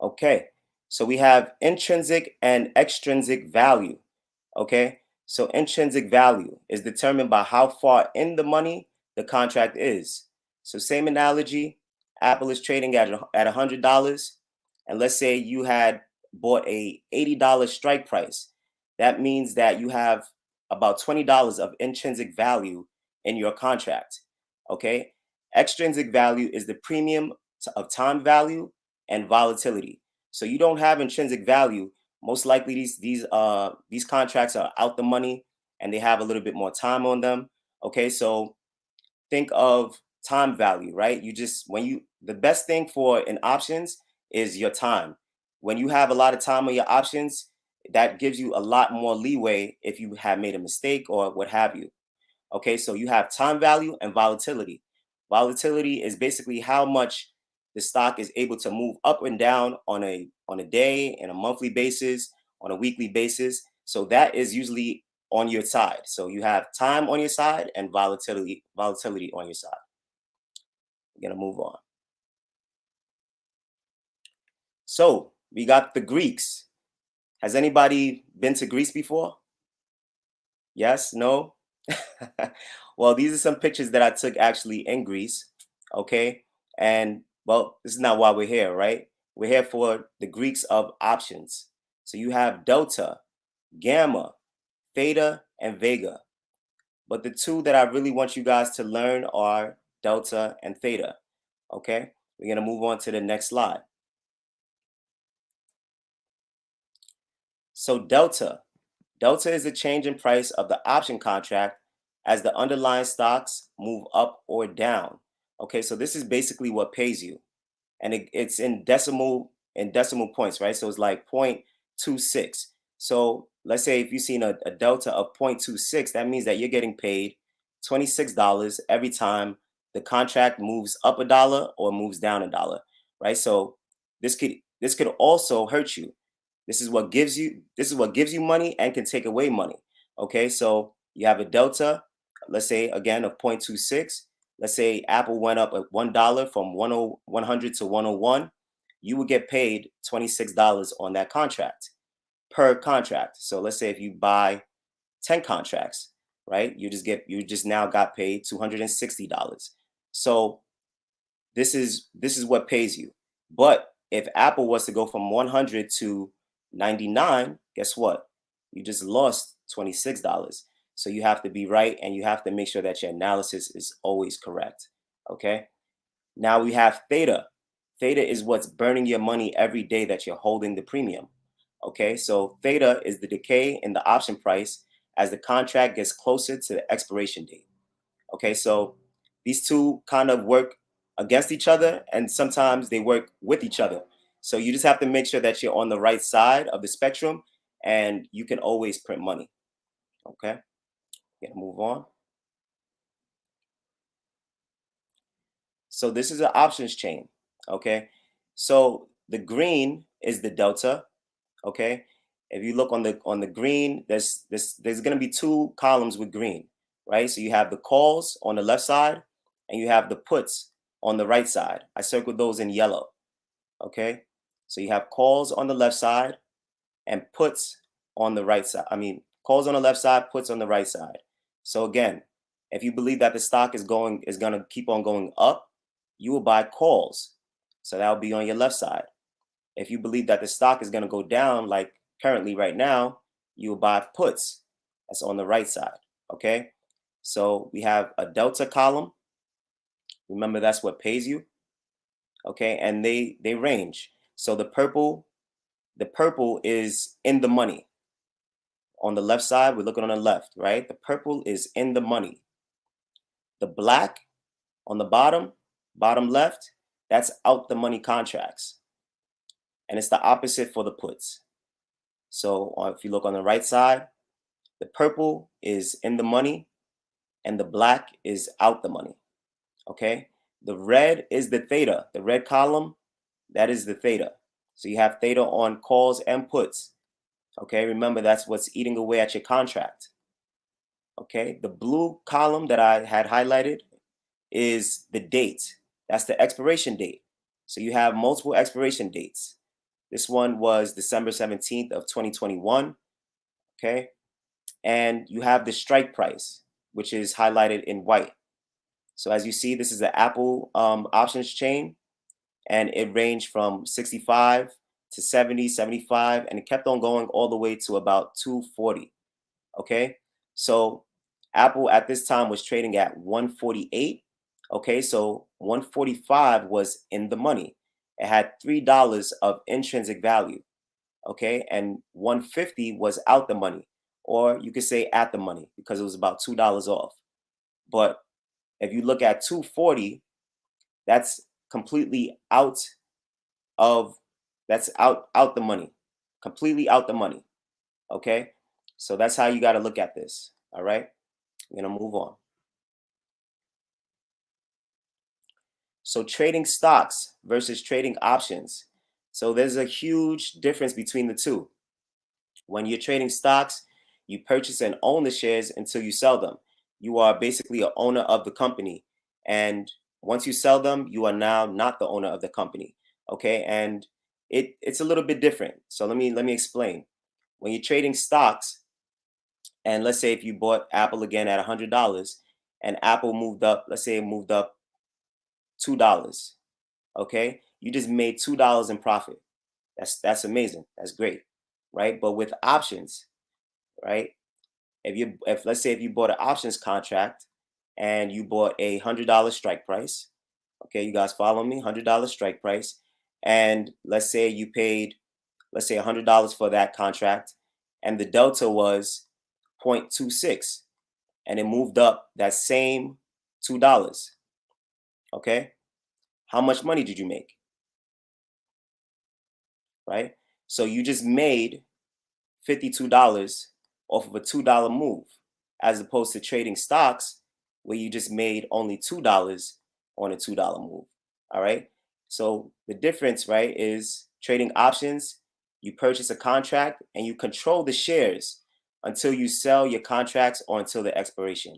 Okay, so we have intrinsic and extrinsic value. Okay, so intrinsic value is determined by how far in the money the contract is. So same analogy, Apple is trading at $100, and let's say you had bought a $80 strike price. That means that you have about $20 of intrinsic value in your contract. Okay, extrinsic value is the premium of time value and volatility. So you don't have intrinsic value. Most likely these contracts are out the money and they have a little bit more time on them. Okay, so think of time value, right? The best thing for in options is your time. When you have a lot of time on your options, that gives you a lot more leeway if you have made a mistake or what have you. Okay, so you have time value and volatility. Volatility is basically how much the stock is able to move up and down on a day, and a monthly basis, on a weekly basis. So that is usually on your side. So you have time on your side and volatility on your side. We're gonna move on. So we got the Greeks. Has anybody been to Greece before? Yes, no? Well, these are some pictures that I took actually in Greece. Okay, and well, this is not why we're here, right? We're here for the Greeks of options. So you have delta, gamma, theta, and vega. But the two that I really want you guys to learn are delta and theta. Okay, we're gonna move on to the next slide. So delta is a change in price of the option contract as the underlying stocks move up or down. Okay, so this is basically what pays you. And it's in decimal points, right? So it's like 0.26. So let's say if you've seen a delta of 0.26, that means that you're getting paid $26 every time the contract moves up $1 or moves down $1, right? So this this could also hurt you. This is what gives you money and can take away money. Okay, so you have a delta, let's say again of 0.26. Let's say Apple went up at $1 from 100 to 101. You would get paid $26 on that contract per contract. So let's say if you buy 10 contracts, right? You just now got paid $260. So this is what pays you. But if Apple was to go from 100 to 99, guess what? You just lost $26. So you have to be right, and you have to make sure that your analysis is always correct. Okay. Now we have theta. Theta is what's burning your money every day that you're holding the premium. Okay. So theta is the decay in the option price as the contract gets closer to the expiration date. Okay. So these two kind of work against each other, and sometimes they work with each other. So you just have to make sure that you're on the right side of the spectrum, and you can always print money. Okay. Gonna move on. So this is an options chain. Okay. So the green is the delta. Okay. If you look on the green, there's going to be two columns with green, right? So you have the calls on the left side, and you have the puts on the right side. I circled those in yellow. Okay. So you have calls on the left side and puts on the right side. I mean, calls on the left side, puts on the right side. So again, if you believe that the stock is going to keep on going up, you will buy calls. So that will be on your left side. If you believe that the stock is going to go down, like currently right now, you will buy puts. That's on the right side. Okay. So we have a delta column. Remember, that's what pays you. Okay. And they range. So the purple is in the money. On the left side, we're looking on the left, right? The purple is in the money. The black on the bottom left, that's out the money contracts. And it's the opposite for the puts. So if you look on the right side, the purple is in the money and the black is out the money. Okay. The red is the theta. The red column, that is the theta. So you have theta on calls and puts. Okay, remember that's what's eating away at your contract. Okay, the blue column that I had highlighted is the date. That's the expiration date. So you have multiple expiration dates. This one was December 17th of 2021. Okay, and you have the strike price, which is highlighted in white. So as you see, this is the Apple options chain, and it ranged from 65 to 70, 75, and it kept on going all the way to about 240. Okay, so Apple at this time was trading at 148. Okay, so 145 was in the money. It had $3 of intrinsic value. Okay, and 150 was out the money, or you could say at the money, because it was about $2 off. But if you look at 240, that's completely out the money, completely out the money. Okay, so that's how you got to look at this. All right, I'm gonna move on. So trading stocks versus trading options. So there's a huge difference between the two. When you're trading stocks, you purchase and own the shares until you sell them. You are basically an owner of the company, and once you sell them, you are now not the owner of the company. Okay, and it's a little bit different. So let me explain. When you're trading stocks, and let's say if you bought Apple again at $100, and Apple moved up, let's say it moved up $2. Okay, you just made $2 in profit. That's amazing. That's great, right? But with options, right? If let's say if you bought an options contract and you bought a $100 strike price, okay, you guys follow me? $100 strike price, and let's say you paid, let's say $100 for that contract, and the delta was 0.26, and it moved up that same $2. Okay, how much money did you make? Right? So you just made $52 off of a $2 move, as opposed to trading stocks where you just made only $2 on a $2 move. All right. So the difference, right, is Trading options, you purchase a contract and you control the shares until you sell your contracts or until the expiration.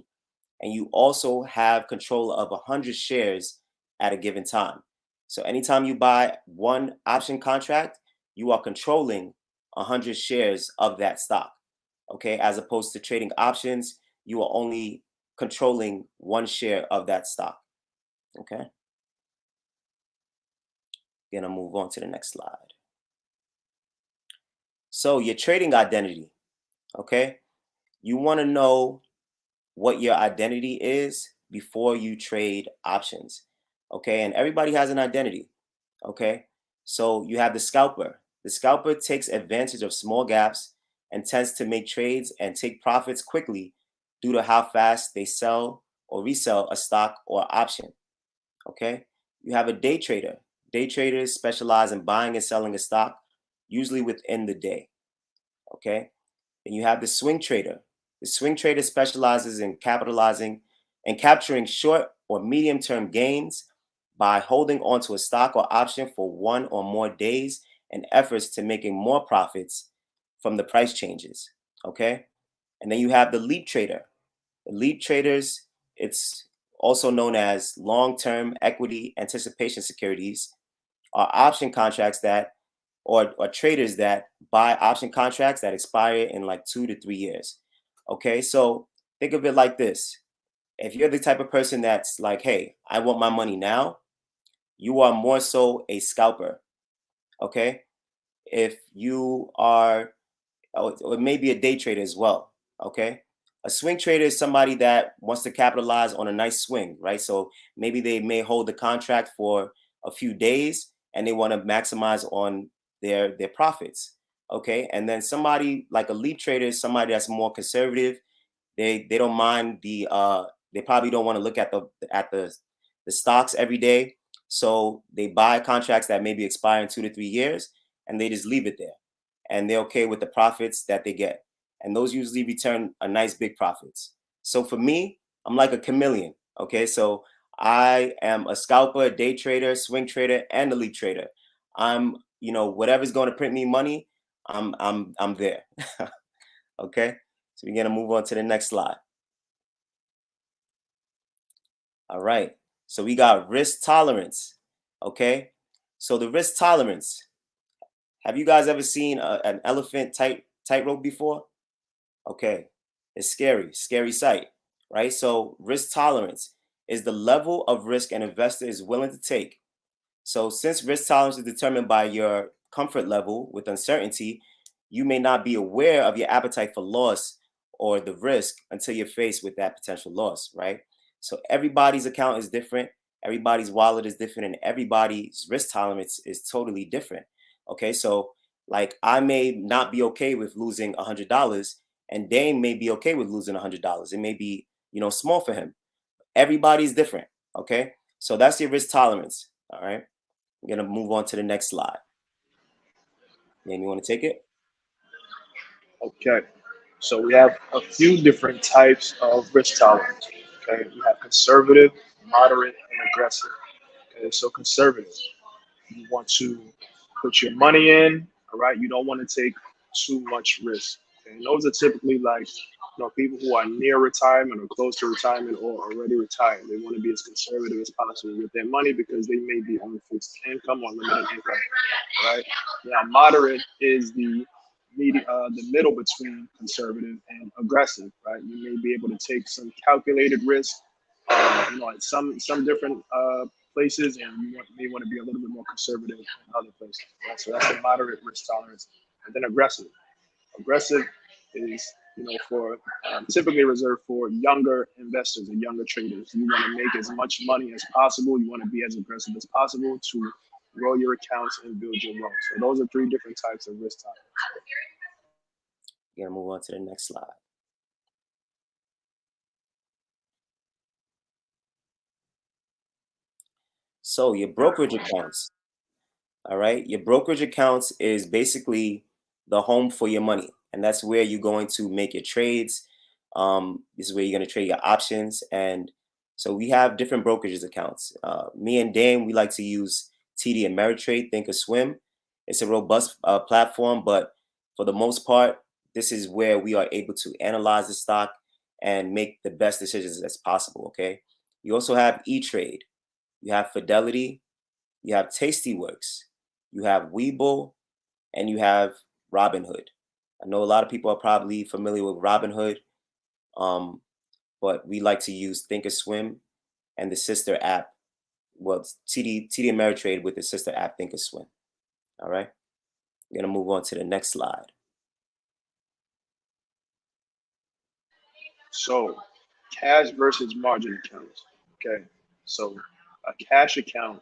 And you also have control of 100 shares at a given time. So anytime you buy one option contract, you are controlling 100 shares of that stock, okay? As opposed to trading options, you are only controlling one share of that stock, okay? Gonna move on to the next slide. So your trading identity, okay? You wanna know what your identity is before you trade options, okay? And everybody has an identity, okay? So you have the scalper. The scalper takes advantage of small gaps and tends to make trades and take profits quickly due to how fast they sell or resell a stock or option, okay? You have a day trader. Day traders specialize in buying and selling a stock, usually within the day, okay? Then you have the swing trader. The swing trader specializes in capitalizing and capturing short or medium-term gains by holding onto a stock or option for one or more days and efforts to making more profits from the price changes, okay? And then you have the leap trader. The leap traders, it's also known as long-term equity anticipation securities, are option contracts that, or traders that buy option contracts that expire in like 2 to 3 years. Okay, so think of it like this. If you're the type of person that's like, hey, I want my money now, you are more so a scalper. Okay, if you are, or maybe a day trader as well. Okay, a swing trader is somebody that wants to capitalize on a nice swing, right? So maybe they may hold the contract for a few days and they want to maximize on their profits. Okay, and then somebody like a leap trader is somebody that's more conservative. They don't mind the they probably don't want to look at the stocks every day, so they buy contracts that maybe expire in 2 to 3 years and they just leave it there, and they're okay with the profits that they get, and those usually return a nice big profits. So for me, I'm like a chameleon. Okay, so I am a scalper, a day trader, swing trader, and a leap trader. I'm, you know, whatever's going to print me money, I'm there. Okay, so we're gonna move on to the next slide. All right, so we got risk tolerance. Okay, so the risk tolerance. Have you guys ever seen an elephant tightrope before? Okay, it's scary sight, right? So risk tolerance is the level of risk an investor is willing to take. So since risk tolerance is determined by your comfort level with uncertainty, you may not be aware of your appetite for loss or the risk until you're faced with that potential loss, right? So everybody's account is different, everybody's wallet is different, and everybody's risk tolerance is totally different. Okay, so like I may not be okay with losing $100, and Dame may be okay with losing $100. It may be, you know, small for him. Everybody's different. Okay, so that's your risk tolerance. All right, I'm gonna move on to the next slide. Dame, you want to take it? Okay, so we have a few different types of risk tolerance. Okay, we have conservative, moderate, and aggressive. Okay, so conservative, you want to put your money in, all right? You don't want to take too much risk. Okay? And those are typically like, you know, people who are near retirement or close to retirement or already retired. They want to be as conservative as possible with their money because they may be on fixed income or limited income, right? Now, moderate is the middle between conservative and aggressive, right? You may be able to take some calculated risk, you know, at some different places, and you may want to be a little bit more conservative in other places. Right? So that's the moderate risk tolerance, and then aggressive. Aggressive is, you know, for typically reserved for younger investors and younger traders. You want to make as much money as possible. You want to be as aggressive as possible to grow your accounts and build your wealth. So those are 3 different types of risk tolerance. We're gonna move on to the next slide. So your brokerage accounts, all right? Your brokerage accounts is basically the home for your money, and that's where you're going to make your trades. This is where you're going to trade your options, and so we have different brokerages accounts. Me and Dame, we like to use TD Ameritrade, Thinkorswim, It's a robust platform, but for the most part, this is where we are able to analyze the stock and make the best decisions as possible, okay? You also have E-Trade, you have Fidelity, you have Tastyworks, you have Webull, and you have Robinhood. I know a lot of people are probably familiar with Robinhood, but we like to use Thinkorswim and the sister app, well, it's TD Ameritrade with the sister app Thinkorswim. All right, we're gonna move on to the next slide. So, cash versus margin accounts. Okay, so a cash account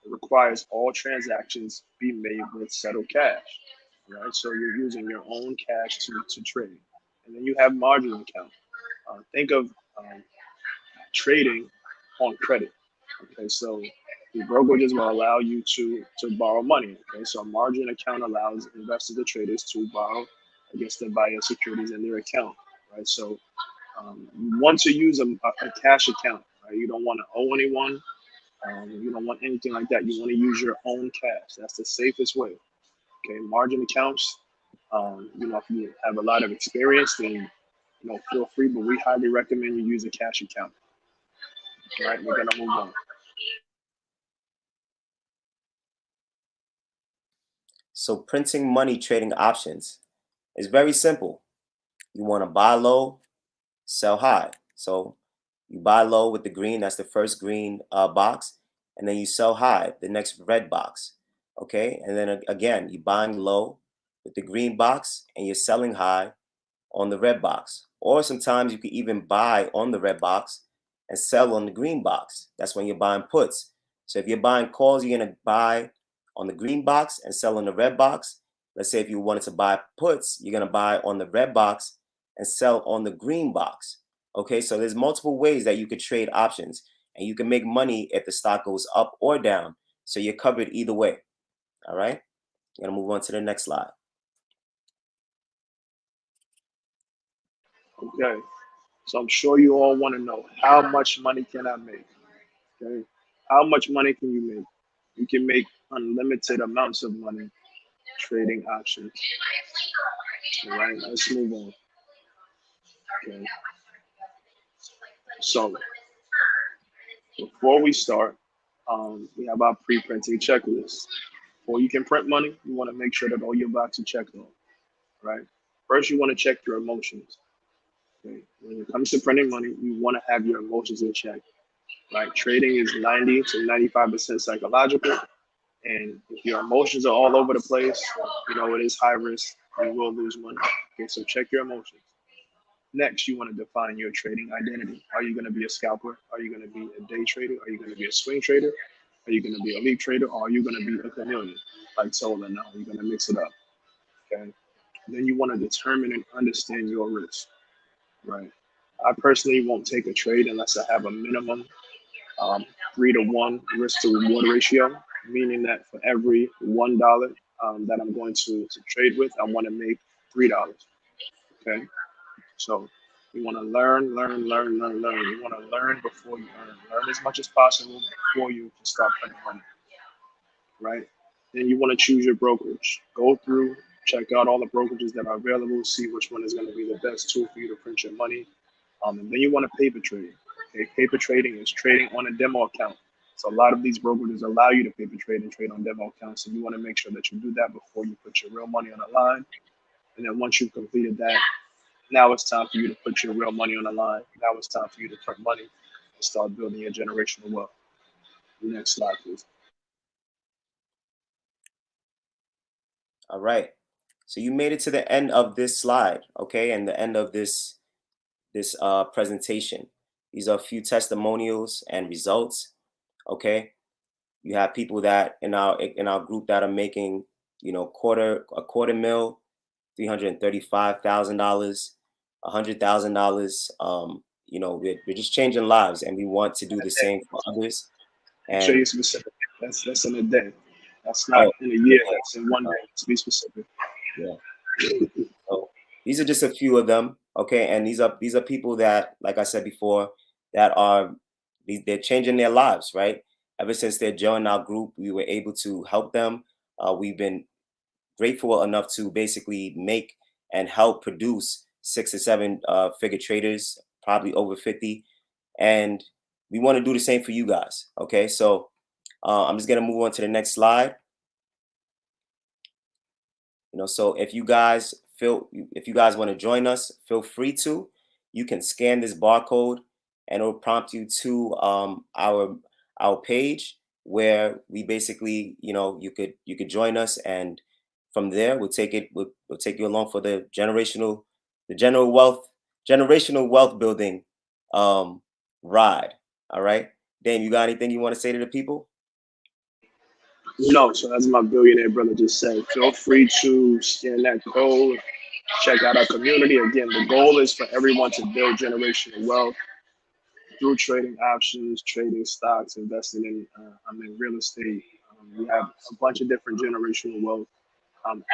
requires all transactions be made with settled cash. Right, so you're using your own cash to trade, and then you have margin account. Think of trading on credit. Okay, so the brokerages will allow you to borrow money. Okay, so a margin account allows investors or traders to borrow against the buyer securities in their account. Right, so you want to use a cash account. Right? You don't want to owe anyone. You don't want anything like that. You want to use your own cash. That's the safest way. Okay, margin accounts. If you have a lot of experience, then feel free. But we highly recommend you use a cash account. All right, we're gonna move on. So printing money trading options is very simple. You want to buy low, sell high. So you buy low with the green, that's the first green box, and then you sell high, the next red box. Okay, and then again, you're buying low with the green box and you're selling high on the red box. Or sometimes you can even buy on the red box and sell on the green box. That's when you're buying puts. So if you're buying calls, you're gonna buy on the green box and sell on the red box. Let's say if you wanted to buy puts, you're gonna buy on the red box and sell on the green box. Okay, so there's multiple ways that you could trade options, and you can make money if the stock goes up or down. So you're covered either way. All right, I'm gonna move on to the next slide. Okay, so I'm sure you all want to know, how much money can I make? Okay, how much money can you make? You can make unlimited amounts of money trading options. All right, let's move on. Okay, so before we start, we have our pre-printing checklist. Before you can print money, you want to make sure that all your boxes are checked on. Right? First, you want to check your emotions. Okay? When it comes to printing money, you want to have your emotions in check. Right? Trading is 90 to 95% psychological, and if your emotions are all over the place, it is high risk. You will lose money. Okay, so check your emotions. Next, you want to define your trading identity. Are you going to be a scalper? Are you going to be a day trader? Are you going to be a swing trader? Are you going to be a lead trader? Or are you going to be a chameleon like Solar now? You're going to mix it up. Okay. Then you want to determine and understand your risk. Right. I personally won't take a trade unless I have a minimum 3-to-1 risk to reward ratio, meaning that for every $1 that I'm going to trade with, I want to make $3. Okay. So you want to learn. You want to learn before you earn. Learn as much as possible before you can start printing money. Right? Then you want to choose your brokerage. Go through, check out all the brokerages that are available, see which one is going to be the best tool for you to print your money. And then you want to paper trade. Okay, paper trading is trading on a demo account. So a lot of these brokerages allow you to paper trade and trade on demo accounts. So you want to make sure that you do that before you put your real money on the line. And then once you've completed that, now it's time for you to put your real money on the line. Now it's time for you to print money and start building your generational wealth. Next slide, please. All right. So you made it to the end of this slide, okay, and the end of this presentation. These are a few testimonials and results, okay. You have people that in our group that are making, a quarter mil, $335,000, $100,000. We're just changing lives, and we want to do the same for others. And show you specific. That's in a day. That's not in a year. That's in 1 day. To be specific. Yeah. So these are just a few of them, okay. And these are people that, like I said before, they're changing their lives, right? Ever since they joined our group, we were able to help them We've been grateful enough to basically make and help produce 6 to 7 figure traders, probably over 50. And we want to do the same for you guys. Okay, so I'm just gonna move on to the next slide. So if you guys want to join us, feel free to. You can scan this barcode, and it'll prompt you to our page where we basically, you could join us, and from there we'll take you along for the generational wealth building ride. All right, Dame, you got anything you want to say to the people? No, so as my billionaire brother just said, feel free to scan that code, check out our community. Again, the goal is for everyone to build generational wealth through trading options, trading stocks, investing in real estate. We have a bunch of different generational wealth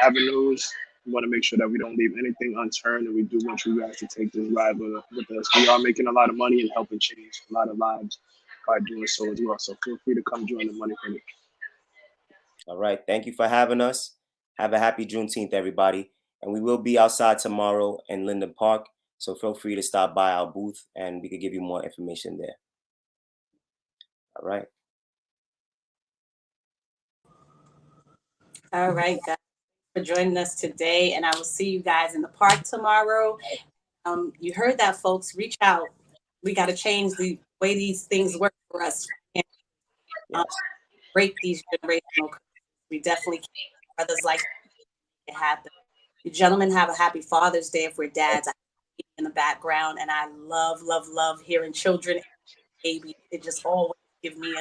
avenues. We want to make sure that we don't leave anything unturned, and we do want you guys to take this ride with us. We are making a lot of money and helping change a lot of lives by doing so as well. So feel free to come join the Money Clinic. All right. Thank you for having us. Have a happy Juneteenth, everybody. And we will be outside tomorrow in Linden Park. So feel free to stop by our booth and we could give you more information there. All right. All right, guys, for joining us today. And I will see you guys in the park tomorrow. You heard that, folks. Reach out. We got to change the way these things work for us. Break these generational curses. We definitely can't. Brothers like it happen. You gentlemen have a happy Father's Day if we're dads. I in the background, and I love hearing children and babies. It just always gives me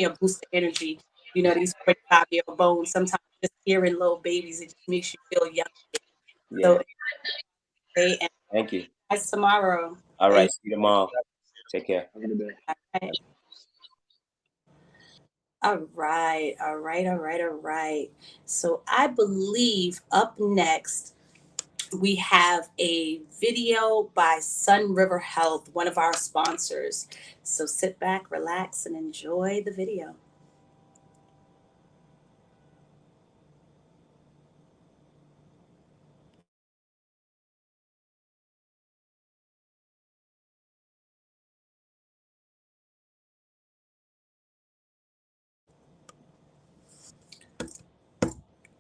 a boost of energy. These 45-year-old bones. Sometimes just hearing little babies, it just makes you feel young. Yeah. So, thank you. Guys, tomorrow. All right. See you tomorrow. Take care. Have a good day. All right. So I believe up next, we have a video by Sun River Health, one of our sponsors. So sit back, relax, and enjoy the video.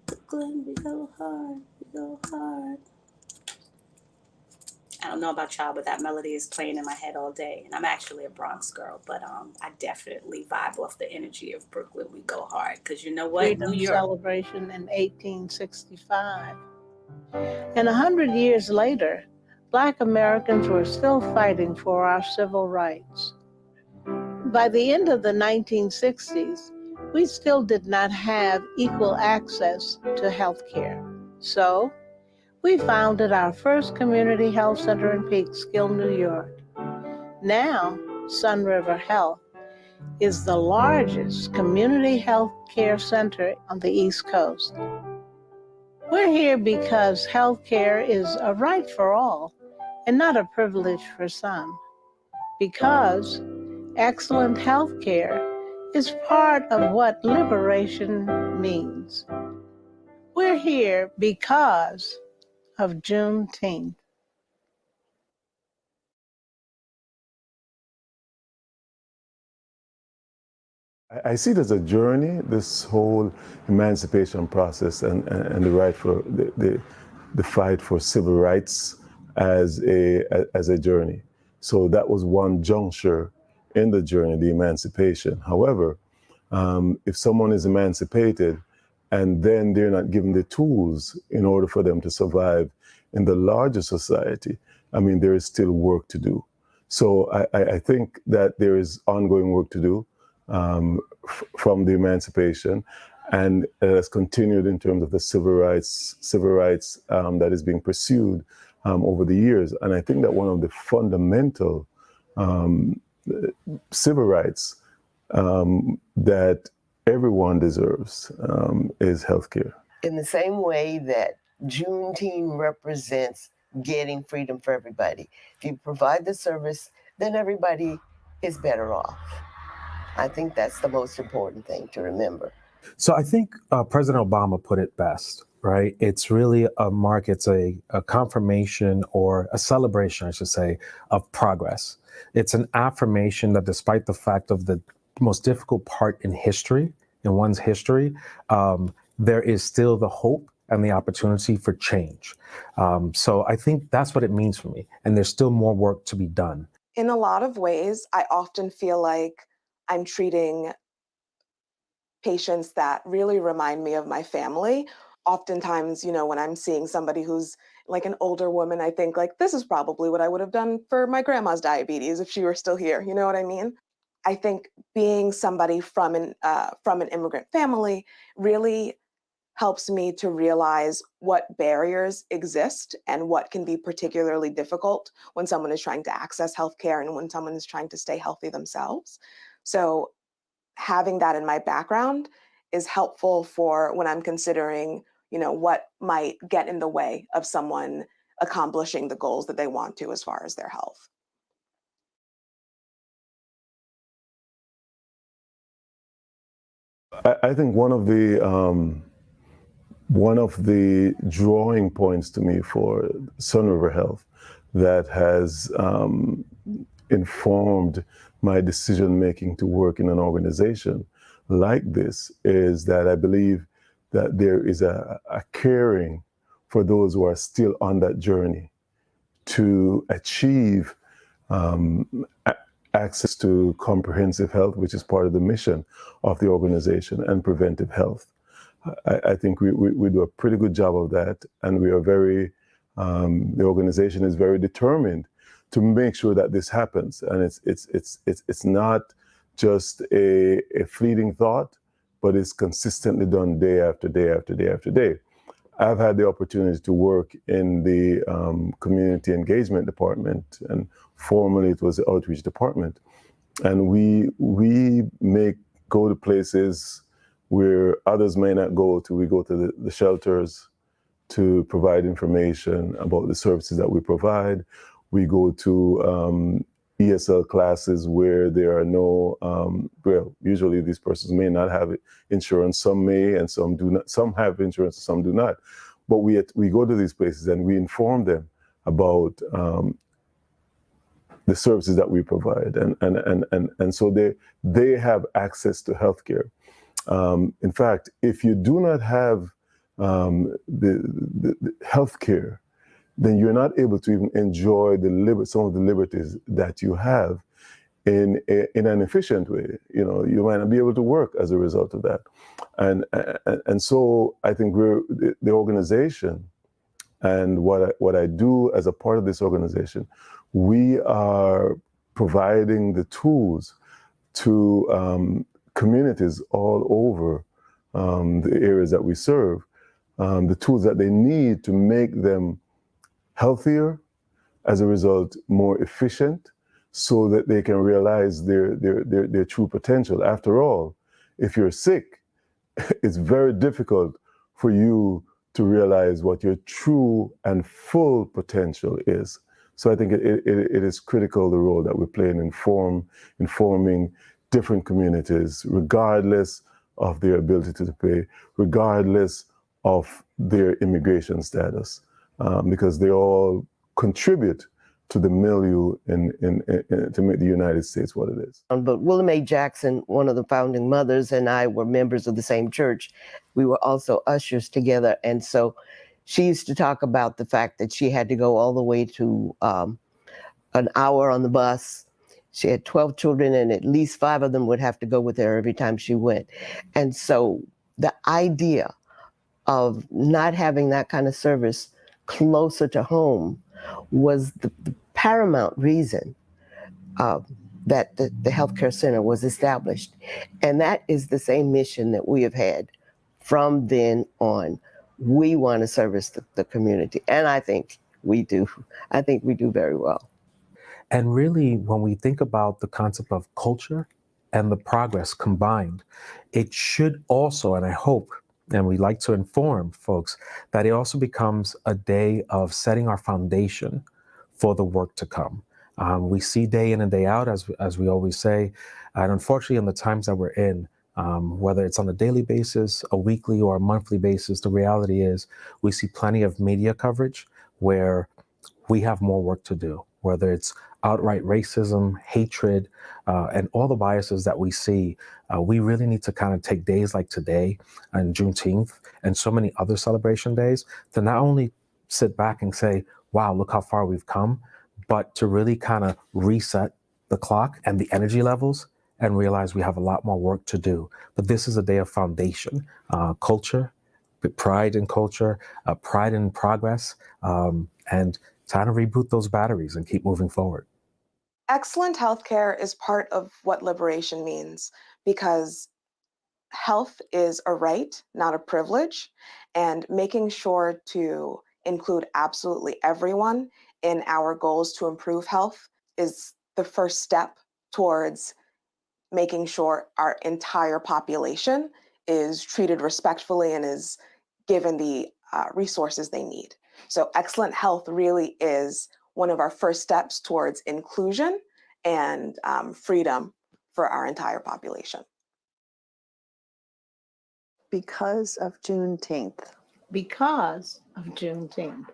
Brooklyn, we go hard, I don't know about y'all, but that melody is playing in my head all day. And I'm actually a Bronx girl, but I definitely vibe off the energy of Brooklyn, we go hard. Because you know what? Freedom celebration in 1865. And 100 years later, Black Americans were still fighting for our civil rights. By the end of the 1960s, we still did not have equal access to health care. So we founded our first community health center in Peekskill, New York. Now, Sun River Health is the largest community health care center on the East Coast. We're here because health care is a right for all and not a privilege for some. Because excellent health care is part of what liberation means. We're here because of Juneteenth. I see it as a journey, this whole emancipation process and the right for the fight for civil rights as a journey. So that was one juncture in the journey, the emancipation. However, if someone is emancipated and then they're not given the tools in order for them to survive in the larger society, there is still work to do. So I think that there is ongoing work to do from the emancipation, and it has continued in terms of the civil rights that is being pursued over the years. And I think that one of the fundamental civil rights that everyone deserves is healthcare. In the same way that Juneteenth represents getting freedom for everybody. If you provide the service, then everybody is better off. I think that's the most important thing to remember. So I think President Obama put it best, right? It's really a mark, it's a confirmation or a celebration, I should say, of progress. It's an affirmation that despite the fact of the most difficult part in history, in one's history, there is still the hope and the opportunity for change. So I think that's what it means for me. And there's still more work to be done. In a lot of ways, I often feel like I'm treating patients that really remind me of my family. Oftentimes, you know, when I'm seeing somebody who's like an older woman, I think like, this is probably what I would have done for my grandma's diabetes if she were still here. You know what I mean? I think being somebody from an immigrant family really helps me to realize what barriers exist and what can be particularly difficult when someone is trying to access healthcare and when someone is trying to stay healthy themselves. So having that in my background is helpful for when I'm considering, you know, what might get in the way of someone accomplishing the goals that they want to as far as their health. I think one of the drawing points to me for Sun River Health that has informed my decision making to work in an organization like this is that I believe that there is a caring for those who are still on that journey to achieve access to comprehensive health, which is part of the mission of the organization, and preventive health. I think we do a pretty good job of that, and we are very, the organization is very determined to make sure that this happens. And it's not just a fleeting thought, but it's consistently done day after day after day after day. I've had the opportunity to work in the community engagement department, and formerly it was the outreach department. And we go to places where others may not go to. We go to the shelters to provide information about the services that we provide. We go to ESL classes where there are no, well, usually these persons may not have insurance. Some may and some do not. Some have insurance, some do not. But we go to these places and we inform them about the services that we provide. And so they have access to healthcare. In fact, if you do not have the healthcare, then you're not able to even enjoy some of the liberties that you have in an efficient way. You know, you might not be able to work as a result of that. And so I think the organization and what I do as a part of this organization, we are providing the tools to communities all over the areas that we serve, the tools that they need to make them healthier, as a result, more efficient, so that they can realize their true potential. After all, if you're sick, it's very difficult for you to realize what your true and full potential is. So I think it is critical, the role that we play in informing different communities, regardless of their ability to pay, regardless of their immigration status, because they all contribute to the milieu to make the United States what it is. But Willa Mae Jackson, one of the founding mothers, and I were members of the same church. We were also ushers together. And so she used to talk about the fact that she had to go all the way to an hour on the bus. She had 12 children, and at least 5 of them would have to go with her every time she went. And so the idea of not having that kind of service closer to home was the paramount reason that the healthcare center was established. And that is the same mission that we have had from then on. We want to service the community. And I think we do. I think we do very well. And really, when we think about the concept of culture and the progress combined, it should also, and I hope, and we like to inform folks, that it also becomes a day of setting our foundation for the work to come. We see day in and day out, as we always say, and unfortunately in the times that we're in, Whether it's on a daily basis, a weekly or a monthly basis, the reality is we see plenty of media coverage where we have more work to do, whether it's outright racism, hatred, and all the biases that we see. We really need to kind of take days like today and Juneteenth and so many other celebration days to not only sit back and say, wow, look how far we've come, but to really kind of reset the clock and the energy levels and realize we have a lot more work to do. But this is a day of foundation, culture, pride in culture, pride in progress, and time to reboot those batteries and keep moving forward. Excellent healthcare is part of what liberation means, because health is a right, not a privilege, and making sure to include absolutely everyone in our goals to improve health is the first step towards making sure our entire population is treated respectfully and is given the resources they need. So excellent health really is one of our first steps towards inclusion and freedom for our entire population. Because of Juneteenth. Because of Juneteenth.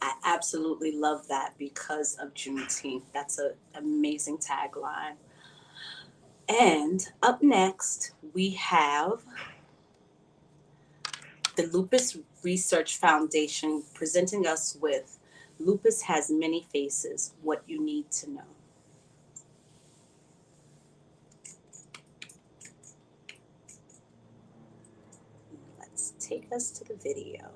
I absolutely love that, because of Juneteenth. That's an amazing tagline. And up next, we have the Lupus Research Foundation presenting us with Lupus Has Many Faces, What You Need to Know. Let's take us to the video.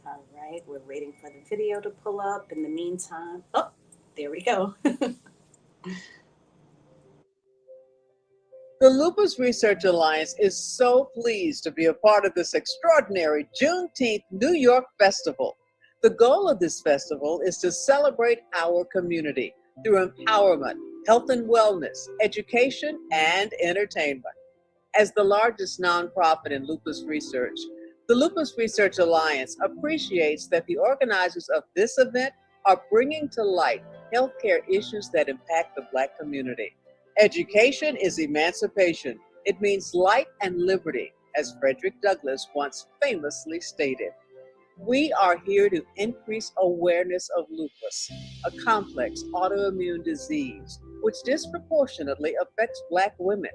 All right, we're waiting for the video to pull up. In the meantime, oh, there we go. The Lupus Research Alliance is so pleased to be a part of this extraordinary Juneteenth New York Festival. The goal of this festival is to celebrate our community through empowerment, health and wellness, education, and entertainment. As the largest nonprofit in lupus research, the Lupus Research Alliance appreciates that the organizers of this event are bringing to light healthcare issues that impact the Black community. Education is emancipation. It means light and liberty, as Frederick Douglass once famously stated. We are here to increase awareness of lupus, a complex autoimmune disease which disproportionately affects Black women.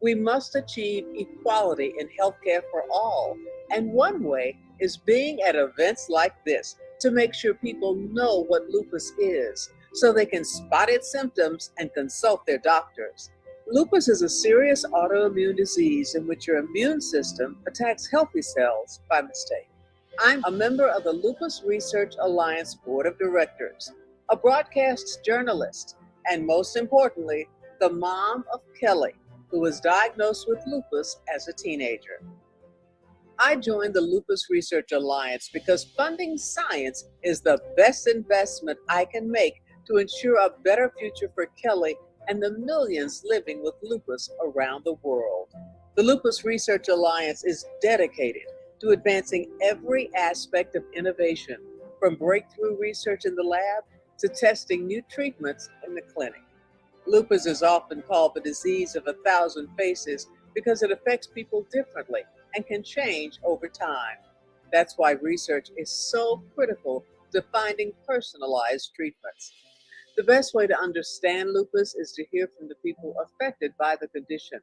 We must achieve equality in healthcare for all, and one way is being at events like this to make sure people know what lupus is, so they can spot its symptoms and consult their doctors. Lupus is a serious autoimmune disease in which your immune system attacks healthy cells by mistake. I'm a member of the Lupus Research Alliance Board of Directors, a broadcast journalist, and most importantly, the mom of Kelly, who was diagnosed with lupus as a teenager. I joined the Lupus Research Alliance because funding science is the best investment I can make to ensure a better future for Kelly and the millions living with lupus around the world. The Lupus Research Alliance is dedicated to advancing every aspect of innovation, from breakthrough research in the lab to testing new treatments in the clinic. Lupus is often called the disease of 1,000 faces because it affects people differently and can change over time. That's why research is so critical to finding personalized treatments. The best way to understand lupus is to hear from the people affected by the condition,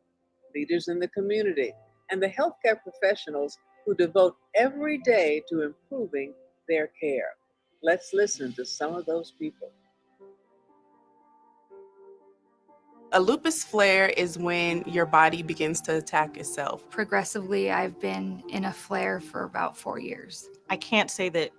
leaders in the community, and the healthcare professionals who devote every day to improving their care. Let's listen to some of those people. A lupus flare is when your body begins to attack itself. Progressively, I've been in a flare for about 4 years. I can't say that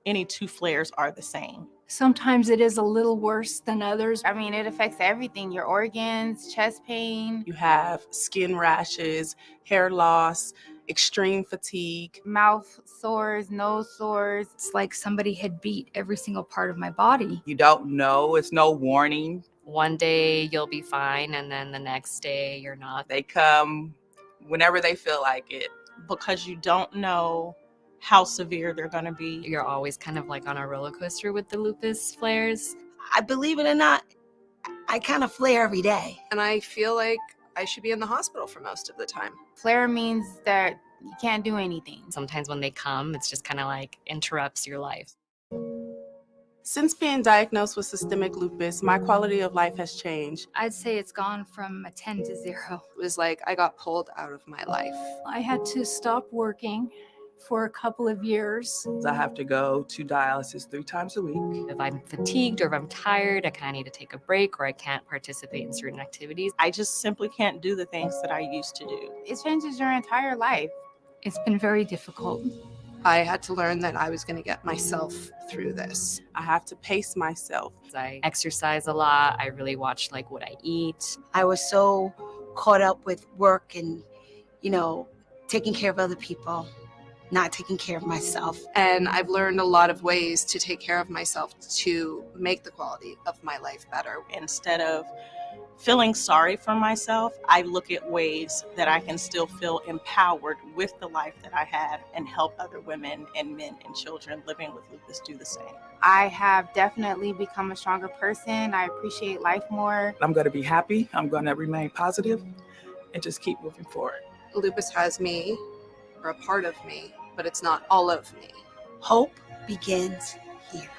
any two flares are the same. Sometimes it is a little worse than others. I mean, it affects everything, your organs, chest pain. You have skin rashes, hair loss, extreme fatigue, mouth sores, nose sores. It's like somebody had beat every single part of my body. You don't know, it's no warning. One day you'll be fine, and then the next day you're not. They come whenever they feel like it. Because you don't know how severe they're going to be. You're always kind of like on a roller coaster with the lupus flares. I believe it or not, I kind of flare every day. And I feel like I should be in the hospital for most of the time. Flare means that you can't do anything. Sometimes when they come, it's just kind of like interrupts your life. Since being diagnosed with systemic lupus, my quality of life has changed. I'd say it's gone from a 10 to 0. It was like I got pulled out of my life. I had to stop working for a couple of years. I have to go to dialysis 3 times a week. If I'm fatigued or if I'm tired, I kind of need to take a break, or I can't participate in certain activities. I just simply can't do the things that I used to do. It changes your entire life. It's been very difficult. I had to learn that I was going to get myself through this. I have to pace myself. I exercise a lot. I really watch like what I eat. I was so caught up with work and, taking care of other people, not taking care of myself. And I've learned a lot of ways to take care of myself to make the quality of my life better. Instead of feeling sorry for myself, I look at ways that I can still feel empowered with the life that I have and help other women and men and children living with lupus do the same. I have definitely become a stronger person. I appreciate life more. I'm going to be happy. I'm going to remain positive and just keep moving forward. Lupus has me, or a part of me, but it's not all of me. Hope begins here.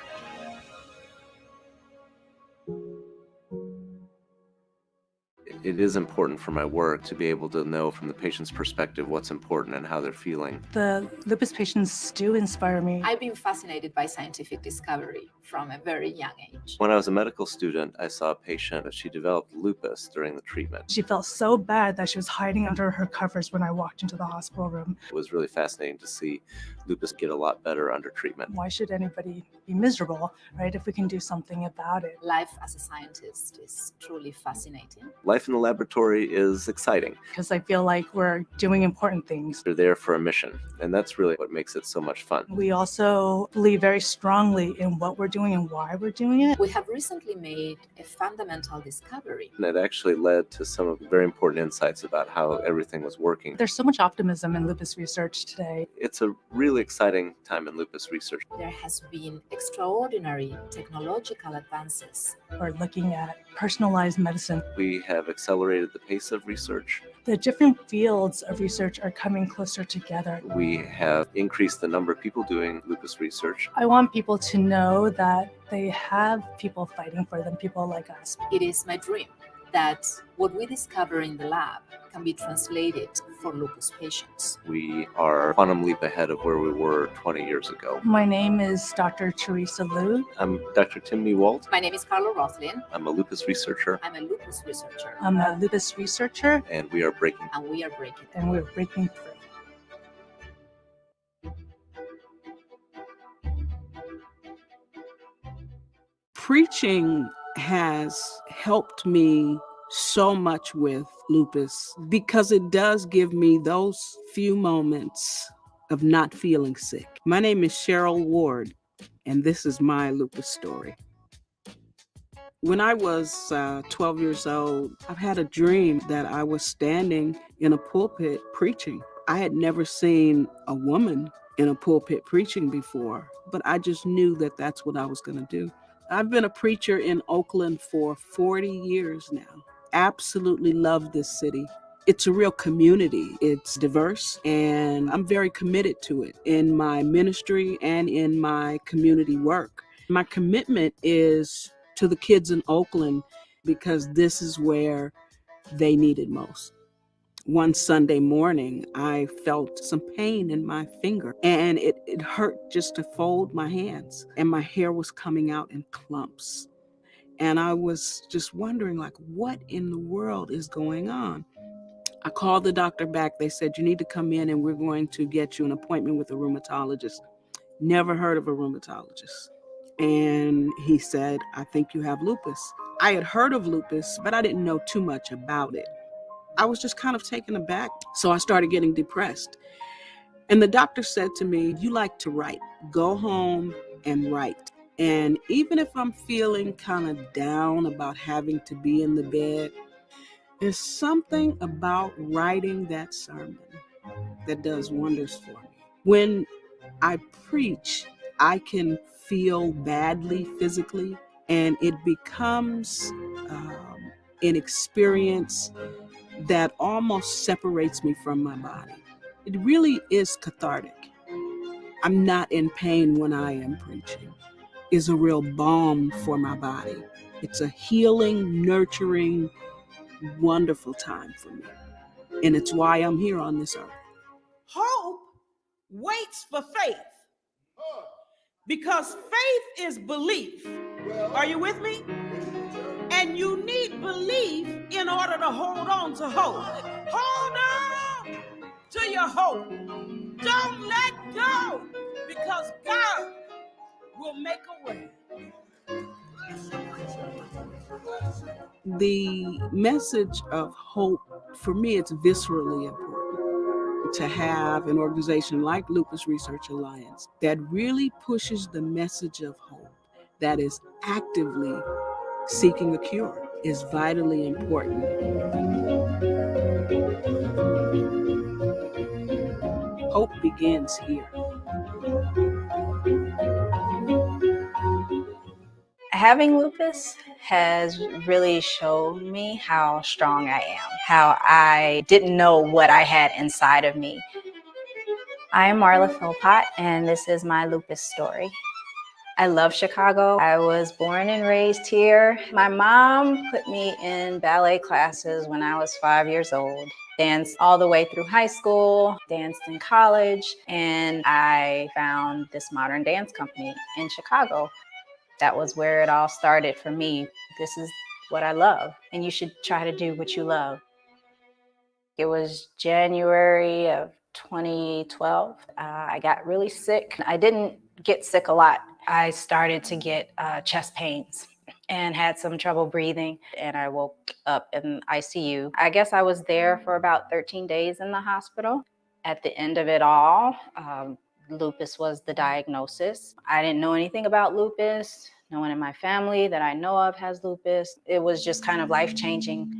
It is important for my work to be able to know from the patient's perspective what's important and how they're feeling. The lupus patients do inspire me. I've been fascinated by scientific discovery from a very young age. When I was a medical student, I saw a patient that she developed lupus during the treatment. She felt so bad that she was hiding under her covers when I walked into the hospital room. It was really fascinating to see lupus get a lot better under treatment. Why should anybody be miserable, right, if we can do something about it? Life as a scientist is truly fascinating. Life in the laboratory is exciting. Because I feel like we're doing important things. They're there for a mission, and that's really what makes it so much fun. We also believe very strongly in what we're doing and why we're doing it. We have recently made a fundamental discovery. And it actually led to some of the very important insights about how everything was working. There's so much optimism in lupus research today. It's a really exciting time in lupus research. There has been extraordinary technological advances. We're looking at personalized medicine. We have accelerated the pace of research. The different fields of research are coming closer together. We have increased the number of people doing lupus research. I want people to know that they have people fighting for them, people like us. It is my dream that what we discover in the lab can be translated for lupus patients. We are a quantum leap ahead of where we were 20 years ago. My name is Dr. Teresa Liu. I'm Dr. Timney Walt. My name is Carla Rothlin. I'm a lupus researcher. I'm a lupus researcher. I'm a lupus researcher. And we are breaking. And we are breaking. And we're breaking through. Preaching has helped me so much with lupus because it does give me those few moments of not feeling sick. My name is Cheryl Ward, and this is my lupus story. When I was 12 years old, I've had a dream that I was standing in a pulpit preaching. I had never seen a woman in a pulpit preaching before, but I just knew that that's what I was going to do. I've been a preacher in Oakland for 40 years now. Absolutely love this city. It's a real community. It's diverse, and I'm very committed to it in my ministry and in my community work. My commitment is to the kids in Oakland because this is where they need it most. One Sunday morning, I felt some pain in my finger, and it hurt just to fold my hands, and my hair was coming out in clumps. And I was just wondering, like, what in the world is going on? I called the doctor back. They said, you need to come in and we're going to get you an appointment with a rheumatologist. Never heard of a rheumatologist. and he said, I think you have lupus. I had heard of lupus, but I didn't know too much about it. I was just kind of taken aback. So I started getting depressed. And the doctor said to me, you like to write. Go home and write. And even if I'm feeling kind of down about having to be in the bed, there's something about writing that sermon that does wonders for me. When I preach, I can feel badly physically, and it becomes an experience that almost separates me from my body. It really is cathartic. I'm not in pain when I am preaching. It's a real balm for my body. It's a healing, nurturing, wonderful time for me. And it's why I'm here on this earth. Hope waits for faith, because faith is belief. Are you with me? And you need belief in order to hold on to hope. Hold on to your hope. Don't let go, because God will make a way. The message of hope, for me, it's viscerally important to have an organization like Lupus Research Alliance that really pushes the message of hope, that is actively seeking a cure, is vitally important. Hope begins here. Having lupus has really shown me how strong I am, how I didn't know what I had inside of me. I'm Marla Philpott, and this is my lupus story. I love Chicago. I was born and raised here. My mom put me in ballet classes when I was 5 years old. Danced all the way through high school, danced in college, and I found this modern dance company in Chicago. That was where it all started for me. This is what I love, and you should try to do what you love. It was January of 2012. I got really sick. I didn't get sick a lot. I started to get chest pains and had some trouble breathing, and I woke up in ICU. I guess I was there for about 13 days in the hospital. At the end of it all, lupus was the diagnosis. I didn't know anything about lupus. No one in my family that I know of has lupus. It was just kind of life-changing.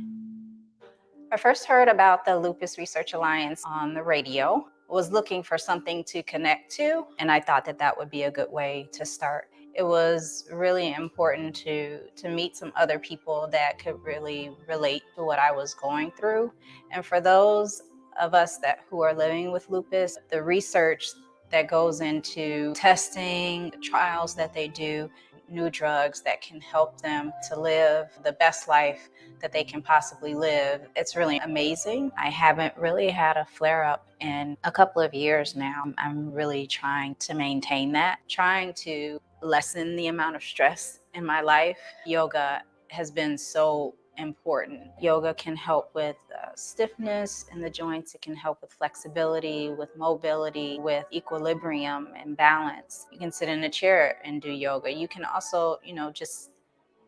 I first heard about the Lupus Research Alliance on the radio, was looking for something to connect to, and I thought that that would be a good way to start. It was really important to meet some other people that could really relate to what I was going through. And for those of us who are living with lupus, the research that goes into testing, the trials that they do, new drugs that can help them to live the best life that they can possibly live. It's really amazing. I haven't really had a flare-up in a couple of years now. I'm really trying to maintain that, trying to lessen the amount of stress in my life. Yoga has been so important. Yoga can help with stiffness in the joints. It can help with flexibility, with mobility, with equilibrium and balance. You can sit in a chair and do yoga. You can also, just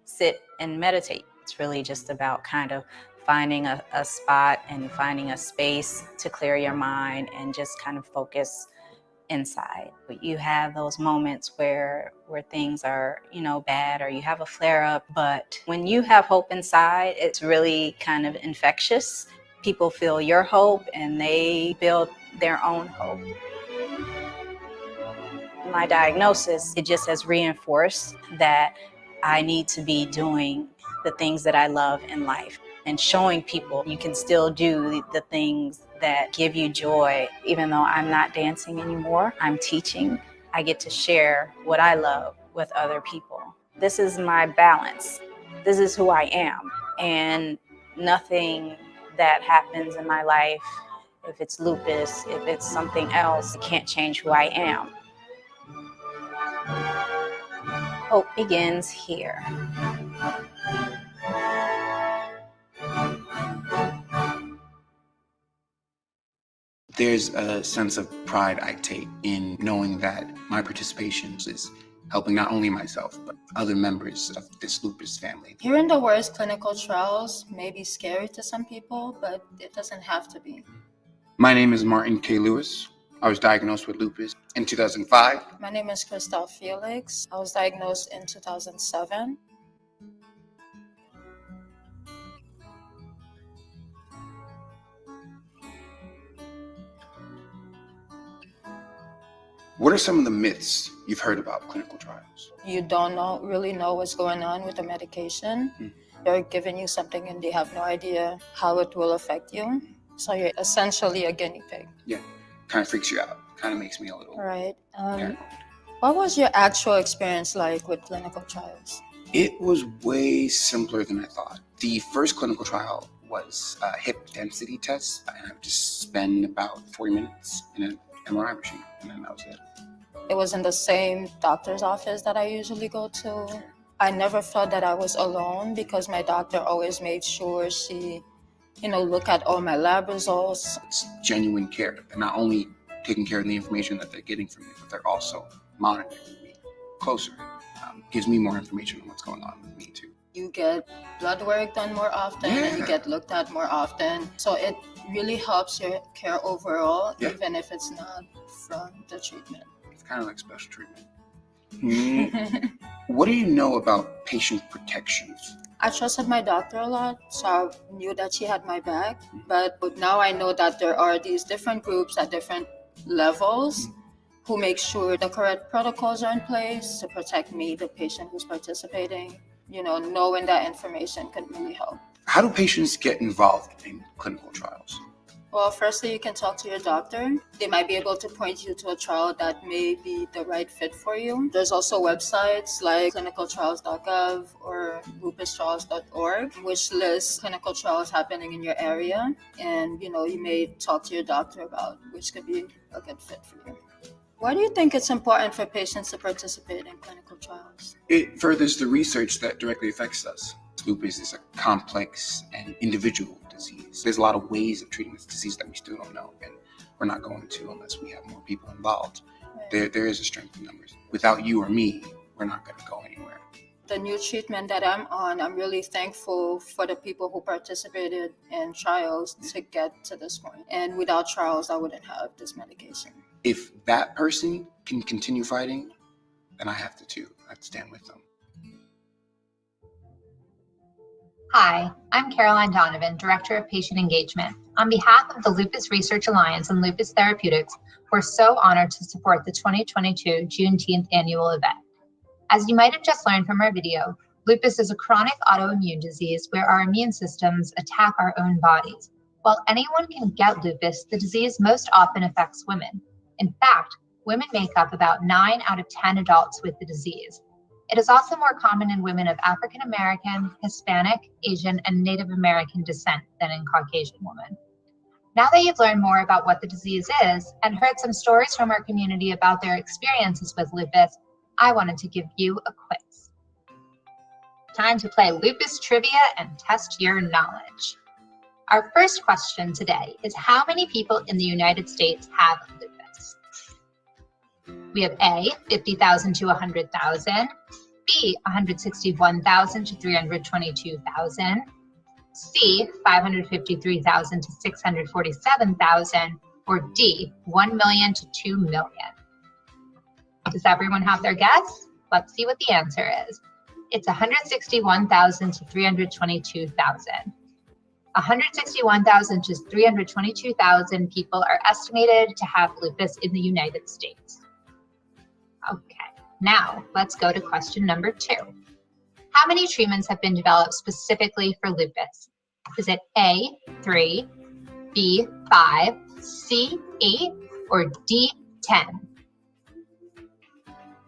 sit and meditate. It's really just about kind of finding a spot and finding a space to clear your mind and just kind of focus inside. You have those moments where things are, bad, or you have a flare up, but when you have hope inside, it's really kind of infectious. People feel your hope and they build their own hope. My diagnosis, it just has reinforced that I need to be doing the things that I love in life and showing people you can still do the things that give you joy. Even though I'm not dancing anymore, I'm teaching. I get to share what I love with other people. This is my balance. This is who I am. And nothing that happens in my life, if it's lupus, if it's something else, it can't change who I am. Hope begins here. There's a sense of pride I take in knowing that my participation is helping not only myself, but other members of this lupus family. Hearing the words clinical trials may be scary to some people, but it doesn't have to be. My name is Martin K. Lewis. I was diagnosed with lupus in 2005. My name is Christelle Felix. I was diagnosed in 2007. What are some of the myths you've heard about clinical trials? You don't really know what's going on with the medication. They're giving you something and they have no idea how it will affect you. So you're essentially a guinea pig. Yeah, kind of freaks you out. Kind of makes me a little... Right. What was your actual experience like with clinical trials? It was way simpler than I thought. The first clinical trial was a hip density test, and I would just spend about 40 minutes in an MRI machine, and then that was it. It was in the same doctor's office that I usually go to. I never felt that I was alone because my doctor always made sure she, look at all my lab results. It's genuine care. They're not only taking care of the information that they're getting from me, but they're also monitoring me closer. Gives me more information on what's going on with me too. You get blood work done more often and you get looked at more often. So it really helps your care overall, even if it's not from the treatment. It's kind of like special treatment. What do you know about patient protections? I trusted my doctor a lot, so I knew that she had my back. But now I know that there are these different groups at different levels who make sure the correct protocols are in place to protect me, the patient who's participating. Knowing that information can really help. How do patients get involved in clinical trials? Well, firstly, you can talk to your doctor. They might be able to point you to a trial that may be the right fit for you. There's also websites like clinicaltrials.gov or lupustrials.org, which lists clinical trials happening in your area. And, you may talk to your doctor about which could be a good fit for you. Why do you think it's important for patients to participate in clinical trials? It furthers the research that directly affects us. Lupus is a complex and individual disease. There's a lot of ways of treating this disease that we still don't know, and we're not going to unless we have more people involved. Right. There is a strength in numbers. Without you or me, we're not going to go anywhere. The new treatment that I'm on, I'm really thankful for the people who participated in trials to get to this point. And without trials, I wouldn't have this medication. If that person can continue fighting, then I have to too. I have to stand with them. Hi, I'm Caroline Donovan, Director of Patient Engagement. On behalf of the Lupus Research Alliance and Lupus Therapeutics, we're so honored to support the 2022 Juneteenth annual event. As you might have just learned from our video, lupus is a chronic autoimmune disease where our immune systems attack our own bodies. While anyone can get lupus, the disease most often affects women. In fact, women make up about 9 out of 10 adults with the disease. It is also more common in women of African American, Hispanic, Asian, and Native American descent than in Caucasian women. Now that you've learned more about what the disease is and heard some stories from our community about their experiences with lupus, I wanted to give you a quiz. Time to play lupus trivia and test your knowledge. Our first question today is how many people in the United States have lupus? We have A, 50,000 to 100,000, B, 161,000 to 322,000, C, 553,000 to 647,000, or D, 1 million to 2 million. Does everyone have their guess? Let's see what the answer is. It's 161,000 to 322,000. 161,000 to 322,000 people are estimated to have lupus in the United States. Okay, now let's go to question number 2. How many treatments have been developed specifically for lupus? Is it A, 3, B, 5, C, 8, or D, 10?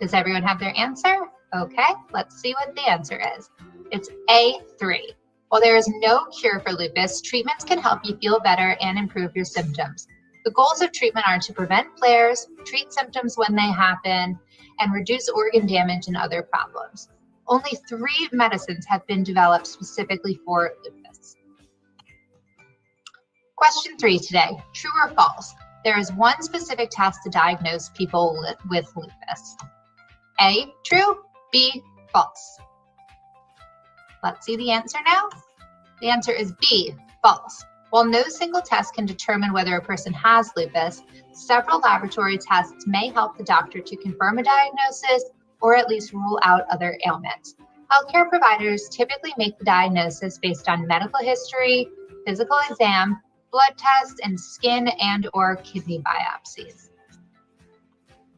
Does everyone have their answer? Okay, let's see what the answer is. It's A, 3. While there is no cure for lupus, treatments can help you feel better and improve your symptoms. The goals of treatment are to prevent flares, treat symptoms when they happen, and reduce organ damage and other problems. Only 3 medicines have been developed specifically for lupus. Question 3 today, true or false? There is one specific test to diagnose people with lupus. A, true, B, false? Let's see the answer now. The answer is B, false. While no single test can determine whether a person has lupus, several laboratory tests may help the doctor to confirm a diagnosis or at least rule out other ailments. Healthcare providers typically make the diagnosis based on medical history, physical exam, blood tests, and skin and/or kidney biopsies.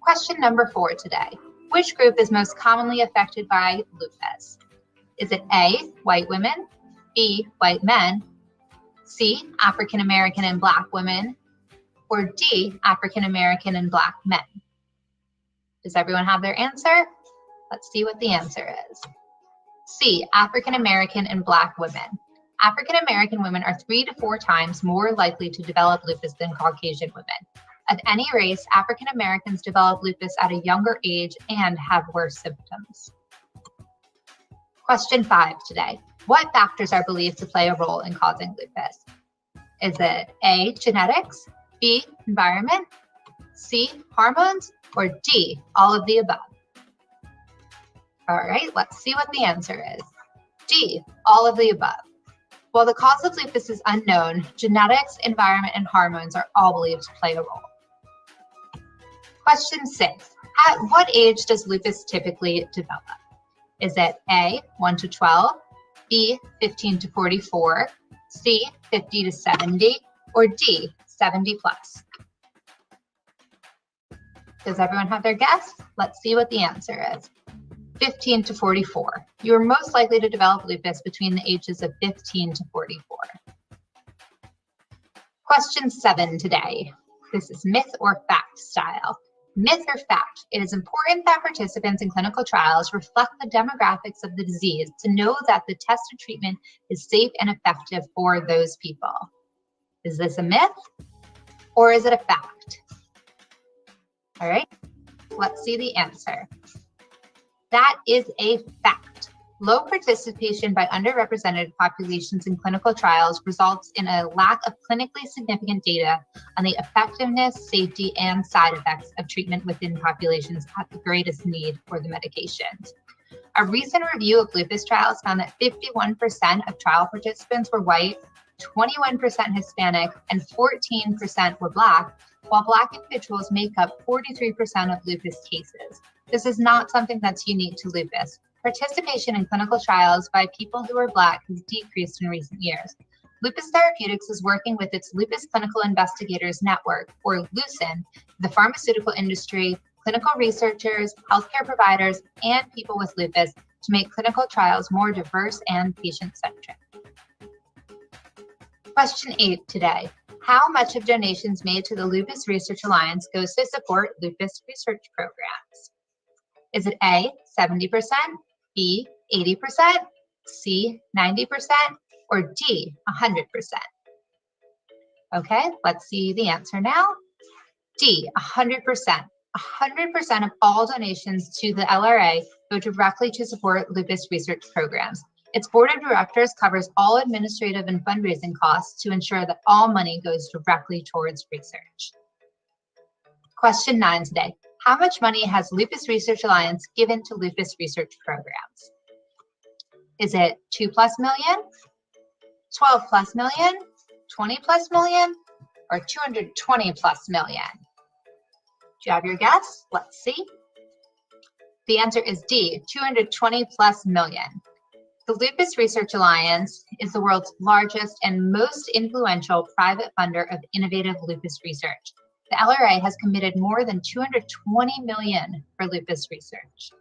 Question number 4 today. Which group is most commonly affected by lupus? Is it A, white women, B, white men, C, African American and Black women, or D, African American and Black men? Does everyone have their answer? Let's see what the answer is. C, African American and Black women. African American women are 3 to 4 times more likely to develop lupus than Caucasian women. Of any race, African Americans develop lupus at a younger age and have worse symptoms. Question 5 today. What factors are believed to play a role in causing lupus? Is it A, genetics, B, environment, C, hormones, or D, all of the above? All right, let's see what the answer is. D, all of the above. While the cause of lupus is unknown, genetics, environment, and hormones are all believed to play a role. Question 6. At what age does lupus typically develop? Is it A, 1 to 12, B, 15 to 44, C, 50 to 70, or D, 70 plus? Does everyone have their guess? Let's see what the answer is. 15 to 44. You are most likely to develop lupus between the ages of 15 to 44. Question 7 today. This is myth or fact style. Myth or fact, it is important that participants in clinical trials reflect the demographics of the disease to know that the tested treatment is safe and effective for those people. Is this a myth or is it a fact? All right, let's see the answer. That is a fact. Low participation by underrepresented populations in clinical trials results in a lack of clinically significant data on the effectiveness, safety, and side effects of treatment within populations at the greatest need for the medications. A recent review of lupus trials found that 51% of trial participants were white, 21% Hispanic, and 14% were Black, while Black individuals make up 43% of lupus cases. This is not something that's unique to lupus. Participation in clinical trials by people who are Black has decreased in recent years. Lupus Therapeutics is working with its Lupus Clinical Investigators Network, or LUCIN, the pharmaceutical industry, clinical researchers, healthcare providers, and people with lupus to make clinical trials more diverse and patient-centric. Question 8 today. How much of donations made to the Lupus Research Alliance goes to support lupus research programs? Is it A, 70%, B, 80%, C, 90%, or D, 100%? Okay, let's see the answer now. D, 100%. 100% of all donations to the LRA go directly to support lupus research programs. Its board of directors covers all administrative and fundraising costs to ensure that all money goes directly towards research. Question 9 today. How much money has Lupus Research Alliance given to lupus research programs? Is it 2+ million, 12+ million, 20+ million, or 220+ million? Do you have your guess? Let's see. The answer is D, 220+ million. The Lupus Research Alliance is the world's largest and most influential private funder of innovative lupus research. The LRA has committed more than $220 million for lupus research.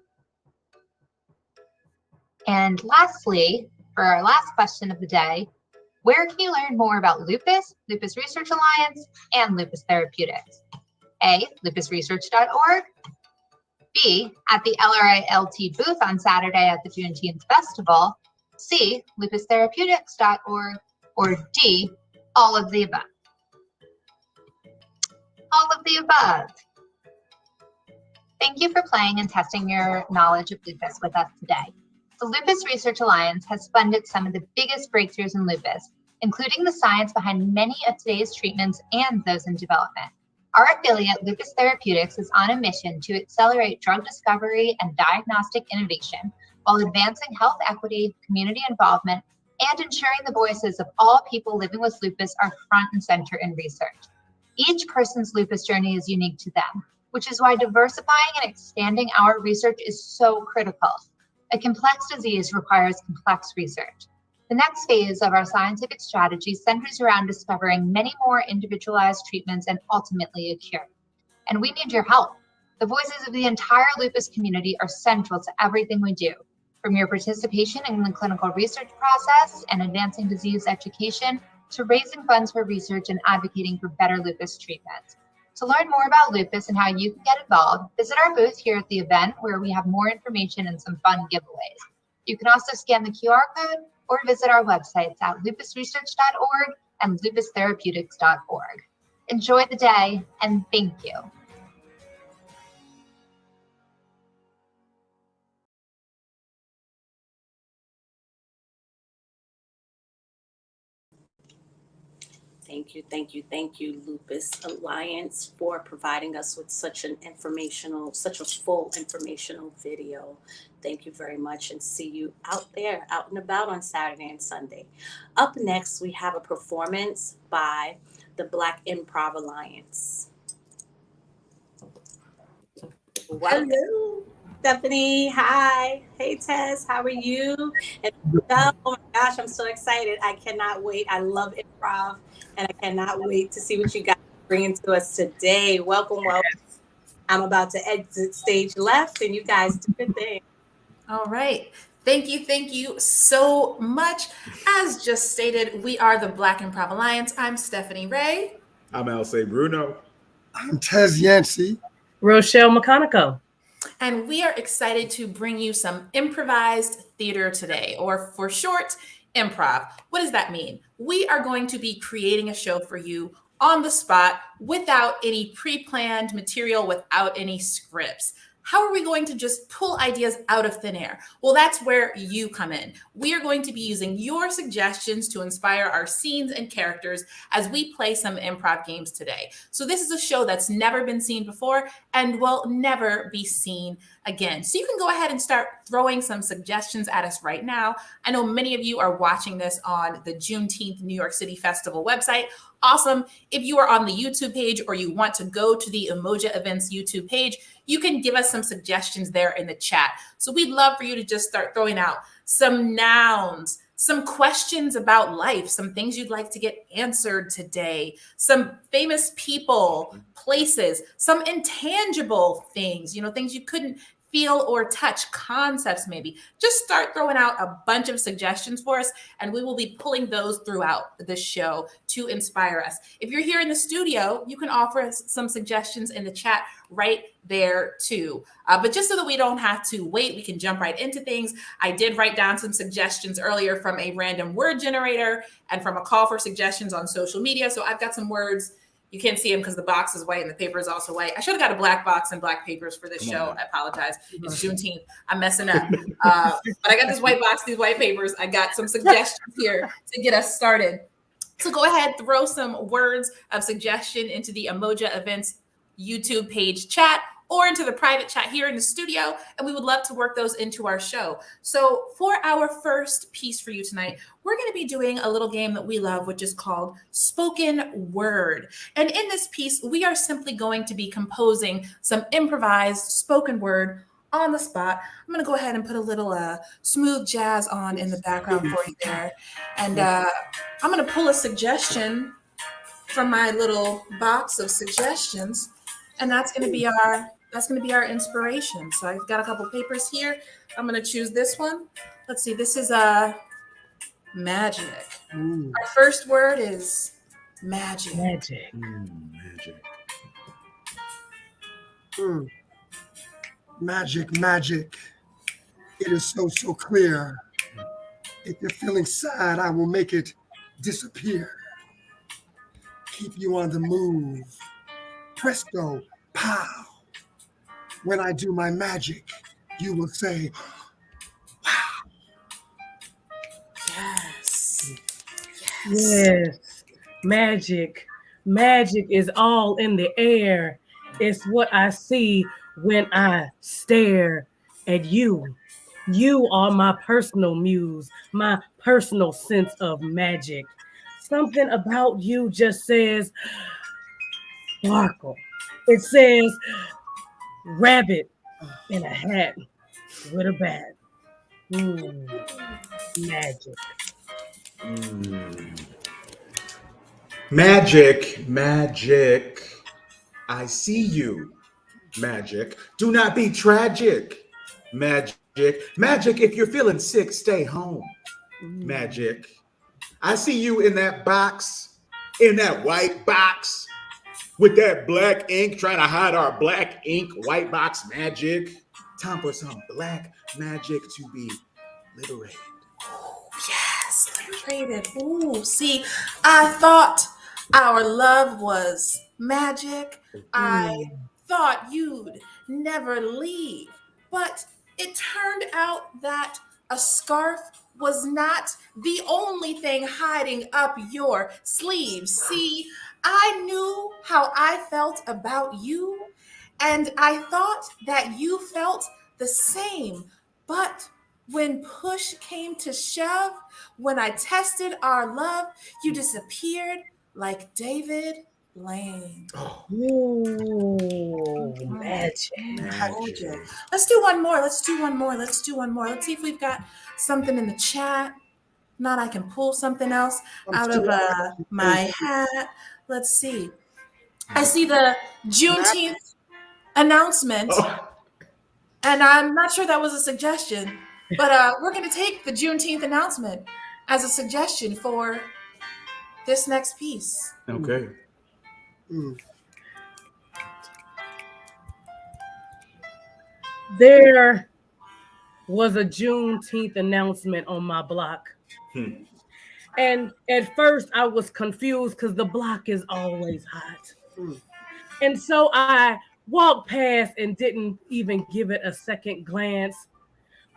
And lastly, for our last question of the day, where can you learn more about lupus, Lupus Research Alliance, and lupus therapeutics? A, lupusresearch.org, B, at the LRA LT booth on Saturday at the Juneteenth Festival, C, lupustherapeutics.org, or D, all of the above. All of the above. Thank you for playing and testing your knowledge of lupus with us today. The Lupus Research Alliance has funded some of the biggest breakthroughs in lupus, including the science behind many of today's treatments and those in development. Our affiliate, Lupus Therapeutics, is on a mission to accelerate drug discovery and diagnostic innovation while advancing health equity, community involvement, and ensuring the voices of all people living with lupus are front and center in research. Each person's lupus journey is unique to them, which is why diversifying and expanding our research is so critical. A complex disease requires complex research. The next phase of our scientific strategy centers around discovering many more individualized treatments and ultimately a cure. And we need your help. The voices of the entire lupus community are central to everything we do, from your participation in the clinical research process and advancing disease education to raising funds for research and advocating for better lupus treatment. To learn more about lupus and how you can get involved, visit our booth here at the event where we have more information and some fun giveaways. You can also scan the QR code or visit our websites at lupusresearch.org and lupustherapeutics.org. Enjoy the day, and thank you. Thank you, Lupus Alliance, for providing us with such a full informational video. Thank you very much, and see you out there, out and about on Saturday and Sunday. Up next, we have a performance by the Black Improv Alliance. Welcome. Hello. Stephanie, hi. Hey, Tess, how are you? And oh my gosh, I'm so excited. I cannot wait. I love improv, and I cannot wait to see what you guys are bringing to us today. Welcome. I'm about to exit stage left, and you guys do your thing. All right. Thank you so much. As just stated, we are the Black Improv Alliance. I'm Stephanie Ray. I'm Elsie Bruno. I'm Tez Yancey. Rochelle McConico. And we are excited to bring you some improvised theater today, or for short, improv. What does that mean? We are going to be creating a show for you on the spot without any pre-planned material, without any scripts. How are we going to just pull ideas out of thin air? Well, that's where you come in. We are going to be using your suggestions to inspire our scenes and characters as we play some improv games today. So this is a show that's never been seen before and will never be seen again. So you can go ahead and start throwing some suggestions at us right now. I know many of you are watching this on the Juneteenth New York City Festival website. Awesome. If you are on the YouTube page or you want to go to the Emoja Events YouTube page, you can give us some suggestions there in the chat. So we'd love for you to just start throwing out some nouns, some questions about life, some things you'd like to get answered today, some famous people, places, some intangible things, things you couldn't feel or touch, concepts maybe. Just start throwing out a bunch of suggestions for us, and we will be pulling those throughout the show to inspire us. If you're here in the studio, you can offer us some suggestions in the chat right there too. But just so that we don't have to wait, we can jump right into things. I did write down some suggestions earlier from a random word generator and from a call for suggestions on social media. So I've got some words. You can't see them because the box is white and the paper is also white. I should have got a black box and black papers for this show. I apologize. It's Juneteenth. I'm messing up. But I got this white box, these white papers. I got some suggestions here to get us started. So go ahead, throw some words of suggestion into the Emoja Events YouTube page chat or into the private chat here in the studio, and we would love to work those into our show. So for our first piece for you tonight, we're going to be doing a little game that we love, which is called Spoken Word. And in this piece, we are simply going to be composing some improvised spoken word on the spot. I'm going to go ahead and put a little smooth jazz on in the background for you there. And I'm going to pull a suggestion from my little box of suggestions, and that's going to be our inspiration. So I've got a couple papers here. I'm going to choose this one. Let's see. This is magic. Ooh. Our first word is magic. Magic. Magic. Magic, magic. It is so clear. If you're feeling sad, I will make it disappear. Keep you on the move. Presto, pow. When I do my magic, you will say, wow. Yes. Magic. Magic is all in the air. It's what I see when I stare at you. You are my personal muse, my personal sense of magic. Something about you just says sparkle. It says rabbit in a hat with a bat. Magic. Magic, magic. I see you. Magic. Do not be tragic. Magic. Magic, if you're feeling sick, stay home. Magic. I see you in that box, in that white box, with that black ink, trying to hide our black ink white box magic. Time for some black magic to be liberated. Yes, liberated. Ooh, see, I thought our love was magic. I thought you'd never leave. But it turned out that a scarf was not the only thing hiding up your sleeves. See, I knew how I felt about you, and I thought that you felt the same. But when push came to shove, when I tested our love, you disappeared like David Blaine. Ooh, magic. Magic. Let's do one more. Let's see if we've got something in the chat. Not I can pull something else out of my hat. Let's see. I see the Juneteenth announcement. And I'm not sure that was a suggestion, but we're going to take the Juneteenth announcement as a suggestion for this next piece. Okay. There was a Juneteenth announcement on my block. And at first I was confused because the block is always hot. And so I walked past and didn't even give it a second glance.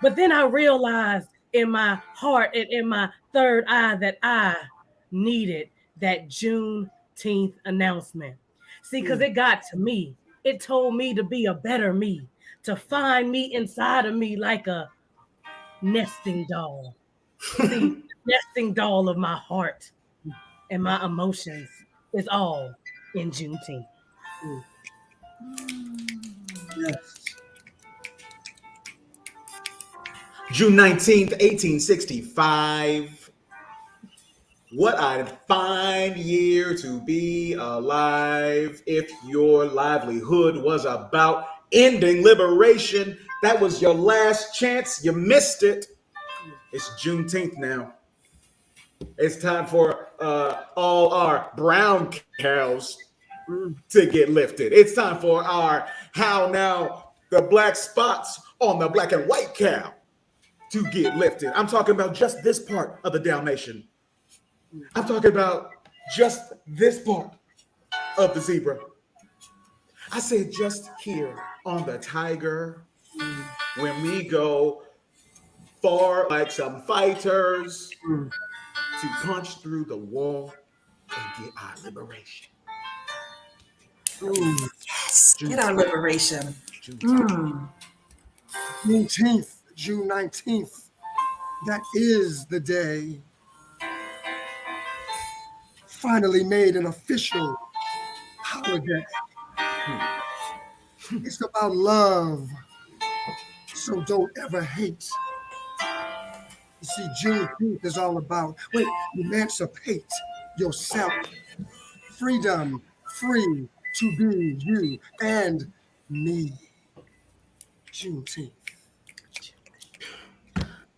But then I realized in my heart and in my third eye that I needed that Juneteenth announcement. See, because it got to me. It told me to be a better me, to find me inside of me like a nesting doll. See, nesting doll of my heart and my emotions is all in Juneteenth. Yes. June 19th, 1865. What a fine year to be alive. If your livelihood was about ending liberation, that was your last chance. You missed it. It's Juneteenth now. It's time for all our brown cows to get lifted. It's time for our how now the black spots on the black and white cow to get lifted. I'm talking about just this part of the Dalmatian. I'm talking about just this part of the zebra. I said just here on the tiger, when we go far like some fighters to punch through the wall and get our liberation. Yes, get our liberation. Juneteenth, June 19th. That is the day. Finally made an official holiday. It's about love, so don't ever hate. You see, Juneteenth is all about, emancipate yourself. Freedom, free to be you and me. Juneteenth.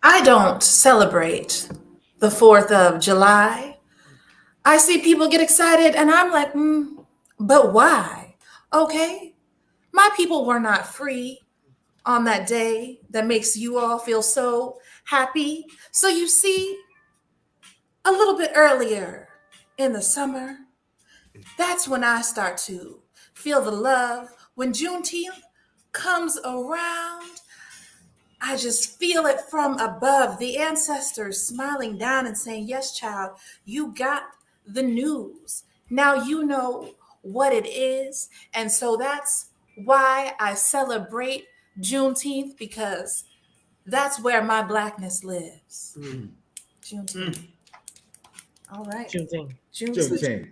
I don't celebrate the 4th of July. I see people get excited and I'm like, but why? Okay, my people were not free on that day that makes you all feel so happy. So you see, a little bit earlier in the summer, that's when I start to feel the love. When Juneteenth comes around, I just feel it from above, the ancestors smiling down and saying, yes, child, you got the news. Now you know what it is. And so that's why I celebrate Juneteenth, because that's where my Blackness lives. Juneteenth. All right. Juneteenth. Juneteenth.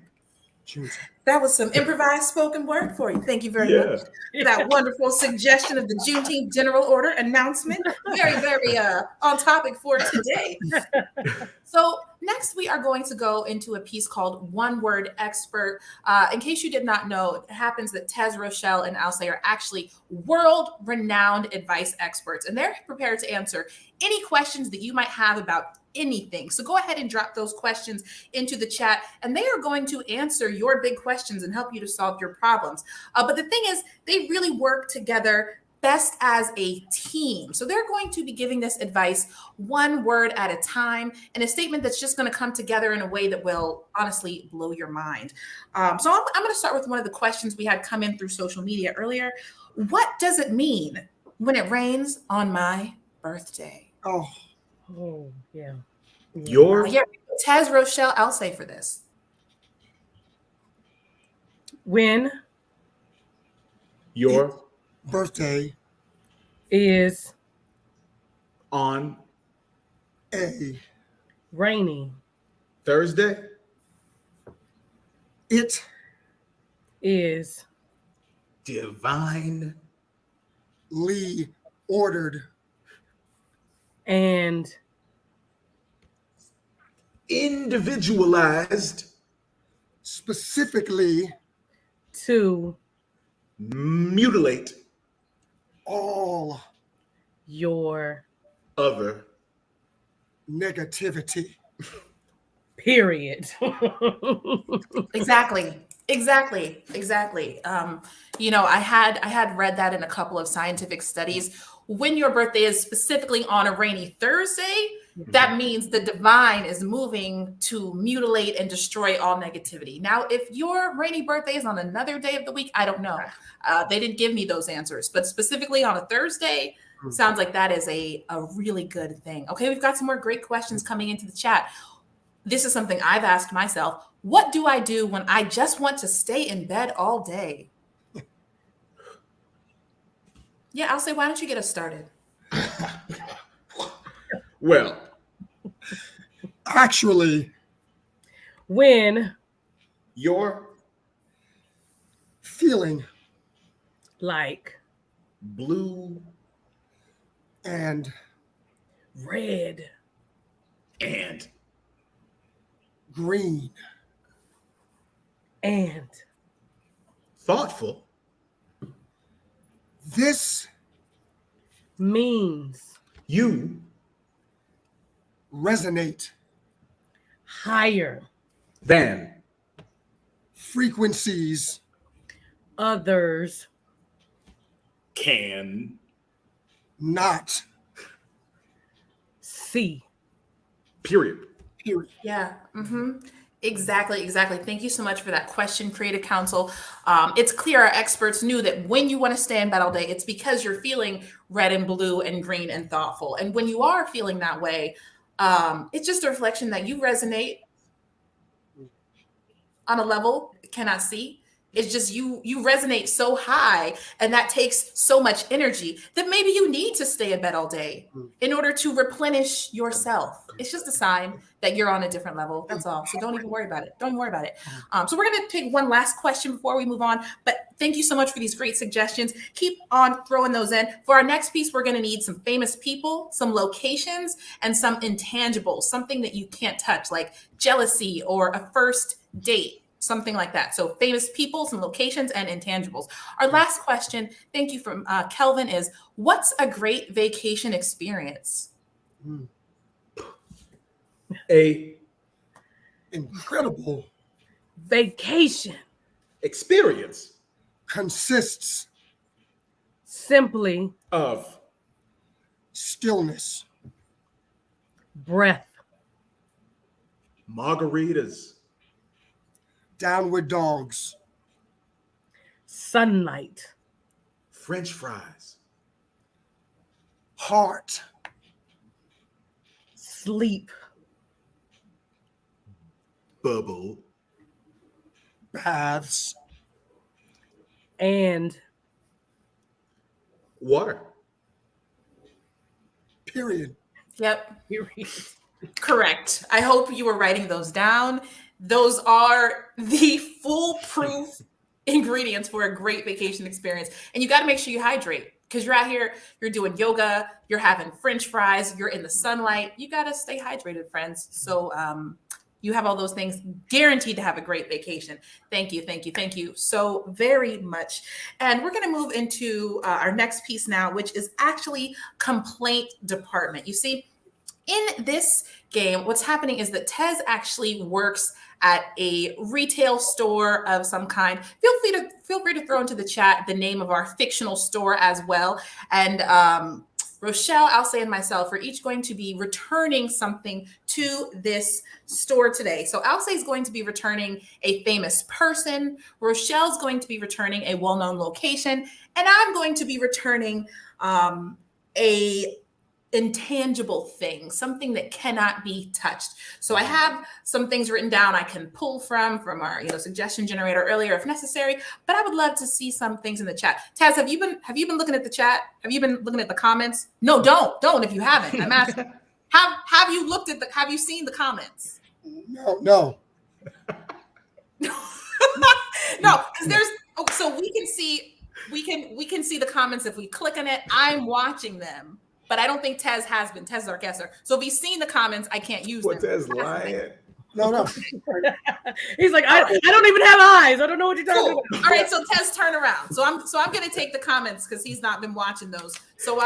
Juneteenth. That was some improvised spoken word for you. Thank you very much for that wonderful suggestion of the Juneteenth General Order announcement. Very, very on topic for today. So next we are going to go into a piece called One Word Expert. In case you did not know, it happens that Tez, Rochelle, and Alce are actually world-renowned advice experts, and they're prepared to answer any questions that you might have about anything. So go ahead and drop those questions into the chat, and they are going to answer your big questions and help you to solve your problems. But the thing is, they really work together best as a team. So they're going to be giving this advice one word at a time, and a statement that's just going to come together in a way that will honestly blow your mind. So I'm going to start with one of the questions we had come in through social media earlier. What does it mean when it rains on my birthday? Oh, yeah. Your Yeah, Tez, Rochelle, I'll say for this. When your birthday is on a rainy, Thursday, it is divinely ordered and individualized specifically to mutilate all your other negativity. period. Exactly. You know, I had read that in a couple of scientific studies. When your birthday is specifically on a rainy Thursday, that means the divine is moving to mutilate and destroy all negativity. Now, if your rainy birthday is on another day of the week, I don't know. They didn't give me those answers, but specifically on a Thursday, sounds like that is a really good thing. Okay, we've got some more great questions coming into the chat. This is something I've asked myself. What do I do when I just want to stay in bed all day? Yeah, I'll say, why don't you get us started? Well, actually, when you're feeling like blue and red and green and thoughtful, this means you resonate higher than frequencies others can not see. Period. Yeah. Exactly. Thank you so much for that question, Creative Council. It's clear our experts knew that when you want to stay in bed all day, it's because you're feeling red and blue and green and thoughtful. And when you are feeling that way, it's just a reflection that you resonate on a level you cannot see. It's just you resonate so high, and that takes so much energy that maybe you need to stay in bed all day in order to replenish yourself. It's just a sign that you're on a different level. That's all. So don't even worry about it. So we're going to take one last question before we move on. But thank you so much for these great suggestions. Keep on throwing those in. For our next piece, we're going to need some famous people, some locations, and some intangibles, something that you can't touch, like jealousy or a first date. Something like that. So famous people, some locations, and intangibles. Our last question, thank you from Kelvin, is what's a great vacation experience? A incredible vacation experience consists simply of stillness, breath, margaritas, downward dogs, sunlight, French fries, heart, sleep, bubble, baths, and water. Period. Yep. Period. Correct. I hope you were writing those down. Those are the foolproof ingredients for a great vacation experience. And you got to make sure you hydrate because you're out here, you're doing yoga, you're having French fries, you're in the sunlight. You got to stay hydrated, friends. So you have all those things, guaranteed to have a great vacation. Thank you, thank you, thank you so very much. And we're going to move into our next piece now, which is actually complaint department. You see, in this game, what's happening is that Tez actually works at a retail store of some kind. Feel free to throw into the chat the name of our fictional store as well. And Rochelle, Alcé, and myself are each going to be returning something to this store today. So Alcé is going to be returning a famous person. Rochelle's going to be returning a well-known location. And I'm going to be returning a intangible thing, something that cannot be touched. So I have some things written down I can pull from our suggestion generator earlier if necessary, but I would love to see some things in the chat. Taz, have you been looking at the chat? Have you been looking at the comments? No, don't if you haven't. I'm asking. Have you seen the comments? No. No, because so we can see the comments if we click on it. I'm watching them. But I don't think Tez has been. Tez is our guesser. So if he's seen the comments, I can't use them. Tez lying? No. He's like, I don't even have eyes. I don't know what you're talking about. All right, so Tez, turn around. So I'm gonna take the comments because he's not been watching those. So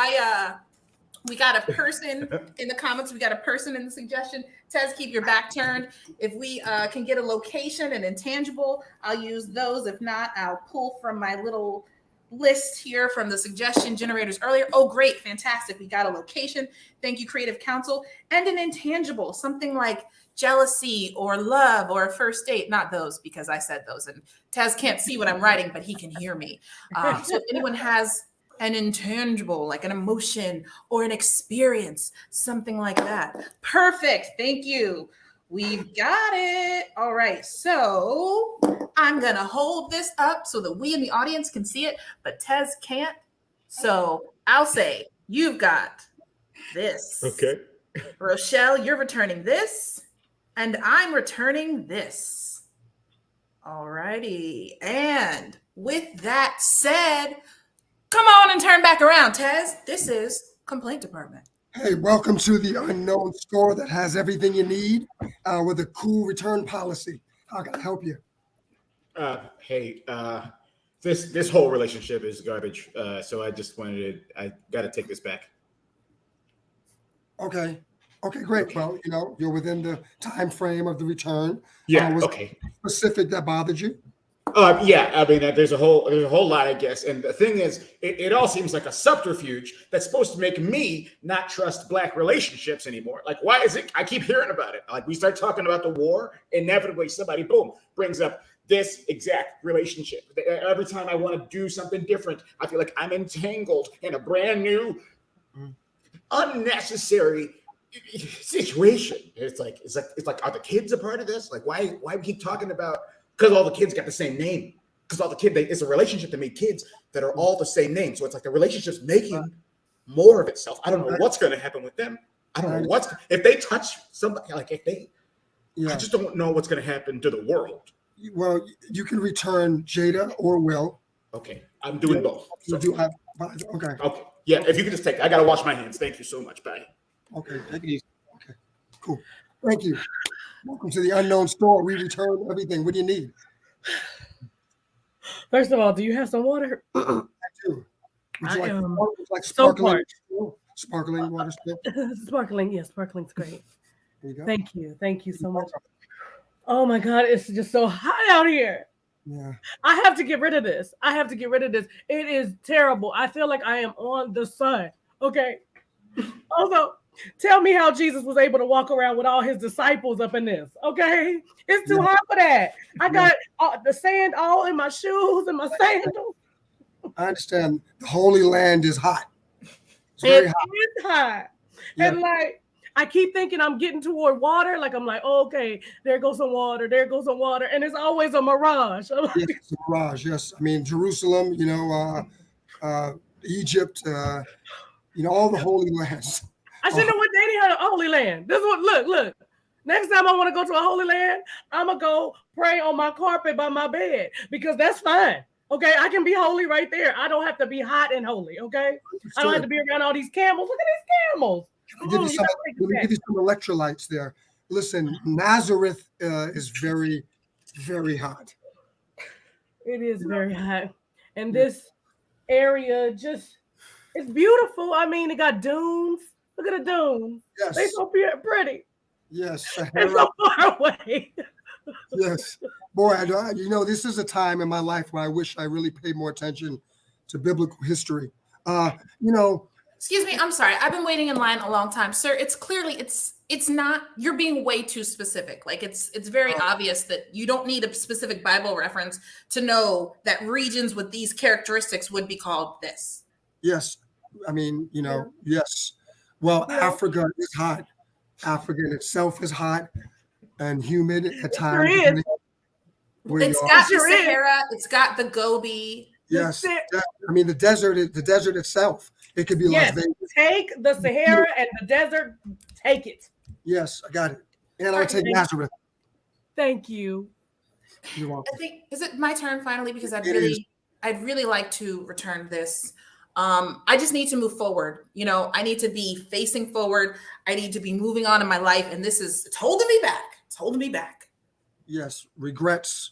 we got a person in the comments. We got a person in the suggestion. Tez, keep your back turned. If we can get a location and intangible, I'll use those. If not, I'll pull from my little list here from the suggestion generators earlier. Oh, great. Fantastic. We got a location. Thank you, Creative Council. And an intangible, something like jealousy or love or a first date. Not those, because I said those. And Tez can't see what I'm writing, but he can hear me. So if anyone has an intangible, like an emotion or an experience, something like that. Perfect. Thank you. We've got it. All right. So I'm going to hold this up so that we in the audience can see it, but Tez can't. So I'll say, you've got this. Okay. Rochelle, you're returning this, and I'm returning this. All righty. And with that said, come on and turn back around, Tez. This is Complaint Department. Hey, welcome to the unknown store that has everything you need with a cool return policy. How can I help you? This whole relationship is garbage. So I got to take this back. Okay, great. Well, you're within the time frame of the return. Yeah. Was okay. Specific that bothered you? Yeah, I mean, there's a whole lot, I guess. And the thing is, it all seems like a subterfuge that's supposed to make me not trust Black relationships anymore. Like, why is it? I keep hearing about it. Like, we start talking about the war, inevitably somebody, boom, brings up this exact relationship. Every time I want to do something different, I feel like I'm entangled in a brand new, unnecessary situation. It's like, are the kids a part of this? Like, why we keep talking about? Because all the kids got the same name. Because it's a relationship that made kids that are all the same name. So it's like the relationship's making more of itself. I don't know what's going to happen with them. I don't know if they touch somebody, I just don't know what's going to happen to the world. Well, you can return Jada or Will. Okay, I'm doing both. So. Okay. Yeah, if you could just take it. I got to wash my hands. Thank you so much. Bye. Okay, take it easy. Okay, cool. Thank you. Welcome to the unknown store. We return everything. What do you need? First of all, do you have some water? I do. Would you like sparkling? Sparkling water still? Sparkling, yes, sparkling's great. There you go. Thank you so much. Oh my God, it's just so hot out here. Yeah. I have to get rid of this. It is terrible. I feel like I am on the sun. Okay. Also, tell me how Jesus was able to walk around with all his disciples up in this. Okay. It's too hot for that. I got the sand all in my shoes and my sandals. I understand. The Holy Land is hot. It's hot. Yeah. And I keep thinking I'm getting toward water. Like I'm like, oh, okay, there goes some water. There goes some water. And it's always a mirage. Yes, it's a mirage. Yes. I mean, Jerusalem, Egypt, all the holy lands. I shouldn't have went to any holy land. This is what, look. Next time I want to go to a holy land, I'm going to go pray on my carpet by my bed because that's fine. Okay, I can be holy right there. I don't have to be hot and holy, okay? I don't have to be around all these camels. Look at these camels. Let me give you some electrolytes there. Listen, Nazareth is very, very hot. It is very hot. And this area it's beautiful. I mean, it got dunes. Look at the dunes. Yes. They're so pretty. Yes. And so far away. Yes. Boy, this is a time in my life where I wish I really paid more attention to biblical history. Excuse me, I'm sorry. I've been waiting in line a long time. Sir, it's clearly it's not, you're being way too specific. Like it's very obvious that you don't need a specific Bible reference to know that regions with these characteristics would be called this. Yes. I mean, yes. Well, Africa is hot. Africa in itself is hot and humid at times. It's got the Sahara, it's got the Gobi. Yes. I mean, the desert itself. It could be Las Vegas. Take the Sahara and the desert. Take it. Yes, I got it. And I'll take Nazareth. Thank you. You're welcome. I think, is it my turn finally? Because I'd really like to return this. I just need to move forward. I need to be facing forward. I need to be moving on in my life. And it's holding me back. It's holding me back. Yes. Regrets.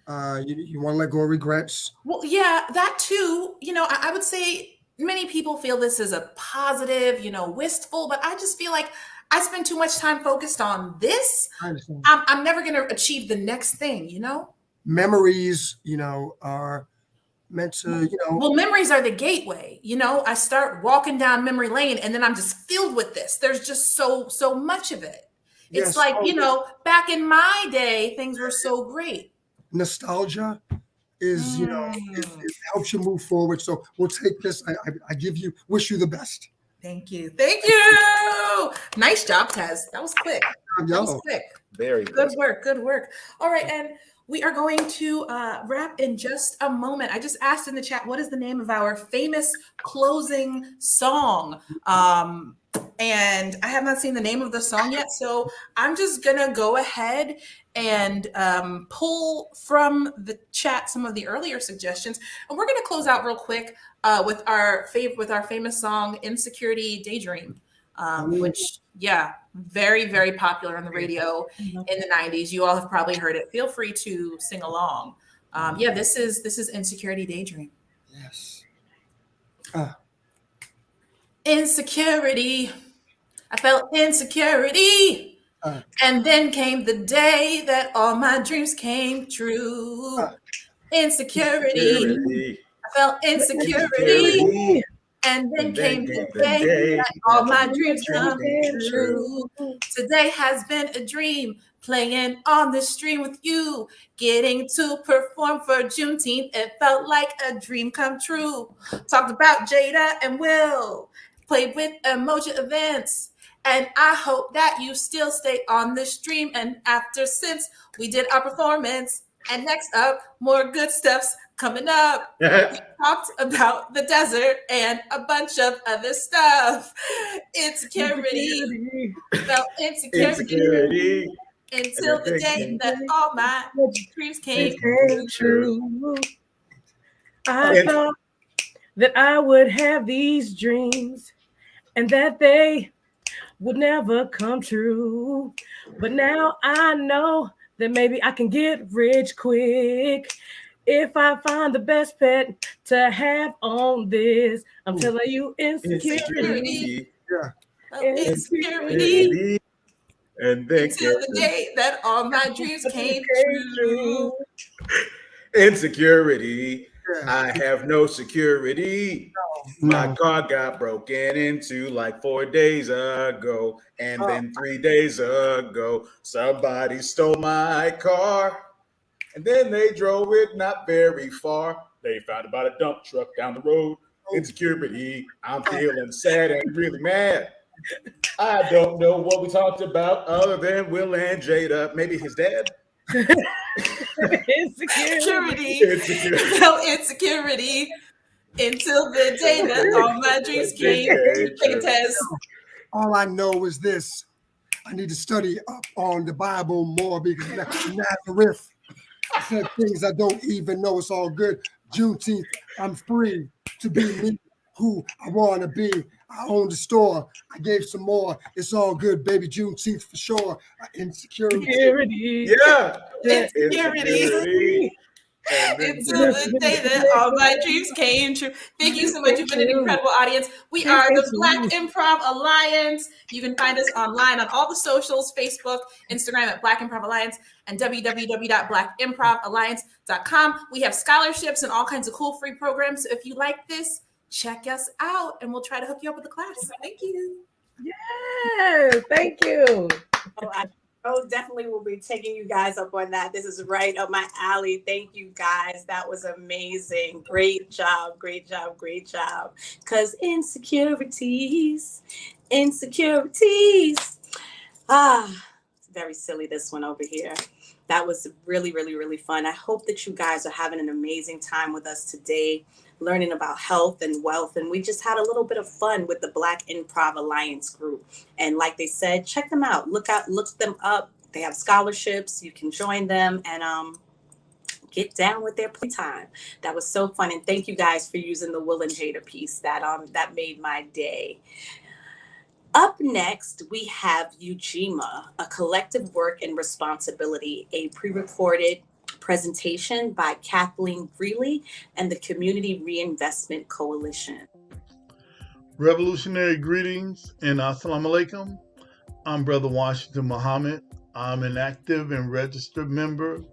You want to let go of regrets? Well, yeah, that too. I would say many people feel this is a positive, wistful, but I just feel like I spend too much time focused on this. I'm never going to achieve the next thing, Memories, are meant to, Well, memories are the gateway. I start walking down memory lane and then I'm just filled with this. There's just so much of it. It's like, back in my day, things were so great. Nostalgia is, it helps you move forward. So we'll take this. I wish you the best. Thank you. Thank you. Nice job, Tez. That was quick. That was quick. Very good work. Good work. All right. And we are going to wrap in just a moment. I just asked in the chat, what is the name of our famous closing song? And I have not seen the name of the song yet. So I'm just going to go ahead and pull from the chat some of the earlier suggestions. And we're going to close out real quick with our famous song, Insecurity Daydream, which, very, very popular on the radio in the 90s. You all have probably heard it. Feel free to sing along. This is Insecurity Daydream. Yes. Insecurity. I felt insecurity. And then came the day that all my dreams came true. Insecurity. I felt insecurity. And then came the day that all my dreams come true. Today has been a dream, playing on the stream with you, getting to perform for Juneteenth. It felt like a dream come true. Talked about Jada and Will, played with emoji events. And I hope that you still stay on the stream. And after, since we did our performance, and next up, more good stuff's coming up. We talked about the desert and a bunch of other stuff. Insecurity. Felt insecurity. Until the day that all my dreams came true. I thought that I would have these dreams and that they would never come true. But now I know that maybe I can get rich quick if I find the best pet to have on this. I'm telling you, insecurity. Insecurity. And then until the day that all my dreams came true. Insecurity. I have no security. My car got broken into like 4 days ago. And then 3 days ago, somebody stole my car. And then they drove it not very far. They found about a dump truck down the road. Insecurity. I'm feeling sad and really mad. I don't know what we talked about other than Will and Jada. Maybe his dad? Insecurity. Felt insecurity until the day that all my dreams came true. All I know is this. I need to study up on the Bible more because Nazareth said things I don't even know. It's all good. Juneteenth, I'm free to be me, who I want to be. I own the store. I gave some more. It's all good, baby. Juneteenth for sure. Insecurity. Yeah. Insecurity. Until the day that all my dreams came true. Thank you so much. You've been an incredible audience. We are the Black Improv Alliance. You can find us online on all the socials, Facebook, Instagram at Black Improv Alliance, and www.blackimprovalliance.com. We have scholarships and all kinds of cool free programs. So if you like this, check us out and we'll try to hook you up with a class. Thank you. Yes, thank you. I definitely will be taking you guys up on that. This is right up my alley. Thank you guys. That was amazing. Great job, great job, great job. Because insecurities. It's very silly, this one over here. That was really, really, really fun. I hope that you guys are having an amazing time with us today, learning about health and wealth. And we just had a little bit of fun with the Black Improv Alliance group. And like they said, check them out. Look them up. They have scholarships. You can join them and get down with their playtime. That was so fun. And thank you guys for using the Will and Jada piece. That made my day. Up next, we have Ujima, a collective work and responsibility, a pre-recorded presentation by Kathleen Greeley and the Community Reinvestment Coalition. Revolutionary greetings and assalamu alaikum. I'm Brother Washington Muhammad. I'm an active and registered member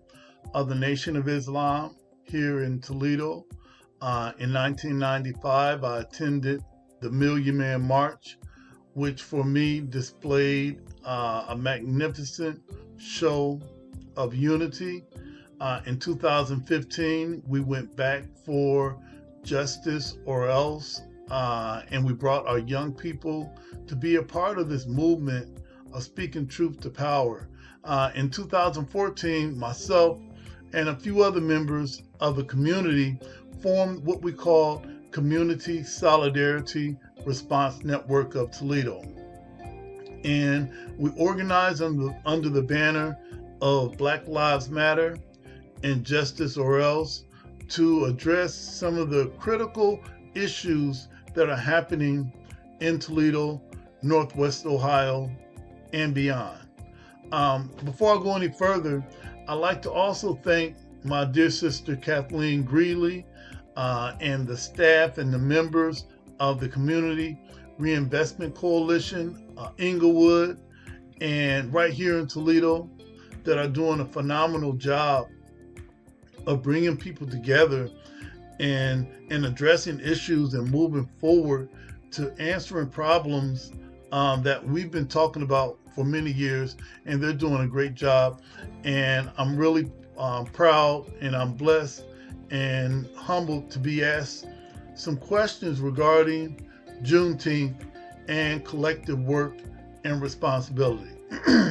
of the Nation of Islam here in Toledo. In 1995, I attended the Million Man March, which for me displayed a magnificent show of unity. In 2015, we went back for justice or else, and we brought our young people to be a part of this movement of speaking truth to power. In 2014, myself and a few other members of the community formed what we call Community Solidarity Response Network of Toledo. And we organized under the banner of Black Lives Matter and Justice or Else to address some of the critical issues that are happening in Toledo, Northwest Ohio, and beyond. Before I go any further, I'd like to also thank my dear sister Kathleen Greeley and the staff and the members of the Community Reinvestment Coalition, Inglewood, and right here in Toledo, that are doing a phenomenal job of bringing people together and addressing issues and moving forward to answering problems that we've been talking about for many years, and they're doing a great job. And I'm really proud and I'm blessed and humbled to be asked some questions regarding Juneteenth and collective work and responsibility.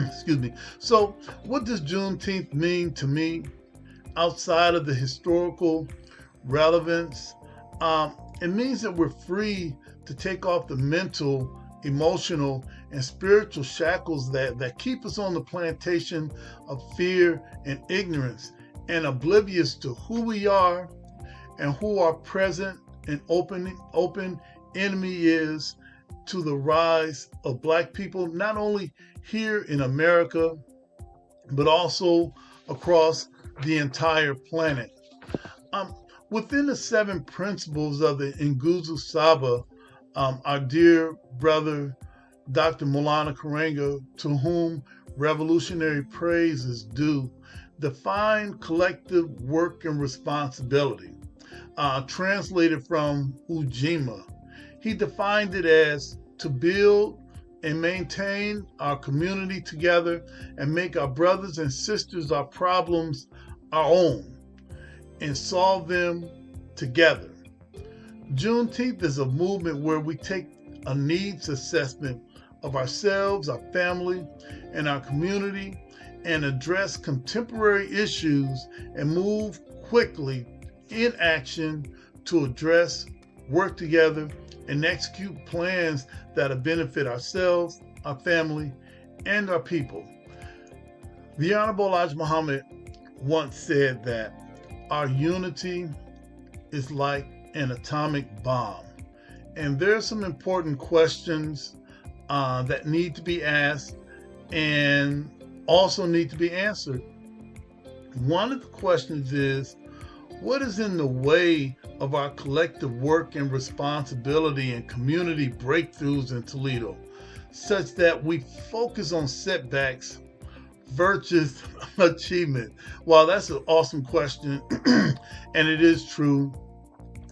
Excuse me. So what does Juneteenth mean to me outside of the historical relevance? It means that we're free to take off the mental, emotional, and spiritual shackles that keep us on the plantation of fear and ignorance and oblivious to who we are and who our present and open enemy is to the rise of Black people, not only here in America, but also across the entire planet. Within the 7 principles of the Nguzo Saba, our dear brother, Dr. Maulana Karenga, to whom revolutionary praise is due, define collective work and responsibility. Translated from Ujima, he defined it as to build and maintain our community together and make our brothers and sisters, our problems, our own, and solve them together. Juneteenth is a movement where we take a needs assessment of ourselves, our family, and our community, and address contemporary issues and move quickly in action to address, work together, and execute plans that'll benefit ourselves, our family, and our people. The Honorable Elijah Muhammad once said that our unity is like an atomic bomb. And there are some important questions that need to be asked and also need to be answered. One of the questions is, what is in the way of our collective work and responsibility and community breakthroughs in Toledo, such that we focus on setbacks versus achievement? Well, that's an awesome question, and it is true.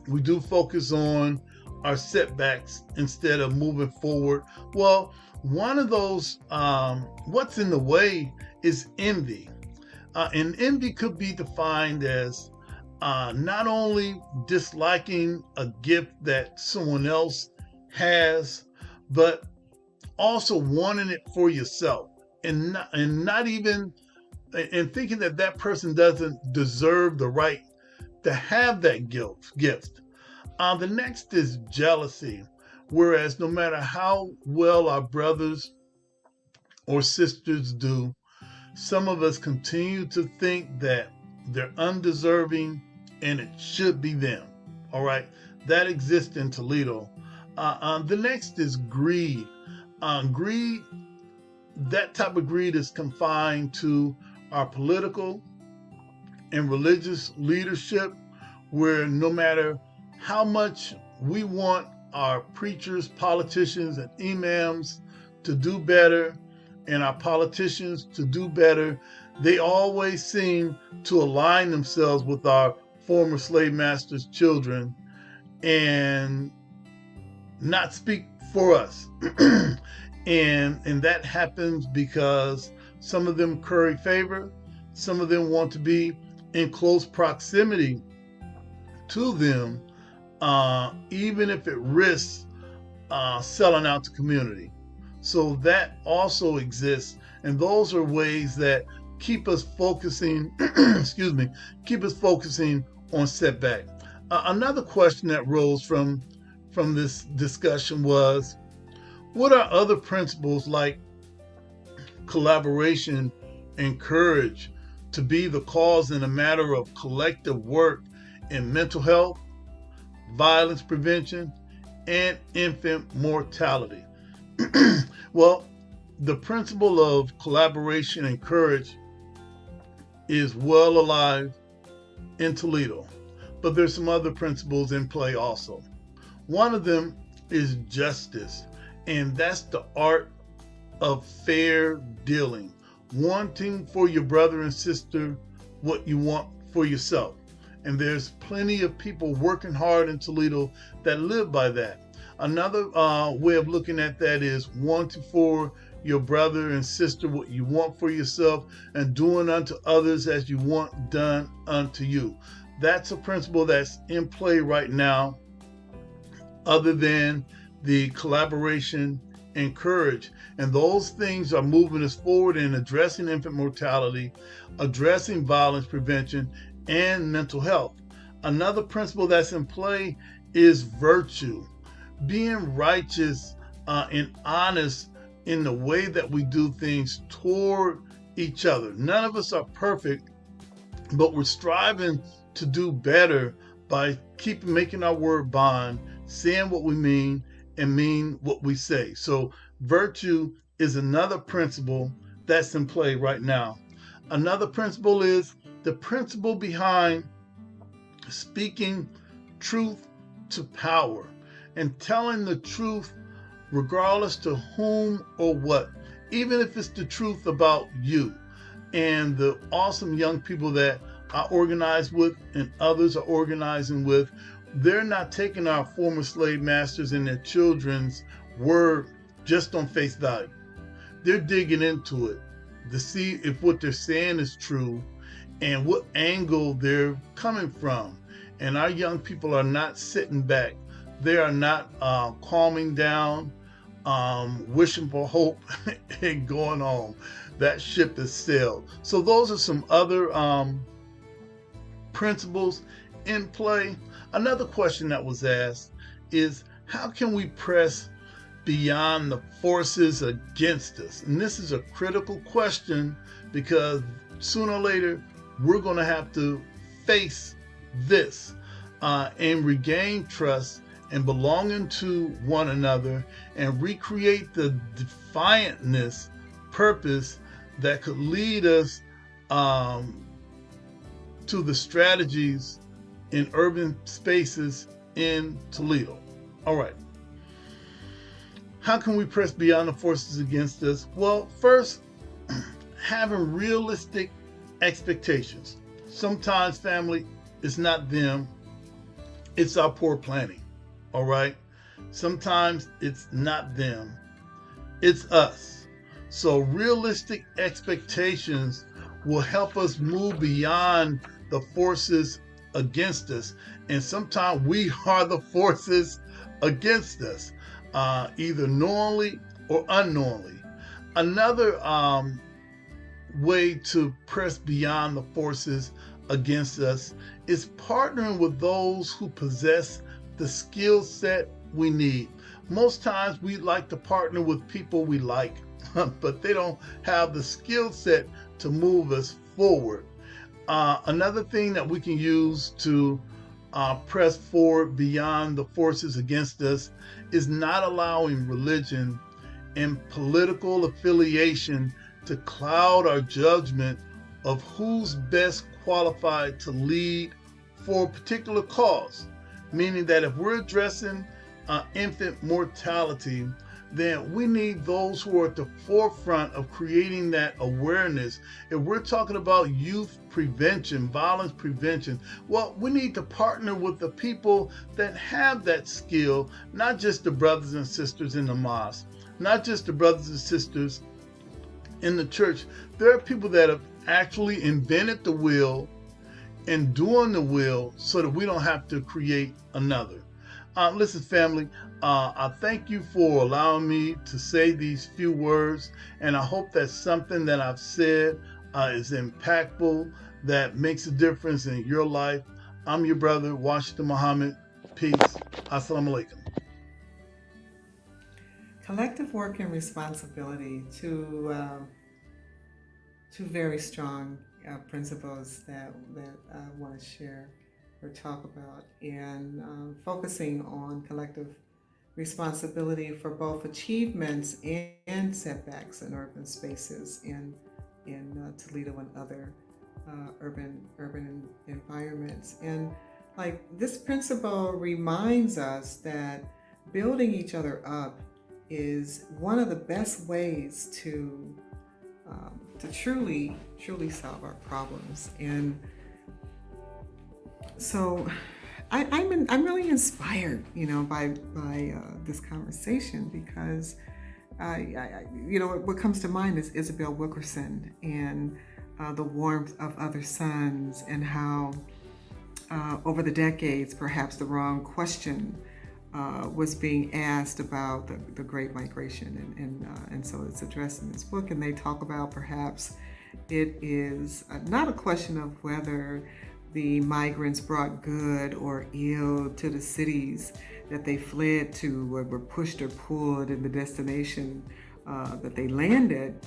We do focus on our setbacks instead of moving forward. Well, one of those, what's in the way is envy. And envy could be defined as not only disliking a gift that someone else has, but also wanting it for yourself, and not even thinking that that person doesn't deserve the right to have that gift. The next is jealousy, whereas no matter how well our brothers or sisters do, some of us continue to think that they're undeserving and it should be them. All right, that exists in Toledo. The next is greed. Greed, that type of greed is confined to our political and religious leadership, where no matter how much we want our preachers, politicians, and imams to do better, and our politicians to do better, they always seem to align themselves with our former slave masters' children and not speak for us. and that happens because some of them curry favor, some of them want to be in close proximity to them, even if it risks selling out the community. So that also exists, and those are ways that keep us focusing, keep us focusing on setback. Another question that rose from this discussion was, what are other principles like collaboration and courage to be the cause in a matter of collective work in mental health, violence prevention, and infant mortality? Well, the principle of collaboration and courage is well alive in Toledo, but there's some other principles in play also. One of them is justice, and that's the art of fair dealing, wanting for your brother and sister what you want for yourself. And there's plenty of people working hard in Toledo that live by that. Another way of looking at that is wanting for your brother and sister what you want for yourself, and doing unto others as you want done unto you. That's a principle that's in play right now, other than the collaboration and courage. And those things are moving us forward in addressing infant mortality, addressing violence prevention, and mental health. Another principle that's in play is virtue. Being righteous and honest in the way that we do things toward each other. None of us are perfect, but we're striving to do better by making our word bond, saying what we mean, and mean what we say. So virtue is another principle that's in play right now. Another principle is the principle behind speaking truth to power and telling the truth regardless to whom or what, even if it's the truth about you. And the awesome young people that I organize with and others are organizing with, they're not taking our former slave masters and their children's word just on face value. They're digging into it to see if what they're saying is true and what angle they're coming from. And our young people are not sitting back. They are not calming down wishing for hope and going home. That ship has sailed. So those are some other principles in play. Another question that was asked is, how can we press beyond the forces against us? And this is a critical question, because sooner or later we're going to have to face this and regain trust and belonging to one another, and recreate the defiantness, purpose that could lead us to the strategies in urban spaces in Toledo. All right. How can we press beyond the forces against us? Well, first, having realistic expectations. Sometimes, family, it's not them, it's our poor planning. All right? Sometimes it's not them, it's us. So realistic expectations will help us move beyond the forces against us. And sometimes we are the forces against us, either knowingly or unknowingly. Another way to press beyond the forces against us is partnering with those who possess the skill set we need. Most times we like to partner with people we like, but they don't have the skill set to move us forward. Another thing that we can use to press forward beyond the forces against us is not allowing religion and political affiliation to cloud our judgment of who's best qualified to lead for a particular cause. Meaning that if we're addressing infant mortality, then we need those who are at the forefront of creating that awareness. If we're talking about youth prevention, violence prevention, well, we need to partner with the people that have that skill, not just the brothers and sisters in the mosque, not just the brothers and sisters in the church. There are people that have actually invented the wheel and doing the will so that we don't have to create another. Listen, family, I thank you for allowing me to say these few words, and I hope that something that I've said is impactful, that makes a difference in your life. I'm your brother, Washington Muhammad. Peace. Assalamu alaikum. Collective work and responsibility, two very strong principles that I want to share or talk about, and focusing on collective responsibility for both achievements and setbacks in urban spaces in Toledo and other urban environments. And like, this principle reminds us that building each other up is one of the best ways to truly solve our problems. And so I'm really inspired, by this conversation, because what comes to mind is Isabel Wilkerson and the warmth of other suns, and how over the decades, perhaps the wrong question was being asked about the Great Migration, and so it's addressed in this book. And they talk about, perhaps it is not a question of whether the migrants brought good or ill to the cities that they fled to, or were pushed or pulled in the destination that they landed,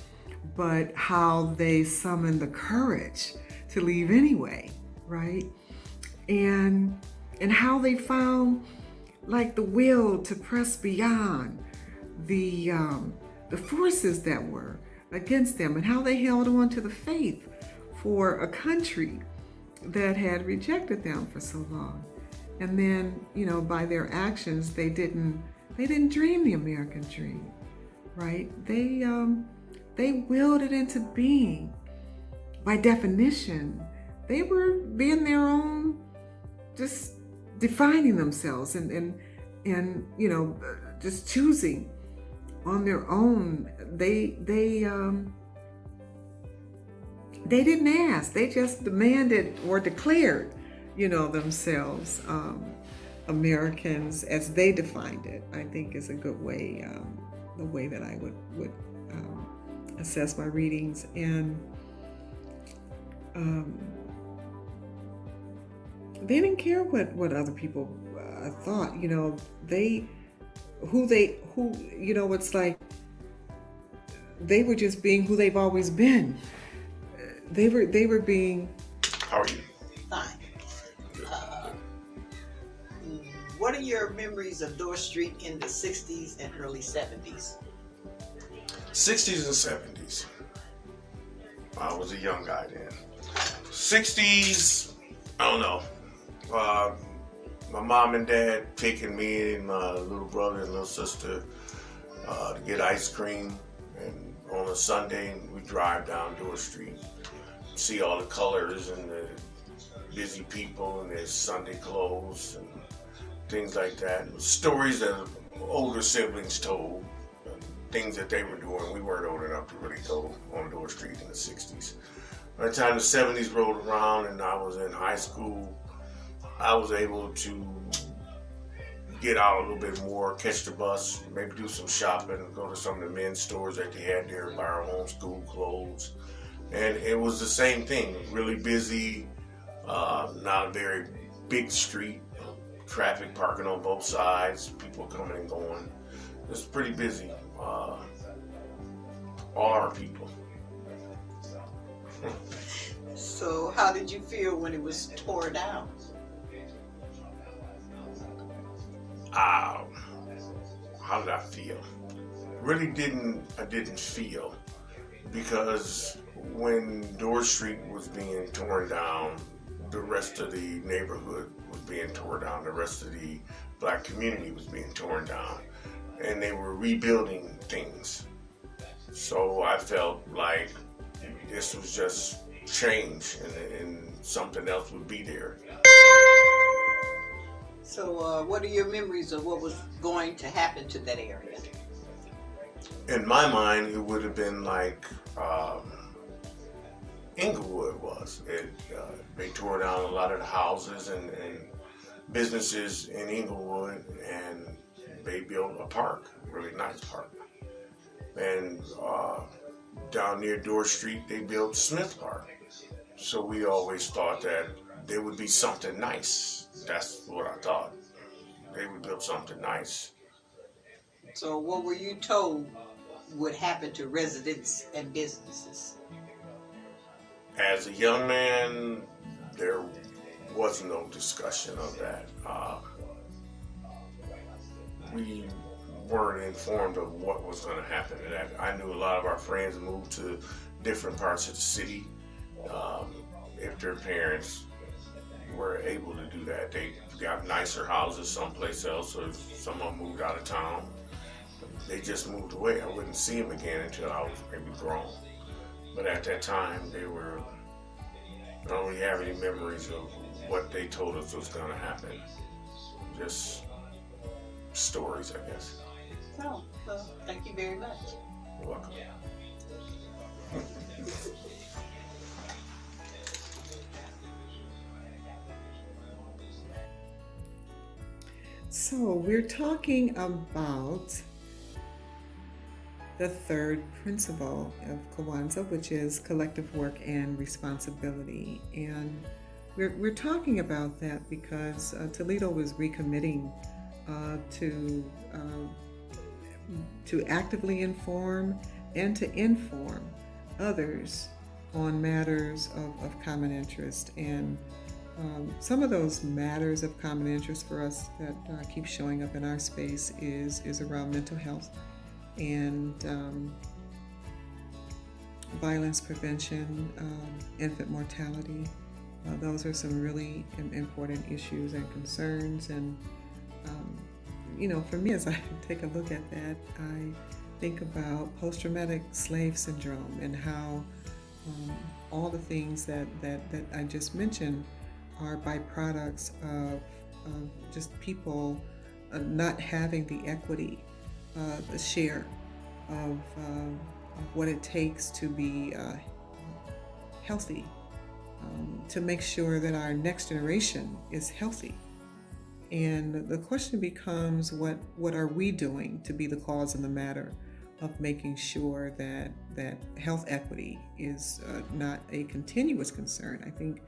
but how they summoned the courage to leave anyway, right? And how they found like the will to press beyond the forces that were against them, and how they held on to the faith for a country that had rejected them for so long. And then, by their actions, they didn't dream the American dream, right? They willed it into being. By definition, they were being their own, just defining themselves and just choosing on their own. They didn't ask. They just demanded or declared, themselves Americans as they defined it. I think is a good way the way that I would assess my readings. And they didn't care what other people thought. You know, it's like they were just being who they've always been. They were being. How are you? Fine. What are your memories of Dorr Street in the 60s and early 70s? 60s and 70s. I was a young guy then. 60s, I don't know. My mom and dad taking me and my little brother and little sister to get ice cream. And on a Sunday, we drive down Dorr Street, see all the colors and the busy people and their Sunday clothes and things like that. Stories that older siblings told, things that they were doing. We weren't old enough to really go on Dorr Street in the 60s. By the time the 70s rolled around and I was in high school, I was able to get out a little bit more, catch the bus, maybe do some shopping, go to some of the men's stores that they had there, buy our own school clothes. And it was the same thing, really busy, not a very big street, traffic parking on both sides, people coming and going. It was pretty busy. All our people. So how did you feel when it was torn down? How did I feel? Really I didn't feel, because when Dorr Street was being torn down, the rest of the neighborhood was being torn down, the rest of the black community was being torn down, and they were rebuilding things. So I felt like this was just change and something else would be there. So what are your memories of what was going to happen to that area? In my mind, it would have been like Inglewood was. They tore down a lot of the houses and businesses in Inglewood, and they built a park, a really nice park. And down near Dorr Street, they built Smith Park. So we always thought that there would be something nice. That's what I thought. They would build something nice. So what were you told would happen to residents and businesses? As a young man, there was no discussion of that. We weren't informed of what was going to happen to that. I knew a lot of our friends moved to different parts of the city. If their parents were able to do that, they got nicer houses someplace else, or some of them moved out of town. They just moved away. I wouldn't see them again until I was maybe grown. But at that time, I don't really have any memories of what they told us was going to happen. Just stories, I guess. Oh, well, thank you very much. You're welcome. So we're talking about the third principle of Kwanzaa, which is collective work and responsibility. And we're talking about that because Toledo was recommitting to actively inform and to inform others on matters of common interest. And some of those matters of common interest for us that keep showing up in our space is around mental health and violence prevention, infant mortality. Those are some really important issues and concerns. And for me, as I take a look at that, I think about post-traumatic slave syndrome and how all the things that I just mentioned are byproducts of just people not having the equity, the share of what it takes to be healthy, to make sure that our next generation is healthy. And the question becomes, what are we doing to be the cause in the matter of making sure that health equity is not a continuous concern? I think,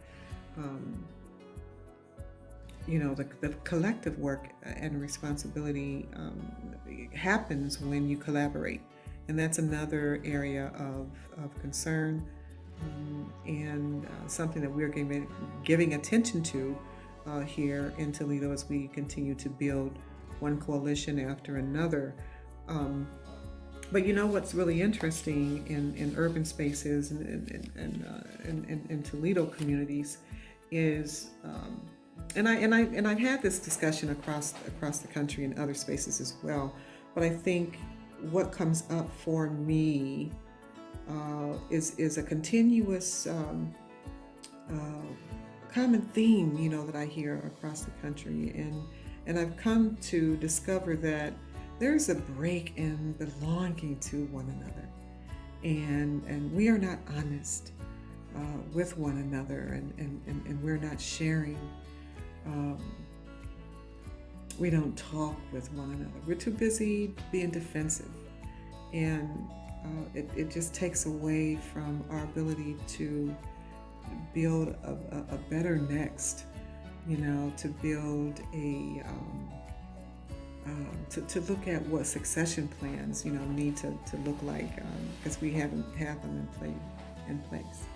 the collective work and responsibility happens when you collaborate. And that's another area of concern and something that we're giving attention to here in Toledo as we continue to build one coalition after another. But what's really interesting in urban spaces and in Toledo communities is, and I've had this discussion across the country and other spaces as well. But I think what comes up for me is a continuous common theme, that I hear across the country, and I've come to discover that there's a break in belonging to one another, and we are not honest with one another, and we're not sharing. We don't talk with one another. We're too busy being defensive, and it just takes away from our ability to build a better next, to build to look at what succession plans, need to look like, because we haven't had them in place.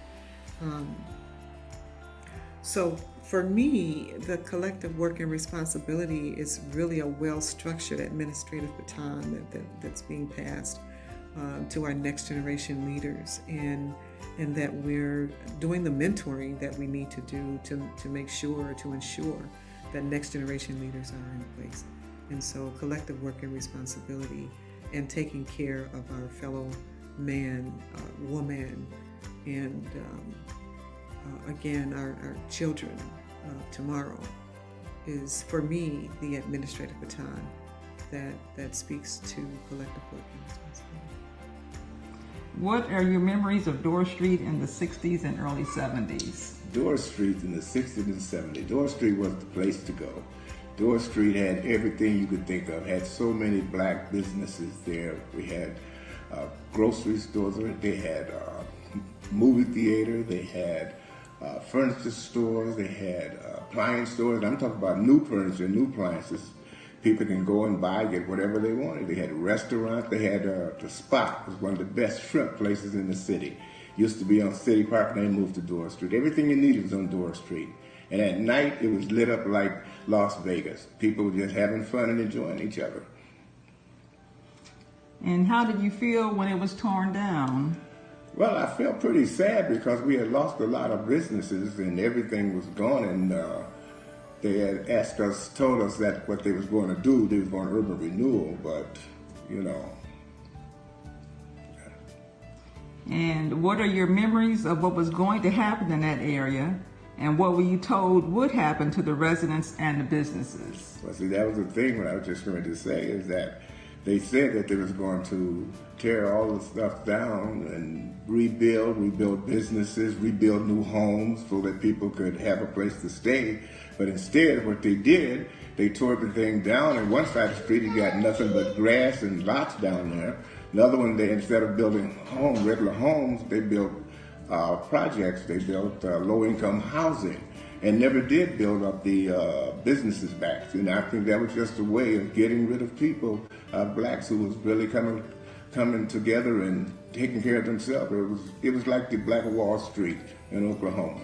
So for me, the collective work and responsibility is really a well-structured administrative baton that's being passed to our next generation leaders, and that we're doing the mentoring that we need to do to make sure, to ensure that next generation leaders are in place. And so collective work and responsibility and taking care of our fellow man, woman, and again, our children tomorrow is, for me, the administrative baton that speaks to collective work and responsibility. What are your memories of Dorr Street in the 60s and early 70s? Dorr Street in the 60s and 70s. Dorr Street was the place to go. Dorr Street had everything you could think of, had so many black businesses there. We had grocery stores, they had movie theater, they had furniture stores, they had appliance stores. I'm talking about new furniture, new appliances. People can go and buy, get whatever they wanted. They had restaurants. They had the Spot, was one of the best shrimp places in the city. Used to be on City Park, and they moved to Dorr Street. Everything you needed was on Dorr Street. And at night, it was lit up like Las Vegas. People were just having fun and enjoying each other. And how did you feel when it was torn down? Well, I felt pretty sad because we had lost a lot of businesses and everything was gone, and they had told us that what they was going to do, they was going to urban renewal, but, And what are your memories of what was going to happen in that area? And what were you told would happen to the residents and the businesses? Well, see, that was the thing what I was just going to say, is that they said that they was going to tear all the stuff down and rebuild businesses, rebuild new homes so that people could have a place to stay. But instead, what they did, they tore everything down, and one side of the street, you got nothing but grass and lots down there. Another one, they, instead of building regular homes, they built projects. They built low-income housing and never did build up the businesses back. And I think that was just a way of getting rid of people, blacks who was really coming together and taking care of themselves. It was like the Black Wall Street in Oklahoma.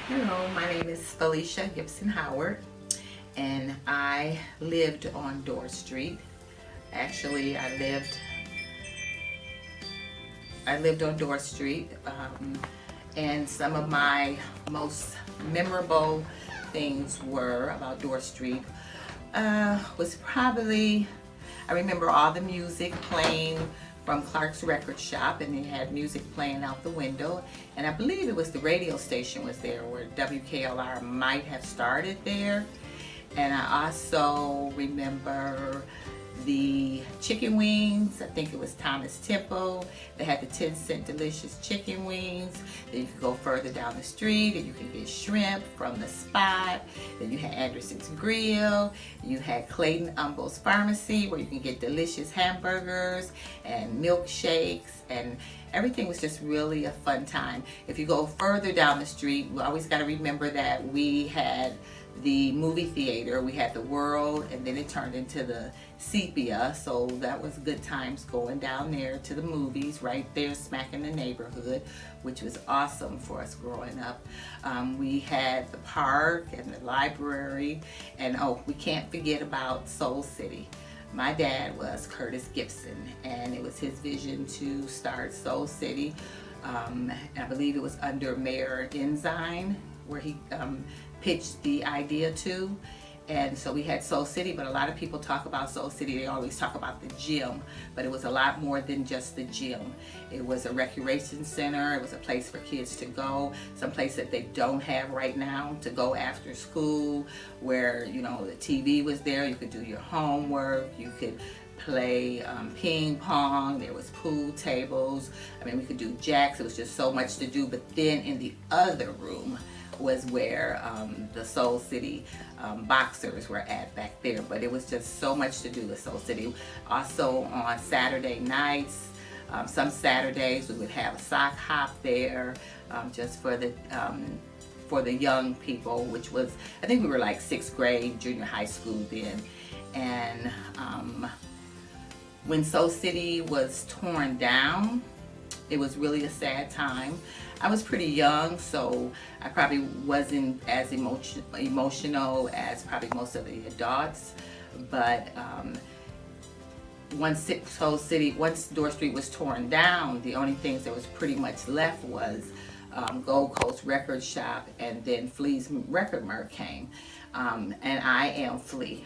Hello, my name is Felicia Gibson Howard, and I lived on Dorr Street. Actually, I lived on Dorr Street, and some of my most memorable things were about Dorr Street was probably, I remember all the music playing from Clark's record shop, and they had music playing out the window, and I believe it was the radio station was there where WKLR might have started there. And I also remember the chicken wings. I think it was Thomas Temple. They had the 10-cent delicious chicken wings. Then you could go further down the street and you could get shrimp from the Spot. Then you had Anderson's Grill. You had Clayton Umble's Pharmacy, where you can get delicious hamburgers and milkshakes, and everything was just really a fun time. If you go further down the street, we always got to remember that we had the movie theater, we had the World, and then it turned into the Sepia, so that was good times going down there to the movies right there smack in the neighborhood, which was awesome for us growing up. We had the park and the library, and oh, we can't forget about Soul City. My dad was Curtis Gibson, and it was his vision to start Soul City. And I believe it was under Mayor Ensign where he pitched the idea to. And so we had Soul City, but a lot of people talk about Soul City, they always talk about the gym, but it was a lot more than just the gym. It was a recreation center, it was a place for kids to go, some place that they don't have right now to go after school, where, you know, the TV was there, you could do your homework, you could play ping pong, there was pool tables, I mean, we could do jacks, it was just so much to do. But then in the other room was where the Soul City boxers were at back there. But it was just so much to do with Soul City. Also on Saturday nights, some Saturdays we would have a sock hop there, just for the young people, which was, I think we were like 6th grade, junior high school then. And when Soul City was torn down, it was really a sad time. I was pretty young, so I probably wasn't as emotional as probably most of the adults. But once Door Street was torn down, the only things that was pretty much left was Gold Coast Record Shop, and then Flea's Record Mart came. And I am Flea.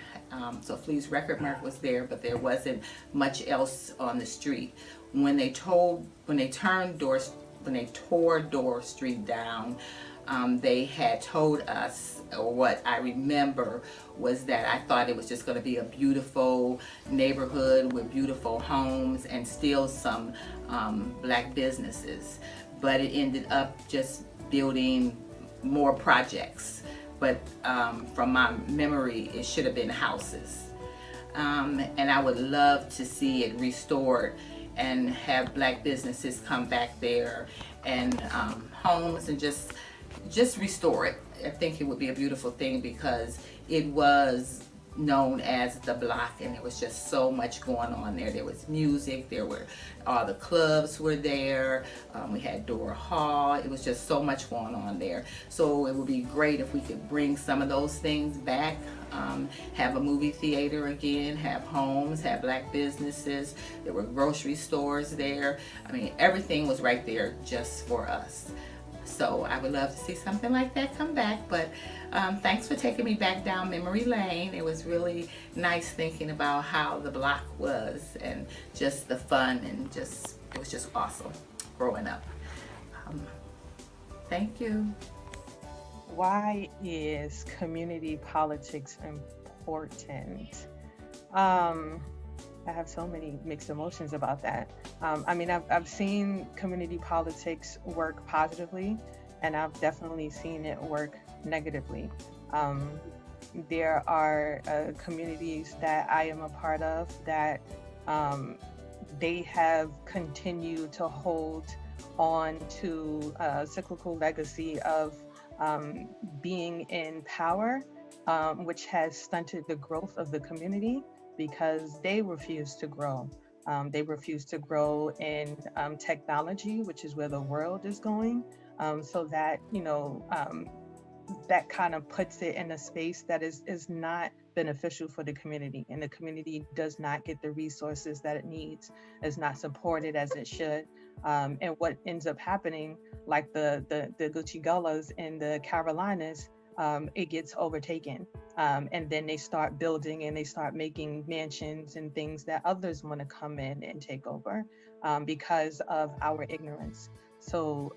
So Flea's Record Mart was there, but there wasn't much else on the street. When they tore Door Street down, they had told us, or what I remember was that I thought it was just going to be a beautiful neighborhood with beautiful homes and still some black businesses. But it ended up just building more projects. But from my memory, it should have been houses. And I would love to see it restored and have black businesses come back there, and homes, and just restore it. I think it would be a beautiful thing, because it was known as the block, and there was just so much going on there. There was music, there were all the clubs were there, we had Dora Hall, it was just so much going on there. So it would be great if we could bring some of those things back, have a movie theater again, have homes, have black businesses, there were grocery stores there. I mean, everything was right there just for us. So I would love to see something like that come back. But thanks for taking me back down memory lane. It was really nice thinking about how the block was, and just the fun, and it was just awesome growing up. Thank you. Why is community politics important? I have so many mixed emotions about that. I mean, I've seen community politics work positively, and I've definitely seen it work negatively. There are communities that I am a part of that they have continued to hold on to a cyclical legacy of being in power, which has stunted the growth of the community, because they refuse to grow. They refuse to grow in technology, which is where the world is going. So that, that kind of puts it in a space that is not beneficial for the community, and the community does not get the resources that it needs, is not supported as it should. And what ends up happening, like the Gucci Gullas in the Carolinas, it gets overtaken. And then they start building, and they start making mansions and things that others want to come in and take over because of our ignorance. So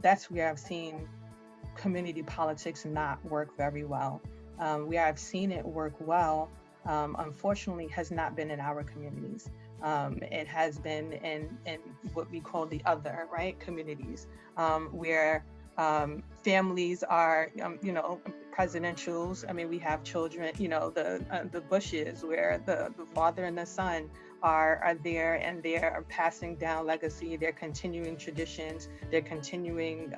that's where I've seen community politics not work very well. Where I've seen it work well unfortunately has not been in our communities. It has been in what we call the other, right, communities, where families are, presidentials. I mean, we have children, the Bushes, where the father and the son are there, and they're passing down legacy. They're continuing traditions. They're continuing,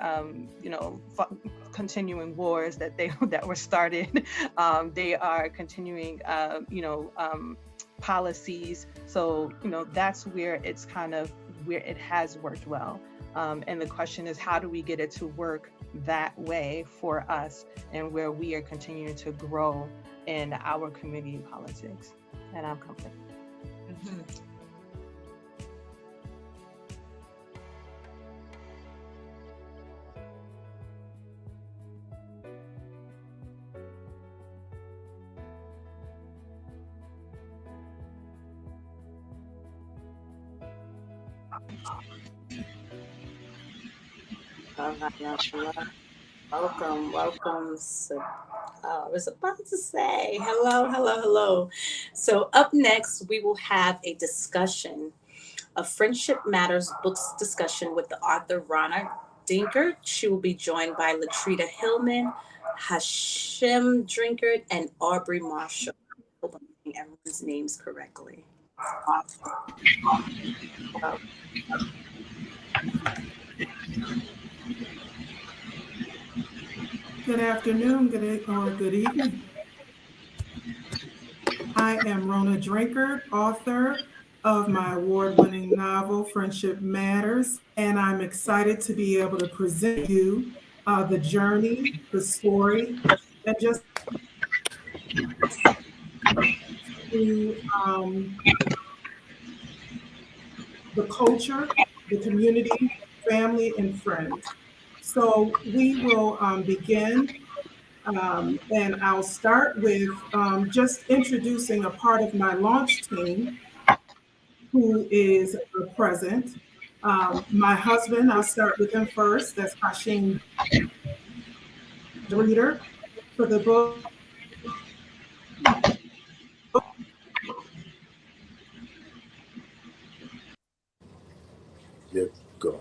continuing wars that were started. They are continuing, policies. So, that's where it's kind of where it has worked well. And the question is, how do we get it to work that way for us, and where we are continuing to grow in our community politics? And I'm complete. Mm-hmm. Welcome. So, I was about to say hello. So up next, we will have a discussion, a Friendship Matters books discussion with the author Ronna Dinkert. She will be joined by Latrita Hillman, Hashim Drinkard, and Aubrey Marshall. I hope I'm getting everyone's names correctly. Good afternoon, good evening. I am Ronna Drinkard, author of my award-winning novel, Friendship Matters, and I'm excited to be able to present you the journey, the story, and just the culture, the community, family, and friends. So we will begin, and I'll start with just introducing a part of my launch team who is present. My husband, I'll start with him first. That's Hashim, the reader for the book. Get going.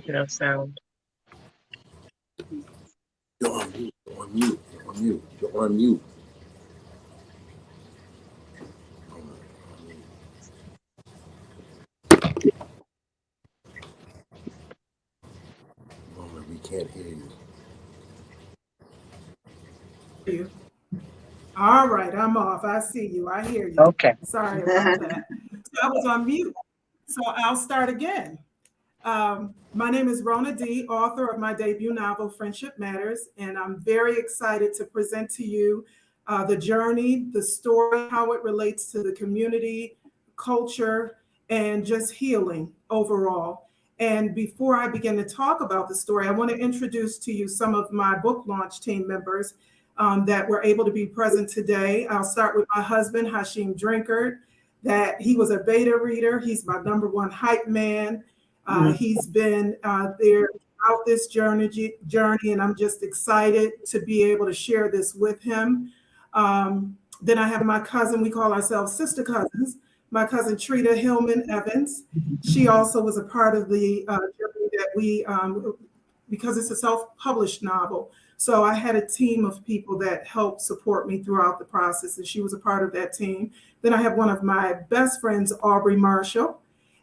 No sound. You're on mute. You're on mute. You're on mute. You're on mute. Mama, we can't hear you. All right, I'm off. I see you. I hear you. Okay. Sorry about that. So I was on mute. So I'll start again. My name is Ronna D., author of my debut novel, Friendship Matters, and I'm very excited to present to you the journey, the story, how it relates to the community, culture, and just healing overall. And before I begin to talk about the story, I want to introduce to you some of my book launch team members that were able to be present today. I'll start with my husband, Hashim Drinkard, that he was a beta reader. He's my #1 hype man. He's been there throughout this journey, and I'm just excited to be able to share this with him. Then I have my cousin, we call ourselves sister cousins, my cousin Trita Hillman Evans. She also was a part of the journey that we, because it's a self-published novel. So I had a team of people that helped support me throughout the process, and she was a part of that team. Then I have one of my best friends, Aubrey Marshall,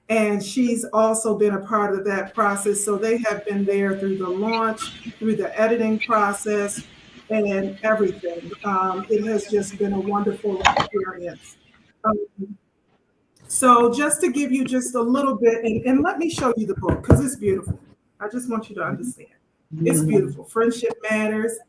and she's also been a part of that process. So they have been there through the launch, through the editing process, and everything. It has just been a wonderful experience. So just to give you just a little bit, and let me show you the book, because it's beautiful. I just want you to understand. It's beautiful. Friendship Matters.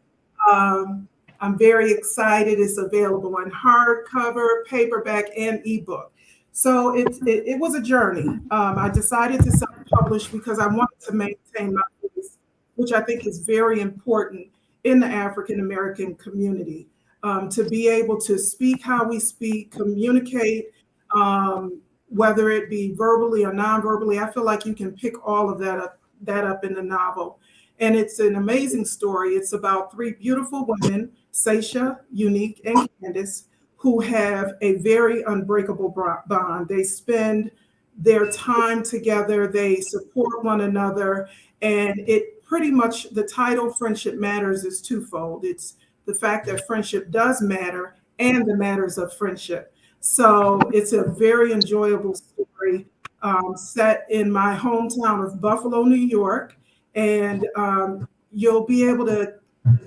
I'm very excited. It's available in hardcover, paperback, and ebook. So it was a journey. I decided to self-publish because I wanted to maintain my voice, which I think is very important in the African American community. to be able to speak how we speak, communicate, whether it be verbally or non-verbally. I feel like you can pick all of that up in the novel. And it's an amazing story. It's about three beautiful women, Seisha, Unique, and Candace, who have a very unbreakable bond. They spend their time together, they support one another, and it pretty much, the title Friendship Matters is twofold. It's the fact that friendship does matter and the matters of friendship. So it's a very enjoyable story set in my hometown of Buffalo, New York. And you'll be able to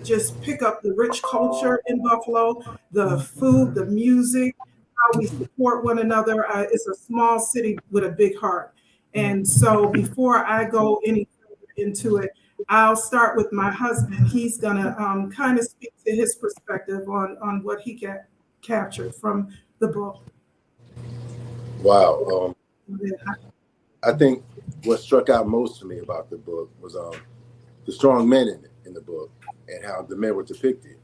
just pick up the rich culture in Buffalo, the food, the music, how we support one another. It's a small city with a big heart. And so before I go any further into it, I'll start with my husband. He's gonna kind of speak to his perspective on what he captured from the book. Wow. I think what struck out most to me about the book was the strong men in the book and how the men were depicted.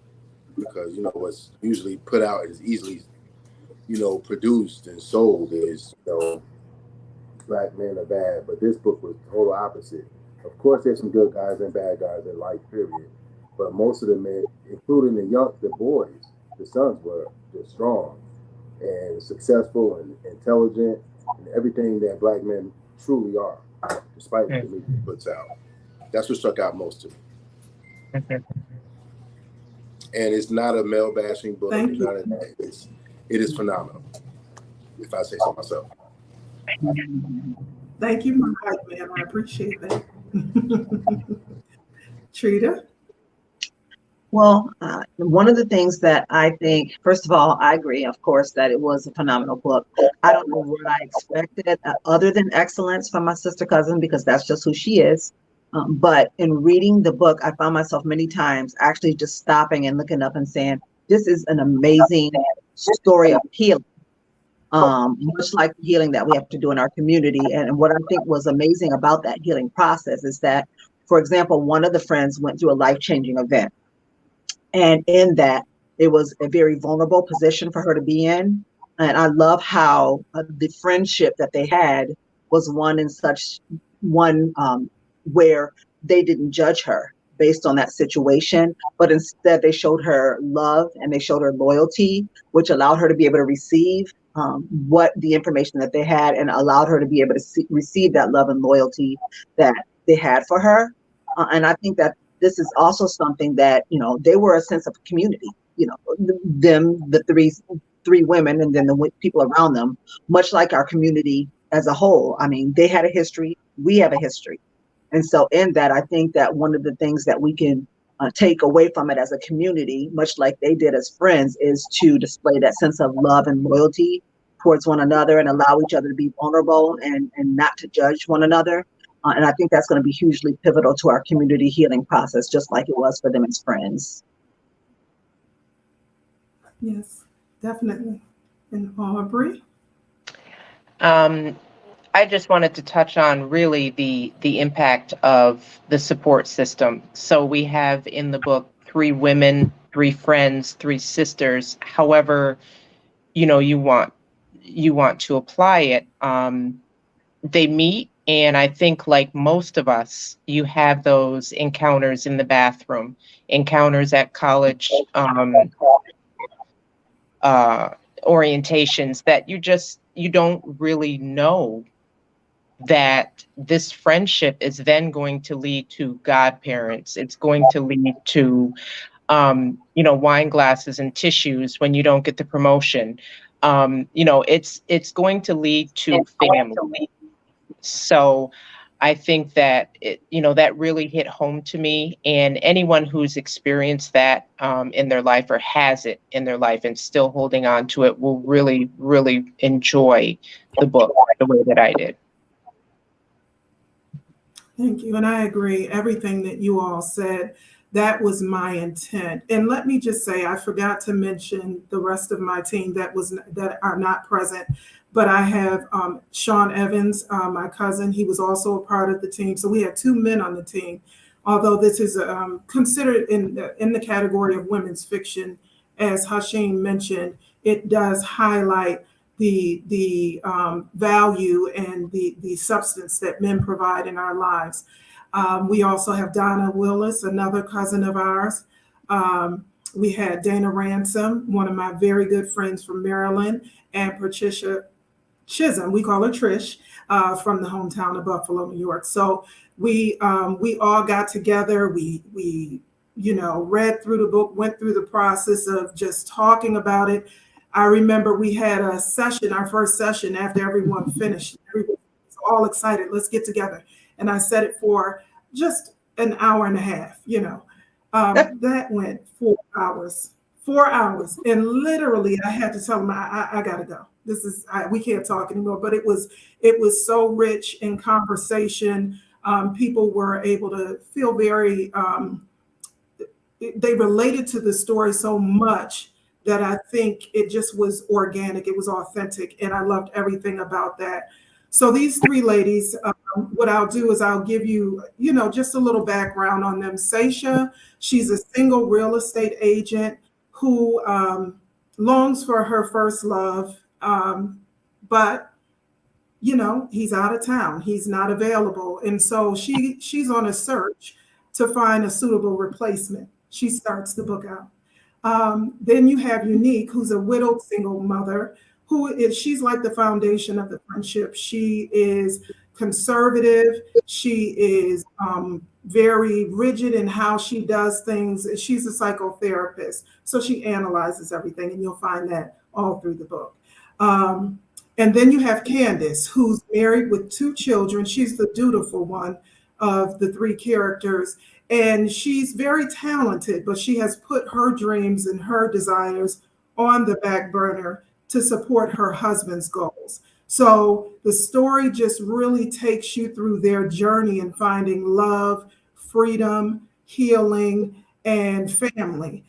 Because, you know, what's usually put out is easily, you know, produced and sold is, you know, black men are bad. But this book was the total opposite. Of course, there's some good guys and bad guys in life, period. But most of the men, including the boys, the sons were just strong and successful and intelligent and everything that black men truly are, despite what the media puts out. That's what struck out most to me. And it's not a male bashing book. Thank you. It is phenomenal, if I say so myself. Thank you, my hype man. I appreciate that. Trita? Well, one of the things that I think, first of all, I agree, of course, that it was a phenomenal book. I don't know what I expected other than excellence from my sister cousin, because that's just who she is. But in reading the book, I found myself many times actually just stopping and looking up and saying, this is an amazing story of healing, much like the healing that we have to do in our community. And what I think was amazing about that healing process is that, for example, one of the friends went through a life-changing event. And in that, it was a very vulnerable position for her to be in. And I love how the friendship that they had was one where they didn't judge her based on that situation, but instead they showed her love and they showed her loyalty, which allowed her to be able to receive what the information that they had and allowed her to be able to receive that love and loyalty that they had for her. And I think that this is also something that, you know, they were a sense of community, you know, the three women and then the people around them, much like our community as a whole. I mean, they had a history, we have a history. And so in that, I think that one of the things that we can take away from it as a community, much like they did as friends, is to display that sense of love and loyalty towards one another and allow each other to be vulnerable and not to judge one another. And I think that's going to be hugely pivotal to our community healing process, just like it was for them as friends. Yes, definitely. And Aubrey? I just wanted to touch on really the impact of the support system. So we have in the book 3 women, 3 friends, 3 sisters. However, you know, you want to apply it. They meet, and I think like most of us, you have those encounters in the bathroom, encounters at college orientations that you don't really know that this friendship is then going to lead to godparents. It's going to lead to, you know, wine glasses and tissues when you don't get the promotion. You know, it's going to lead to family. So I think that that really hit home to me, and anyone who's experienced that in their life or has it in their life and still holding on to it will really, really enjoy the book the way that I did. Thank you. And I agree. Everything that you all said, that was my intent. And let me just say, I forgot to mention the rest of my team that are not present, but I have Sean Evans, my cousin. He was also a part of the team. So we had 2 men on the team, although this is considered in the category of women's fiction. as Hashim mentioned, it does highlight the value and the substance that men provide in our lives. We also have Donna Willis, another cousin of ours. We had Dana Ransom, one of my very good friends from Maryland, and Patricia Chisholm, we call her Trish, from the hometown of Buffalo, New York. So we all got together. We read through the book, went through the process of just talking about it. I remember we had a session, our first session, after everyone finished. Everyone was all excited. Let's get together. And I set it for just an hour and a half. That went 4 hours. 4 hours, and literally, I had to tell them, I gotta go. We can't talk anymore. But it was so rich in conversation. People were able to feel very. They related to the story so much that I think it just was organic. It was authentic, and I loved everything about that. So these three ladies, what I'll do is I'll give you, just a little background on them. Seisha, she's a single real estate agent who longs for her first love, but he's out of town. He's not available, and so she's on a search to find a suitable replacement. She starts the book out. Then you have Unique, who's a widowed single mother, she's like the foundation of the friendship. She is conservative. She is very rigid in how she does things. She's a psychotherapist, so she analyzes everything, and you'll find that all through the book. And then you have Candace, who's married with 2 children. She's the dutiful one of the 3 characters, and she's very talented, but she has put her dreams and her desires on the back burner to support her husband's goals. So the story just really takes you through their journey in finding love, freedom, healing, and family.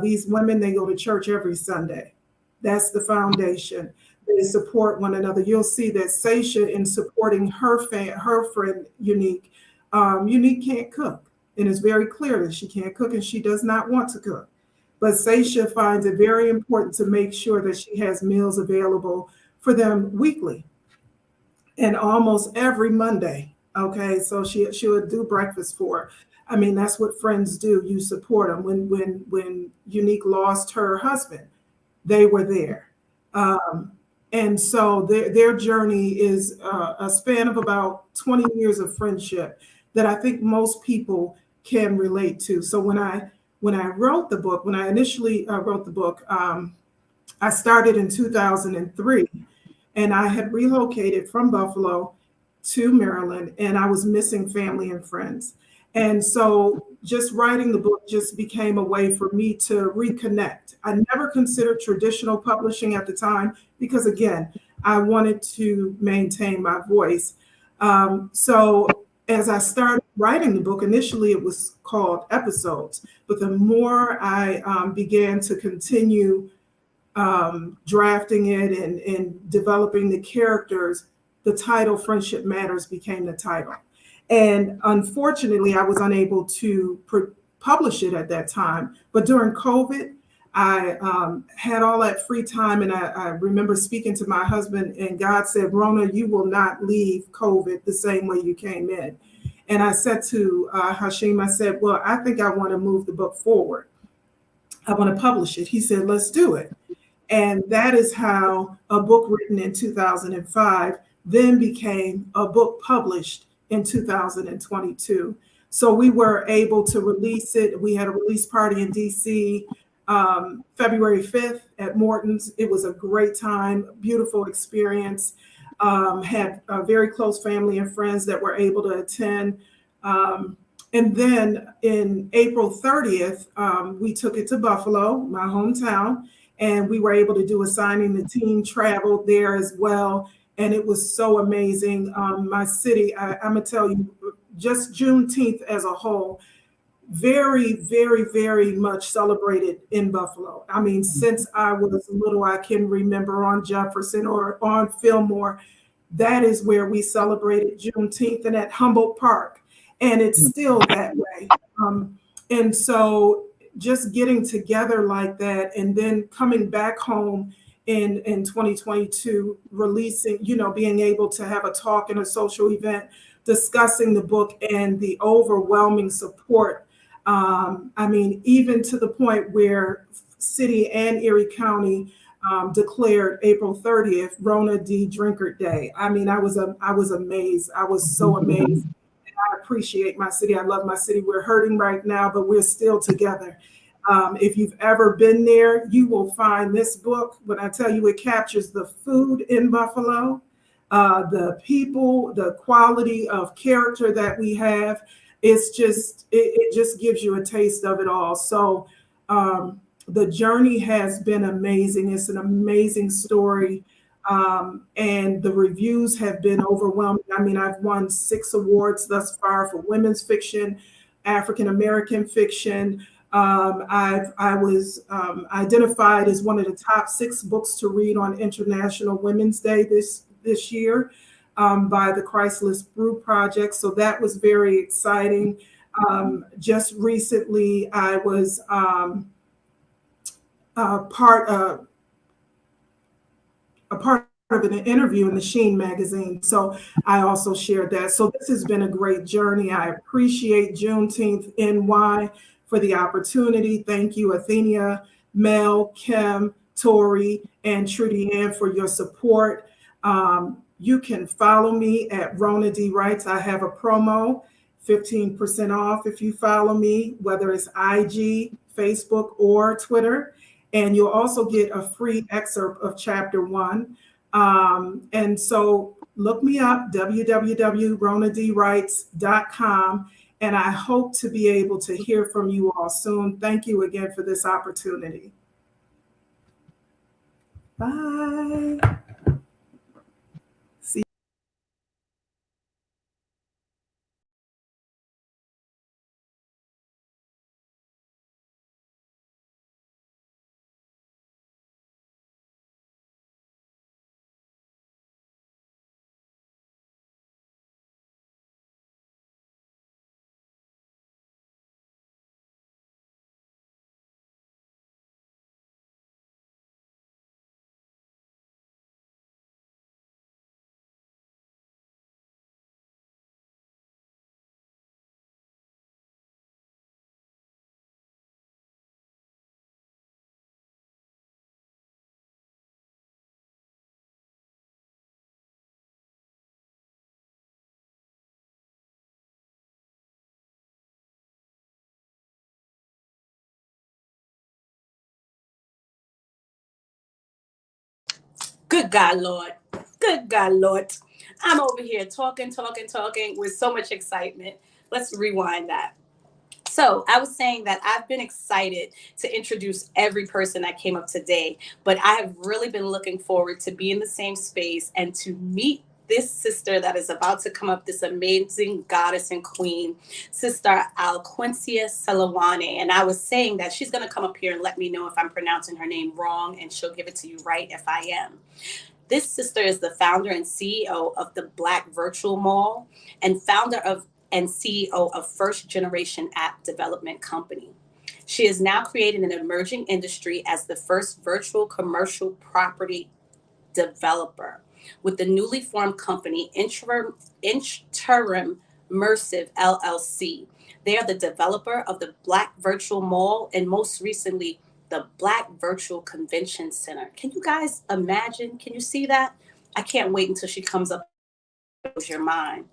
These women, they go to church every Sunday. That's the foundation. They support one another. You'll see that Seisha, in supporting her friend Unique, Unique can't cook. And it's very clear that she can't cook and she does not want to cook. But Seisha finds it very important to make sure that she has meals available for them weekly and almost every Monday. Okay, so she would do breakfast for her. I mean, that's what friends do. You support them. When Unique lost her husband, they were there. And so their journey is a span of about 20 years of friendship that I think most people can relate to. So when I wrote the book, when I initially wrote the book, I started in 2003, and I had relocated from Buffalo to Maryland, and I was missing family and friends. And so just writing the book just became a way for me to reconnect. I never considered traditional publishing at the time because, again, I wanted to maintain my voice. So as I started writing the book, initially it was called Episodes, but the more I began to continue drafting it and developing the characters, the title Friendship Matters became the title. And unfortunately, I was unable to publish it at that time. But during COVID, I had all that free time. And I remember speaking to my husband, and God said, Rona, you will not leave COVID the same way you came in. And I said to Hashim, I said, well, I think I want to move the book forward. I want to publish it. He said, let's do it. And that is how a book written in 2005 then became a book published in 2022. So we were able to release it. We had a release party in DC February 5th at Morton's. It was a great time, beautiful experience. Had a very close family and friends that were able to attend. And then in April 30th, we took it to Buffalo, my hometown, and we were able to do a signing. The team traveled there as well. And it was so amazing. My city, I'm gonna tell you, just Juneteenth as a whole, very, very, very much celebrated in Buffalo. I mean, since I was little, I can remember on Jefferson or on Fillmore, that is where we celebrated Juneteenth, and at Humboldt Park. And it's still that way. And so just getting together like that, and then coming back home in 2022, releasing, being able to have a talk and a social event discussing the book and the overwhelming support. I mean, even to the point where city and Erie County declared April 30th Rona D. Drinkard Day. I mean, I was amazed. I was so amazed. I appreciate my city. I love my city. We're hurting right now, but we're still together. If you've ever been there, you will find this book. When I tell you, it captures the food in Buffalo, the people, the quality of character that we have. It's just, it just gives you a taste of it all. So the journey has been amazing. It's an amazing story. And the reviews have been overwhelming. I mean, I've won 6 awards thus far for women's fiction, African American fiction. I was identified as one of the top 6 books to read on International Women's Day this year by the Chrysalis Brew Project. So that was very exciting. Just recently, I was a part of an interview in the Sheen magazine. So I also shared that. So this has been a great journey. I appreciate Juneteenth NY for the opportunity. Thank you, Athenia, Mel, Kim, Tori, and Trudy Ann for your support. You can follow me at Rona D. Writes. I have a promo, 15% off if you follow me, whether it's IG, Facebook, or Twitter. And you'll also get a free excerpt of chapter 1. And so look me up, www.ronadwrites.com. And I hope to be able to hear from you all soon. Thank you again for this opportunity. Bye. See Good God, Lord. Good God, Lord. I'm over here talking with so much excitement. Let's rewind that. So I was saying that I've been excited to introduce every person that came up today, but I have really been looking forward to be in the same space and to meet this sister that is about to come up, this amazing goddess and queen, Sister Alquencia Salawane. And I was saying that she's going to come up here and let me know if I'm pronouncing her name wrong, and she'll give it to you right if I am. This sister is the founder and CEO of the Black Virtual Mall and founder of and CEO of First Generation App Development Company. She is now creating an emerging industry as the first virtual commercial property developer with the newly formed company Interim Immersive LLC. They are the developer of the Black Virtual Mall and most recently the Black Virtual Convention Center. Can you guys imagine? Can you see that? I can't wait until she comes up and blows your mind.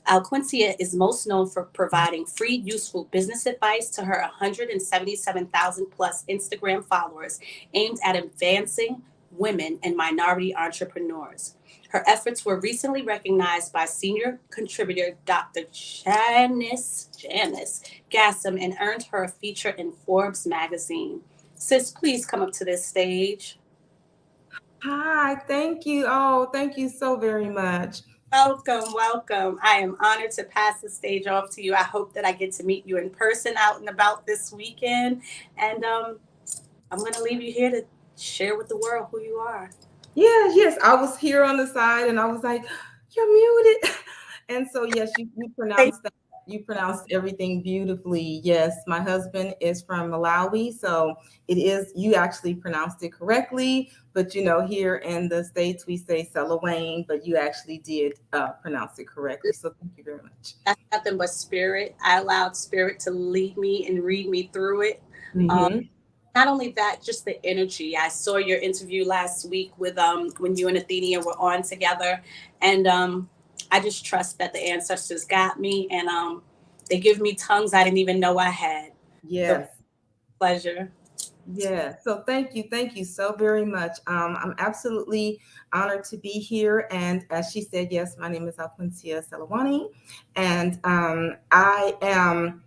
Alquencia is most known for providing free, useful business advice to her 177,000 plus Instagram followers aimed at advancing women and minority entrepreneurs. Her efforts were recently recognized by senior contributor Dr. Janice Gassam and earned her a feature in Forbes magazine. Sis, please come up to this stage. Hi, thank you. Oh, thank you so very much. Welcome. I am honored to pass the stage off to you. I hope that I get to meet you in person out and about this weekend. And I'm going to leave you here to share with the world who you are. Yes. I was here on the side and I was like, you're muted. And so, yes, you pronounced that. You pronounced everything beautifully. Yes, my husband is from Malawi, so it is, you actually pronounced it correctly. But you know, here in the States, we say Selawayne, but you actually did pronounce it correctly. So thank you very much. That's nothing but spirit. I allowed spirit to lead me and read me through it. Mhm. Not only that, just the energy. I saw your interview last week with when you and Athenia were on together, and I just trust that the ancestors got me, and they give me tongues I didn't even know I had. Yes. So, pleasure. Yeah. So thank you so very much. I'm absolutely honored to be here. And as she said, yes, my name is Alquencia Selawani, and I am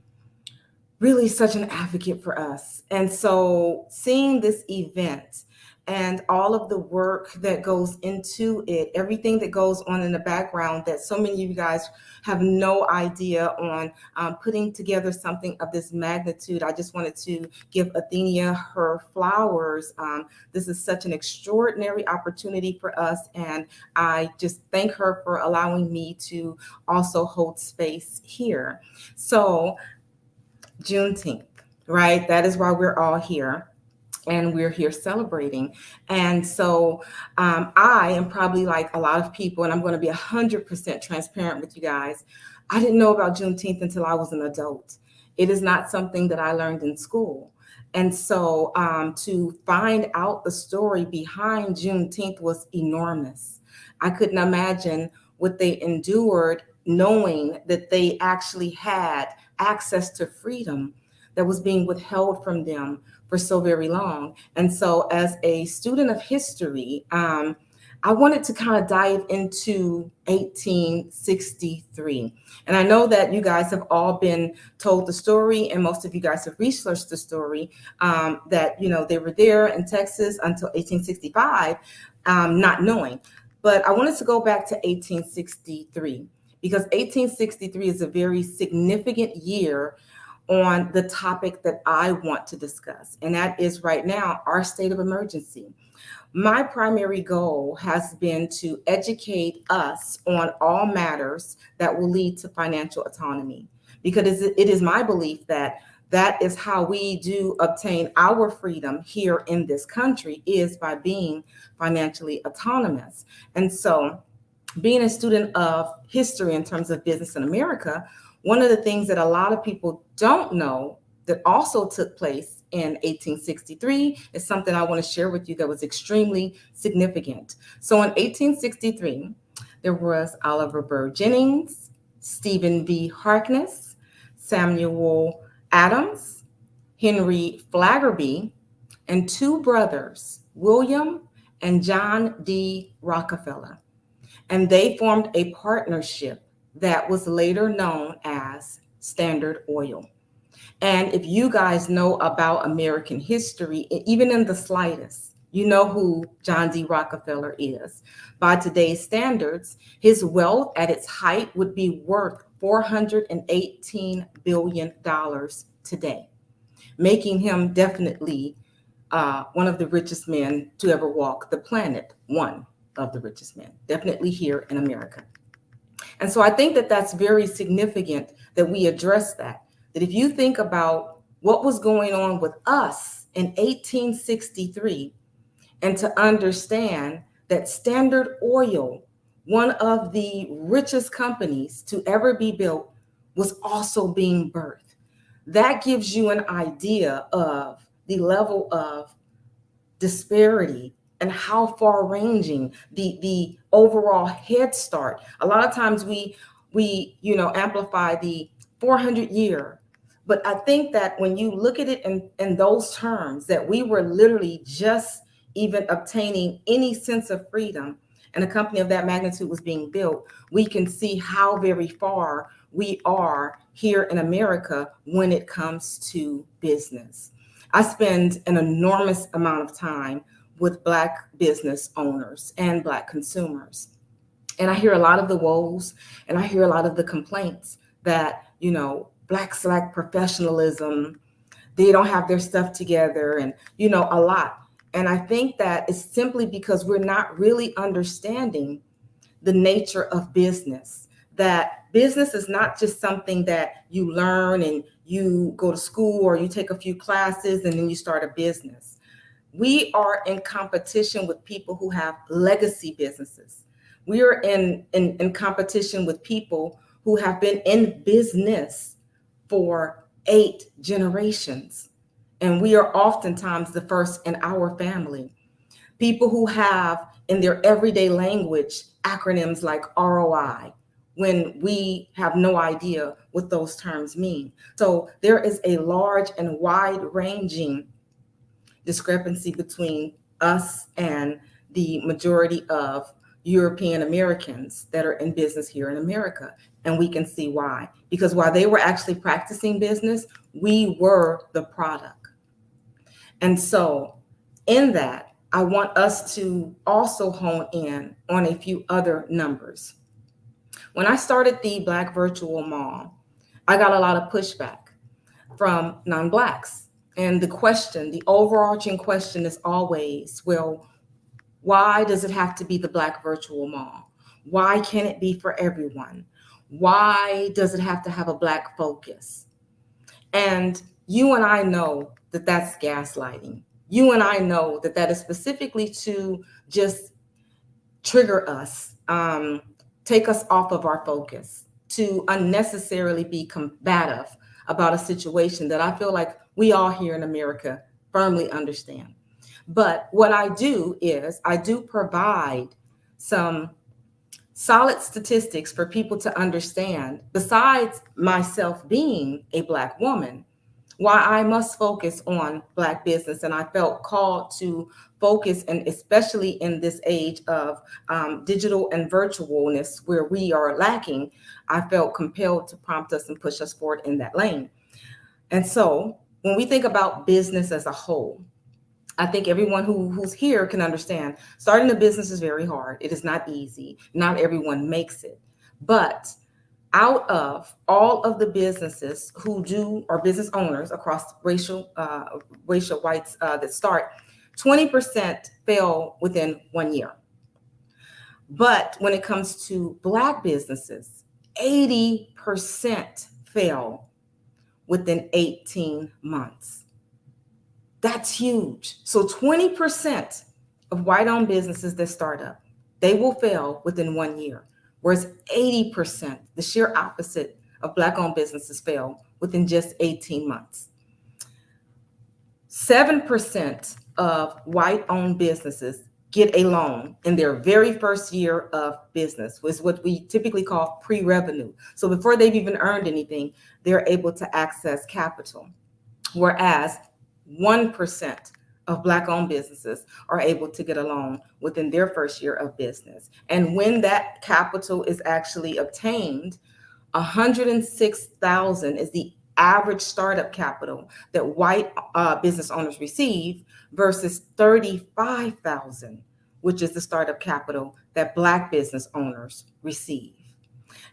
really such an advocate for us. And so seeing this event and all of the work that goes into it, everything that goes on in the background that so many of you guys have no idea on, putting together something of this magnitude. I just wanted to give Athenia her flowers. This is such an extraordinary opportunity for us. And I just thank her for allowing me to also hold space here. So Juneteenth, right? That is why we're all here. And we're here celebrating. And so I am probably like a lot of people, and I'm going to be 100% transparent with you guys. I didn't know about Juneteenth until I was an adult. It is not something that I learned in school. And so to find out the story behind Juneteenth was enormous. I couldn't imagine what they endured knowing that they actually had access to freedom that was being withheld from them for so very long. And so as a student of history, I wanted to kind of dive into 1863. And I know that you guys have all been told the story, and most of you guys have researched the story, that, you know, they were there in Texas until 1865, not knowing. But I wanted to go back to 1863 because 1863 is a very significant year on the topic that I want to discuss, and that is right now our state of emergency. My primary goal has been to educate us on all matters that will lead to financial autonomy, because it is my belief that that is how we do obtain our freedom here in this country, is by being financially autonomous. And so being a student of history in terms of business in America, one of the things that a lot of people don't know that also took place in 1863 is something I want to share with you that was extremely significant. So in 1863, there was Oliver Bird Jennings, Stephen V. Harkness, Samuel Adams, Henry Flaggerby, and two brothers, William and John D. Rockefeller. And they formed a partnership that was later known as Standard Oil. And if you guys know about American history, even in the slightest, you know who John D. Rockefeller is. By today's standards, his wealth at its height would be worth $418 billion today, making him definitely one of the richest men to ever walk the planet, one of the richest men, definitely here in America. And so I think that that's very significant that we address that if you think about what was going on with us in 1863, and to understand that Standard Oil, one of the richest companies to ever be built, was also being birthed. That gives you an idea of the level of disparity and how far ranging the overall head start. A lot of times we amplify the 400-year, but I think that when you look at it in those terms, that we were literally just even obtaining any sense of freedom, and a company of that magnitude was being built, we can see how very far we are here in America when it comes to business. I spend an enormous amount of time with Black business owners and Black consumers. And I hear a lot of the woes, and I hear a lot of the complaints that, Blacks lack professionalism, they don't have their stuff together, and, a lot. And I think that it's simply because we're not really understanding the nature of business. that business is not just something that you learn and you go to school or you take a few classes and then you start a business. We are in competition with people who have legacy businesses. We are in competition with people who have been in business for 8 generations. And we are oftentimes the first in our family. People who have in their everyday language acronyms like ROI, when we have no idea what those terms mean. So there is a large and wide-ranging discrepancy between us and the majority of European Americans that are in business here in America. And we can see why. Because while they were actually practicing business, we were the product. And so in that, I want us to also hone in on a few other numbers. When I started the Black Virtual Mall, I got a lot of pushback from non-Blacks. And the overarching question is always, well, why does it have to be the Black Virtual Mall? Why can't it be for everyone? Why does it have to have a Black focus? And you and I know that that's gaslighting. You and I know that that is specifically to just trigger us, take us off of our focus, to unnecessarily be combative about a situation that I feel like we all here in America firmly understand. But what I do is I do provide some solid statistics for people to understand, besides myself being a Black woman, why I must focus on Black business. And I felt called to focus, and especially in this age of digital and virtualness where we are lacking, I felt compelled to prompt us and push us forward in that lane. And so when we think about business as a whole, I think everyone who's here can understand starting a business is very hard. It is not easy. Not everyone makes it. But out of all of the businesses who do, or business owners across racial whites that start, 20% fail within 1 year. But when it comes to Black businesses, 80% fail within 18 months. That's huge. So 20% of white-owned businesses that start up, they will fail within 1 year. Whereas 80%, the sheer opposite of Black-owned businesses, fail within just 18 months. 7% of white-owned businesses get a loan in their very first year of business, which is what we typically call pre-revenue. So before they've even earned anything, they're able to access capital. Whereas 1% of Black-owned businesses are able to get a loan within their first year of business. And when that capital is actually obtained, $106,000 is the average startup capital that white business owners receive versus $35,000, which is the startup capital that Black business owners receive.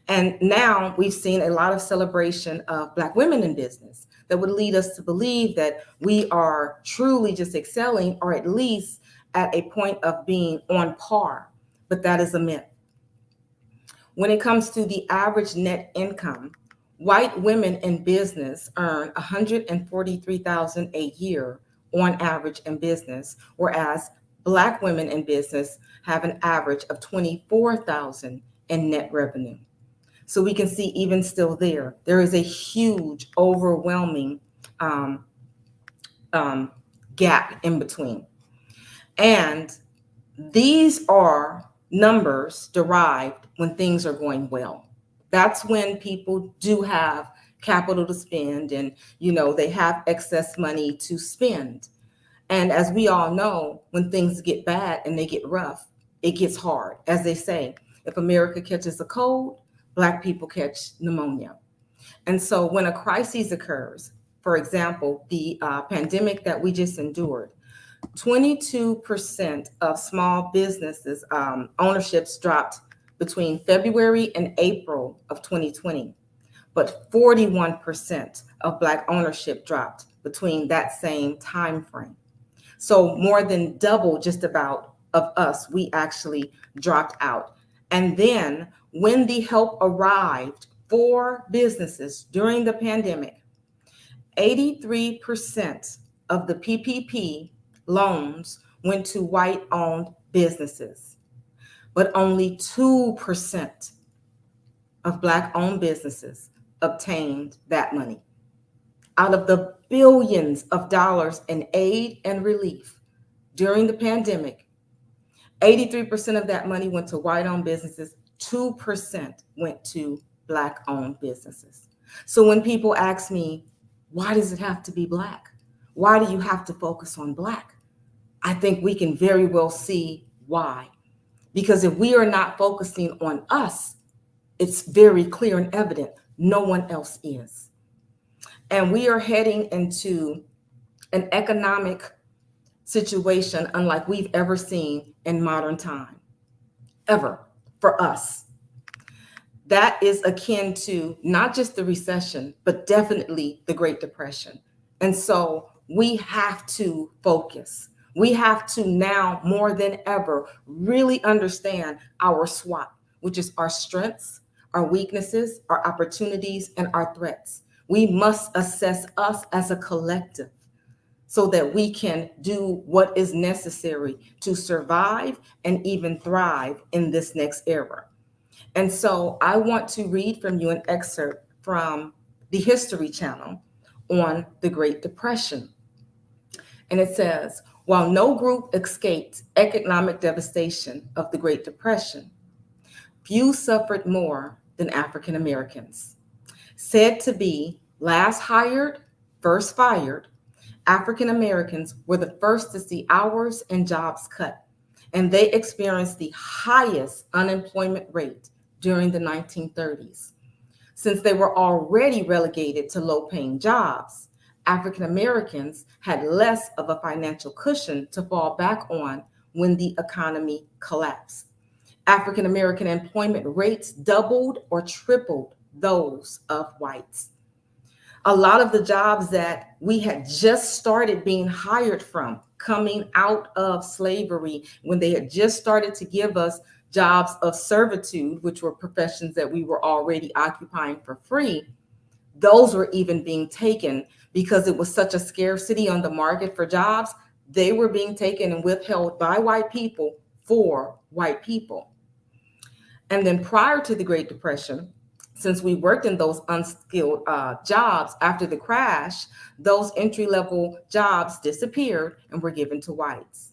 And now we've seen a lot of celebration of Black women in business that would lead us to believe that we are truly just excelling, or at least at a point of being on par. But that is a myth. When it comes to the average net income, white women in business earn $143,000 a year on average in business, whereas Black women in business have an average of $24,000 in net revenue. So we can see even still there is a huge, overwhelming gap in between. And these are numbers derived when things are going well. That's when people do have capital to spend and, they have excess money to spend. And as we all know, when things get bad and they get rough, it gets hard. As they say, if America catches a cold, Black people catch pneumonia. And so when a crisis occurs, for example, the pandemic that we just endured, 22% of small businesses ownerships dropped between February and April of 2020, but 41% of Black ownership dropped between that same time frame. So more than double just about of us, we actually dropped out. And then when the help arrived for businesses during the pandemic, 83% of the PPP loans went to white-owned businesses, but only 2% of Black-owned businesses obtained that money. Out of the billions of dollars in aid and relief during the pandemic, 83% of that money went to white-owned businesses, 2% went to Black-owned businesses. So when people ask me, why does it have to be Black? Why do you have to focus on Black? I think we can very well see why. Because if we are not focusing on us, it's very clear and evident no one else is. And we are heading into an economic situation unlike we've ever seen in modern time, ever, for us. That is akin to not just the recession, but definitely the Great Depression. And so we have to focus. We have to now more than ever really understand our SWOT, which is our strengths, our weaknesses, our opportunities, and our threats. We must assess us as a collective so that we can do what is necessary to survive and even thrive in this next era. And so I want to read from you an excerpt from the History Channel on the Great Depression. And it says, while no group escaped economic devastation of the Great Depression, few suffered more than African Americans. Said to be last hired, first fired, African Americans were the first to see hours and jobs cut, and they experienced the highest unemployment rate during the 1930s. Since they were already relegated to low-paying jobs, African Americans had less of a financial cushion to fall back on when the economy collapsed. African American employment rates doubled or tripled those of whites. A lot of the jobs that we had just started being hired from, coming out of slavery, when they had just started to give us jobs of servitude, which were professions that we were already occupying for free, those were even being taken because it was such a scarcity on the market for jobs. They were being taken and withheld by white people for white people. And then prior to the Great Depression, since we worked in those unskilled jobs after the crash, those entry-level jobs disappeared and were given to whites.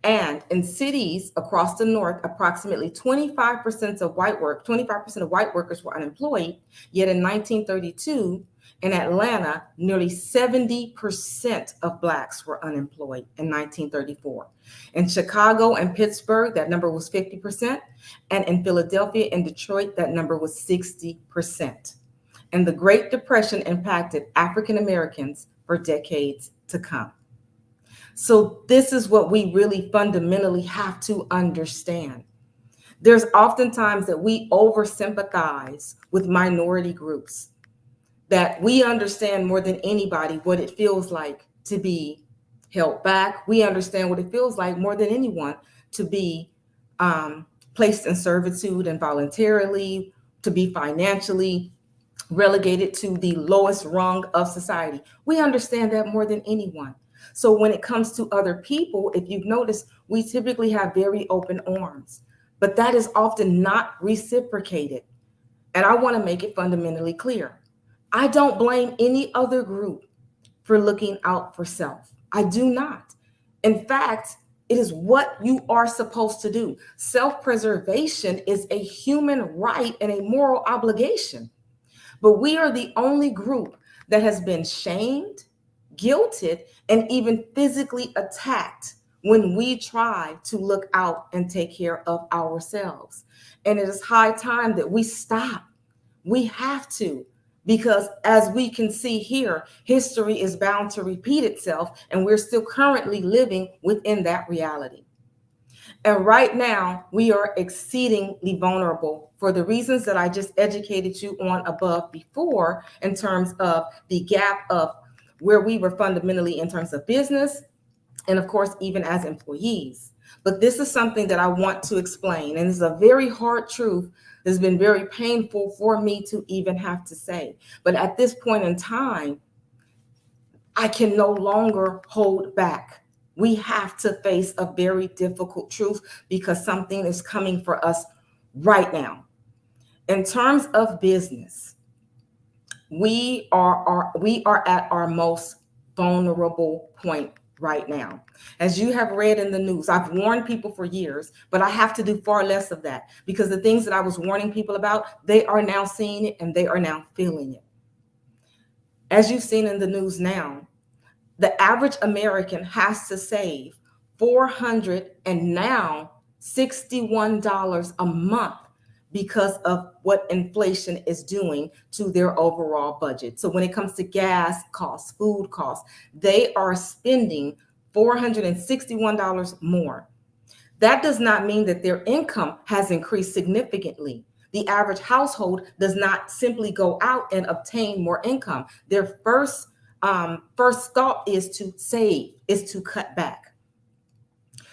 And in cities across the North, approximately 25% of white workers were unemployed. Yet in 1932, in Atlanta, nearly 70% of Blacks were unemployed in 1934. In Chicago and Pittsburgh, that number was 50%. And in Philadelphia and Detroit, that number was 60%. And the Great Depression impacted African Americans for decades to come. So this is what we really fundamentally have to understand. There's oftentimes that we over-sympathize with minority groups, that we understand more than anybody what it feels like to be held back. We understand what it feels like more than anyone to be placed in servitude involuntarily, to be financially relegated to the lowest rung of society. We understand that more than anyone. So when it comes to other people, if you've noticed, we typically have very open arms, but that is often not reciprocated. And I want to make it fundamentally clear. I don't blame any other group for looking out for self. I do not. In fact, it is what you are supposed to do. Self-preservation is a human right and a moral obligation. But we are the only group that has been shamed, guilted, and even physically attacked when we try to look out and take care of ourselves. And it is high time that we stop. We have to, because as we can see here, history is bound to repeat itself, and we're still currently living within that reality. And right now, we are exceedingly vulnerable for the reasons that I just educated you on above before, in terms of the gap of where we were fundamentally in terms of business, and of course, even as employees. But this is something that I want to explain, and it's a very hard truth that's been very painful for me to even have to say. But at this point in time, I can no longer hold back. We have to face a very difficult truth because something is coming for us right now. In terms of business, we are at our most vulnerable point right now. As you have read in the news, I've warned people for years, but I have to do far less of that because the things that I was warning people about, they are now seeing it and they are now feeling it. As you've seen in the news now, the average American has to save $461 a month because of what inflation is doing to their overall budget. So when it comes to gas costs, food costs, they are spending $461 more. That does not mean that their income has increased significantly. The average household does not simply go out and obtain more income. Their first thought is to save, is to cut back.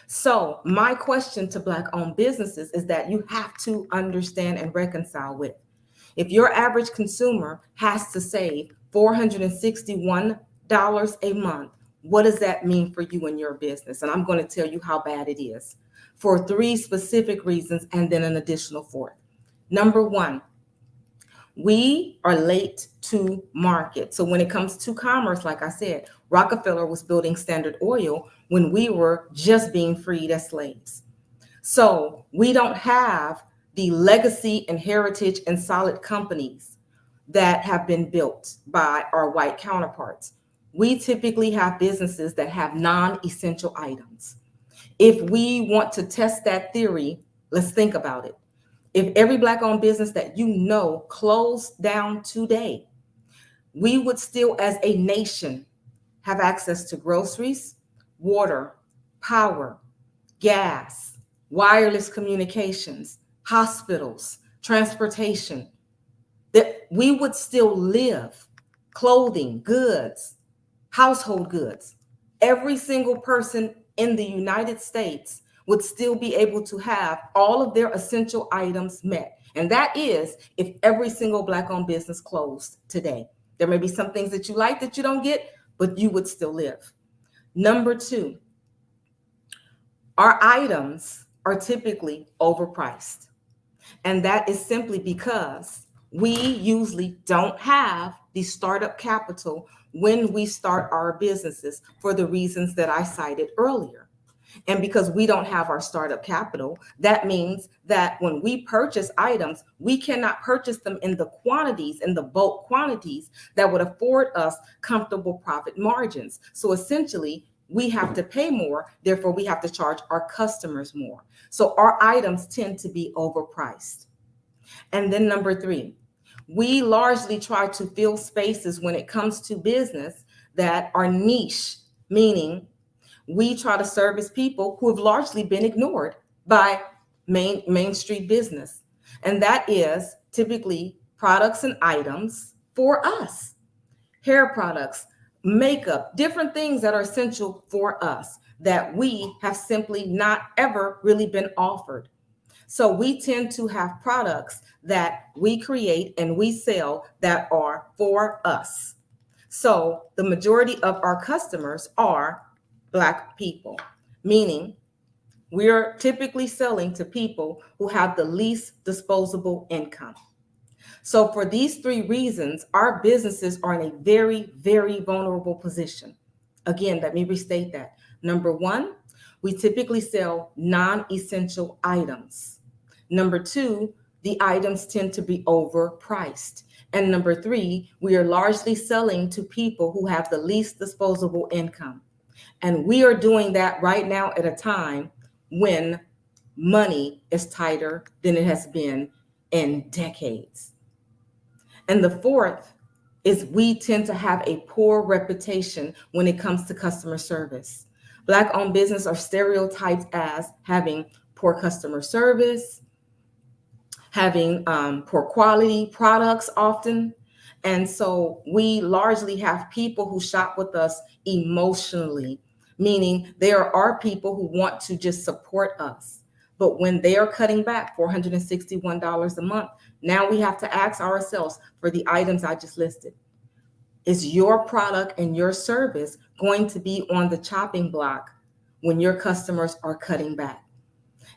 So my question to Black-owned businesses is that you have to understand and reconcile with. If your average consumer has to save $461 a month, what does that mean for you and your business? And I'm going to tell you how bad it is for 3 specific reasons and then an additional 4th. Number 1, we are late to market. So when it comes to commerce, like I said, Rockefeller was building Standard Oil when we were just being freed as slaves. So we don't have the legacy and heritage and solid companies that have been built by our white counterparts. We typically have businesses that have non-essential items. If we want to test that theory, let's think about it. If every Black-owned business that you know closed down today, we would still, as a nation, have access to groceries, water, power, gas, wireless communications, hospitals, transportation, that we would still live, clothing, goods, household goods. Every single person in the United States would still be able to have all of their essential items met. And that is if every single Black-owned business closed today. There may be some things that you like that you don't get, but you would still live. Number 2, our items are typically overpriced. And that is simply because we usually don't have the startup capital when we start our businesses for the reasons that I cited earlier. And because we don't have our startup capital, that means that when we purchase items, we cannot purchase them in the quantities, in the bulk quantities that would afford us comfortable profit margins. So essentially, we have to pay more, therefore we have to charge our customers more. So our items tend to be overpriced. And then number 3, we largely try to fill spaces when it comes to business that are niche, meaning we try to service people who have largely been ignored by Main Street business. And that is typically products and items for us, hair products, makeup, different things that are essential for us that we have simply not ever really been offered. So we tend to have products that we create and we sell that are for us. So the majority of our customers are Black people, meaning we're typically selling to people who have the least disposable income. So for these 3 reasons, our businesses are in a very, very vulnerable position. Again, let me restate that. Number 1, we typically sell non-essential items. Number 2, the items tend to be overpriced. And number 3, we are largely selling to people who have the least disposable income. And we are doing that right now at a time when money is tighter than it has been in decades. And the 4th is we tend to have a poor reputation when it comes to customer service. Black-owned business are stereotyped as having poor customer service, having poor quality products often. And so we largely have people who shop with us emotionally, meaning there are people who want to just support us. But when they are cutting back $461 a month, now we have to ask ourselves for the items I just listed. Is your product and your service going to be on the chopping block when your customers are cutting back?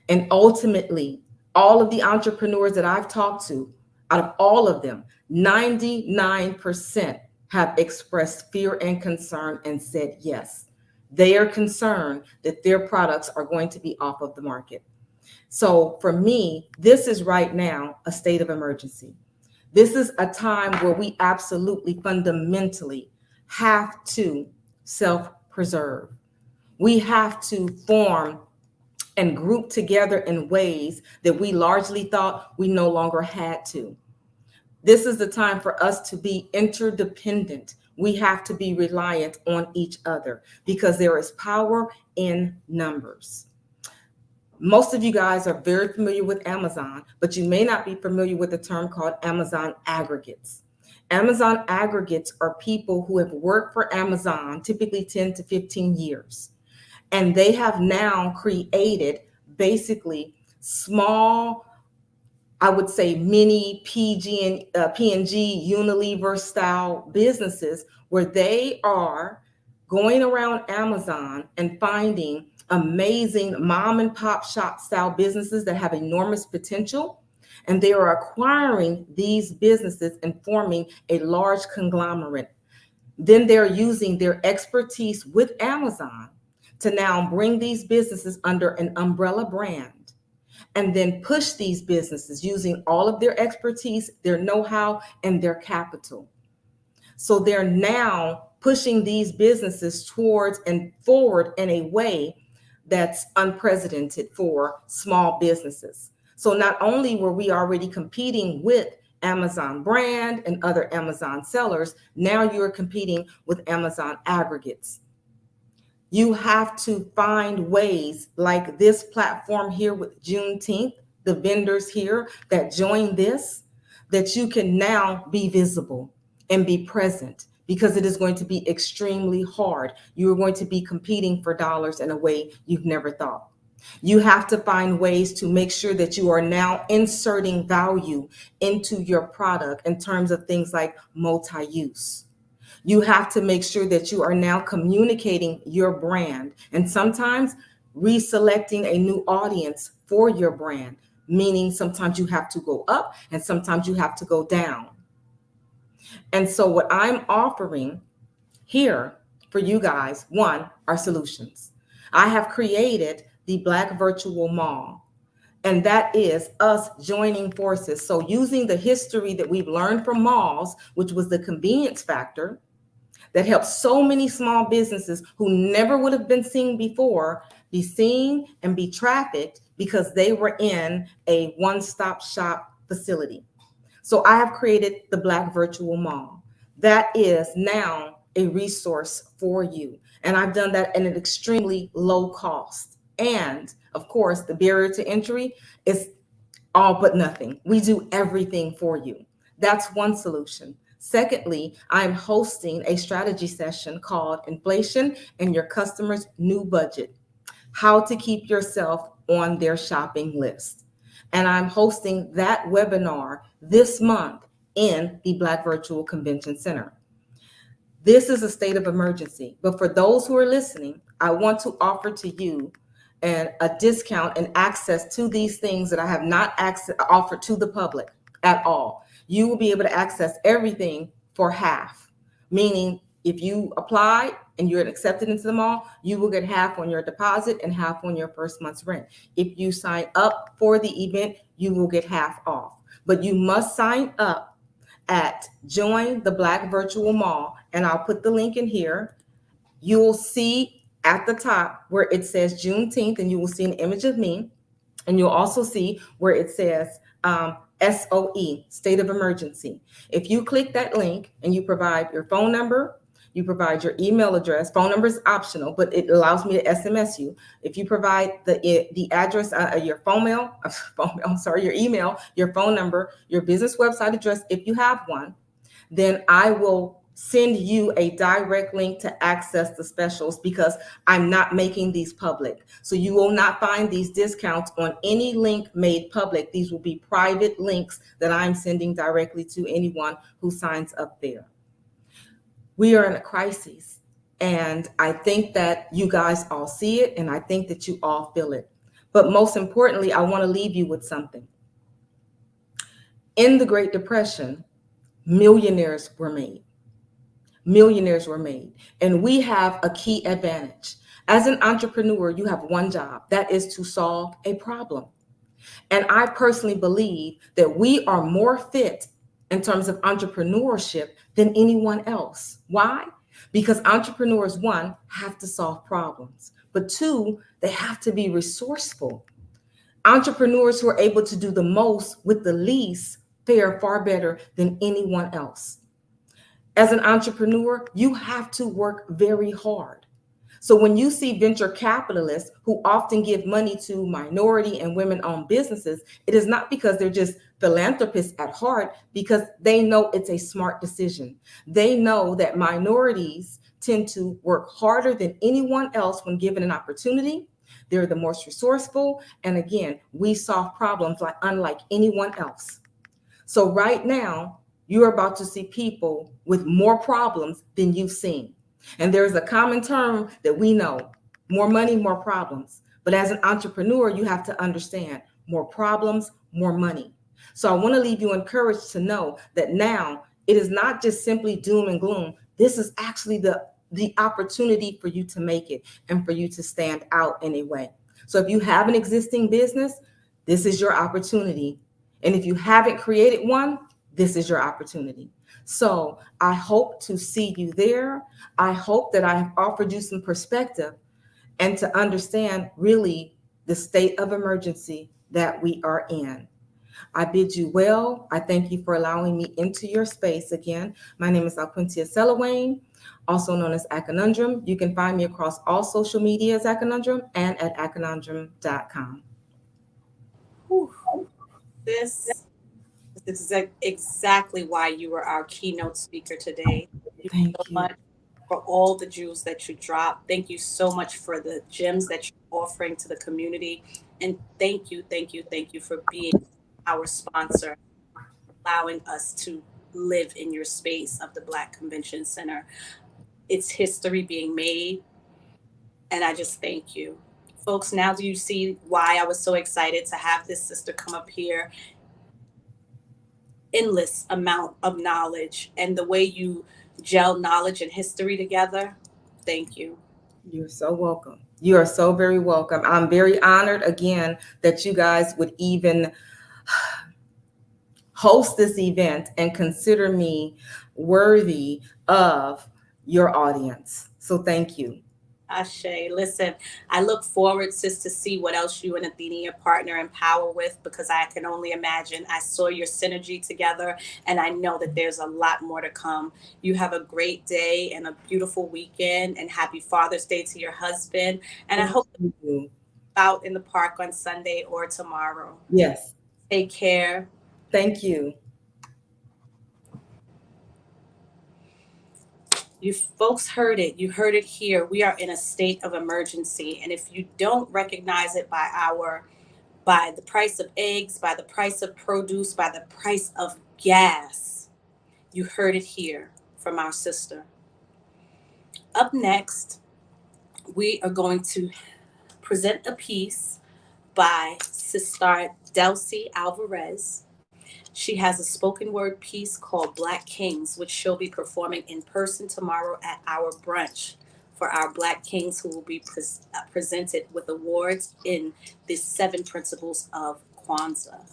And ultimately, all of the entrepreneurs that I've talked to, out of all of them, 99% have expressed fear and concern and said yes. They are concerned that their products are going to be off of the market. So for me, this is right now a state of emergency. This is a time where we absolutely fundamentally have to self-preserve. We have to form and group together in ways that we largely thought we no longer had to. This is the time for us to be interdependent. We have to be reliant on each other because there is power in numbers. Most of you guys are very familiar with Amazon, but you may not be familiar with the term called Amazon aggregates. Amazon aggregates are people who have worked for Amazon typically 10 to 15 years. And they have now created basically small, I would say mini P&G Unilever style businesses where they are going around Amazon and finding amazing mom and pop shop style businesses that have enormous potential. And they are acquiring these businesses and forming a large conglomerate. Then they're using their expertise with Amazon to now bring these businesses under an umbrella brand and then push these businesses using all of their expertise, their know-how, and their capital. So they're now pushing these businesses towards and forward in a way that's unprecedented for small businesses. So not only were we already competing with Amazon brand and other Amazon sellers, now you're competing with Amazon aggregates. You have to find ways like this platform here with Juneteenth, the vendors here that join this, that you can now be visible and be present, because it is going to be extremely hard. You are going to be competing for dollars in a way you've never thought. You have to find ways to make sure that you are now inserting value into your product in terms of things like multi-use. You have to make sure that you are now communicating your brand and sometimes reselecting a new audience for your brand, meaning sometimes you have to go up and sometimes you have to go down. And so what I'm offering here for you guys, one, are solutions. I have created the Black Virtual Mall, and that is us joining forces. So using the history that we've learned from malls, which was the convenience factor that helped so many small businesses who never would have been seen before, be seen and be trafficked because they were in a one-stop shop facility. So I have created the Black Virtual Mall. That is now a resource for you. And I've done that at an extremely low cost. And of course, the barrier to entry is all but nothing. We do everything for you. That's one solution. Secondly, I'm hosting a strategy session called Inflation and Your Customer's New Budget: How to Keep Yourself on Their Shopping List. And I'm hosting that webinar this month in the Black Virtual Convention Center. This is a state of emergency, but for those who are listening, I want to offer to you a discount and access to these things that I have not offered to the public at all. You will be able to access everything for half, meaning if you apply and you're accepted into the mall, you will get half on your deposit and half on your first month's rent. If you sign up for the event, you will get half off. But you must sign up at Join the Black Virtual Mall, and I'll put the link in here. You will see at the top where it says Juneteenth, and you will see an image of me. And you'll also see where it says SOE, State of Emergency. If you click that link and you provide your phone number, you provide your email address. Phone number is optional, but it allows me to SMS you. If you provide the address, your your email, your phone number, your business website address, if you have one, then I will send you a direct link to access the specials because I'm not making these public. So you will not find these discounts on any link made public. These will be private links that I'm sending directly to anyone who signs up there. We are in a crisis, and I think that you guys all see it, and I think that you all feel it. But most importantly, I want to leave you with something. In the Great Depression, millionaires were made. Millionaires were made. And we have a key advantage. As an entrepreneur, you have one job, that is to solve a problem. And I personally believe that we are more fit in terms of entrepreneurship than anyone else. Why? Because entrepreneurs, one, have to solve problems, but two, they have to be resourceful. Entrepreneurs who are able to do the most with the least fare far better than anyone else. As an entrepreneur, you have to work very hard. So when you see venture capitalists who often give money to minority and women-owned businesses, it is not because they're just philanthropists at heart, because they know it's a smart decision. They know that minorities tend to work harder than anyone else when given an opportunity. They're the most resourceful. And again, we solve problems unlike anyone else. So right now, you're about to see people with more problems than you've seen. And there's a common term that we know, more money, more problems. But as an entrepreneur, you have to understand more problems, more money. So I want to leave you encouraged to know that now it is not just simply doom and gloom. This is actually the opportunity for you to make it and for you to stand out in a way. So if you have an existing business, this is your opportunity. And if you haven't created one, this is your opportunity. So I hope to see you there. I hope that I have offered you some perspective and to understand really the state of emergency that we are in. I bid you well. I thank you for allowing me into your space again. My name is Alquintia Selawayne, also known as Aconundrum. You can find me across all social media as Aconundrum and at aconundrum.com. This is exactly why you were our keynote speaker today. Thank you so much for all the jewels that you dropped. Thank you so much for the gems that you're offering to the community. And thank you for being our sponsor, allowing us to live in your space of the Black Convention Center. It's history being made, and I just thank you. Folks, now do you see why I was so excited to have this sister come up here? Endless amount of knowledge, and the way you gel knowledge and history together. Thank you. You're so welcome. You are so very welcome. I'm very honored again that you guys would even host this event and consider me worthy of your audience. So thank you. Ashe, listen, I look forward, sis, to see what else you and Athenia partner and power with, because I can only imagine. I saw your synergy together, and I know that there's a lot more to come. You have a great day and a beautiful weekend, and happy Father's Day to your husband. And I hope you out in the park on Sunday or tomorrow. Yes. Take care. Thank you. You folks heard it. You heard it here. We are in a state of emergency. And if you don't recognize it by the price of eggs, by the price of produce, by the price of gas, you heard it here from our sister. Up next, we are going to present a piece by Sister Delcy Alvarez. She has a spoken word piece called Black Kings, which she'll be performing in person tomorrow at our brunch for our Black Kings, who will be presented with awards in the 7 principles of Kwanzaa.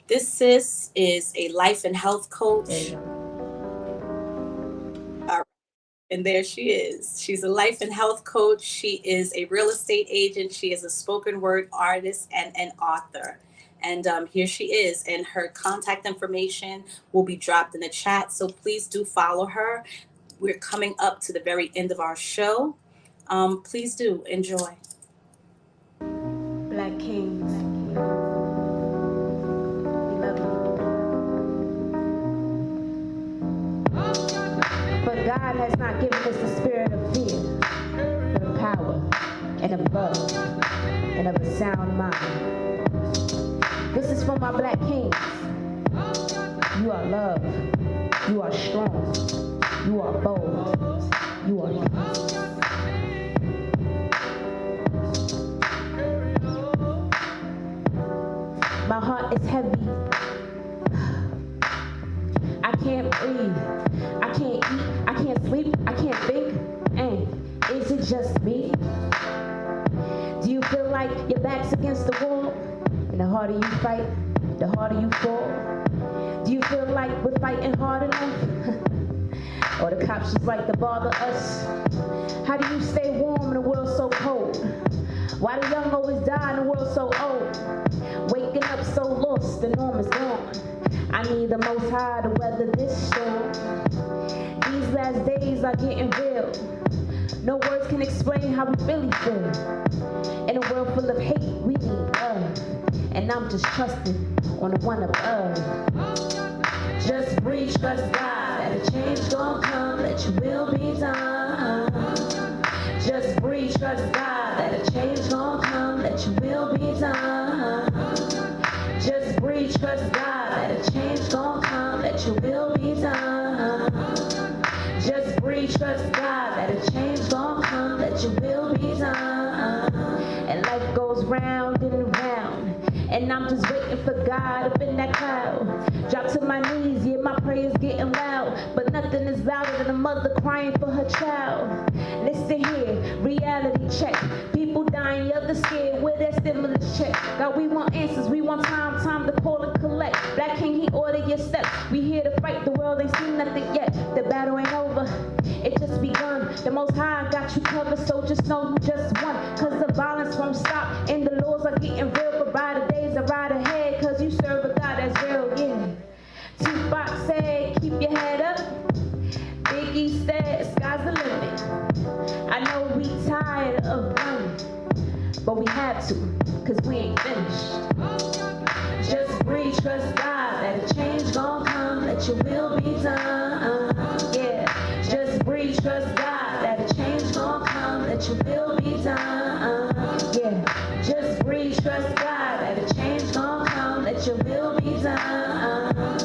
This sis is a life and health coach. And there she is. She's a life and health coach. She is a real estate agent. She is a spoken word artist and an author. And here she is. And her contact information will be dropped in the chat. So please do follow her. We're coming up to the very end of our show. Please do enjoy. Black Kings. has not given us the spirit of fear, but of power and of love and of a sound mind. This is for my Black kings. You are loved. You are strong. You are bold. You are peace. My heart is heavy. I can't breathe. I can't eat. I can't sleep. I can't think. And is it just me? Do you feel like your back's against the wall? And the harder you fight, the harder you fall? Do you feel like we're fighting hard enough? Or the cops just like to bother us? How do you stay warm in a world so cold? Why the young always die in a world so old? Waking up so lost, the norm is gone. I need the Most High to weather this storm. These last days are getting real. No words can explain how we really feel. In a world full of hate, we need love. And I'm just trusting on the one above. Just breathe, trust God, that a change gon' come, that your will be done. Just breathe, trust God, that a change gon' come, that your will be done. Just breathe, trust God, that a change gon' come, that your will be done. Just breathe, trust God, that a change gon' come, that your will be done. And life goes round and round, and I'm just waiting for God up in that cloud. Drop to my knees, yeah, my prayers getting loud, but nothing is louder than a mother crying for her child. Listen here, reality check. People dying, others scared, where that stimulus check? God, we want answers, we want time to call and collect. Black King, he order your steps. We here to fight, the world ain't seen nothing yet. The battle ain't over, it just begun. The Most High got you covered, so just know you just won. Cause the violence won't stop, and the laws are getting real. But brighter days are right ahead, cause you serve a God that's real, yeah. Tupac said, keep your head up. Biggie said, sky's the limit. I know we tired of running, but we have to, cause we ain't finished. Just breathe, trust God, that a change gon' come, that your will be done. Yeah, just breathe, trust God, that a change gon' come, that your will be done. Yeah, just breathe, trust God, that a change gon' come, that your will be done.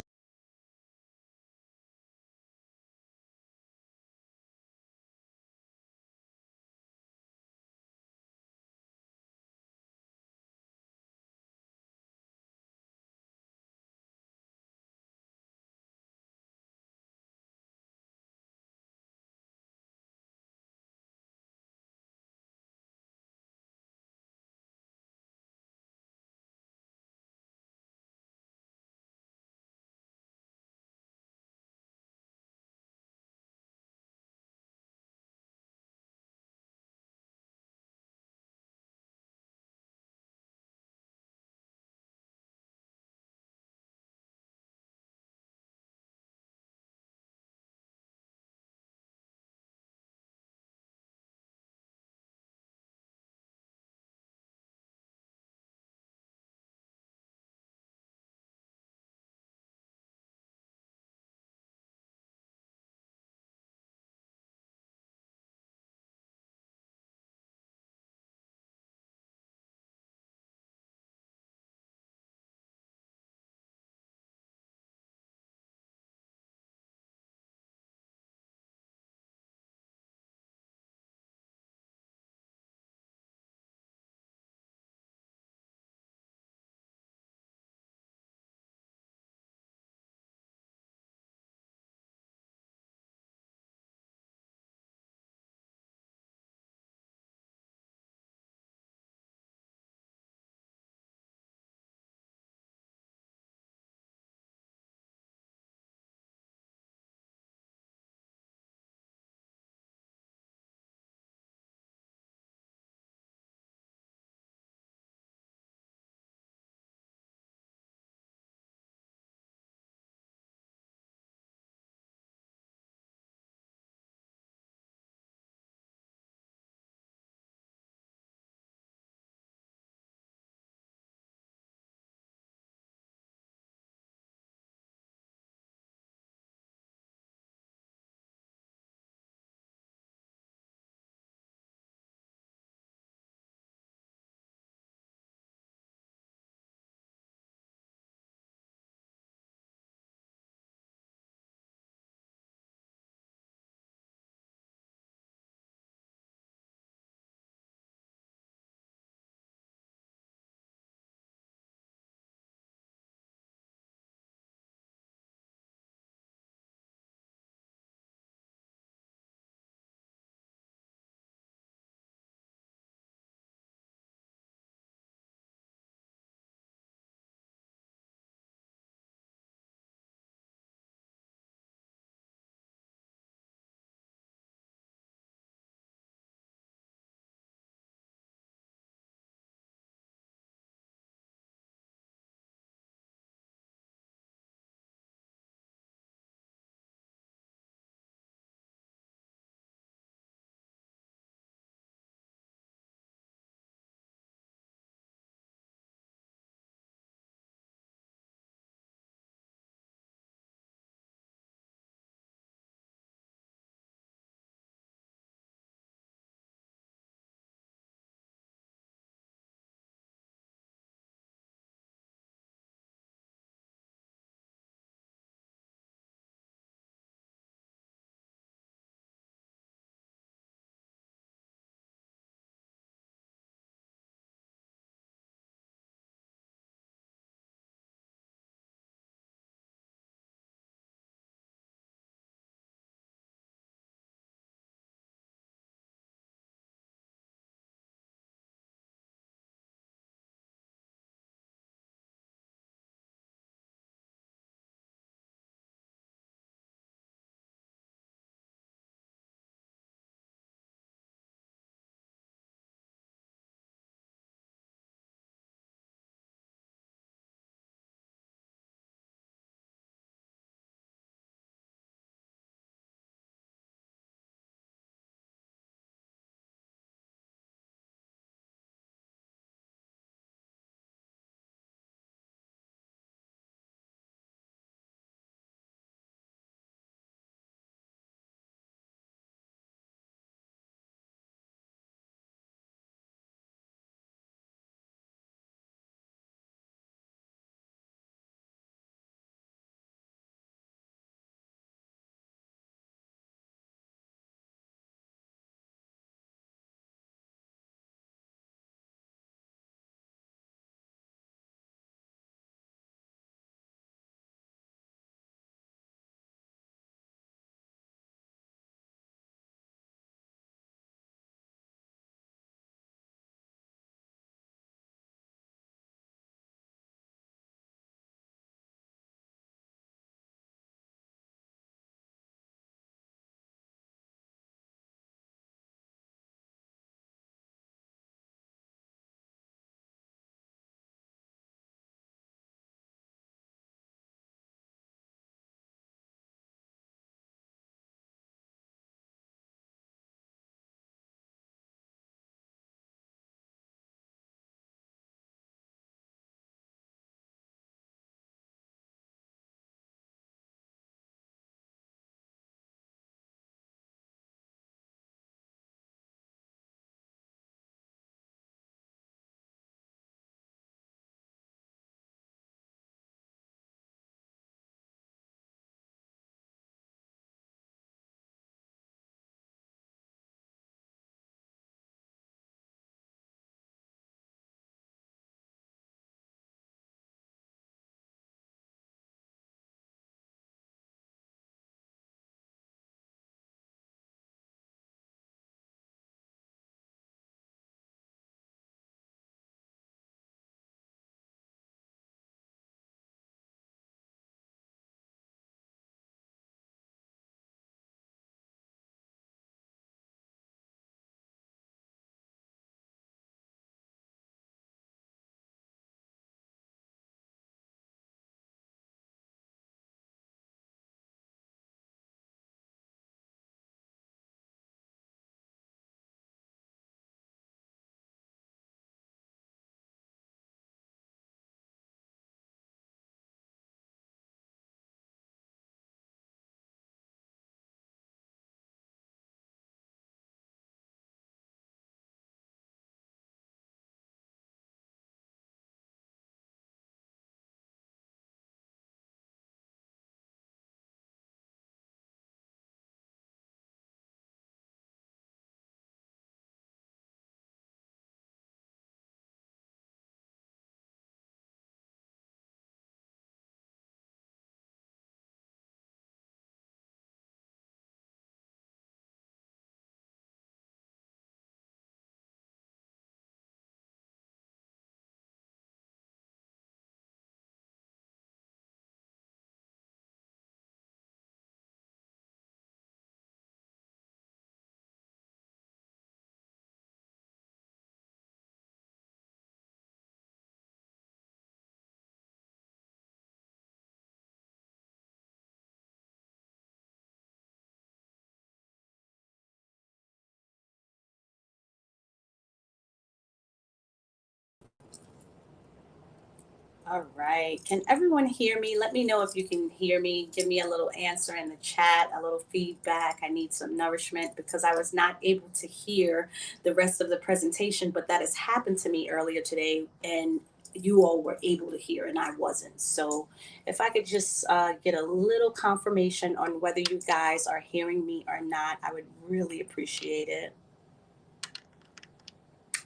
All right. Can everyone hear me? Let me know if you can hear me. Give me a little answer in the chat, a little feedback. I need some nourishment because I was not able to hear the rest of the presentation, but that has happened to me earlier today, and you all were able to hear and I wasn't. So if I could just get a little confirmation on whether you guys are hearing me or not, I would really appreciate it.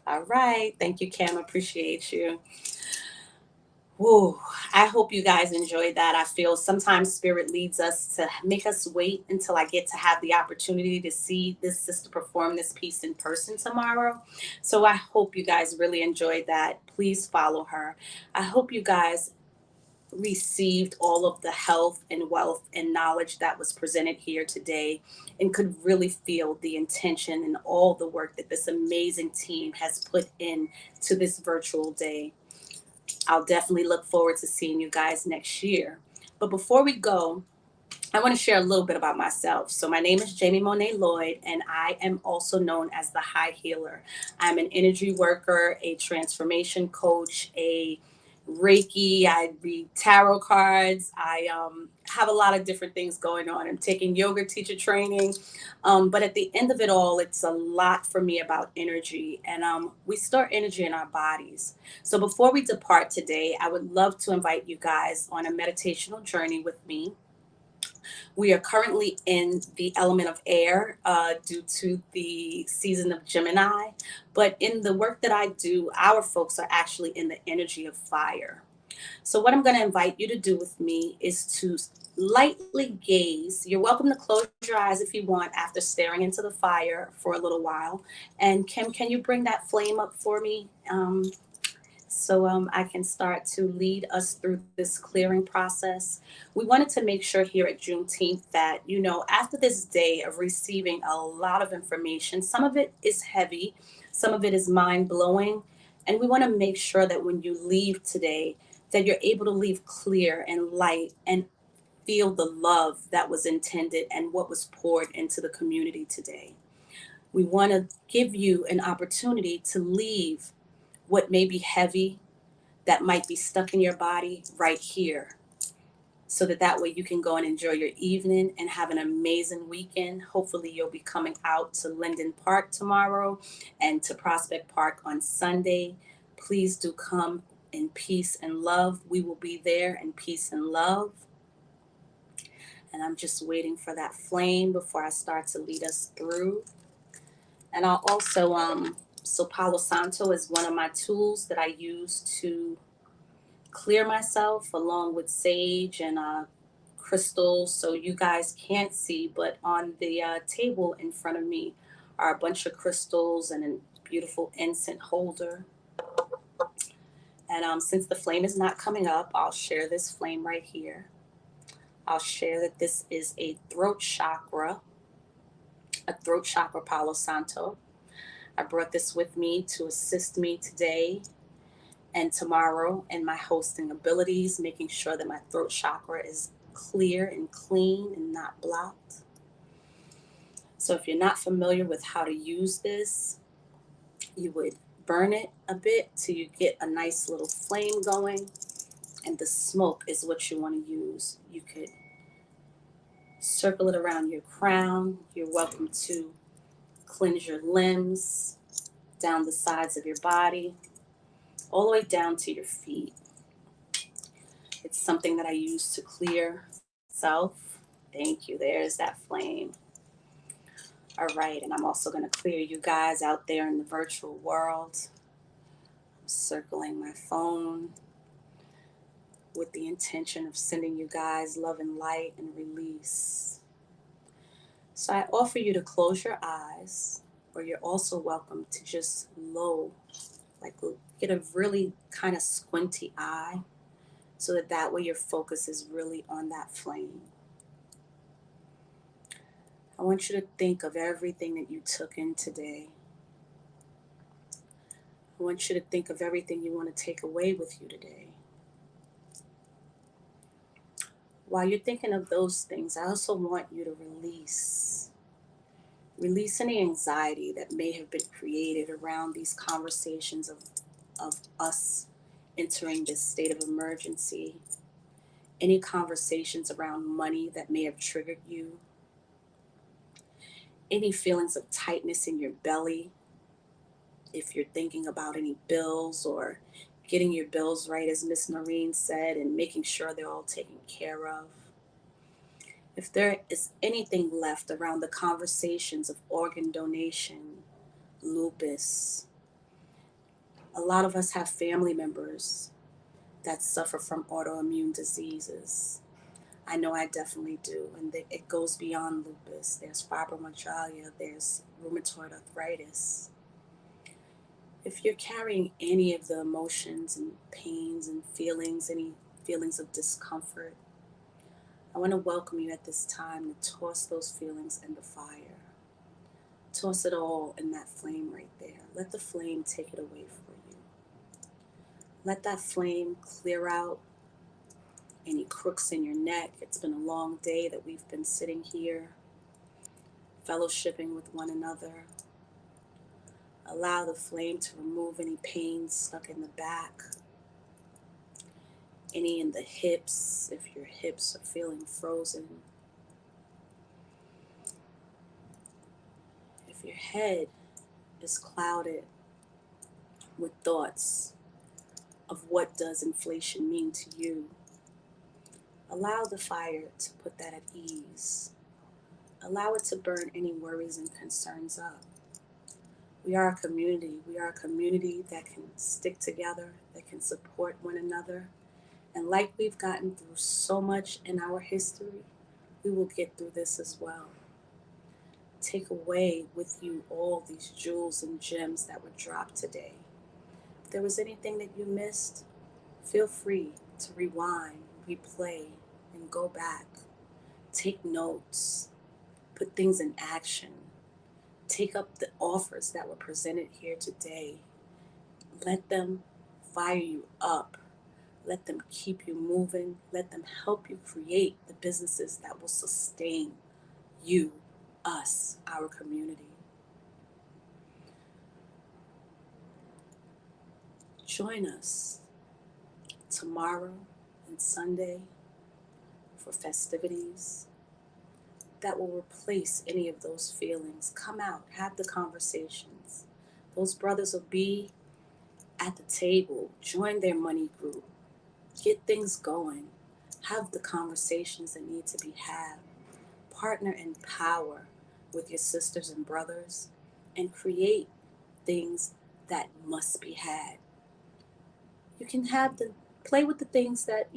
All right. Thank you, Cam. Appreciate you. Whoa, I hope you guys enjoyed that. I feel sometimes spirit leads us to make us wait until I get to have the opportunity to see this sister perform this piece in person tomorrow. So I hope you guys really enjoyed that. Please follow her. I hope you guys received all of the health and wealth and knowledge that was presented here today and could really feel the intention and all the work that this amazing team has put in to this virtual day. I'll definitely look forward to seeing you guys next year. But before we go, I want to share a little bit about myself. So my name is Jamie Monet Lloyd, and I am also known as the High Healer. I'm an energy worker, a transformation coach, a Reiki. I read tarot cards. I have a lot of different things going on. I'm taking yoga teacher training. But at the end of it all, it's a lot for me about energy. And we store energy in our bodies. So before we depart today, I would love to invite you guys on a meditational journey with me. We are currently in the element of air due to the season of Gemini. But in the work that I do, our folks are actually in the energy of fire. So what I'm going to invite you to do with me is to lightly gaze. You're welcome to close your eyes if you want after staring into the fire for a little while. And Kim, can you bring that flame up for me? So I can start to lead us through this clearing process. We wanted to make sure here at Juneteenth that, you know, after this day of receiving a lot of information, some of it is heavy, some of it is mind-blowing, and we want to make sure that when you leave today, that you're able to leave clear and light and feel the love that was intended and what was poured into the community today. We want to give you an opportunity to leave what may be heavy, that might be stuck in your body right here, so that way you can go and enjoy your evening and have an amazing weekend. Hopefully you'll be coming out to Linden Park tomorrow and to Prospect Park on Sunday. Please do come in peace and love. We will be there in peace and love. And I'm just waiting for that flame before I start to lead us through. And I'll also so Palo Santo is one of my tools that I use to clear myself, along with sage and crystals. So you guys can't see, but on the table in front of me are a bunch of crystals and a beautiful incense holder. And since the flame is not coming up, I'll share this flame right here. I'll share that this is a throat chakra Palo Santo. I brought this with me to assist me today and tomorrow in my hosting abilities, making sure that my throat chakra is clear and clean and not blocked. So if you're not familiar with how to use this, you would burn it a bit till you get a nice little flame going, and the smoke is what you want to use. You could circle it around your crown. You're welcome to cleanse your limbs, down the sides of your body, all the way down to your feet. It's something that I use to clear self. Thank you. There's that flame. All right. And I'm also going to clear you guys out there in the virtual world. I'm circling my phone with the intention of sending you guys love and light and release. So I offer you to close your eyes, or you're also welcome to just get a really kind of squinty eye, so that way your focus is really on that flame. I want you to think of everything that you took in today. I want you to think of everything you want to take away with you today. While you're thinking of those things, I also want you to release any anxiety that may have been created around these conversations of us entering this state of emergency, any conversations around money that may have triggered you, any feelings of tightness in your belly, if you're thinking about any bills or getting your bills right, as Miss Noreen said, and making sure they're all taken care of. If there is anything left around the conversations of organ donation, lupus, a lot of us have family members that suffer from autoimmune diseases. I know I definitely do, and it goes beyond lupus. There's fibromyalgia, there's rheumatoid arthritis. If you're carrying any of the emotions and pains and feelings, any feelings of discomfort, I want to welcome you at this time to toss those feelings in the fire. Toss it all in that flame right there. Let the flame take it away for you. Let that flame clear out any crooks in your neck. It's been a long day that we've been sitting here, fellowshipping with one another. Allow the flame to remove any pain stuck in the back, any in the hips, if your hips are feeling frozen. If your head is clouded with thoughts of what does inflation mean to you, allow the fire to put that at ease. Allow it to burn any worries and concerns up. We are a community. We are a community that can stick together, that can support one another. And like we've gotten through so much in our history, we will get through this as well. Take away with you all these jewels and gems that were dropped today. If there was anything that you missed, feel free to rewind, replay, and go back. Take notes. Put things in action. Take up the offers that were presented here today. Let them fire you up. Let them keep you moving. Let them help you create the businesses that will sustain you, us, our community. Join us tomorrow and Sunday for festivities that will replace any of those feelings. Come out, have the conversations. Those brothers will be at the table. Join their money group. Get things going. Have the conversations that need to be had. Partner in power with your sisters and brothers and create things that must be had. You can play with the things that,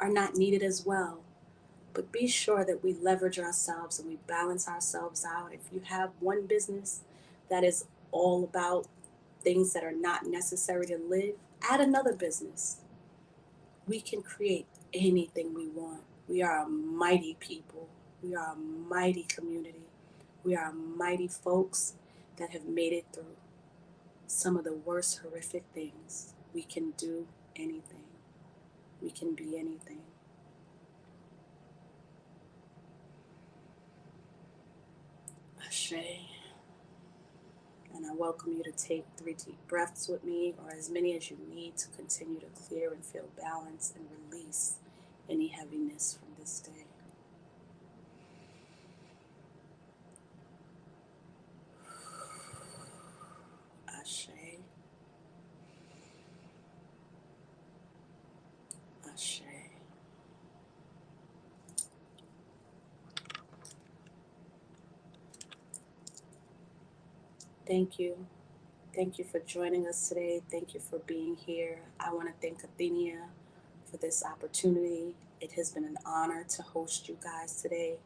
are not needed as well. But be sure that we leverage ourselves and we balance ourselves out. If you have one business that is all about things that are not necessary to live, add another business. We can create anything we want. We are a mighty people. We are a mighty community. We are mighty folks that have made it through some of the worst horrific things. We can do anything. We can be anything. Ashe. And I welcome you to take 3 deep breaths with me, or as many as you need to continue to clear and feel balance and release any heaviness from this day. Ashe. Ashe. Thank you. Thank you for joining us today. Thank you for being here. I want to thank Athenia for this opportunity. It has been an honor to host you guys today.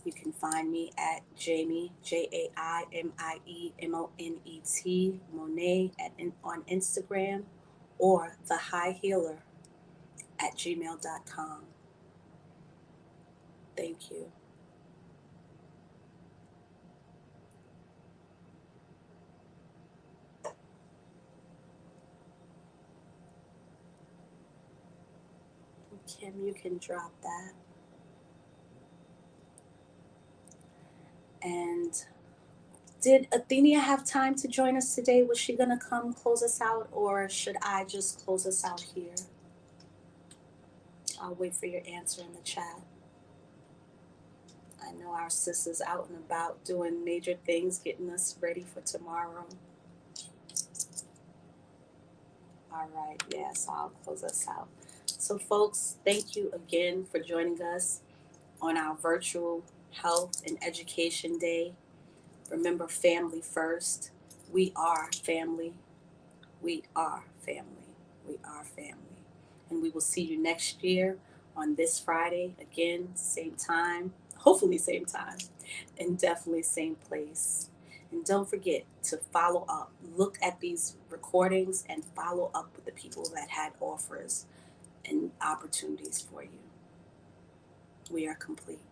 You can find me at Jamie, JAIMIEMONET, Monet on Instagram, or thehighhealer@gmail.com. Thank you. Kim, you can drop that. And Did Athenia have time to join us today? Was she going to come close us out, or should I just close us out here? I'll wait for your answer in the chat. I know our sis is out and about doing major things, getting us ready for tomorrow. All right, yes, I'll close us out. So folks, thank you again for joining us on our virtual Health and Education Day. Remember, family first. We are family. We are family. We are family. And we will see you next year on this Friday. Again, same time, hopefully same time, and definitely same place. And don't forget to follow up. Look at these recordings and follow up with the people that had offers and opportunities for you. We are complete.